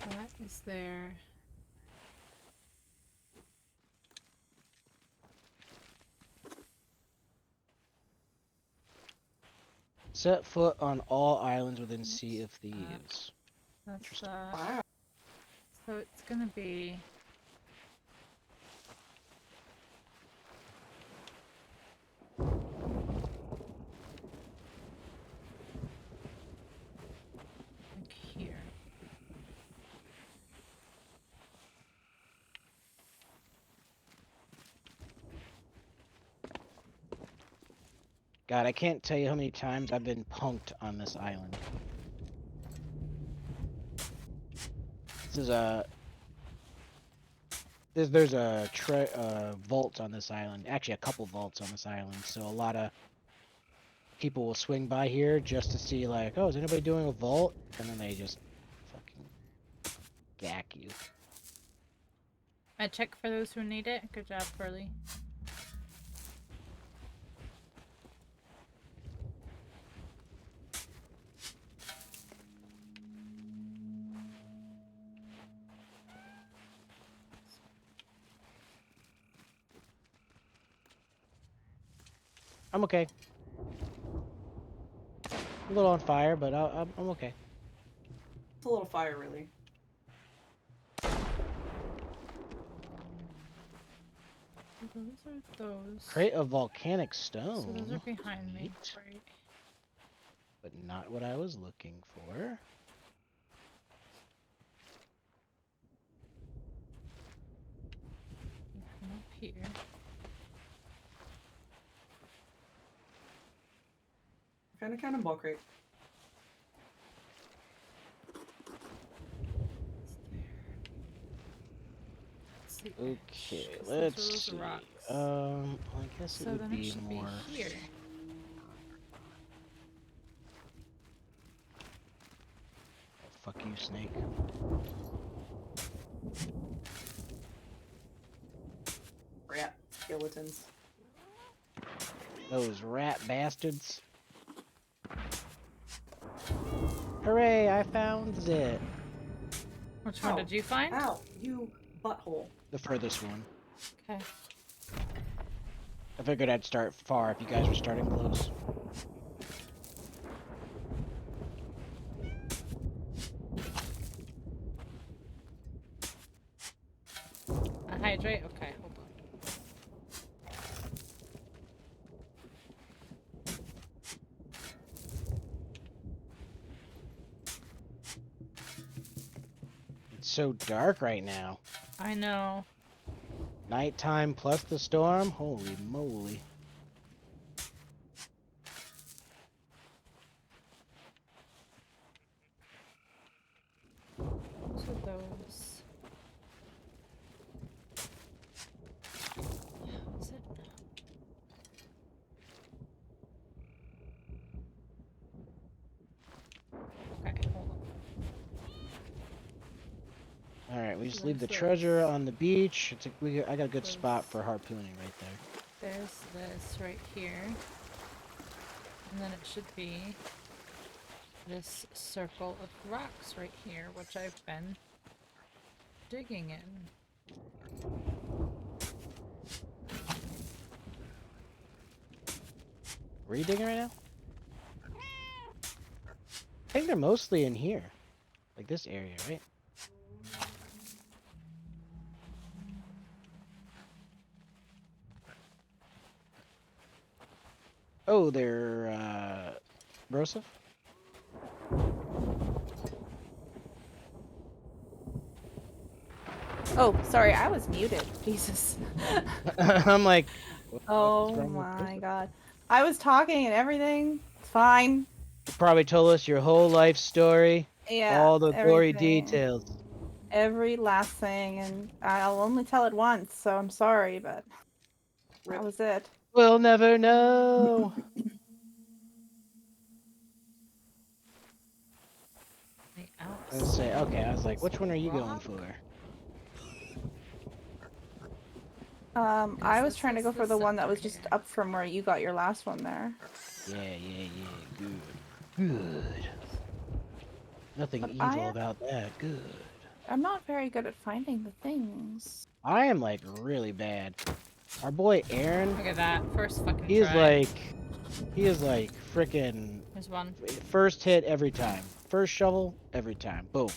What is there? Set foot on all islands within Sea of Thieves. That's Wow. so it's gonna be like here. God, I can't tell you how many times I've been punked on this island. This is a... There's a vault on this island. Actually, a couple vaults on this island. So a lot of people will swing by here just to see, like, oh, is anybody doing a vault? And then they just fucking gack you. I check for those who need it. Good job, Pearly. I'm okay. A little on fire, but I'm okay. It's a little fire, really. Those are those. Crate of volcanic stone. So those are behind me. Neat. Right. But not what I was looking for. Nothing up here. Kind of cannonball crate. It's there. Okay, Because those are let's those see. rocks. I guess it So would then be it should more. be here. fuck you, snake. Rat skeletons. Those rat bastards. Hooray, I found it. Which one did you find? Ow, you butthole. The furthest one. Okay. I figured I'd start far if you guys were starting close. Hydrate? Okay, hold on. It's so dark right now. I know. Nighttime plus the storm? Holy moly. So those. Is it? Okay, hold on. Alright, we just Where's leave the this? treasure on the beach. I got a good spot for harpooning right there. There's this right here. And then it should be this circle of rocks right here, which I've been digging in. Where are you digging right now? I think they're mostly in here. Like this area, right? Oh, they're, Broseph? Oh, sorry, I was muted. Jesus. I'm like, what's Oh wrong with my Broseph? god. I was talking and everything. It's fine. You probably told us your whole life story. Yeah. All the gory everything. details. Every last thing, and I'll only tell it once, so I'm sorry, but that was it. We'll never know. The Let's say, okay, I was like, which one are you going rock? for? I was this trying to is go for the the one that center was just here. up from where you got your last one there. Yeah, good. Good. Nothing But evil I am- about that. Good. I'm not very good at finding the things. I am like really bad. Our boy Aaron, Look at that. First fucking he is try. like freaking There's one. first hit every time. First shovel every time. Boom.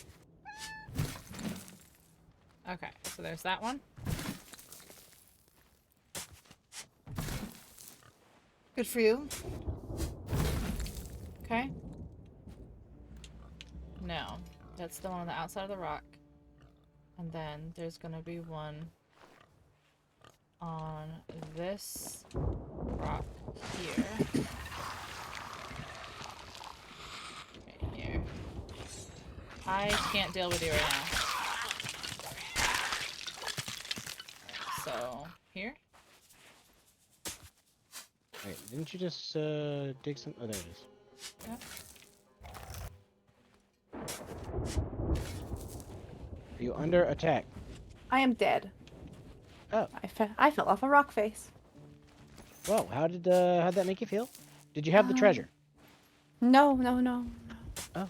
Okay, so there's that one. Good for you. Okay. No, that's the one on the outside of the rock. And then there's gonna be one on this rock here. Right here. I can't deal with you right now. So, here? Wait, didn't you just dig some? Oh, there it is. Yep. Are you under attack? I am dead. Oh. I fell off a rock face. Whoa, how'd that make you feel? Did you have the treasure? No. Oh.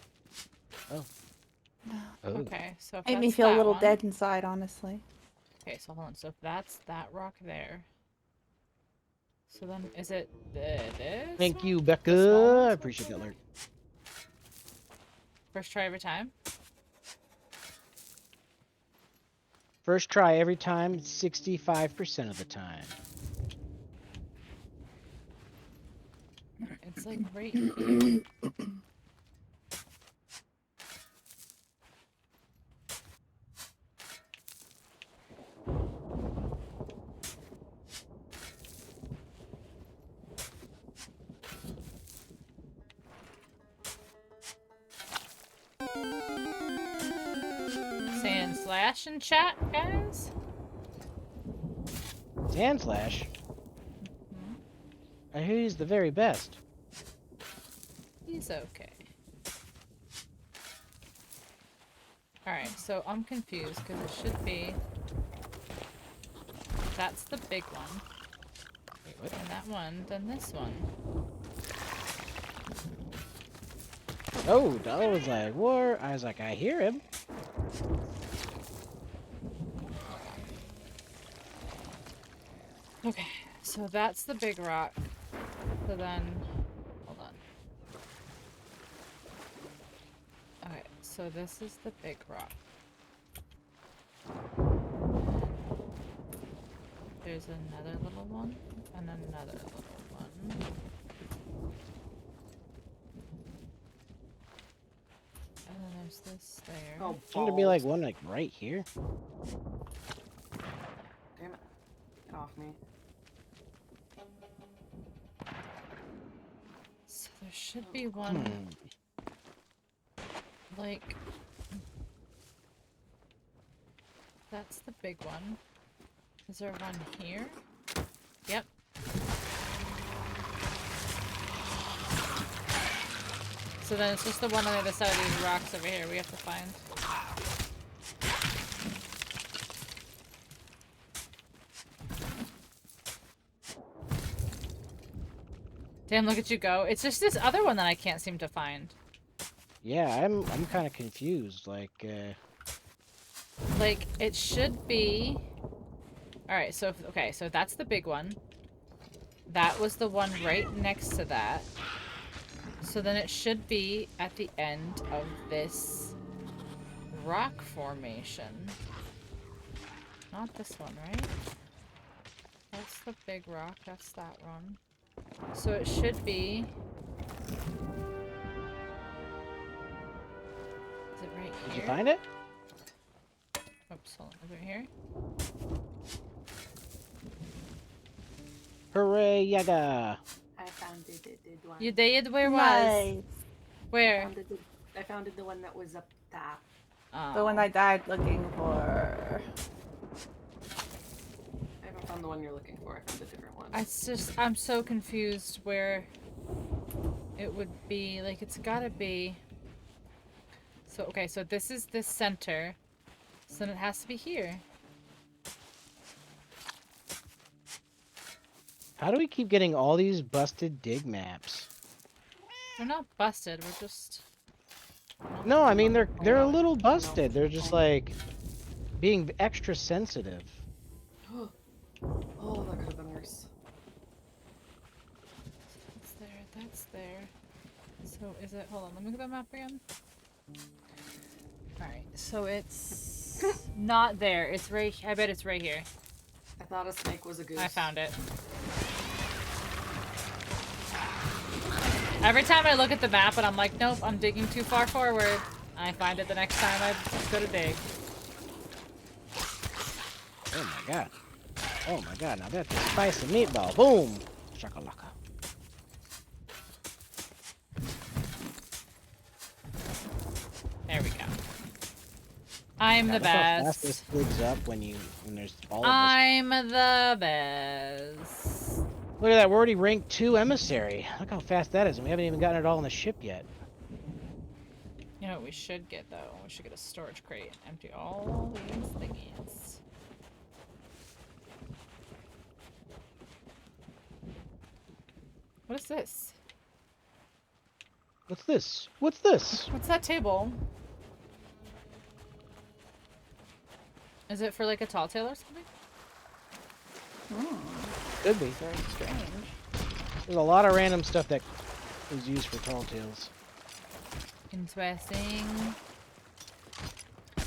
Okay, so if Made me that's feel a that little one- dead inside, honestly. Okay, so hold on. So if that's that rock there. So then, is it this? Thank one? you, The small Becca. one? I appreciate that alert. First try every time? First try every time, 65% of the time. It's like right here. Saying slash in chat, guys? Sandslash? I hear he's the very best. He's okay. Alright, so I'm confused because it should be... That's the big one. Wait, what? And that one, then this one. Oh, I was like, war. I was like, I hear him. Okay, so that's the big rock. So then... Hold on. Okay, so this is the big rock. There's another little one, and another little one. And then there's this there. Oh, Shouldn't there be like balls. one like right here? Damn it. Get off me. So there should be one, like... That's the big one. Is there one here? Yep. So then it's just the one on the other side of these rocks over here we have to find. Damn, look at you go. It's just this other one that I can't seem to find. Yeah, I'm kind of confused. Like, it should be... Alright, so, okay, so that's the big one. That was the one right next to that. So then it should be at the end of this rock formation. Not this one, right? That's the big rock, that's that one. So it should be... Is it right here? did you find it? Oops, hold on. Is it right here? Hooray, Yaga! I found it. One. You did? Where was? Nice. Where? I found the one that was up top. Oh. The one I died looking for. I haven't found the one you're looking for. I found a different one. It's just, I'm so confused where it would be. Like, it's gotta be... So, okay, so this is this center. So then it has to be here. How do we keep getting all these busted dig maps? They're not busted, we're just... No, I mean they're a little busted. They're just like being extra sensitive. Oh, that could have been worse. That's there, that's there. So is it... Hold on, let me look at the map again. Alright, so it's... not there. It's right... I bet it's right here. I thought a snake was a goose. I found it. Every time I look at the map and I'm like, nope, I'm digging too far forward. I find it the next time I go to dig. Oh my god. Oh my god, now that's a spicy meatball. Boom! Shakalaka. There we go. I'm the Look how fast best. this digs up when there's all of us. I'm the best. Look at that, we're already ranked 2 emissary. Look how fast that is, and we haven't even gotten it all on the ship yet. You know what we should get though? We should get a storage crate and empty all these thingies. What is this? What's this? What's this? What's that table? Is it for like a tall tale or something? Could be. Very strange. There's a lot of random stuff that is used for tall tales. Interesting.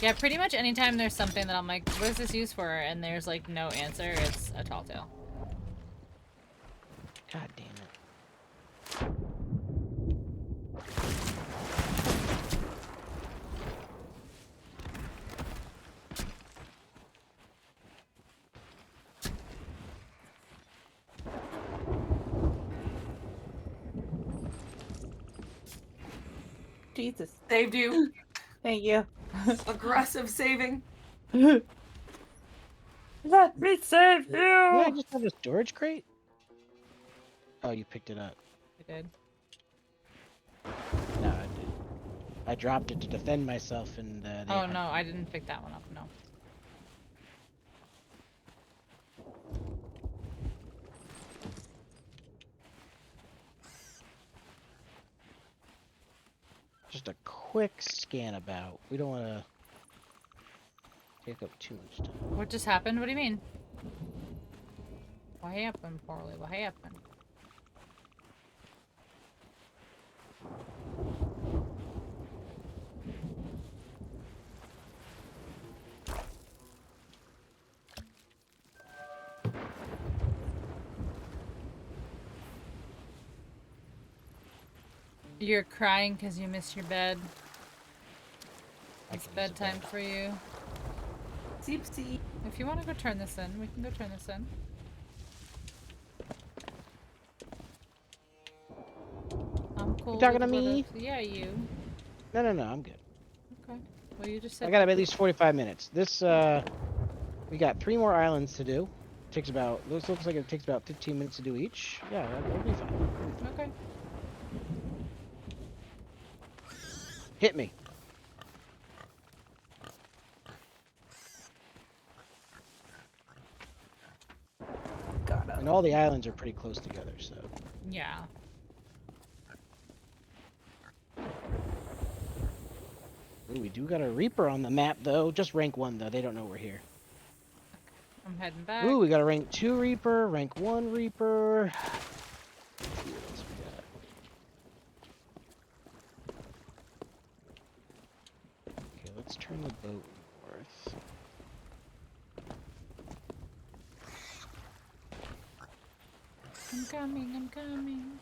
Yeah, pretty much anytime there's something that I'm like, what is this used for? And there's like no answer, it's a tall tale. God damn it. Jesus. Saved you. Thank you. Aggressive saving. Let me save Did I you! just have a storage crate? Oh, you picked it up. I did. No, I didn't. I dropped it to defend myself, and they Oh no, I didn't pick that one up. No. Just a quick scan about. We don't want to take up too much time. What just happened? What do you mean? What happened, Farley? What happened? You're crying because you miss your bed. I It's can use a bedtime bed. for you. Oopsie. If you want to go turn this in, we can go turn this in. I'm cool. You talking with to me? whatever- Yeah, you. No, I'm good. Okay. Well, you just said. I got at least 45 minutes. This, we got 3 more islands to do. Takes about, looks like it takes about 15 minutes to do each. Yeah, that'll be fine. Okay. Hit me. Got it. And all the islands are pretty close together, so. Yeah. Ooh, we do got a Reaper on the map, though. Just rank 1, though. They don't know we're here. I'm heading back. Ooh, we got a rank 2 Reaper, rank 1 Reaper. Let's see what else we got. Okay, let's turn the boat north. I'm coming, I'm coming.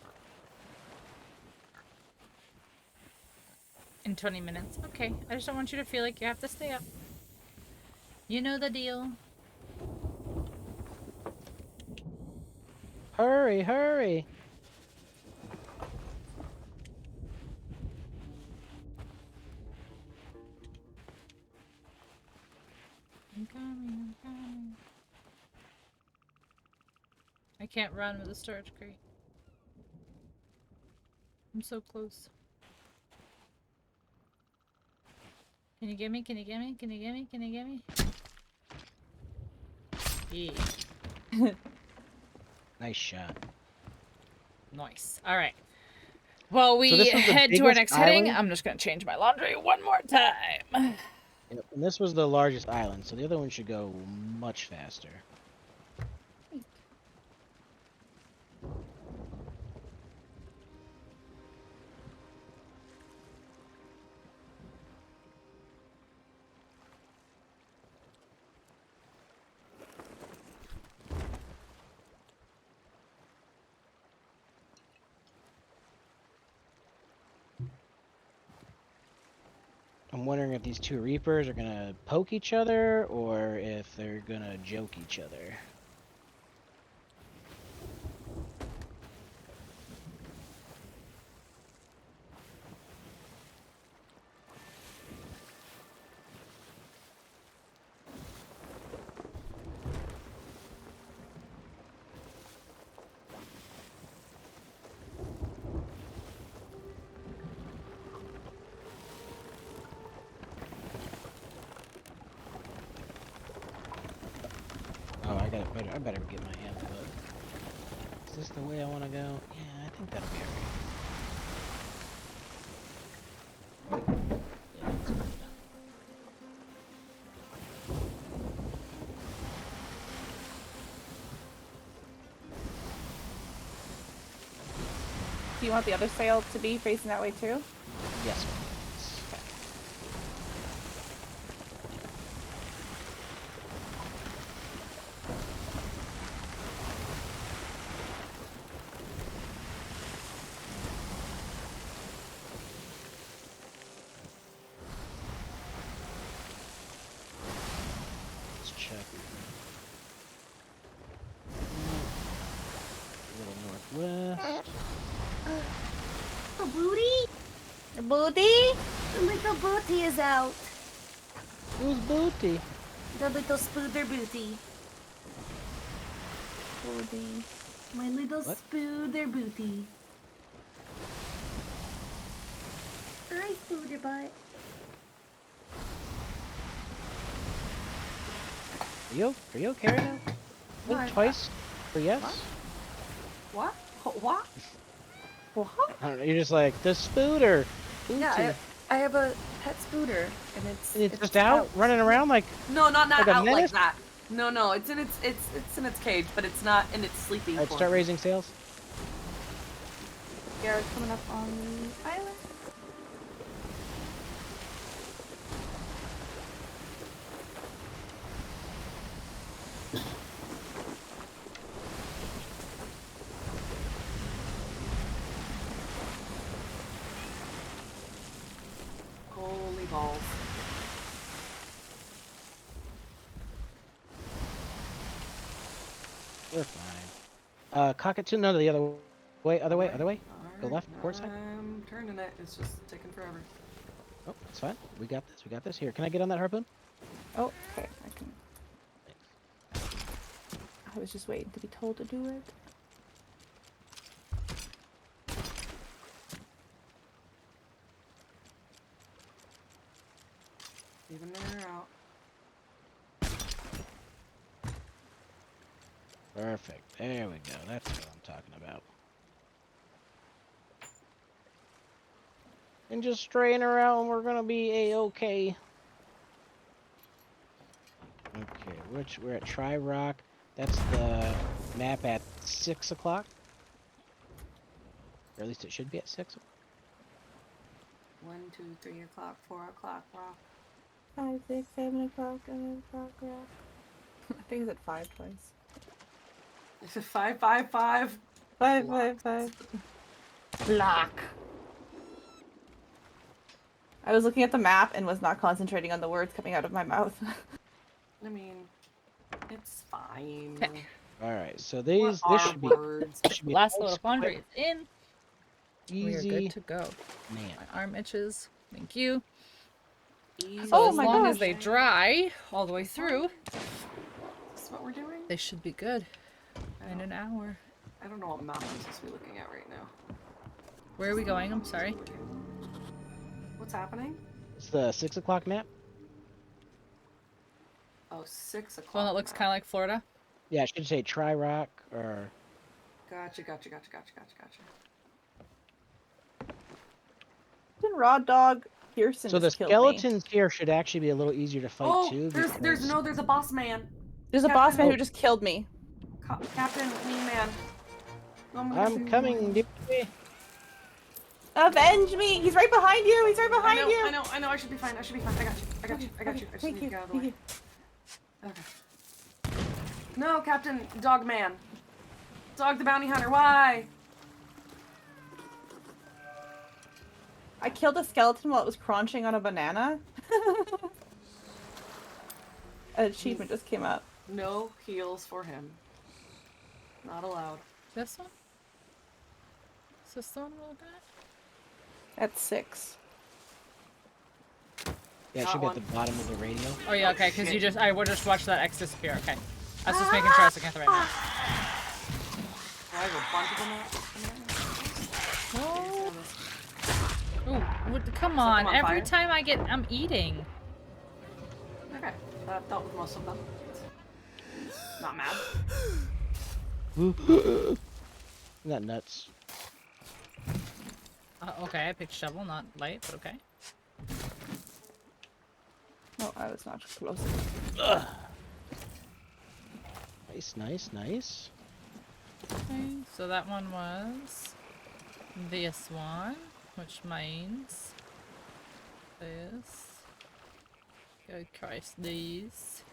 In 20 minutes. Okay, I just don't want you to feel like you have to stay up. You know the deal. Hurry, hurry! I'm coming, I'm coming. I can't run with a storage crate. I'm so close. Can you get me? Can you get me? Can you get me? Can you get me? Yeah. Nice shot. Nice. Alright. Well, we So this was the head to our biggest next heading. island? I'm just gonna change my laundry one more time. Yep, and this was the largest island, so the other one should go much faster. I'm wondering if these 2 Reapers are gonna poke each other or if they're gonna joke each other. Oh, I better get my input. Is this the way I want to go? Yeah, I think that'll be alright. Yeah, that's good. Do you want the other sail to be facing that way too? Yes, please. Let's check. A little northwest. The booty? Your booty? The little booty is out. Who's Booty? The little spooder booty. Booty. My little What? spooder booty. Hi, Spooder Butt. Are you okay right now? No, Blink twice for yes? What? What? What? I don't know, you're just like, the Spooder! Yeah, I have a pet Spooder, and It's just out, running around like... No, not Like a out like menace? that. No, it's in its cage, but it's not in its sleeping Alright, form. start raising sails. Garrett's coming up on the island. Holy balls. We're fine. Cockatoo, no, the other way, other way. Go Alright, left, port side. I'm turning it. It's just taking forever. Oh, it's fine. We got this. Here, can I get on that harpoon? Oh, okay, I can. I was just waiting to be told to do it. Even in or out. Perfect. There we go. That's what I'm talking about. And just straying around, we're gonna be a-okay. Okay, we're at Tri-Rock. That's the map at 6 o'clock. Or at least it should be at 6. 1, 2, 3 o'clock, 4 o'clock, rock. 5, 6, 7 o'clock, 8 o'clock, rock. I think it's at 5 twice. Is it 5, 5, 5? 5, 5, 5. Block. I was looking at the map and was not concentrating on the words coming out of my mouth. I mean, it's fine. Alright, so What this are should be... words? this should be Last nice, load of laundry quick, is in. We are Easy. good to go. Man. My arm itches. Thank you. Easy. So Oh as my long as gosh. they dry all the way through, Is this what we're doing? they should be good in an hour. I don't know what map I'm supposed to be looking at right now. Where are we going? I'm sorry. What's happening? It's the 6 o'clock map? Oh, 6 o'clock. One that looks now. kind of like Florida. Yeah, I should say Tri-Rock or... Gotcha. Didn't Raw Dog Pearson So the just killed me. skeletons here should actually be a little easier to fight Oh, too. there's because- a boss man. There's a boss man who just killed me. Captain Mean Man. Oh my I'm God. coming, dude. Avenge me! He's right behind you! He's right behind you! I know. I should be fine. I got you. I just Thank need to you. get out of the Thank way. you. Okay. No, Captain Dog Man. Dog the Bounty Hunter. Why? I killed a skeleton while it was crunching on a banana. An achievement just came up. No heals for him. Not allowed. This one? Is this the one we're looking at? At 6. Yeah, it Got should be at one. the bottom of the radio. Oh yeah, okay, because I would just watch that X disappear. Okay, I was just making sure I was looking at the right map. I have a bunch of them out. Ooh, come Set on! them on Every fire. time I'm eating. Okay, that dealt with most of them. Not mad. Isn't that nuts? Okay, I picked shovel, not light, but okay. Oh, I was not close. Nice. Okay, so that one was this one, which means this. Good Christ, these.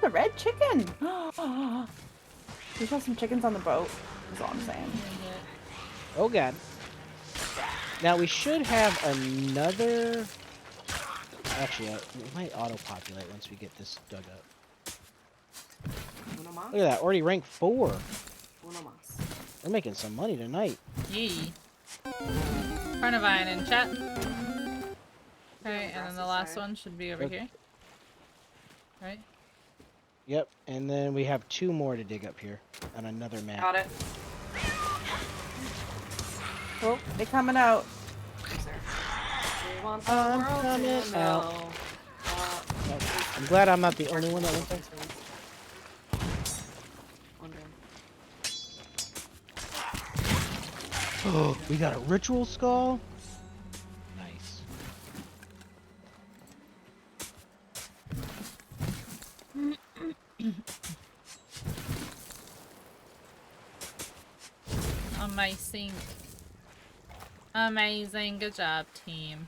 The red chicken! We have some chickens on the boat, is all I'm saying. Oh god. Now we should have another... Actually, it might auto-populate once we get this dug up. Uno mas. Look at that, already rank 4. Uno mas. We're making some money tonight. Yee. Carnivine in chat. Okay, and then the last side. one should be over Okay. here. Right? Yep, and then we have 2 more to dig up here on another map. Got it. Oh, they coming out. Who's there? We want the I'm world to coming know. out. I'm glad I'm not the only one that went there. Wondering. Oh, we got a ritual skull? Nice. Amazing. Amazing. Good job, team.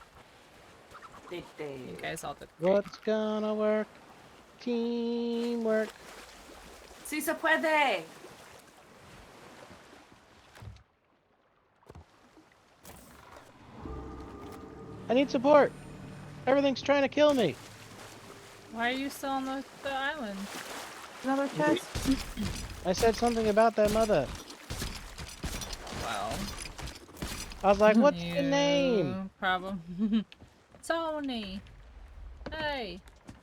Did they? You guys all did great. What's gonna work? Teamwork. Si se puede. I need support. Everything's trying to kill me. Why are you still on the island? Another chest. I said something about that mother. Well, I was like, what's the name? Problem. Tony. Hey.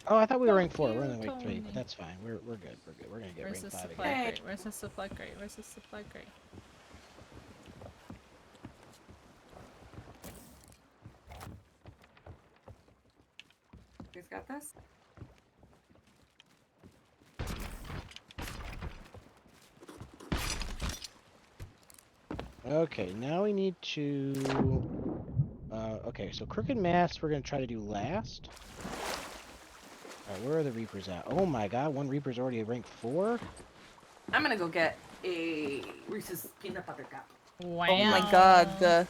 Oh, I thought we were rank Fuck 4. you, We're in rank 3, Tony. but that's fine. We're good. We're good. We're gonna get Where's rank the 5 supply again. crate? Where's the supply crate? Where's the supply crate? Who's got this? Okay, now we need to. Okay, so Crooked Mass we're gonna try to do last. Alright, where are the Reapers at? Oh my god, one Reaper's already at rank 4? I'm gonna go get a Reese's peanut butter cup. Wow. Oh my god, the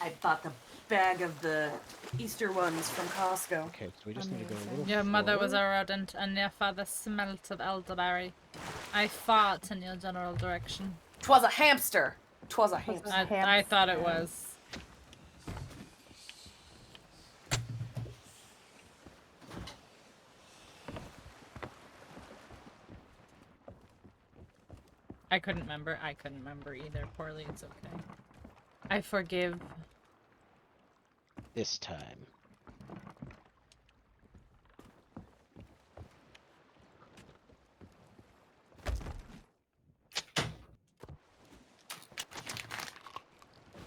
I bought the bag of the Easter ones from Costco. Okay, so we just need to go a little Your mother was forward. a rodent, and your father smelt of elderberry. I fought in your general direction. 'Twas a hamster. 'Twas a hamster. I thought it was. I couldn't remember. I couldn't remember either. Poorly, it's okay. I forgive. This time.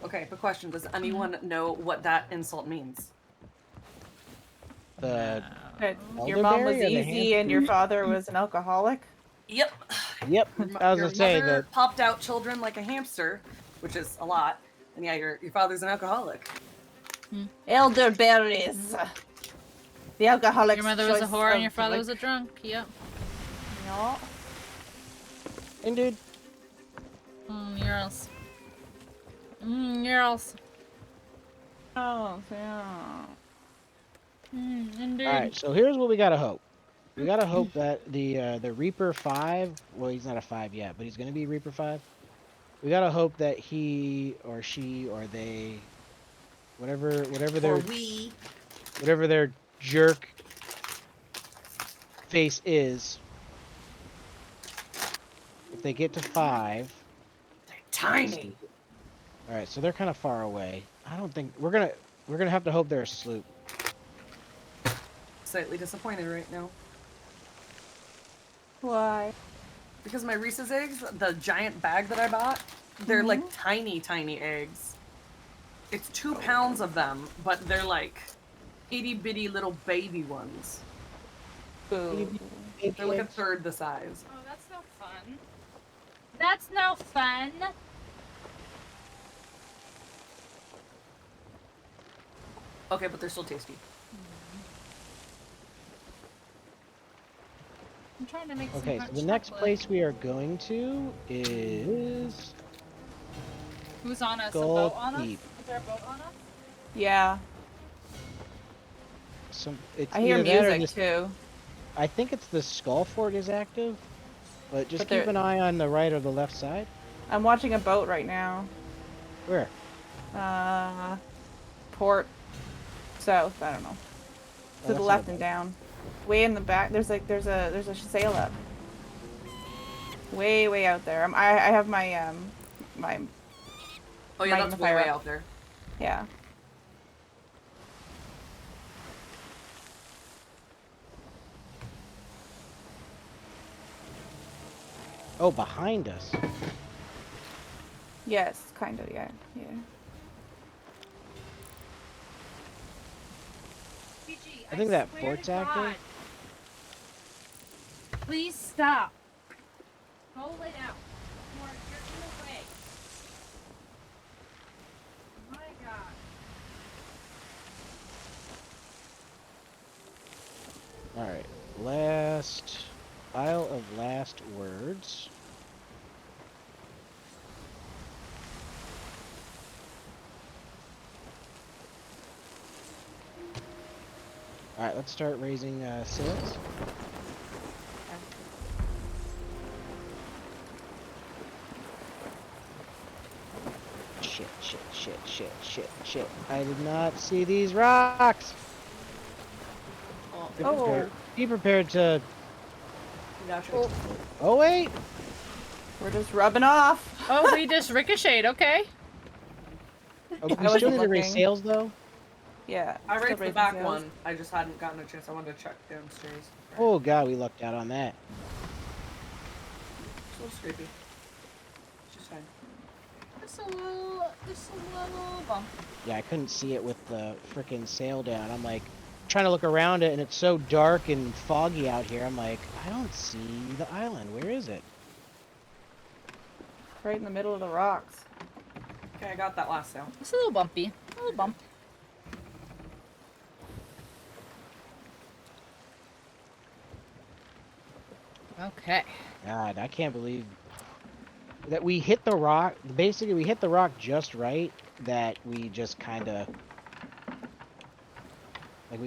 Okay, but question, does anyone know what that insult means? The that your mom was elderberry or the easy and your father was an alcoholic. Yep. Yep, I was Your gonna say mother that. popped out children like a hamster, which is a lot. And yeah, your father's an alcoholic. Elderberries. The alcoholic. Your mother was a whore and your father was a drunk. Yep. No. Indeed. Girls. Girls. Oh, yeah. Indeed. Alright, so here's what we gotta hope. We gotta hope that the Reaper 5, well he's not a 5 yet, but he's gonna be Reaper 5. We gotta hope that he or she or they, whatever their jerk face is, if they get to 5. Tiny. Alright, so they're kind of far away. I don't think we're gonna have to hope they're a sloop. Slightly disappointed right now. Why? Because my Reese's eggs, the giant bag that I bought, they're like tiny, tiny eggs. It's 2 pounds of them, but they're like itty bitty little baby ones. Boo. They're like a third the size. Oh, that's no fun. That's no fun. Okay, but they're still tasty. I'm trying to make some Okay, so hot the next chocolate. place we are going to is Who's on us? A Skull boat on us? Deep. Is there a boat on us? Yeah. some. It's I hear either that or music this- too. I think it's the Skull Fort is active, but just But keep there- an eye on the right or the left side. I'm watching a boat right now. Where? Port south. I don't know. To Oh, the that's left not and bad. down. Way in the back. There's a sail up. Way out there. I have my my Oh yeah, that's magnifier way up. out there. Yeah. Oh, behind us. Yes, kind of, yeah. Yeah. I think that fort's active. Please stop. Go lay down. You're in the way. My God. Alright. Last. Isle of Last Words. Alright, let's start raising sails. Shit. I did not see these rocks! Oh, Be prepared to... Gotcha. Oh, wait! we're just rubbing off. Oh, we just ricocheted, okay. Oh, we wasn't still need to raise looking. sails, though? Yeah. I still raised the raising back sails. one. I just hadn't gotten a chance. I wanted to check downstairs. Oh, God, we lucked out on that. It's a little scrapey. It's just fine. Just a little bump. Yeah, I couldn't see it with the frickin' sail down. I'm like, trying to look around it, and it's so dark and foggy out here. I'm like, I don't see the island. Where is it? Right in the middle of the rocks. Okay, I got that last sail. Just a little bumpy. A little bump. Okay. God, I can't believe that we hit the rock. Basically, we hit the rock just right. That we just kind of like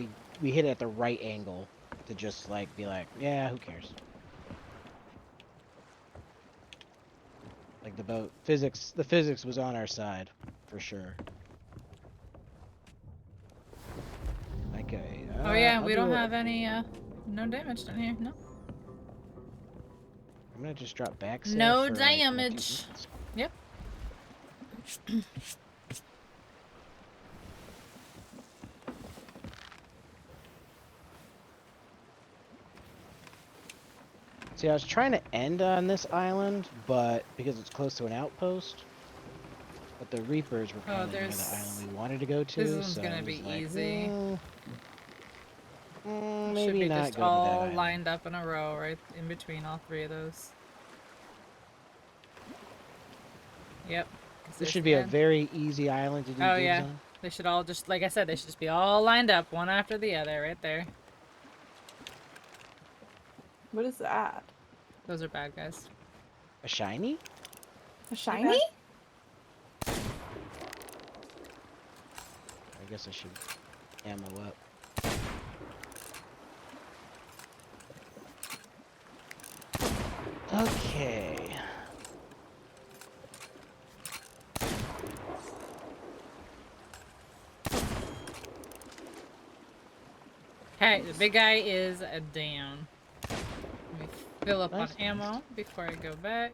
we hit it at the right angle to just like be like, yeah, who cares? Like the physics was on our side for sure. Okay. Oh yeah, I'll we do don't a- have any no damage down here. No. I'm gonna just drop back. sail No for, like, 1 or 2 damage. seconds. Yep. See, I was trying to end on this island, but because it's close to an outpost. But the Reapers were kind of near the there's- island we wanted to go to. this one's so gonna I was be like, easy. maybe Should be not just go to that all island. lined up in a row, right in between all three of those. Yep. 'Cause This there's should the be a end. very easy island to do Oh digs yeah. on. They should all just, like I said, they should just be all lined up, one after the other, right there. What is that? Those are bad guys. A shiny? A shiny? I guess I should ammo up. Okay. Okay, the big guy is down. Let me fill up Nice, on ammo before I go back.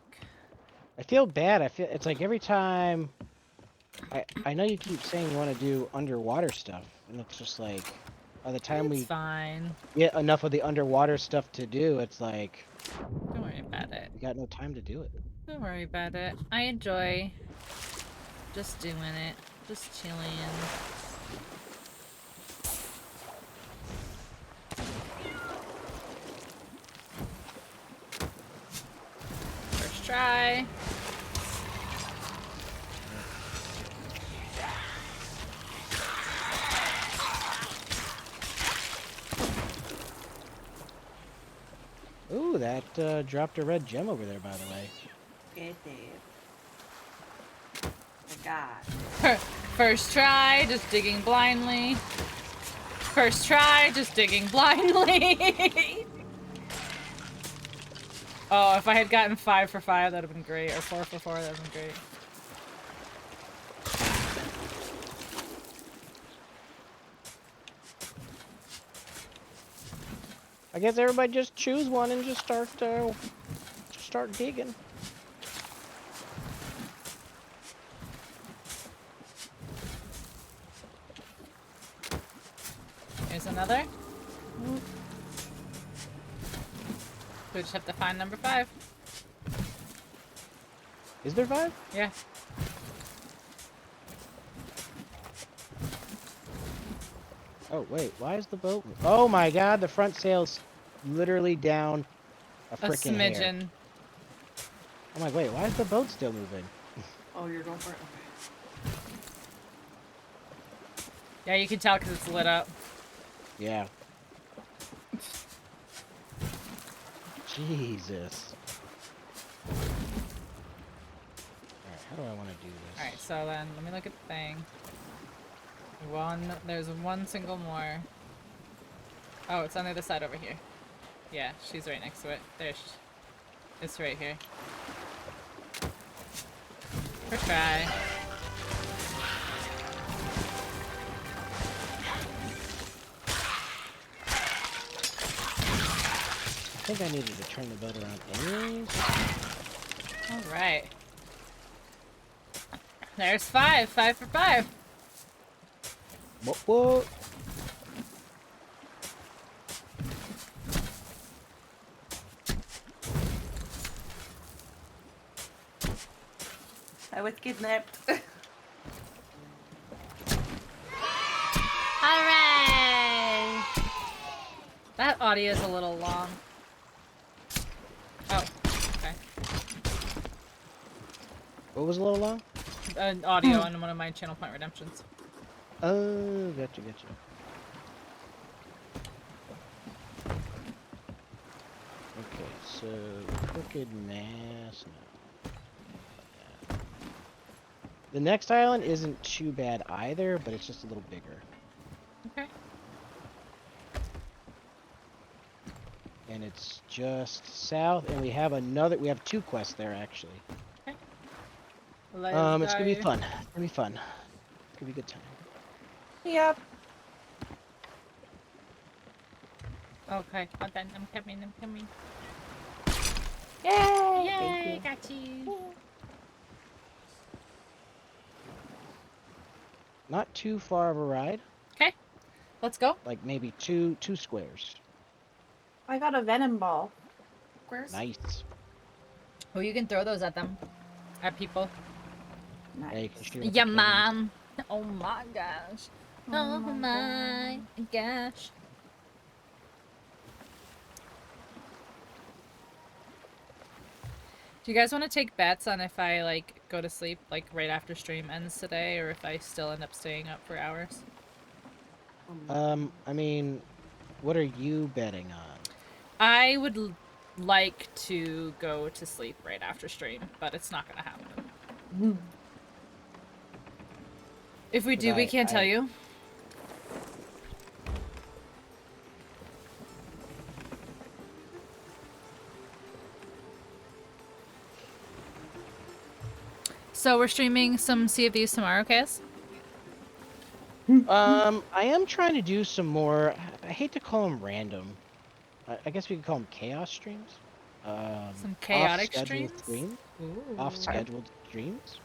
I feel bad. I feel it's like every time. I know you keep saying you want to do underwater stuff, and it's just like by the time It's we fine. get enough of the underwater stuff to do, it's like Don't worry about it. we got no time to do it. Don't worry about it. I enjoy just doing it. Just chilling. First try. Ooh, that dropped a red gem over there, by the way. Get there. Oh my god. First try, just digging blindly. First try, just digging blindly. Oh, if I had gotten 5 for 5, that'd have been great. Or 4 for 4, that'd have been great. I guess everybody just choose one and just start digging. Here's another. We just have to find number 5. Is there 5? Yeah. Oh, wait. Why is the boat... Oh my god, the front sail's literally down a A freaking hair. smidgen. I'm like, wait, why is the boat still moving? Oh, you're going for it? Okay. Yeah, you can tell because it's lit up. Yeah. Jesus. Alright, how do I want to do this? Alright, so then let me look at the thing. There's one single more. Oh, it's on the other side over here. Yeah, she's right next to it. It's right here. First try. I think I needed to turn the boat around anyways. Alright. There's 5. 5 for 5. What? I was kidnapped. Alright! That audio is a little long. Oh, okay. What was a little long? An audio on one of my channel point redemptions. Oh, gotcha. Okay, so crooked mass. No. The next island isn't too bad either, but it's just a little bigger. Okay. And it's just south, and we have 2 quests there actually. Let's It's gonna be go. fun. It's gonna be fun. It's gonna be a good time. Yep. Okay, hold on. I'm coming. Yay! Yay, Thank you. got you. Not too far of a ride. Okay, let's go. Like maybe two squares. I got a venom ball. Where's? Nice. Oh, you can throw those at them. At people. Yeah, you Nice. can shoot at the Yeah, cannons. mom. Oh my gosh. Oh Oh my my gosh. Do you guys want to take bets on if I like go to sleep like right after stream ends today, or if I still end up staying up for hours? I mean, what are you betting on? I would like to go to sleep right after stream, but it's not gonna happen. If we do, we can't tell you. So we're streaming some Sea of Thieves tomorrow, Cass? I am trying to do some more. I hate to call them random. I guess we could call them chaos streams. Some chaotic off-scheduled streams? Off-scheduled streams.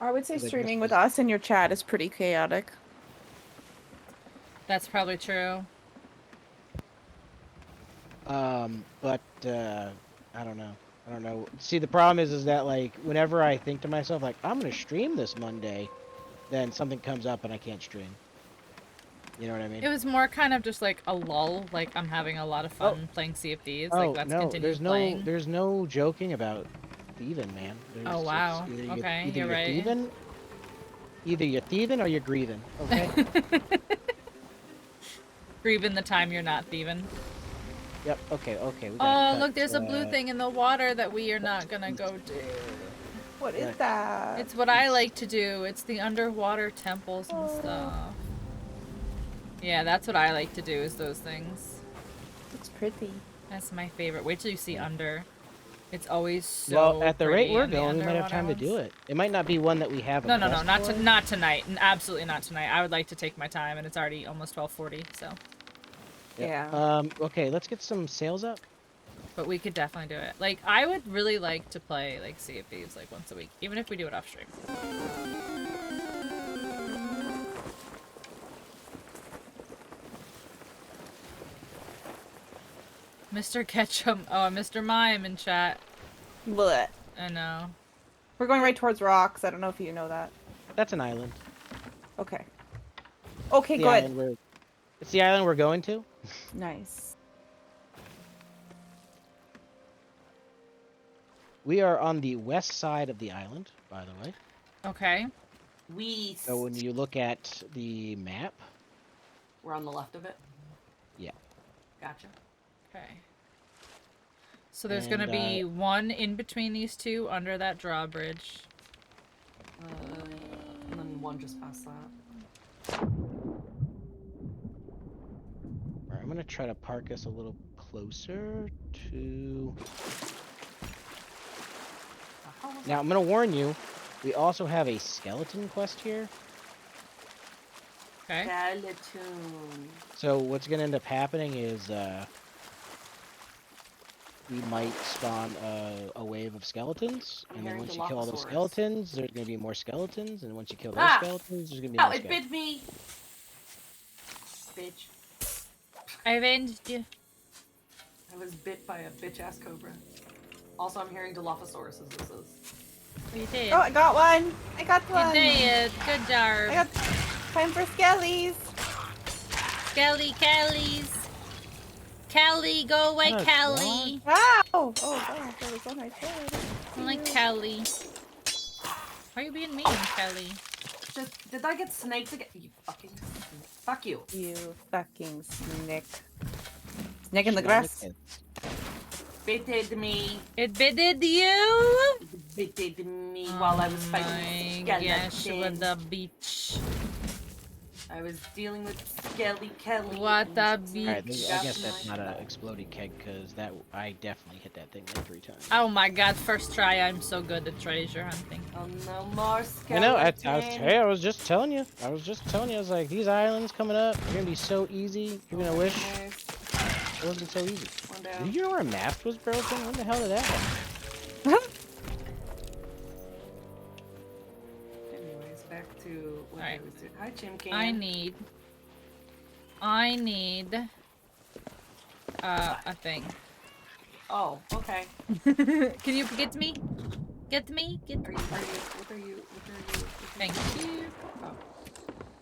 I would say Like streaming this with was- us in your chat is pretty chaotic. That's probably true. But I don't know. I don't know. See, the problem is that like whenever I think to myself like I'm gonna stream this Monday, then something comes up and I can't stream. You know what I mean? It was more kind of just like a lull, like I'm having a lot of fun playing Sea of Thieves. Like let's continue playing. there's no joking about thieving, man. Oh, wow. Okay, either you're right. thieving, either you're thieving or you're grieving. Okay. Grieving the time you're not thieving. Yep. Okay. We Oh, gotta look, cut, there's a blue thing in the water that we are not gonna go do. What is Right. that? It's what I like to do. It's the underwater temples and stuff. Yeah, that's what I like to do, is those things. It's pretty. That's my favorite. Wait till you see Under. It's always so Well, at the rate pretty we're in the going, we might have underwater time to do ones. it. It might not be one that we have. No, not tonight. Absolutely not tonight. I would like to take my time, and it's already almost 12:40. So, Yeah. Okay, let's get some sales up. but we could definitely do it. Like, I would really like to play like Sea of Thieves like once a week, even if we do it off stream. Mr. Ketchum. Oh, Mr. Mime in chat. Blech. I know. We're going right towards rocks. I don't know if you know that. That's an island. Okay. Okay, The good. island we're- It's the island we're going to. Nice. We are on the west side of the island, by the way. Okay. We. So when you look at the map, We're on the left of it. Yeah. Gotcha. Okay. So there's gonna And, be one in between these two under that drawbridge. And then one just past that. alright, I'm gonna try to park us a little closer to. Now I'm gonna warn you, we also have a skeleton quest here. Okay. Skeleton. So what's gonna end up happening is we might spawn a wave of skeletons, I'm and then hearing once you kill all those Dilophosaurus. skeletons, there's gonna be more skeletons, and once you kill those Ah! skeletons, there's gonna be Ow, more it skeletons. bit me! Bitch. I avenged you. I was bit by a bitch-ass cobra. Also, I'm hearing Dilophosaurus as this is. You did. Oh, I got one. I got You one. did. Good job. I got time for skellies. Kelly, Kelly's. Kelly, go away, Oh, Kelly. Wow. Oh, wow. There was one right there. I'm like Kelly. Why are you being mean, Kelly? Did I get snaked again? You fucking. Fuck you. You fucking snake. Snake in the grass. Bitted me. It bidded you? Bitted me while I was fighting my gosh, skeleton. with the beach. I was dealing with Skelly Kelly. What and the she beach. Alright, I got guess that's my not an butt. exploding keg, because that I definitely hit that thing like 3 times. Oh my god, first try. I'm so good at treasure hunting. Oh, no more I skeleton. know, I was just telling you. I was like, these islands coming up, they're gonna be so easy. You're gonna wish Nice. it wasn't so easy. One down. Did you know our map was broken? When the hell did that happen? Anyways, back to what Alright. I was doing. Hi, Chimkin. I need a thing. Oh, okay. Can you get me? Get me? Get What are you? Thank you. Oh.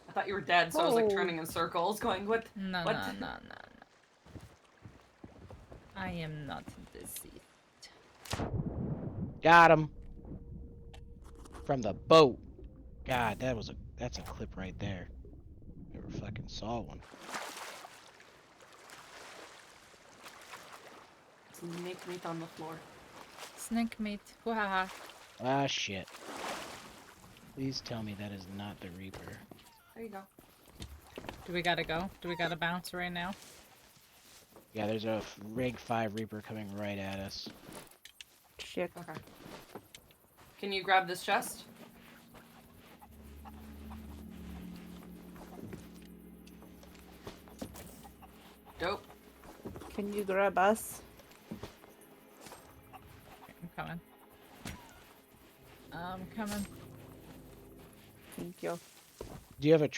I thought you were dead, so I was like Oh. turning in circles, going, what? No, What? no. I am not deceived. Got him. From the boat. God, that's a clip right there. Never fucking saw one. Snake meat on the floor. Snake meat. Wahaha. Ah, shit. Please tell me that is not the Reaper. There you go. Do we gotta go? Do we gotta bounce right now? Yeah, there's a Rig 5 Reaper coming right at us. Shit. Okay. Can you grab this chest? Dope. Can you grab us? I'm coming. I'm coming. Thank you. Do you have a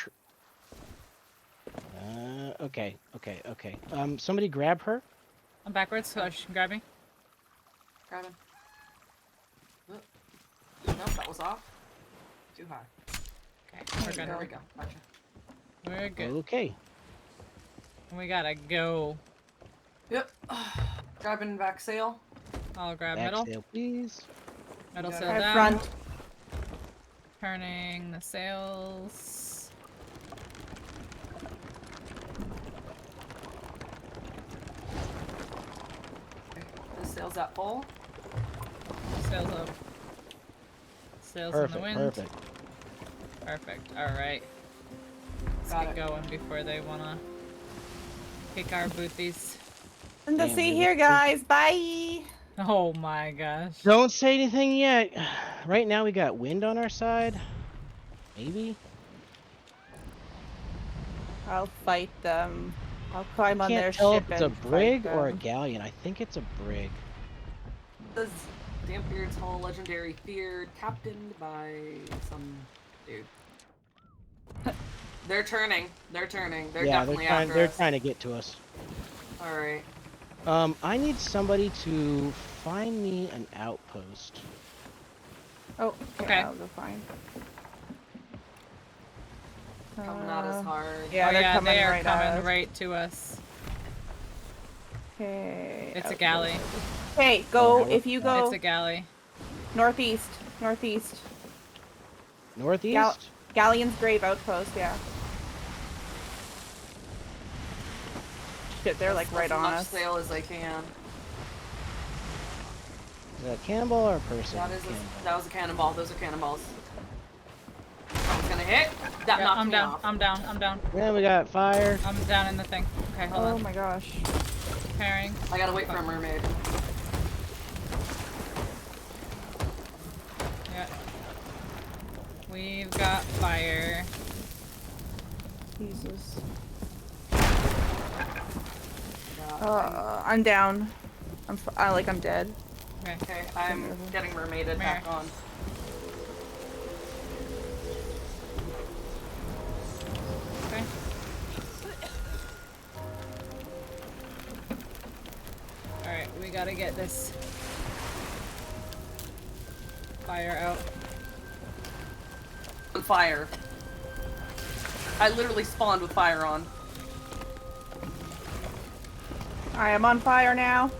okay. Somebody grab her. I'm backwards so she can grab me. Grab him. Nope, that was off. Too high. Okay, we're There we good. go. Gotcha. We're good. Okay. We gotta go. Yep. Grabbing back sail. I'll grab Back middle. sail, please. Middle You sail got Right down. front. Turning the sails. Okay. The sail's at full. Sails up. Sails in Perfect. the wind. Perfect. Perfect. Alright. Let's Got get it. going before they wanna kick our booties. In the Damn, sea dude, here, it's- guys. Bye. Oh my gosh. Don't say anything yet. Right now we got wind on our side. Maybe. I'll fight them. I'll climb on their Can't tell ship if it's a and fight brig or a them. galleon. I think it's a brig. This Dampbeard's Hull legendary feared, captained by some dude. They're turning. They're turning. They're Yeah, definitely they're after they're us. trying to get to us. Alright. I need somebody to find me an outpost. Oh, Okay. I'll go find. Coming at us hard. Yeah, Oh, they're yeah, coming they are right coming at us. right to us. Okay. It's a galley. Hey, go, Oh, if you go It's a galley. northeast. Northeast. Northeast? Galleon's Grave Outpost, yeah. Shit, they're like right As on much us. sail as I can. Is that a cannonball or a person? That was a cannonball. Those are cannonballs. I was gonna hit. That Yeah, knocked I'm me down. off. I'm down. I'm down. Yeah, we got fire. I'm down in the thing. Okay, hold Oh on. my gosh. Preparing. I gotta wait for a mermaid. Yeah. We've got fire. Jesus. I'm down. I'm dead. Okay. Okay, I'm getting mermaided back on. Okay. Alright, we gotta get this fire out. Fire. I literally spawned with fire on. I am on fire now.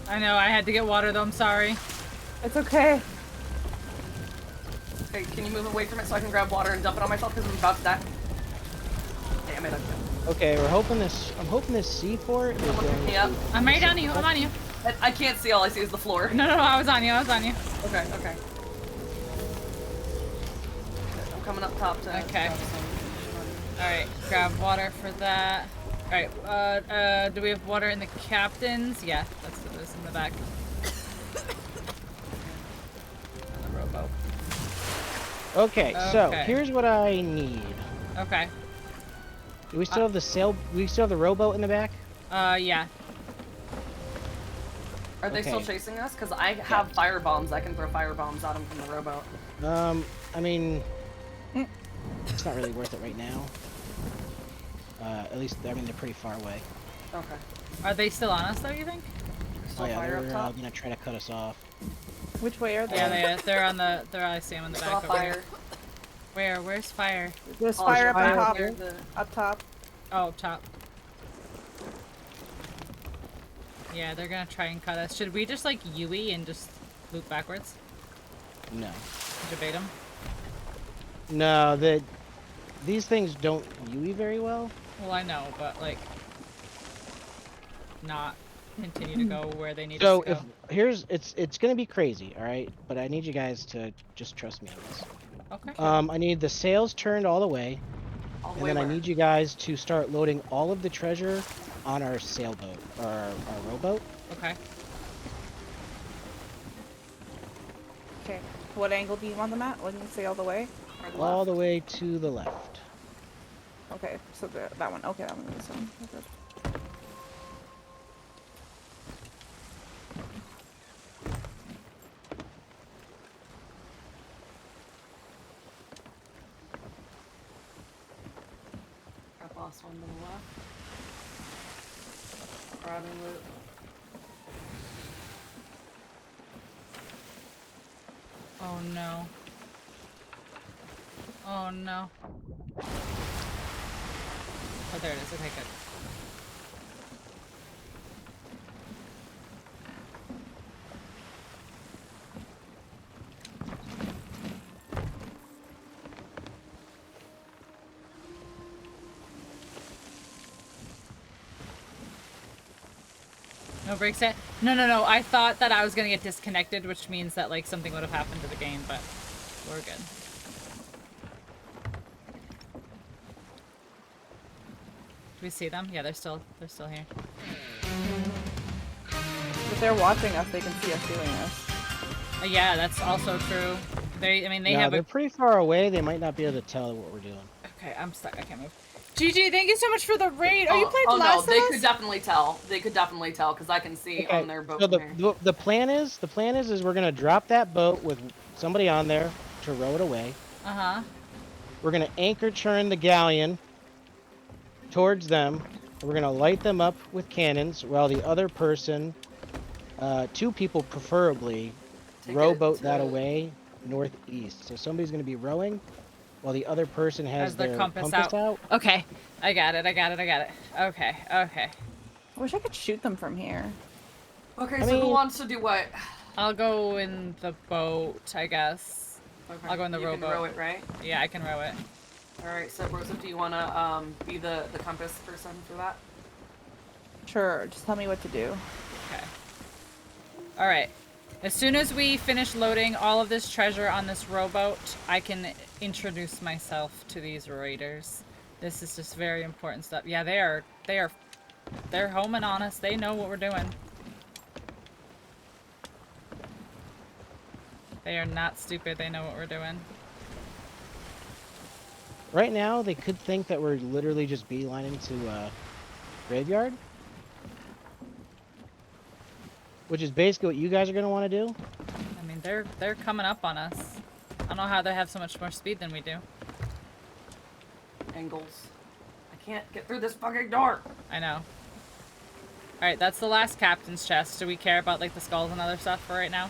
I know, I had to get water though, I'm sorry. It's okay. Okay, can you move away from it so I can grab water and dump it on myself because I'm about to die? Damn it, Okay, I'm hoping this C4 is Someone pick going me up. I'm right on you, I'm on you. I can't see, all I see is the floor. No, I was on you, I was on you. Okay, okay. I'm coming up top to Okay. grab some. Alright, grab water for that. Alright, do we have water in the captain's? Yeah, that's what it is in the back. And the rowboat. Okay, so Okay. here's what I need. Okay. Do we still have the sail? We still have the rowboat in the back? Yeah. Are they still Okay. chasing us? Because I have fire bombs. I can throw fire bombs at them from the rowboat. I mean, it's not really worth it right now. At least, I mean, they're pretty far away. Okay. Are they still on us though, you think? Still Oh yeah, fire up they're top? gonna try to cut us off. Which way are they? Yeah, they're on the, I see them in the Saw back over fire. here. Where? Where's fire? There's Oh, fire up fire on top. near the- Up top. Oh, top. Yeah, they're gonna try and cut us. Should we just like Yui and just loop backwards? No. Debate them? No, these things don't UE very well. Well, I know, but like, not continue to go where they need So us to go. it's gonna be crazy, all right? But I need you guys to just trust me on this. Okay. I need the sails turned all the way, All the and way then I where? need you guys to start loading all of the treasure on our sailboat or our rowboat. Okay. Okay. What angle do you want them at? When you say all the way? Or the All left? the way to the left. Okay, so that one. Okay, that one. This one. Okay. Got the last one to the left. Grabbing loot. Oh no. Oh no. Oh, there it is. Okay, good. No breaks yet? No. I thought that I was gonna get disconnected, which means that like something would have happened to the game, but we're good. Do we see them? Yeah, they're still here. If they're watching us, they can see us doing this. Yeah, that's also true. They No, have they're a. pretty far away. They might not be able to tell what we're doing. Okay, I'm stuck. I can't move. GG, thank you so much for the raid. Are you playing Oh no, Last they of could Us? definitely tell. They could definitely tell because I can see on their boat so from here. the plan is we're gonna drop that boat with somebody on there to row it away. Uh-huh. We're gonna anchor turn the galleon towards them, We're gonna light them up with cannons while the other person, 2 people preferably, Take rowboat it that to- away northeast. So somebody's gonna be rowing while the other person has their their compass compass out. Okay, I got it. Okay. I wish I could shoot them from here. Okay, I so who mean- wants to do what? I'll go in the boat, I guess. Okay. I'll go in the you rowboat. can row it, right? Yeah, I can row it. All right. So Rosa, do you wanna be the compass person for that? Sure, just tell me what to do. Okay. All right. As soon as we finish loading all of this treasure on this rowboat, I can introduce myself to these raiders. This is just very important stuff. Yeah, they're homing on us. They know what we're doing. They are not stupid. They know what we're doing. Right now, they could think that we're literally just beelining to graveyard, which is basically what you guys are gonna want to do. I mean, they're coming up on us. I don't know how they have so much more speed than we do. Angles. I can't get through this fucking door. I know. Alright, that's the last captain's chest. Do we care about, like, the skulls and other stuff for right now?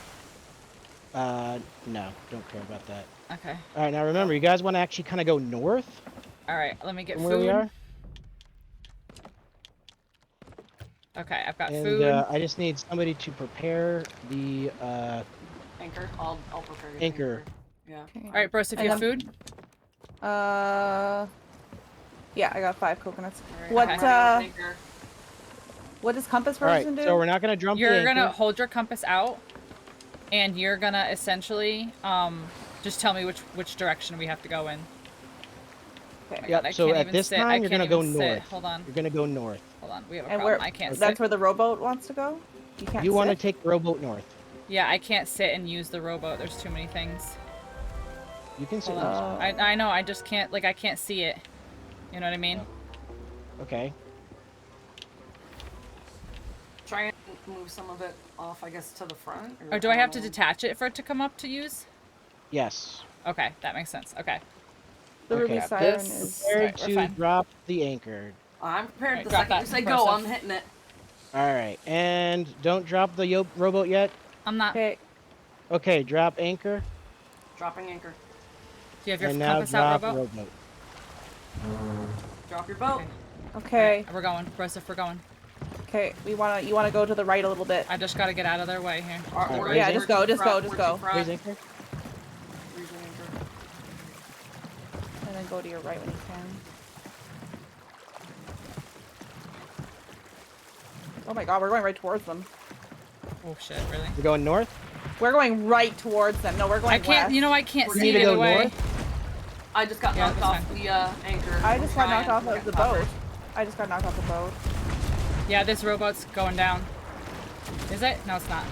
No, don't care about that. Okay. All right, now remember, you guys want to actually kind of go north Alright, let me get from food. where we are, Okay, I've got and food. I just need somebody to prepare the Anchor. I'll prepare your anchor. Yeah. Okay. Alright, Bruce, if you have food? Yeah, I got 5 coconuts. All right, What, I'm ready with anchor. What does compass All right, person do? so we're not gonna jump. You're the gonna anchor. hold your compass out, and you're gonna essentially, just tell me which direction we have to go in. Okay. God, Yep. I So can't at even this sit. I time, you're can't gonna go even sit. north. Hold on. You're gonna go north. Hold on. We have a And problem. where? I can't That's sit. where the rowboat wants to go. You can't. You want to sit? take the rowboat north. Yeah, I can't sit and use the rowboat. There's too many things. You can sit. Hold on. Oh. I know. I just can't. Like, I can't see it. You know what I mean? Okay. Try and move some of it off, I guess, to the front. Or do I have to don't know. detach it for it to come up to use? Yes. Okay, that makes sense. Okay. The ruby Okay. siren This- is. Prepared Alright, we're to fine. drop the anchor. I'm prepared Alright, the drop second you that say first go. off. I'm hitting it. All right, and don't drop the rowboat yet. I'm not. Do Okay. Okay, drop anchor, Dropping anchor. you have your and now compass out, drop rowboat? rowboat. Drop your boat. Okay. We're going. Joseph, we're going. Okay. You wanna go to the right a little bit. I just gotta get out of their way here. Alright, Alright, we're yeah, in just towards go, the just go, front, just towards go. the front. Raise anchor. Raising anchor. And then go to your right when you can. Oh my god, we're going right towards them. Oh shit, really? We're going north. We're going right towards them. No, we're going I can't. west. You know, I can't We're see need to either go way. north? I just got Yeah, knocked that's off the anchor. I just got Try knocked and off of get the covered. boat. I just got knocked off the boat. Yeah, this rowboat's going down. Is it? No, it's not.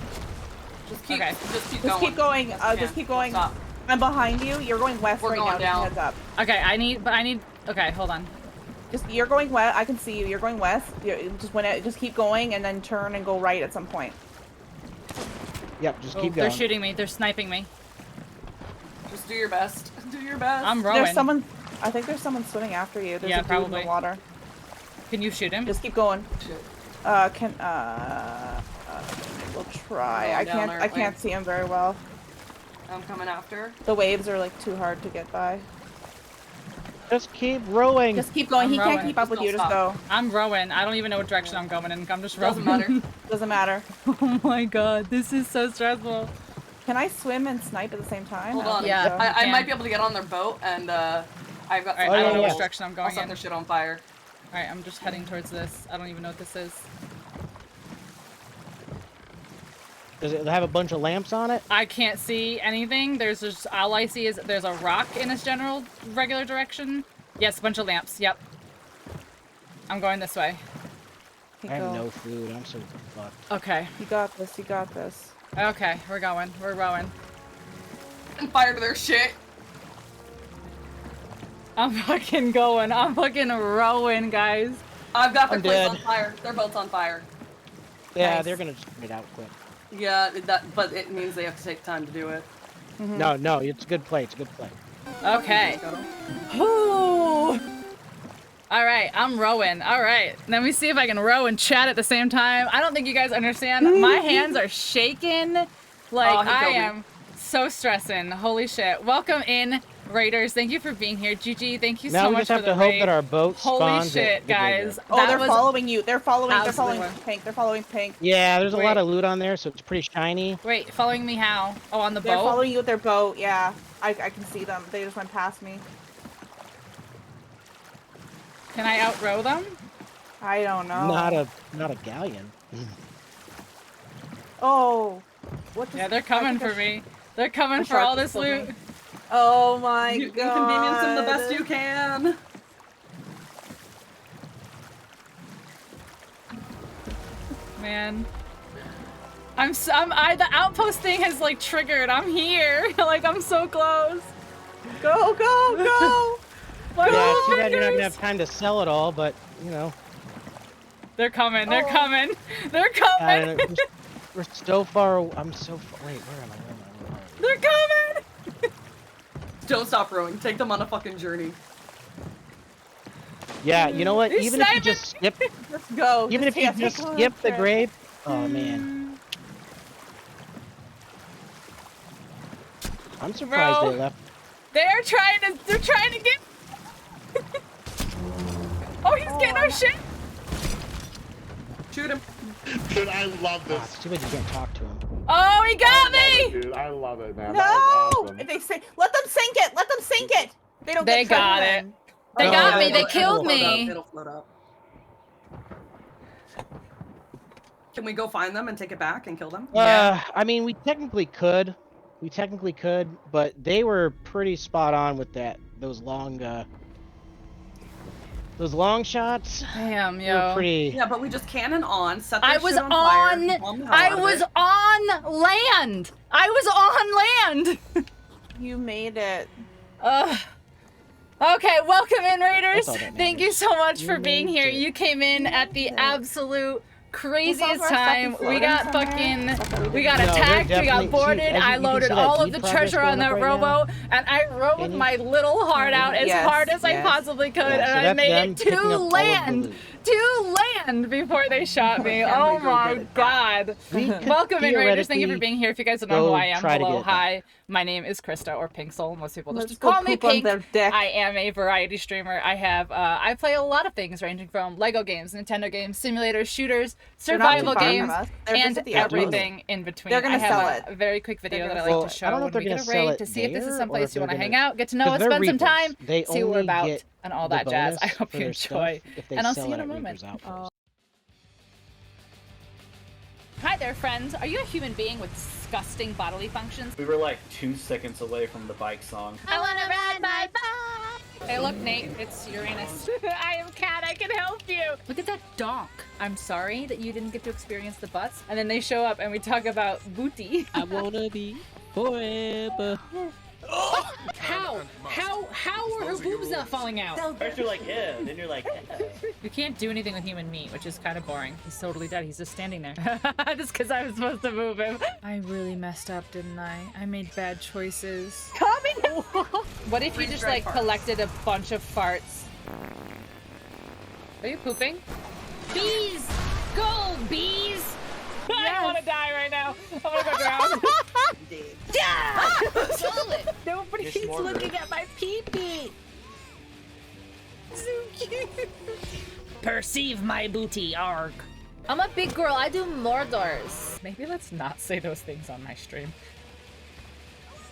Just keep, Okay. just keep Just going. keep going. Yes, you Just can. keep going. Stop. I'm behind you. You're going west We're right going now. down. Just heads up. Okay, I need. Okay, hold on. You're going west. I can see you. You're going west. Just keep going and then turn and go right at some point. Yep, just Oh, keep they're going. shooting me. They're sniping me. Just do your best. Do your best. I'm rowing. There's someone. I think there's someone swimming after you. There's Yeah, a dude in probably. the water. Can you shoot him? Just keep going. Shit. We'll try. Going I down can't. our I can't way. see him very well. I'm coming after. The waves are like too hard to get by. Just keep rowing. Just keep going. I'm He rowing. can't keep up Just with you. don't Just stop. go. I'm rowing. I don't even know what direction I'm going in. I'm just rowing. Doesn't matter. Doesn't matter. Oh my god, this is so stressful. Can I swim and snipe at the same time? Hold I don't on. think Yeah. so. I can. might be able to get on their boat and I've got. Alright, Oh, I yeah, don't know yeah. which direction I'm I'll going set in. their shit on fire. Alright, I'm just heading towards this. I don't even know what this is. Does it have a bunch of lamps on it? I can't see anything. There's just all I see is there's a rock in its general regular direction. Yes, a bunch of lamps. Yep. I'm going this way. Keep I have going. no food. I'm so fucked. Okay. You got this. You got this. Okay, we're going. We're rowing. And fire to their shit. I'm fucking going. I'm fucking rowing, guys. I've got their I'm place on dead. fire. Their boat's on fire. Yeah, Nice. they're gonna just get out quick. Yeah, but it means they have to take time to do it. No, it's a good play. It's a good play. Okay. Go. Ooh. All right, I'm rowing. All right, let me see if I can row and chat at the same time. I don't think you guys understand. My hands are shaking. Like, he I killed me. am so stressing. Holy shit. Welcome in, Raiders. Thank you for being here. Gigi, thank you Now so we much just have for the to hope raid. that our boat Holy spawns shit, at the guys. graveyard. Oh, That they're was following you. They're following absolutely Pink. They're following Pink. Yeah, there's a lot Wait. of loot on there, so it's pretty shiny. Wait, following me how? Oh, on the They're boat? following you with their boat. Yeah, I can see them. They just went past me. Can I outrow them? I don't know. Not a galleon. Oh. What? Yeah, they're coming for me. They're coming The for all shark this killed me. loot. Oh my You god. inconvenience him the best you can. Man. The outpost thing has like triggered. I'm here. Like, I'm so close. Go, go, go! Like, Yeah, oh it's too my bad you're not gonna goodness. have time to sell it all, but you know. They're coming. They're Oh. coming. They're I coming. don't know, we're so far. I'm so far. Wait, where am I? Where am I? They're coming. Don't stop rowing. Take them on a fucking journey. Yeah, you know what? They're Even if you sniping. just skip, Let's go. even if you take just a little skip the trip. grave. Oh man, I'm surprised Bro. they left. They're trying to get. Oh, he's getting our shit. Shoot him. Dude, I love Oh, this. it's too bad you can't talk to him. Oh, he got me. Dude, I love it, man. No! That was awesome. If they say, let them sink it. Let them sink it. They don't. They get got treasure it. then. They Oh, got me. it'll- They killed It'll float me. up, it'll float up. Can we go find them and take it back and kill them? I mean, we technically could, but they were pretty spot on with those long shots. Damn, They were yo. pretty. Yeah, but we just cannon on, set their I was shit on fire, bomb the hell I out of was it. on land. I was on land. You made it. Okay, welcome in, Raiders. That's all that Thank you matters. so much for You being made here. it. You came in at the absolute craziest our stuff time. is We floating got somewhere? fucking, Stuff that we we didn't got No, they're attacked, we definitely- got boarded. see, as I you can loaded see that all of deed the progress treasure on going up that right rowboat, and I rowed Can you? my little heart out as Yes, hard as I yes. possibly could, Yeah, and so I that's made them it picking up to all of the land. loot. To land before they shot me. Can Oh we go my get it god. We could Welcome in, Raiders. Thank you for theoretically being here. If you guys don't know who go I am, try to hello, get it back. hi. My name is Krista, or Pink Soul. Most people Let's just go call me poop on Pink. their dick. I am a variety streamer. I have I play a lot of things ranging from Lego games, Nintendo games, simulators, shooters, They're not too survival far from games, us. They're just and at the edge of us. everything in between. They're gonna I have sell a very quick video They're that I gonna like to sell it. I don't show know if when we they're get a gonna sell raid it to see if this is there, or someplace if you they're want to hang gonna- out, get to know 'cause us, they're spend some reapers. time, They see what we're only about, get and all the that jazz. I bonus hope for you their enjoy, stuff if they and I'll sell see you it in a at moment. Reaper's Outpost. Hi there, friends. Are you a human being with disgusting bodily functions? We were like 2 seconds away from the bike song. I wanna ride my bike. Hey, look, Nate. It's Uranus. I am Cat. I can help you. Look at that donk. I'm sorry that you didn't get to experience the butts. And then they show up and we talk about booty. I wanna be forever. How are her boobs not falling out? First you're like, yeah, then you're like, yeah. You can't do anything with human meat, which is kind of boring. He's totally dead. He's just standing there. Just because I was supposed to move him. I really messed up, didn't I? I made bad choices. Coming. What if you Freeze just dried like farts. collected a bunch of farts? Are you pooping? Bees! Go, bees! I want to die right now. I'm gonna go drown. Yeah! Nobody's You're smarter. looking at my pee-pee. So cute. Perceive my booty, arg. I'm a big girl. I do Mordors. Maybe let's not say those things on my stream.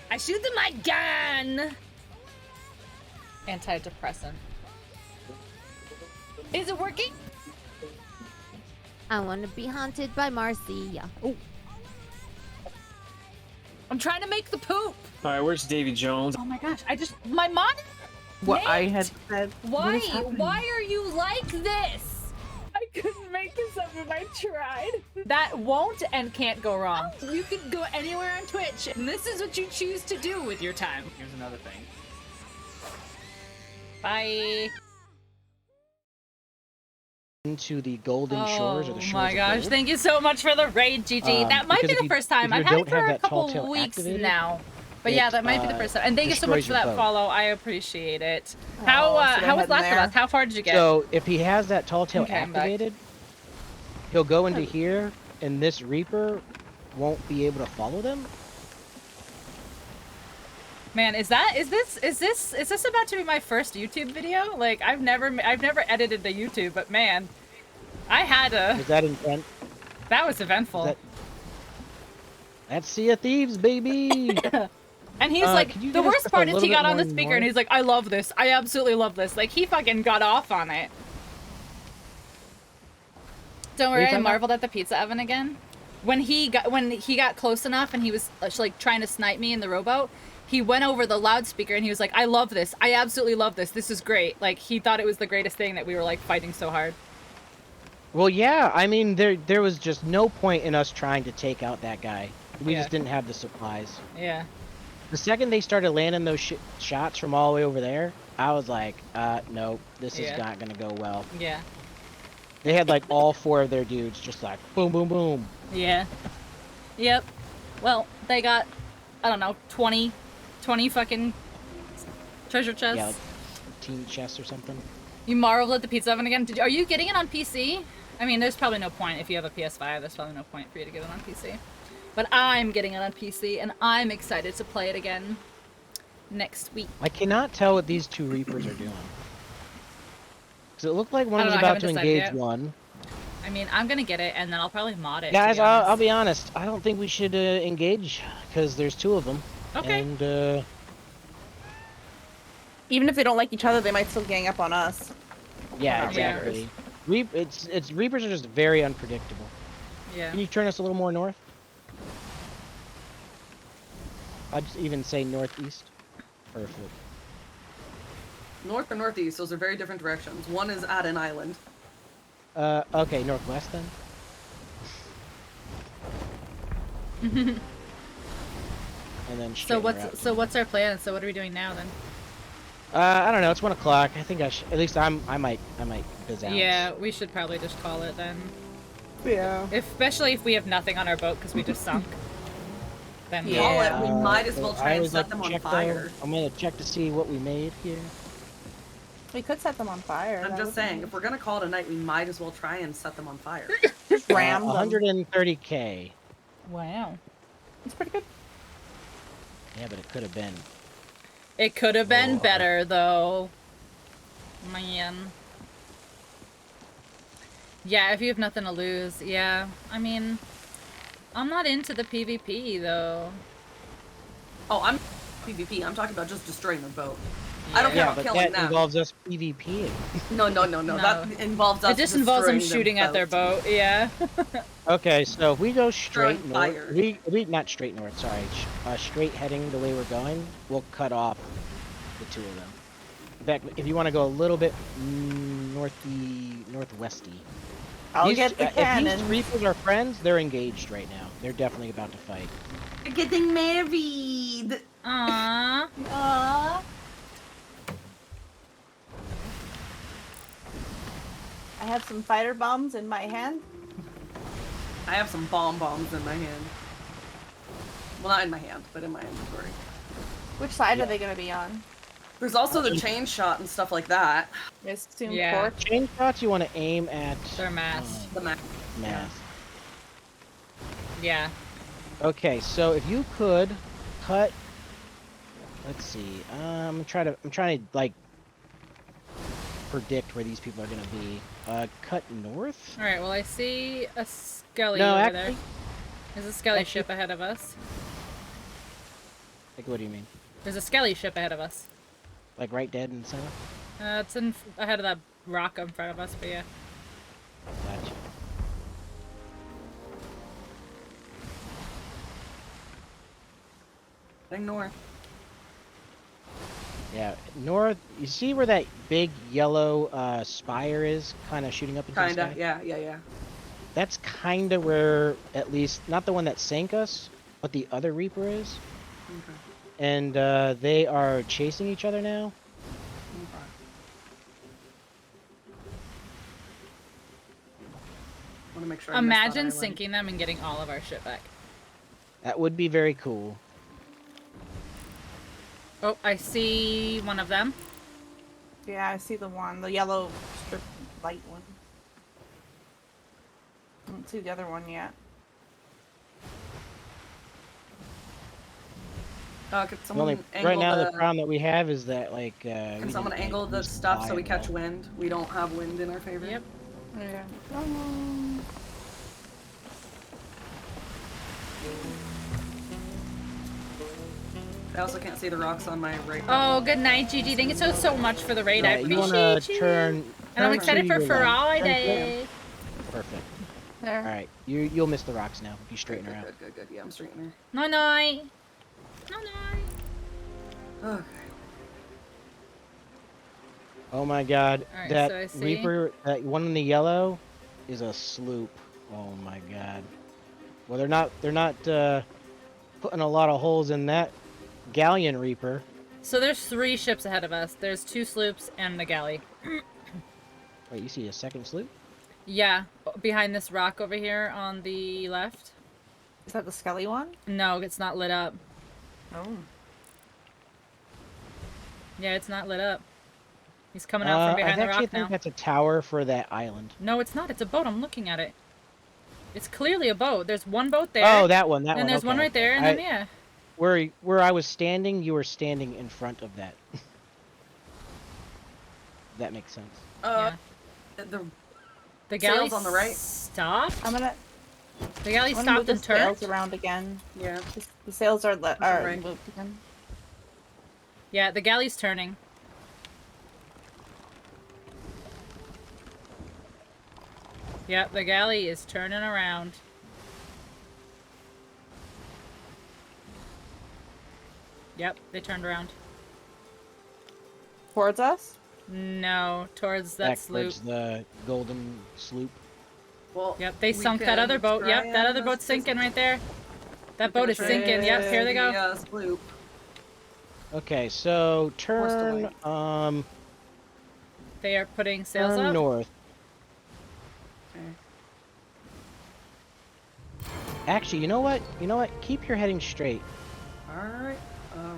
I shoot them my gun. Antidepressant. Is it working? I wanna be haunted by Marcia. Oh, I'm trying to make the poop. Alright, where's Davy Jones? Oh my gosh, my monitor. What Nate, I had said. Why? What is happening? Why are you like this? I couldn't make this up if I tried. That won't and can't go wrong. You can go anywhere on Twitch, and this is what you choose to do with your time. Here's another thing. Bye. Into the Golden Shores or the Oh Shores my of gosh, Gold. thank you so much for the raid, GG. That might because be if the you- first time. if I've you had it don't for have a that tall couple tail weeks activated, now. But yeah, it, that might be the first time. And thank you so much destroys for your that boat. follow. I appreciate it. Oh, How should I how was head in Last of there? Us? How far did you get? So if he has that tall tale Okay, I'm back. activated, he'll go into here, and this Reaper won't be able to follow them. Man, is this about to be my first YouTube video? Like I've never edited the YouTube, but man, I had a Is that intent? that was eventful. That's Sea of Thieves, baby. And he's Can like, you the get us worst just a part is little he bit got on more the speaker and north? he's like, I love this. I absolutely love this. Like he fucking got off on it. Don't What are worry, you I talking about? marveled at the pizza oven again. When he got close enough and he was like trying to snipe me in the rowboat, he went over the loudspeaker and he was like, I love this. I absolutely love this. This is great. Like he thought it was the greatest thing that we were like fighting so hard. Well, yeah. I mean, there was just no point in us trying to take out that guy. We Yeah. just didn't have the supplies. Yeah. The second they started landing those shots from all the way over there, I was like, no, this Yeah. is not gonna go well. Yeah. They had like all 4 of their dudes just like boom, boom, boom. Yeah. Yep. Well, they got, I don't know, 20 fucking treasure chests. Yeah, like team chests or something. You marveled at the pizza oven again? Are you getting it on PC? I mean, there's probably no point if you have a PS5. There's probably no point for you to get it on PC. But I'm getting it on PC, and I'm excited to play it again next week. I cannot tell what these 2 Reapers are doing. Because it looked like one I was don't know, I about to haven't decided engage yet. one. I mean, I'm gonna get it, and then I'll probably mod it. to Guys, be honest. I'll be honest. I don't think we should engage because there's 2 of them. Okay. And Even if they don't like each other, they might still gang up on us. yeah, Yeah. exactly. It's Reapers are just very unpredictable. Yeah. Can you turn us a little more north? I'd just even say northeast. Perfect. North or northeast, those are very different directions. One is at an island. Okay, northwest then. And then So straighten her out. what's our plan? So what are we doing now then? I don't know. It's 1 o'clock. I think I should. At least I might biz out. Yeah, we should probably just call it then. Yeah. Especially if we have nothing on our boat because we just sunk. Then Yeah. Call it. We might as so well I try and always set like them to on check, though. fire. I'm gonna check to see what we made here. We could set them on fire. I'm that just would be saying, nice. if we're gonna call it a night, we might as well try and set them on fire. Just ram them. 130k. Wow. It's pretty good. Yeah, but it could have been. It could have been Oh, better though. Man. Yeah, if you have nothing to lose, yeah. I mean, I'm not into the PvP though. Oh, I'm PvP. I'm talking about just destroying the boat. I don't care Yeah, about but killing that them. involves us PvPing. No. That involves us. It just involves them destroying shooting at their boat. boat, yeah. Okay, so if we go straight Throwing north, fire. we not straight north. Sorry, straight heading the way we're going, we'll cut off the 2 of them. In fact, if you want to go a little bit northwesty. I'll These- get the If these cannon. Reapers are friends, they're engaged right now. They're definitely about to fight. They're getting married. Aww. Aww. I have some fighter bombs in my hand. I have some bombs in my hand. Well, not in my hand, but in my inventory. Which side are they going to be on? There's also the chain shot and stuff like that. I assume Yeah. port. Chain shots, you want to aim at Their mass. The map. mass. Yeah. Okay, so if you could cut, let's see. I'm trying to like predict where these people are gonna be. Cut north. Alright, well I see a skelly No, over actually, there. There's a skelly actually- ship ahead of us. like what do you mean? There's a skelly ship ahead of us. Like right dead in the center? It's ahead of that rock in front of us, but yeah. Gotcha. Heading north. Yeah, north. You see where that big yellow spire is, kind of shooting up into the Kinda. sky? Yeah. That's kind of where, at least, not the one that sank us, but the other Reaper is. Okay. And they are chasing each other now. Want to make sure. I missed that Imagine island. sinking them and getting all of our shit back. That would be very cool. Oh, I see one of them. Yeah, I see the one, the yellow strip light one. I don't see the other one yet. Could The someone only, angle right now, the, the problem that we have is that, like, Can someone angle the stuff so we catch wind? We don't have wind in our favor. Yep. Yeah. I also can't see the rocks on my right. Oh, good night, Gigi. Thank you so much for the raid. I Yeah, appreciate you wanna you. turn. And I'm turn excited to for your left. Friday. Perfect. There. All right, you'll miss the rocks now if you straighten her out. Good. Yeah, I'm straightening her. No, no. Okay. Oh my God, Alright, that so I see- Reaper, that one in the yellow, is a sloop. Oh my God. Well, they're not putting a lot of holes in that galleon Reaper. So there's 3 ships ahead of us. There's 2 sloops and the galley. Wait, you see a second sloop? Yeah, behind this rock over here on the left. Is that the Skelly one? No, it's not lit up. Oh. Yeah, it's not lit up. He's coming out from behind the I actually rock think now. that's a tower for that island. No, it's not. It's a boat. I'm looking at it. It's clearly a boat. There's one boat there. Oh, that one. That and one. there's one okay. right there, and then yeah. Where I was standing, you were standing in front of that. That makes sense. The galley sails on the right. Stopped. I'm gonna. The galley I'm gonna stopped move the and turned. sails around again. Yeah. The sails are right. moved again. Yeah, the galley's turning. Yep, the galley is turning around. Yep, they turned around. Towards us? No, towards that Back sloop. towards the golden sloop. Well, Yep, they we sunk that can other boat. try Yep, that and other boat's sinking right there. That boat is try sinking. Yep, here they go. the, sloop. Okay, so Forced turn away. They are putting sails turn up. north. Okay. Actually, you know what? You know what? Keep your heading straight. All right.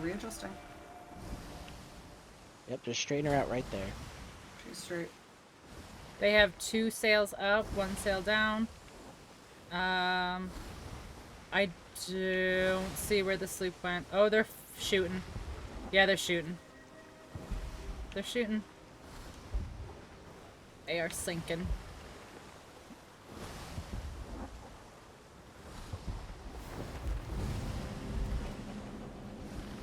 Readjusting. Yep, just straighten her out right there. She's straight. They have 2 sails up, 1 sail down. I don't see where the sloop went. Oh, they're shooting. Yeah, they're shooting. They're shooting. They are sinking.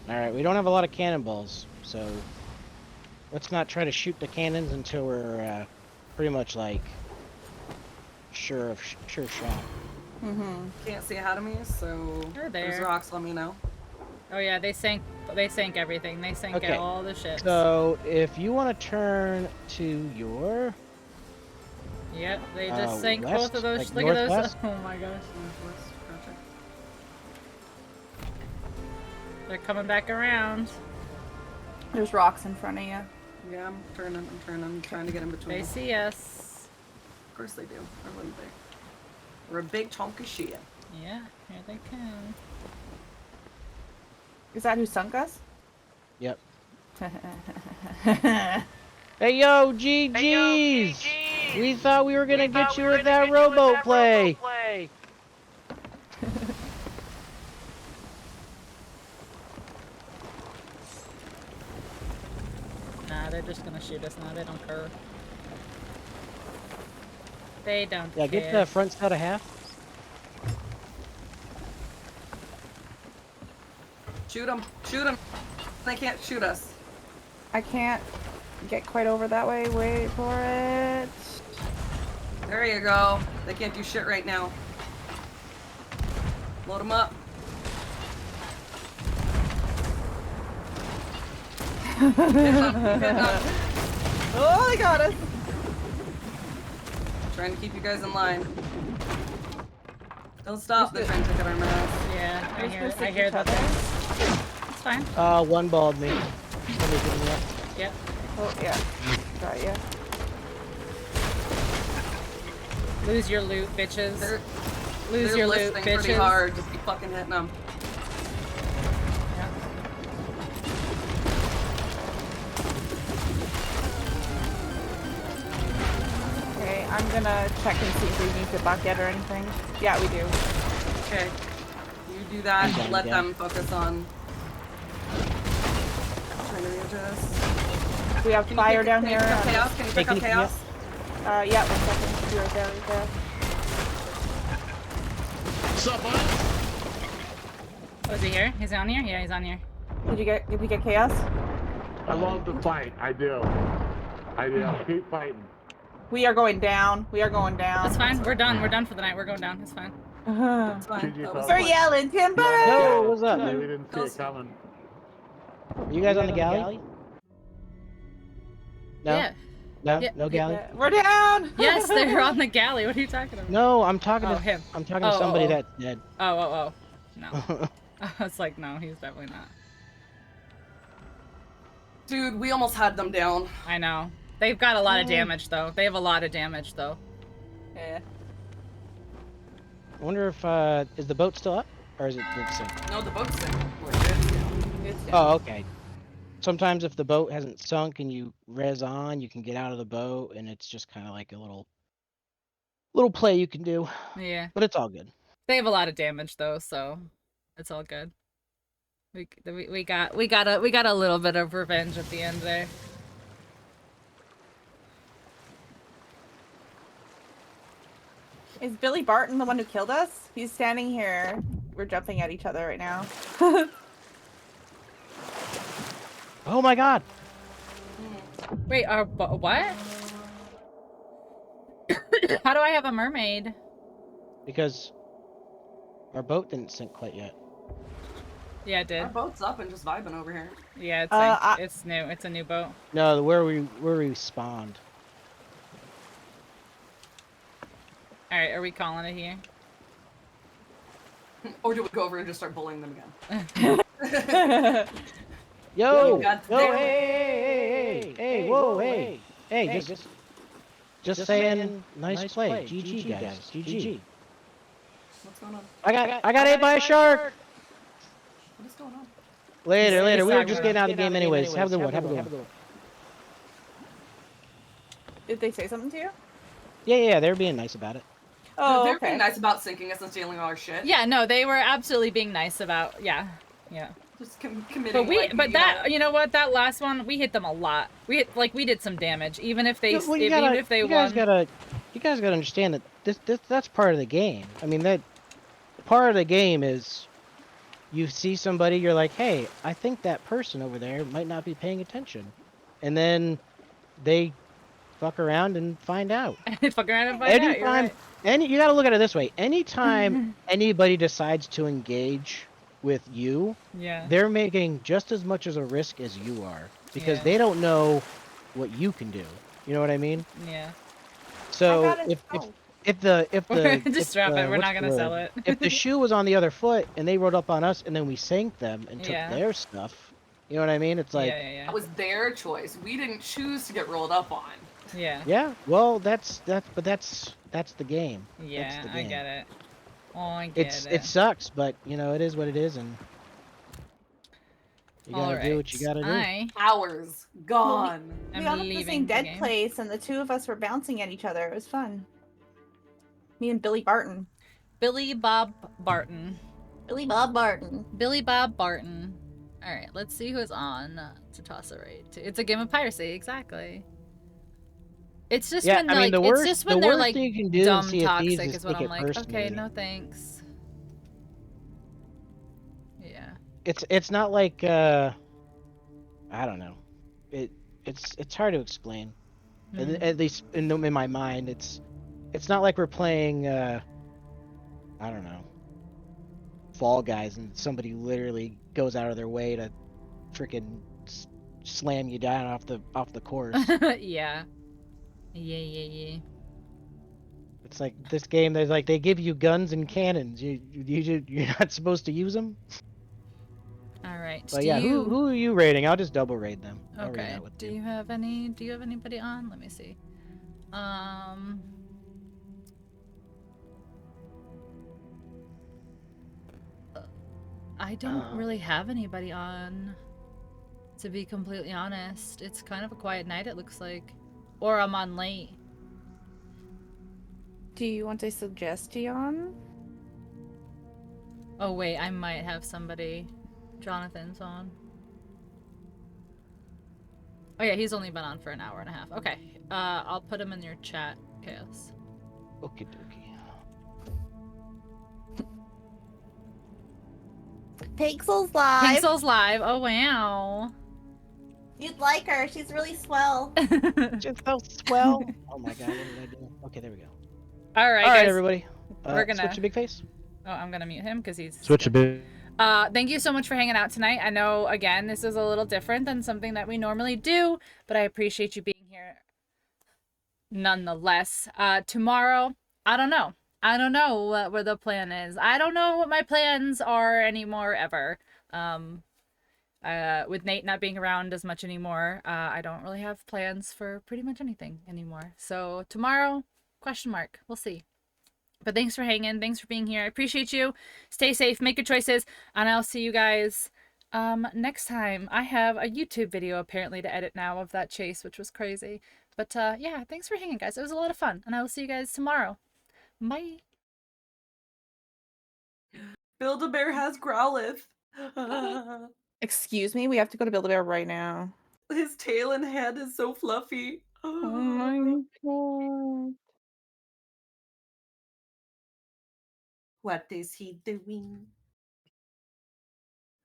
Alright, we don't have a lot of cannonballs, so let's not try to shoot the cannons until we're pretty much like sure shot. Mm-hmm. Can't see ahead of me, so They're if there's there. rocks, let me know. Oh yeah, they sank everything. They sank Okay, all the ships. So if you want to turn to your Yep, they just sank west, both of those. like Look at those. northwest? Oh my gosh. Northwest, gotcha. They're coming back around. There's rocks in front of you. Yeah, I'm turning, I'm trying to get in between. They see us. Of course they do. Or wouldn't they? We're a big chunk of shit. Yeah, here they come. Is that who sunk us? Yep. Hey yo, GG's! We thought we were gonna get you with that rowboat play. Nah, they're just gonna shoot us now. They don't care. They don't Yeah, care. get the front side of half. Shoot them! Shoot them! They can't shoot us. I can't get quite over that way. Wait for it. There you go. They can't do shit right now. Load them up. Keep hitting up. Oh, they got us. Trying to keep you guys in line. Don't stop. They're trying to take out our mask. Yeah, I We're hear, supposed to I hear each that. other. It's fine. One balled me. Somebody give me that. Yep. Oh yeah. Got ya. Lose your loot, bitches. They're Lose your loot, listening bitches. pretty hard. Just keep fucking hitting them. I'm gonna check and see if we need to bucket or anything. Yeah, we do. Okay. You do that. Okay, Let yeah. them focus on. Trying to readjust. We have Can you fire pick- down can you here. pick up chaos? Can you pick can up you- chaos? Yeah, 1 second. Be right there, right there. What's up, bud? Oh, is he here? He's on here? Yeah, he's on here. Did you get chaos? I love to fight. I do. I do. Keep fighting. We are going down. We are going down. That's fine. We're done. We're done for the night. We're going down. It's fine. It's fine. GG, That was We're fine. yelling timber. Yo, what's up, Yeah, man? we didn't see it coming. Are you guys on the galley? No? Yeah. No? Yeah. No galley? Yeah, we're down. Yes, they're on the galley. What are you talking about? No, I'm talking Oh, to him. I'm talking to Oh, somebody oh, oh. that's dead. Oh. No. I was like, no, he's definitely not. Dude, we almost had them down. I know. They've got a lot of damage, though. They have a lot of damage, though. Yeah. I wonder if is the boat still up or is it did it sink? No, the boat's down. We're good. It's down. Oh, okay. Sometimes if the boat hasn't sunk and you res on, you can get out of the boat and it's just kind of like a little play you can do. Yeah. But it's all good. They have a lot of damage, though, so it's all good. We got a little bit of revenge at the end there. Is Billy Barton the one who killed us? He's standing here. We're jumping at each other right now. Oh my god. Wait, what? How do I have a mermaid? Because our boat didn't sink quite yet. Yeah, it did. Our boat's up and just vibing over here. Yeah, it's new. It's a new boat. No, where we spawned. All right, are we calling it here? Or do we go over and just start bullying them again? Yo, God yo, damn it. hey, whoa, hey, just saying, nice play. GG, guys, GG. What's going on? I got ate by a shark. What is going on? Later. We were talking just about- getting out of the game anyways. Have a good one. Did they say something to you? Yeah, they were being nice about it. Oh, They're okay. being nice about sinking us and stealing all our shit. Yeah, no, they were absolutely being nice about. Yeah. Just committing. But you know what? That last one, we hit them a lot. We did some damage, even if they Well, even if they you won. guys gotta understand that that's part of the game. I mean, that part of the game is you see somebody, you're like, hey, I think that person over there might not be paying attention, and they fuck around and find out. Fuck around and find out. You're right. You gotta look at it this way. Anytime anybody decides to engage with you, Yeah. they're making just as much as a risk as you are because Yeah. they don't know what you can do. You know what I mean? Yeah. So I got it. if the Just drop it. We're not gonna sell it. if the shoe was on the other foot and they rode up on us and then we sank them and took Yeah. their stuff, you know what I mean? It's like yeah. That was their choice. We didn't choose to get rolled up on. Yeah. well, that's the game. Yeah, That's the I game. get it. Oh, I get It sucks, but you know it is what it is, and you gotta do what you gotta do. Hours gone. We I'm got up the leaving same the dead game. place, and the two of us were bouncing at each other. It was fun. Me and Billy Barton. Billy Bob Barton. Billy Bob Barton. Billy Bob Barton. All right, let's see who's on to toss a raid to. It's a game of piracy, exactly. It's just Yeah, when I mean, like the it's worst- just the when they're worst like thing you can do in dumb Sea of Thieves toxic is is what take I'm it like. Okay, personally. no thanks. Yeah. It's not like I don't know. It's hard to explain. At least in my mind, it's not like we're playing I don't know, Fall Guys and somebody literally goes out of their way to freaking slam you down off the course. Yeah. Yeah. It's like this game. There's like they give you guns and cannons. You're not supposed to use them. All right. But yeah, who are you raiding? I'll just double raid them. I'll raid Okay. that with Do you have anybody on? Let me see. I don't really have anybody on, to be completely honest. It's kind of a quiet night, it looks like. Or I'm on late. Do you want a suggestion? Oh wait, I might have somebody. Jonathan's on. Oh yeah, he's only been on for an hour and a half. Okay, I'll put him in your chat, Chaos. Okie dokie. Pixel's live. Pixel's live. Oh wow. You'd like her. She's really swell. Just so swell. Oh my god, what did I do? Okay, there we go. All right, All right, guys. everybody. We're gonna switch to big face. Oh, I'm gonna mute him because he's Switch to big. Thank you so much for hanging out tonight. I know, again, this is a little different than something that we normally do, but I appreciate you being here nonetheless. Tomorrow, I don't know. I don't know what the plan is. I don't know what my plans are anymore ever. With Nate not being around as much anymore, I don't really have plans for pretty much anything anymore. So tomorrow, question mark. We'll see. But thanks for hanging. Thanks for being here. I appreciate you. Stay safe. Make good choices. And I'll see you guys next time. I have a YouTube video apparently to edit now of that chase, which was crazy. But yeah, thanks for hanging, guys. It was a lot of fun. And I will see you guys tomorrow. Bye. Build-A-Bear has Growlithe. Excuse me, we have to go to Build-A-Bear right now. His tail and head is so fluffy. Oh my god. What is he doing?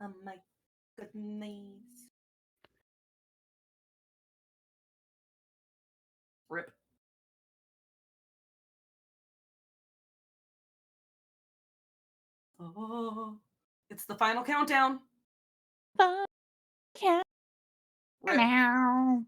Oh my goodness. Rip. Oh, it's the final countdown. Bye. Yeah. Rip. Meow.